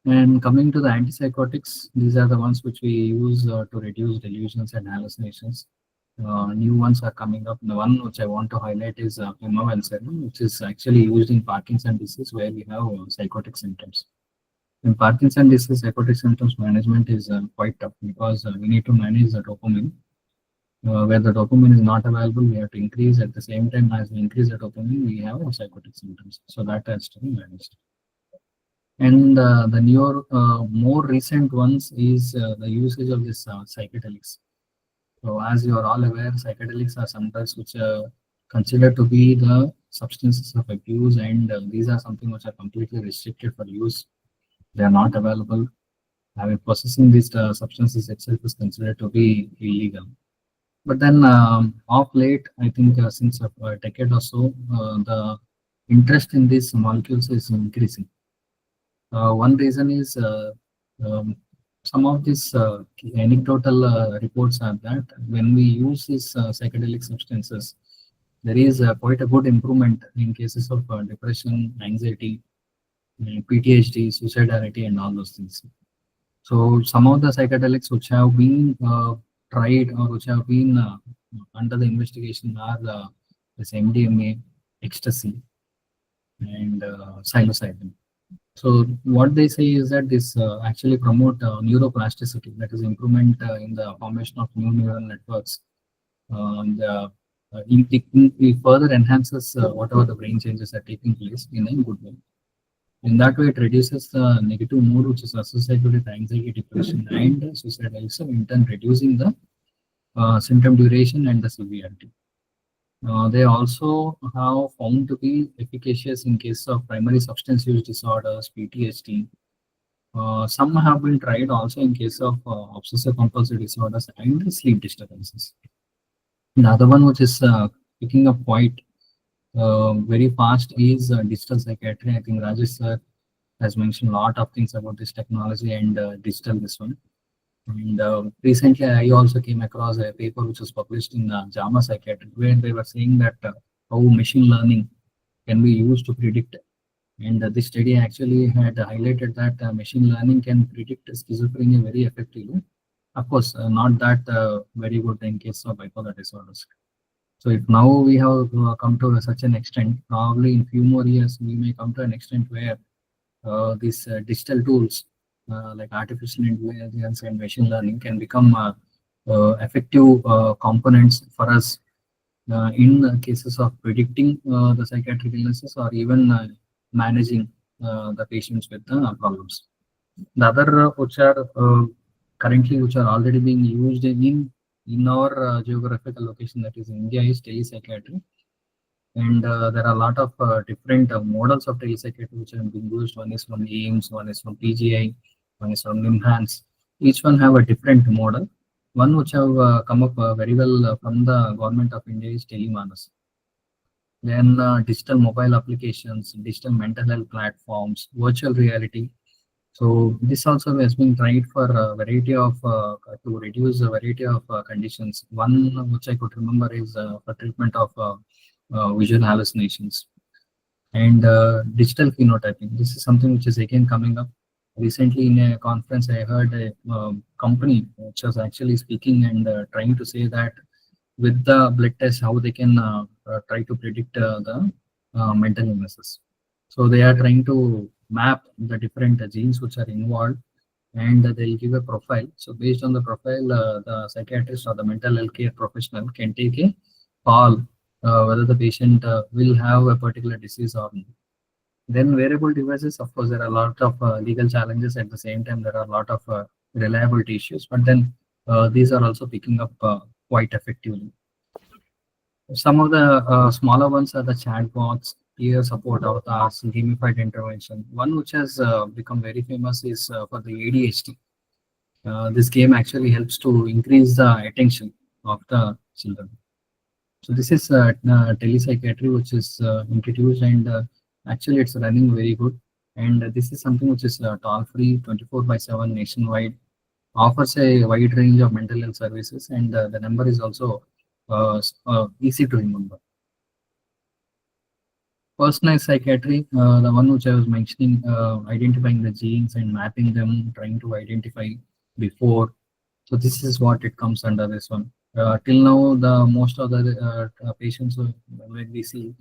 And coming to the antipsychotics, these are the ones which we use to reduce delusions and hallucinations. New ones are coming up. The one which I want to highlight is pimavanserin, which is actually used in Parkinson's disease where we have psychotic symptoms. In Parkinson's disease, psychotic symptoms management is quite tough because we need to manage the dopamine. Where the dopamine is not available, we have to increase. At the same time, as we increase the dopamine, we have psychotic symptoms. So that has to be managed. And the newer, more recent ones is the usage of this psychedelics. So as you are all aware, psychedelics are some drugs which are considered to be the substances of abuse, and these are something which are completely restricted for use. They are not available. Possessing these substances itself is considered to be illegal. But then of late, I think since a decade or so, the interest in these molecules is increasing. One reason is some of these anecdotal reports are that when we use these psychedelic substances, there is quite a good improvement in cases of depression, anxiety, PTSD, suicidality, and all those things. So some of the psychedelics which have been tried or which have been under the investigation are this MDMA, ecstasy, and psilocybin. So what they say is that this actually promote neuroplasticity, that is improvement in the formation of new neural networks. It further enhances whatever the brain changes are taking place in a good way. In that way, it reduces the negative mood which is associated with anxiety, depression, and suicide, also in turn reducing the symptom duration and the severity. They also have found to be efficacious in case of primary substance use disorders, PTSD. Some have been tried also in case of obsessive compulsive disorders and sleep disturbances. The other one which is picking up quite very fast is digital psychiatry. I think Rajesh sir has mentioned a lot of things about this technology and digital this one. And recently, I also came across a paper which was published in JAMA Psychiatry, where they were saying that how machine learning can be used to predict. And this study actually had highlighted that machine learning can predict schizophrenia very effectively. Of course, not that very good in case of bipolar disorders. So if now we have come to such an extent, probably in few more years, we may come to an extent where these digital tools like artificial intelligence and machine learning can become effective components for us in cases of predicting the psychiatric illnesses or even managing the patients with the problems. The other which are currently which are already being used in our geographical location, that is India, is telepsychiatry. And there are a lot of different models of telepsychiatry which have been used. One is from AIMS, one is from PGI, one is from NIMHANS. Each one have a different model. One which have come up very well from the government of India is Telemanas. Then digital mobile applications, digital mental health platforms, virtual reality. So this also has been tried for a variety of to reduce a variety of conditions. One which I could remember is for treatment of visual hallucinations. And digital phenotyping. This is something which is again coming up. Recently in a conference, I heard a company which was actually speaking and trying to say that with the blood test, how they can try to predict the mental illnesses. So they are trying to map the different genes which are involved, and they'll give a profile. So based on the profile, the psychiatrist or the mental health care professional can take a call whether the patient will have a particular disease or not. Then wearable devices, of course, there are a lot of legal challenges. At the same time, there are a lot of reliability issues, but then these are also picking up quite effectively. Some of the smaller ones are the chatbots, peer support avatars, gamified intervention. One which has become very famous is for the ADHD. This game actually helps to increase the attention of the children. So this is telepsychiatry which is introduced, and actually it's running very good. And this is something which is toll-free, 24/7 nationwide, offers a wide range of mental health services, and the number is also easy to remember. Personalized psychiatry, the one which I was mentioning, identifying the genes and mapping them, trying to identify before. So this is what it comes under this one. Till now, the most of the patients when we see,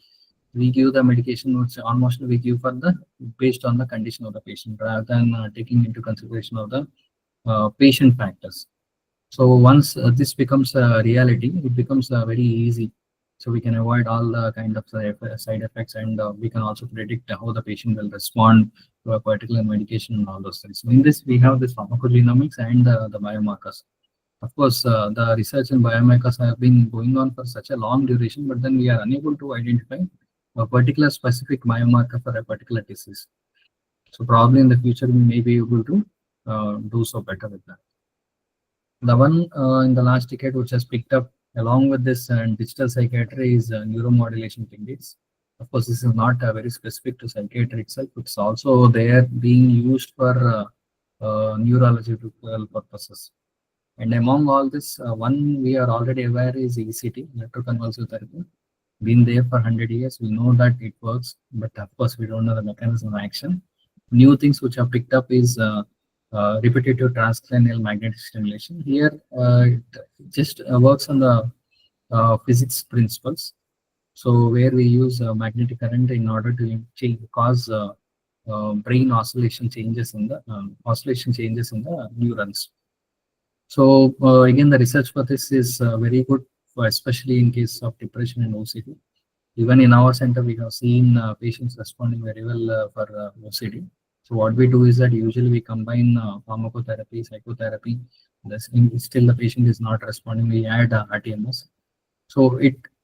we give the medication which almost we give for the based on the condition of the patient rather than taking into consideration of the patient factors. So once this becomes a reality, it becomes very easy. So we can avoid all the kind of side effects, and we can also predict how the patient will respond to a particular medication and all those things. So in this, we have this pharmacogenomics and the biomarkers. Of course, the research in biomarkers have been going on for such a long duration, but then we are unable to identify a particular specific biomarker for a particular disease. So probably in the future, we may be able to do so better with that. The one in the last decade which has picked up along with this digital psychiatry is neuromodulation techniques. Of course, this is not very specific to psychiatry itself. It's also there being used for neurological purposes. And among all this, one we are already aware is ECT, electroconvulsive therapy. Been there for 100 years. We know that it works, but of course, we don't know the mechanism of action. New things which are picked up is repetitive transcranial magnetic stimulation. Here, it just works on the physics principles. So where we use magnetic current in order to cause brain oscillation changes in the neurons. So again, the research for this is very good, especially in case of depression and OCD. Even in our center, we have seen patients responding very well for OCD. So what we do is that usually we combine pharmacotherapy, psychotherapy. Still the patient is not responding, we add RTMS. So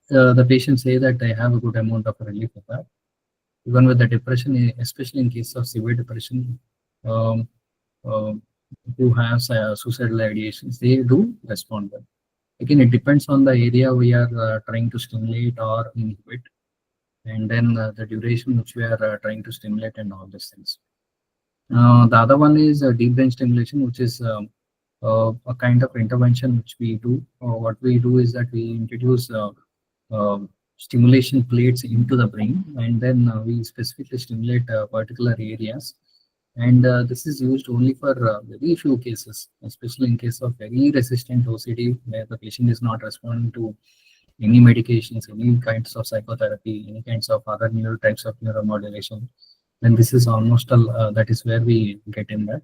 the patients say that they have a good amount of relief of that. Even with the depression, especially in case of severe depression, who have suicidal ideations, they do respond well. Again, it depends on the area we are trying to stimulate or inhibit, and then the duration which we are trying to stimulate and all these things. The other one is deep brain stimulation, which is a kind of intervention which we do. What we do is that we introduce stimulation plates into the brain, and then we specifically stimulate particular areas. And this is used only for very few cases, especially in case of very resistant OCD, where the patient is not responding to any medications, any kinds of psychotherapy, any kinds of other neural types of neuromodulation. Then this is almost that is where we get in there.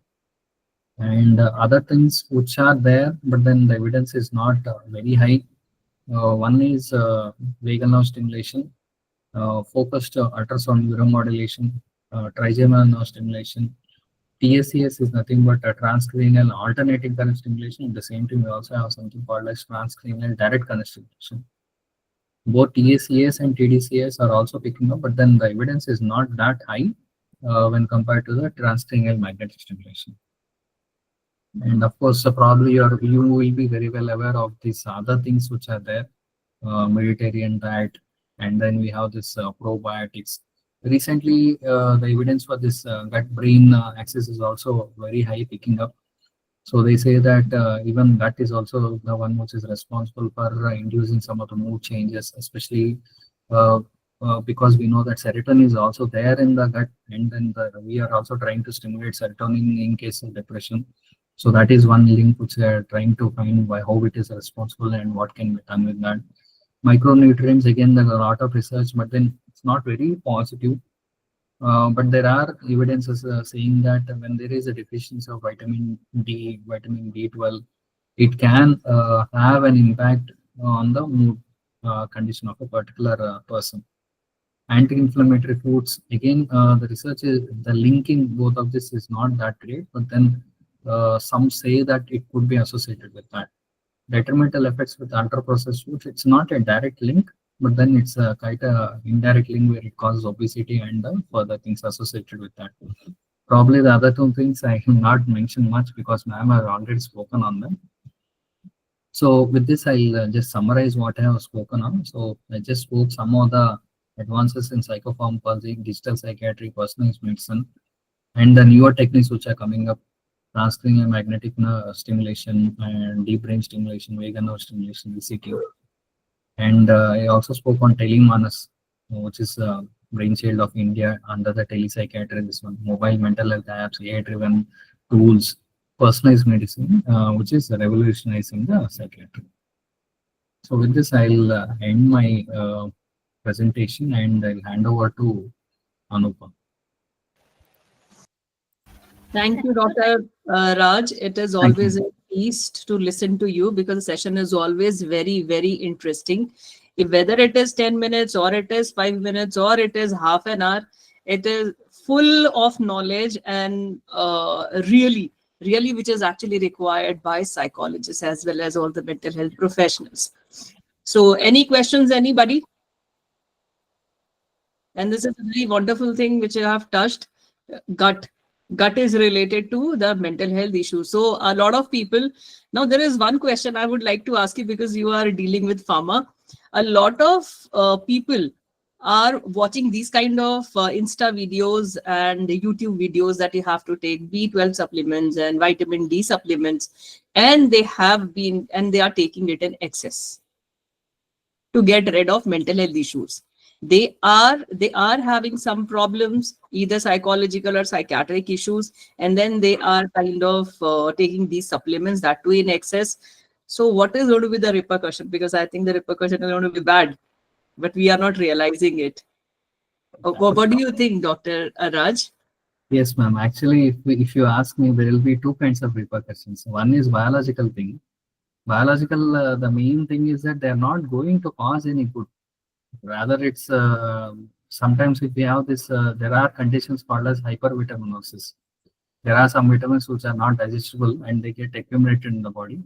And other things which are there, but then the evidence is not very high. One is vagal nerve stimulation, focused ultrasound neuromodulation, trigeminal nerve stimulation. TSCS is nothing but a transcranial alternating current stimulation. At the same time, we also have something called as transcranial direct current stimulation. Both TSCS and TDCS are also picking up, but then the evidence is not that high when compared to the transcranial magnetic stimulation. And of course, probably you will be very well aware of these other things which are there, Mediterranean diet, and then we have this probiotics. Recently, the evidence for this gut-brain axis is also very high, picking up. So they say that even gut is also the one which is responsible for inducing some of the mood changes, especially because we know that serotonin is also there in the gut, and then we are also trying to stimulate serotonin in case of depression. So that is one link which we are trying to find how it is responsible and what can be done with that. Micronutrients, again, there are a lot of research, but then it's not very positive. But there are evidences saying that when there is a deficiency of vitamin D, vitamin B12, it can have an impact on the mood condition of a particular person. Anti-inflammatory foods, again, the research is the linking both of this is not that great, but then some say that it could be associated with that. Detrimental effects with ultra-processed foods, it's not a direct link, but then it's quite a indirect link where it causes obesity and further things associated with that. Probably the other two things I have not mentioned much because ma'am have already spoken on them. So with this, I'll just summarize what I have spoken on. So I just spoke some of the advances in psychopharmacology, digital psychiatry, personalized medicine, and the newer techniques which are coming up, transcranial magnetic stimulation and deep brain stimulation, vagal nerve stimulation, ECT. And I also spoke on telemanas, which is brainchild of India under the telepsychiatry. This one, mobile mental health apps, AI-driven tools, personalized medicine, which is revolutionizing the psychiatry. So with this, I'll end my presentation and I'll hand over to Anupa. Thank you, Dr. Raj. It is always a feast to listen to you because the session is always very, very interesting. Whether it is 10 minutes or it is 5 minutes or it is half an hour, it is full of knowledge and really, which is actually required by psychologists as well as all the mental health professionals. So any questions, anybody? And this is a very wonderful thing which you have touched, gut. Gut is related to the mental health issue. So a lot of people, now there is one question I would like to ask you because you are dealing with pharma. A lot of people are watching these kind of Insta videos and YouTube videos that you have to take B12 supplements and vitamin D supplements, and they are taking it in excess to get rid of mental health issues. They are having some problems, either psychological or psychiatric issues, and then they are kind of taking these supplements, that too in excess. So what is going to be the repercussion? Because I think the repercussion is going to be bad, but we are not realizing it. What do you think, Dr. Raj? Yes, ma'am. Actually, if you ask me, there will be two kinds of repercussions. One is biological thing. Biological, the main thing is that they're not going to cause any good. Rather, it's sometimes if we have this, there are conditions called as hypervitaminosis. There are some vitamins which are not digestible and they get accumulated in the body.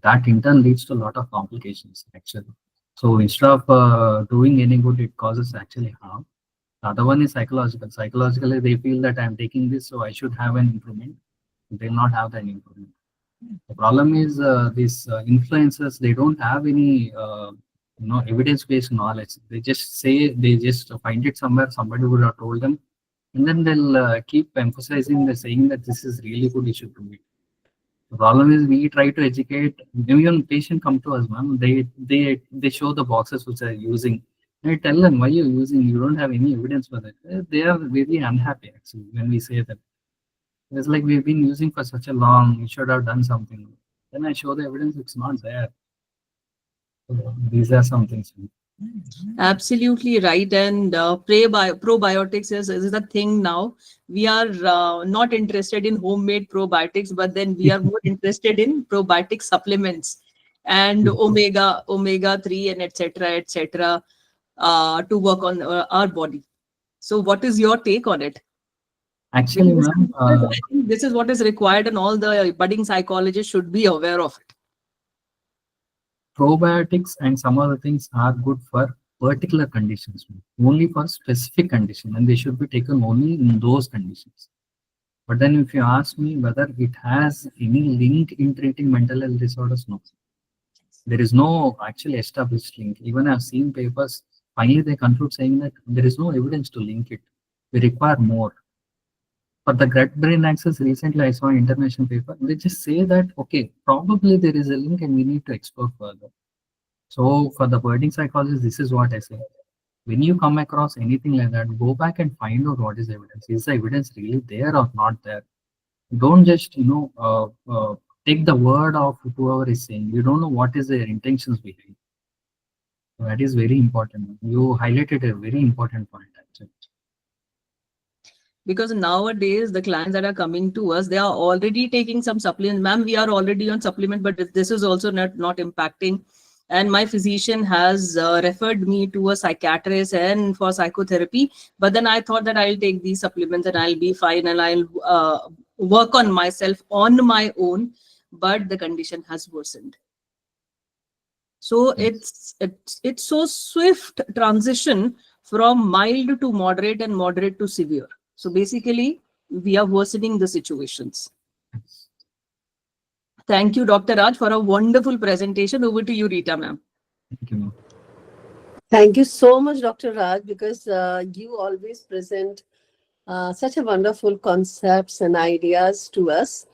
That in turn leads to a lot of complications actually. So instead of doing any good, it causes actually harm. The other one is psychological. Psychologically, they feel that I'm taking this, so I should have an improvement. They'll not have that improvement. The problem is these influencers, they don't have any evidence-based knowledge. They just say, they just find it somewhere, somebody would have told them, and then they'll keep emphasizing, the saying that this is really good, you should do it. The problem is we try to educate, even patient come to us, ma'am, they show the boxes which are using. I tell them, why you're using, you don't have any evidence for that. They are very unhappy actually when we say that. It's like we've been using for such a long, you should have done something. Then I show the evidence, it's not there. So these are some things. Absolutely right. And probiotics is the thing now. We are not interested in homemade probiotics, but then we are more interested in probiotic supplements and omega-3 and etc. To work on our body. So what is your take on it? Actually, ma'am, I think this is what is required and all the budding psychologists should be aware of it. Probiotics and some other things are good for particular conditions, only for specific condition, and they should be taken only in those conditions. But then if you ask me whether it has any link in treating mental health disorders, no. There is no actually established link. Even I've seen papers, finally they conclude saying that there is no evidence to link it. We require more. For the gut-brain axis, recently I saw an international paper. They just say that, okay, probably there is a link and we need to explore further. So for the budding psychologist, this is what I say. When you come across anything like that, go back and find out what is the evidence. Is the evidence really there or not there? Don't just, take the word of whoever is saying. You don't know what is their intentions behind. So that is very important. You highlighted a very important point actually. Because nowadays the clients that are coming to us, they are already taking some supplements. Ma'am, we are already on supplement, but this is also not impacting. And my physician has referred me to a psychiatrist and for psychotherapy. But then I thought that I'll take these supplements and I'll be fine and I'll work on myself on my own. But the condition has worsened. So it's so swift transition from mild to moderate and moderate to severe. So basically, we are worsening the situations. Thank you, Dr. Raj, for a wonderful presentation. Over to you, Rita, ma'am. Thank you. Thank you so much, Dr. Raj, because you always present such a wonderful concepts and ideas to us.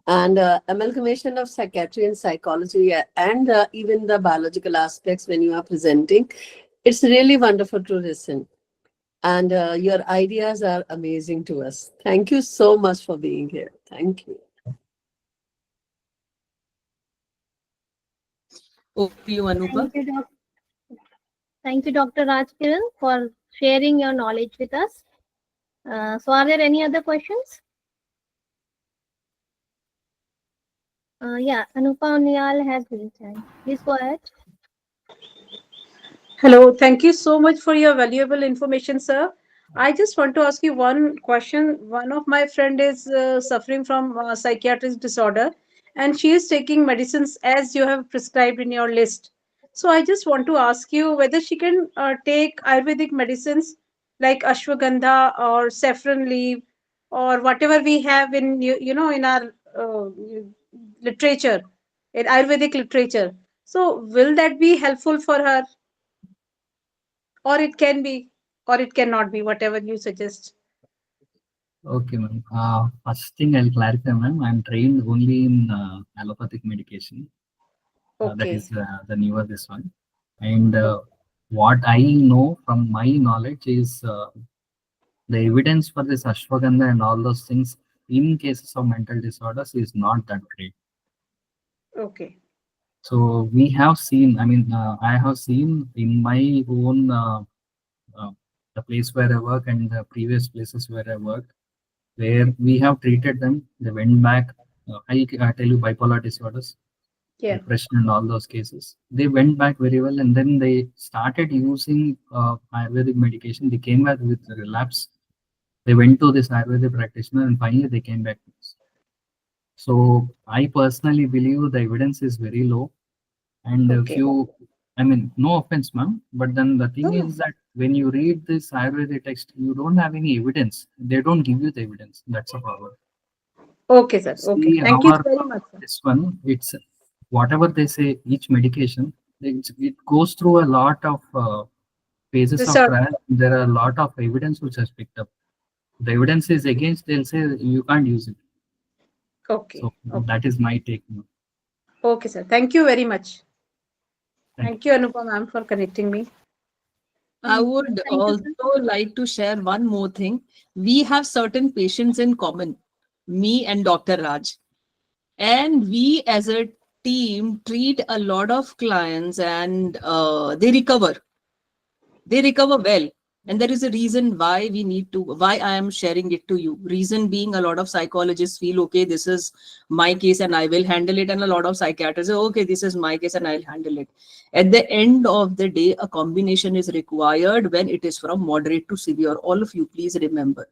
And amalgamation of psychiatry and psychology and even the biological aspects when you are presenting. It's really wonderful to listen. And your ideas are amazing to us. Thank you so much for being here. Thank you. Over to you, Anupa. Thank you, Dr. Raj Kiran, for sharing your knowledge with us. So are there any other questions? Yeah, Anupa Onyal has raised hand. Please go ahead. Hello, thank you so much for your valuable information, sir. I just want to ask you one question. One of my friend is suffering from psychiatric disorder, and she is taking medicines as you have prescribed in your list. So I just want to ask you whether she can take Ayurvedic medicines like ashwagandha or saffron leaf or whatever we have in in our literature, in Ayurvedic literature. So will that be helpful for her? Or it can be, or it cannot be, whatever you suggest. Okay, ma'am. First thing I'll clarify, ma'am. I'm trained only in allopathic medication. That Okay. is the newer this one. And what I know from my knowledge is the evidence for this ashwagandha and all those things in cases of mental disorders is not that great. Okay. So we have seen, I mean, I have seen in my own the place where I work and the previous places where I work, where we have treated them, they went back. I'll tell you bipolar disorders, Yeah. depression and all those cases. They went back very well, and then they started using Ayurvedic medication. They came back with a relapse. They went to this Ayurvedic practitioner, and finally they came back to us. So I personally believe the evidence is very low. And if Okay. you, I mean, no offense, ma'am, but then the thing No. is that when you read this Ayurvedic text, you don't have any evidence. They don't give you the evidence. That's a problem. Okay, sir. Okay. See, Thank you our very much, sir. this one, it's whatever they say, each medication, it goes through a lot of phases of Research. trial. There are a lot of evidence which has picked up. The evidence is against, they'll say you can't use it. Okay. So Okay. that is my take. Ma'am. Okay, sir. Thank you very much. Thank Thank you, Anupa ma'am, for connecting me. I would also like to share one more thing. We have certain patients in common, me and Dr. Raj. And we as a team treat a lot of clients and they recover. They recover well. And there is a reason why why I am sharing it to you. Reason being, a lot of psychologists feel, okay, this is my case and I will handle it. And a lot of psychiatrists say, okay, this is my case and I'll handle it. At the end of the day, a combination is required when it is from moderate to severe. All of you, please remember.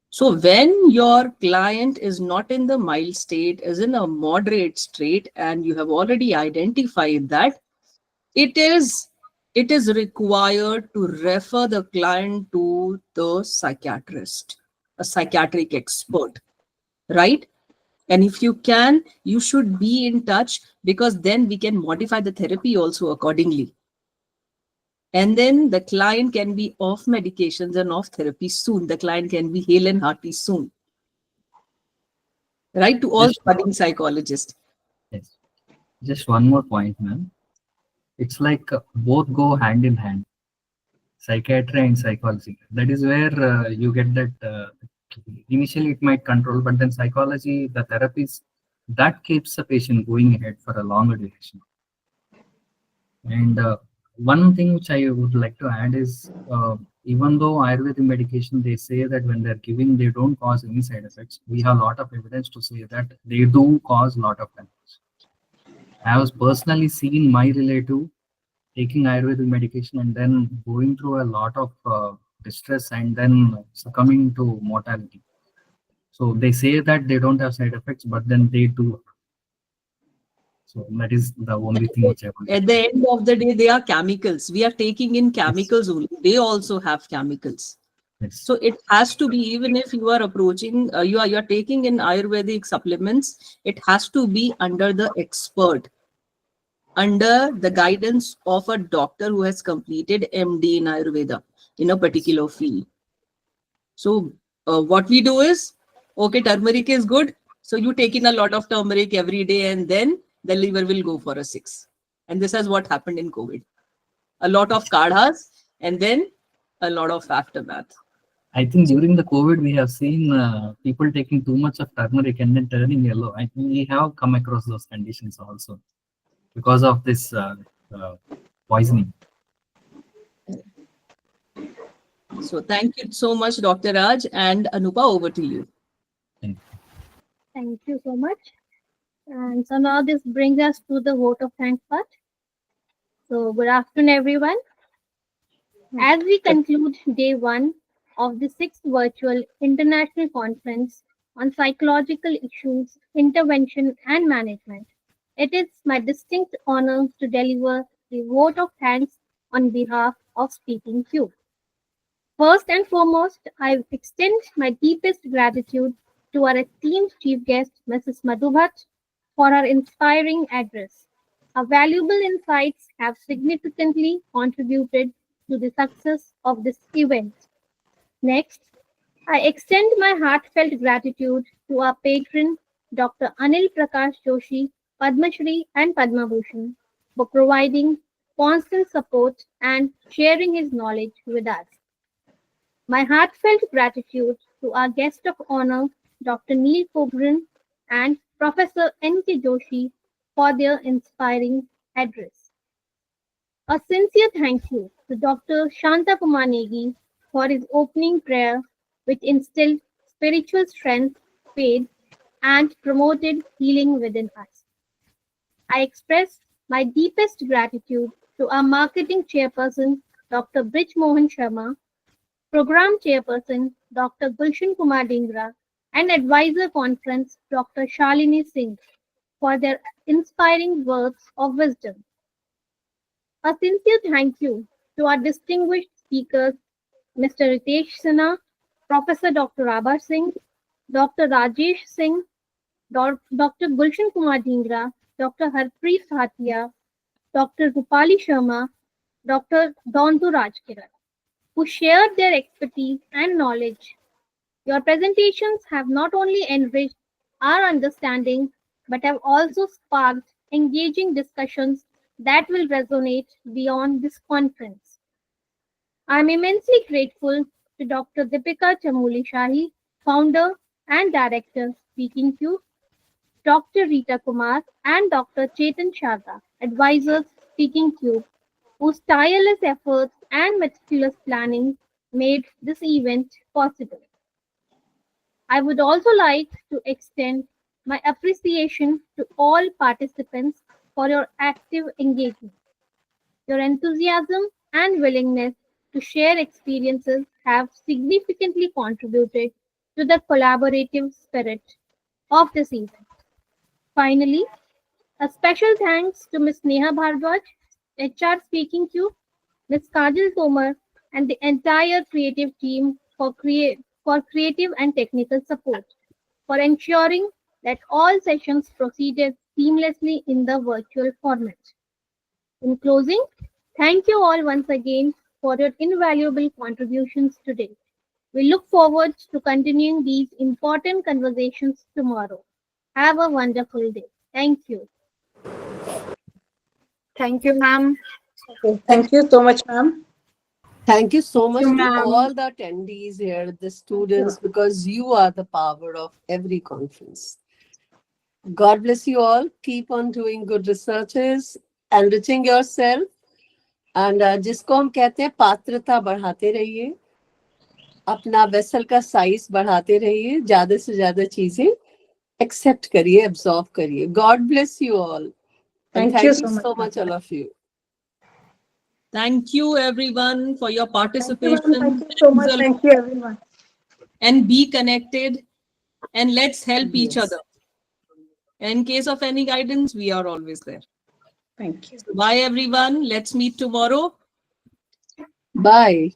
So when your client is not in the mild state, is in a moderate state, and you have already identified that, it is required to refer the client to the psychiatrist, a psychiatric expert, right? And if you can, you should be in touch, because then we can modify the therapy also accordingly. And then the client can be off medications and off therapy soon. The client can be hale and hearty soon. Right, to all budding psychologists. Yes. Just one more point, ma'am. It's like both go hand in hand, psychiatry and psychology. That is where you get that initially it might control, but then psychology, the therapies, that keeps the patient going ahead for a longer duration. And one thing which I would like to add is, even though Ayurvedic medication, they say that when they're giving, they don't cause any side effects. We have a lot of evidence to say that they do cause a lot of damage. I was personally seen my relative taking Ayurvedic medication and then going through a lot of distress and then succumbing to mortality. So they say that they don't have side effects, but then they do. So that is the only thing which I want. At the end of the day, they are chemicals. We are taking in chemicals only. They also have chemicals. Yes. So it has to be, even if you are approaching, you are taking in Ayurvedic supplements, it has to be under the expert, under the guidance of a doctor who has completed MD in Ayurveda in a particular field. So what we do is, okay, turmeric is good. So you take in a lot of turmeric every day, and then the liver will go for a 6. And this is what happened in COVID. A lot of kadhas, and then a lot of aftermath. I think during the COVID, we have seen people taking too much of turmeric and then turning yellow. I think we have come across those conditions also because of this poisoning. So thank you so much, Dr. Raj, and Anupa, over to you. Thank you so much. And so now this brings us to the vote of thanks part. So good afternoon, everyone. As we conclude day one of the 6th virtual international conference on psychological issues, intervention and management, it is my distinct honor to deliver the vote of thanks on behalf of Speakingcube. First and foremost, I extend my deepest gratitude to our esteemed chief guest, Mrs. Madhu Bhatt, for her inspiring address. Her valuable insights have significantly contributed to the success of this event. Next, I extend my heartfelt gratitude to our patron, Dr. Anil Prakash Joshi, Padma Shri and Padma Bhushan, for providing constant support and sharing his knowledge with us. My heartfelt gratitude to our guest of honor, Dr. Neil Kogran and Professor N.K. Joshi, for their inspiring address. A sincere thank you to Dr. Shanta Kumar Negi for his opening prayer, which instilled spiritual strength, faith, and promoted healing within us. I express my deepest gratitude to our marketing chairperson, Dr. Brij Mohan Sharma, program chairperson, Dr. Gulshan Kumar Dhingra, and advisor conference, Dr. Shalini Singh, for their inspiring words of wisdom. A sincere thank you to our distinguished speakers, Mr. Ritesh Sinha, Professor Dr. Abha Singh, Dr. Rajesh Singh, Dr. Gulshan Kumar Dhingra, Dr. Harpreet Bhatia, Dr. Rupali Sharma, Dr. Dondu Rajkiran, who shared their expertise and knowledge. Your presentations have not only enriched our understanding, but have also sparked engaging discussions that will resonate beyond this conference. I am immensely grateful to Dr. Deepika Chamuli Shahi, founder and director, Speakingcube, Dr. Rita Kumar and Dr. Chetan Sharda, advisors, Speakingcube, whose tireless efforts and meticulous planning made this event possible. I would also like to extend my appreciation to all participants for your active engagement. Your enthusiasm and willingness to share experiences have significantly contributed to the collaborative spirit of this event. Finally, a special thanks to Ms. Neha Bhardwaj, HR Speakingcube, Ms. Kajal Tomar, and the entire creative team for creative and technical support, for ensuring that all sessions proceeded seamlessly in the virtual format. In closing, thank you all once again for your invaluable contributions today. We look forward to continuing these important conversations tomorrow. Have a wonderful day. Thank you. Thank you, ma'am. Thank you so much, ma'am. Thank you so much you, to ma'am. all the attendees here, the students, because you are the power of every conference. God bless you all. Keep on doing good researches, enriching yourself. And जिसको हम कहते हैं पात्रता बढ़ाते रहिए, अपना vessel का size बढ़ाते रहिए, ज्यादा से ज्यादा चीजें एक्सेप्ट करिए, एब्जॉर्ब करिए. God bless you all. And Thank you thank you so so much, much, all of you. Thank you, everyone, for your Thank you, ma'am. participation. Thank you so much. Thank you, everyone. And be connected, and let's help each Yes. other. In case of any guidance, we are always there. Thank you. Bye, everyone. Let's meet tomorrow. Bye.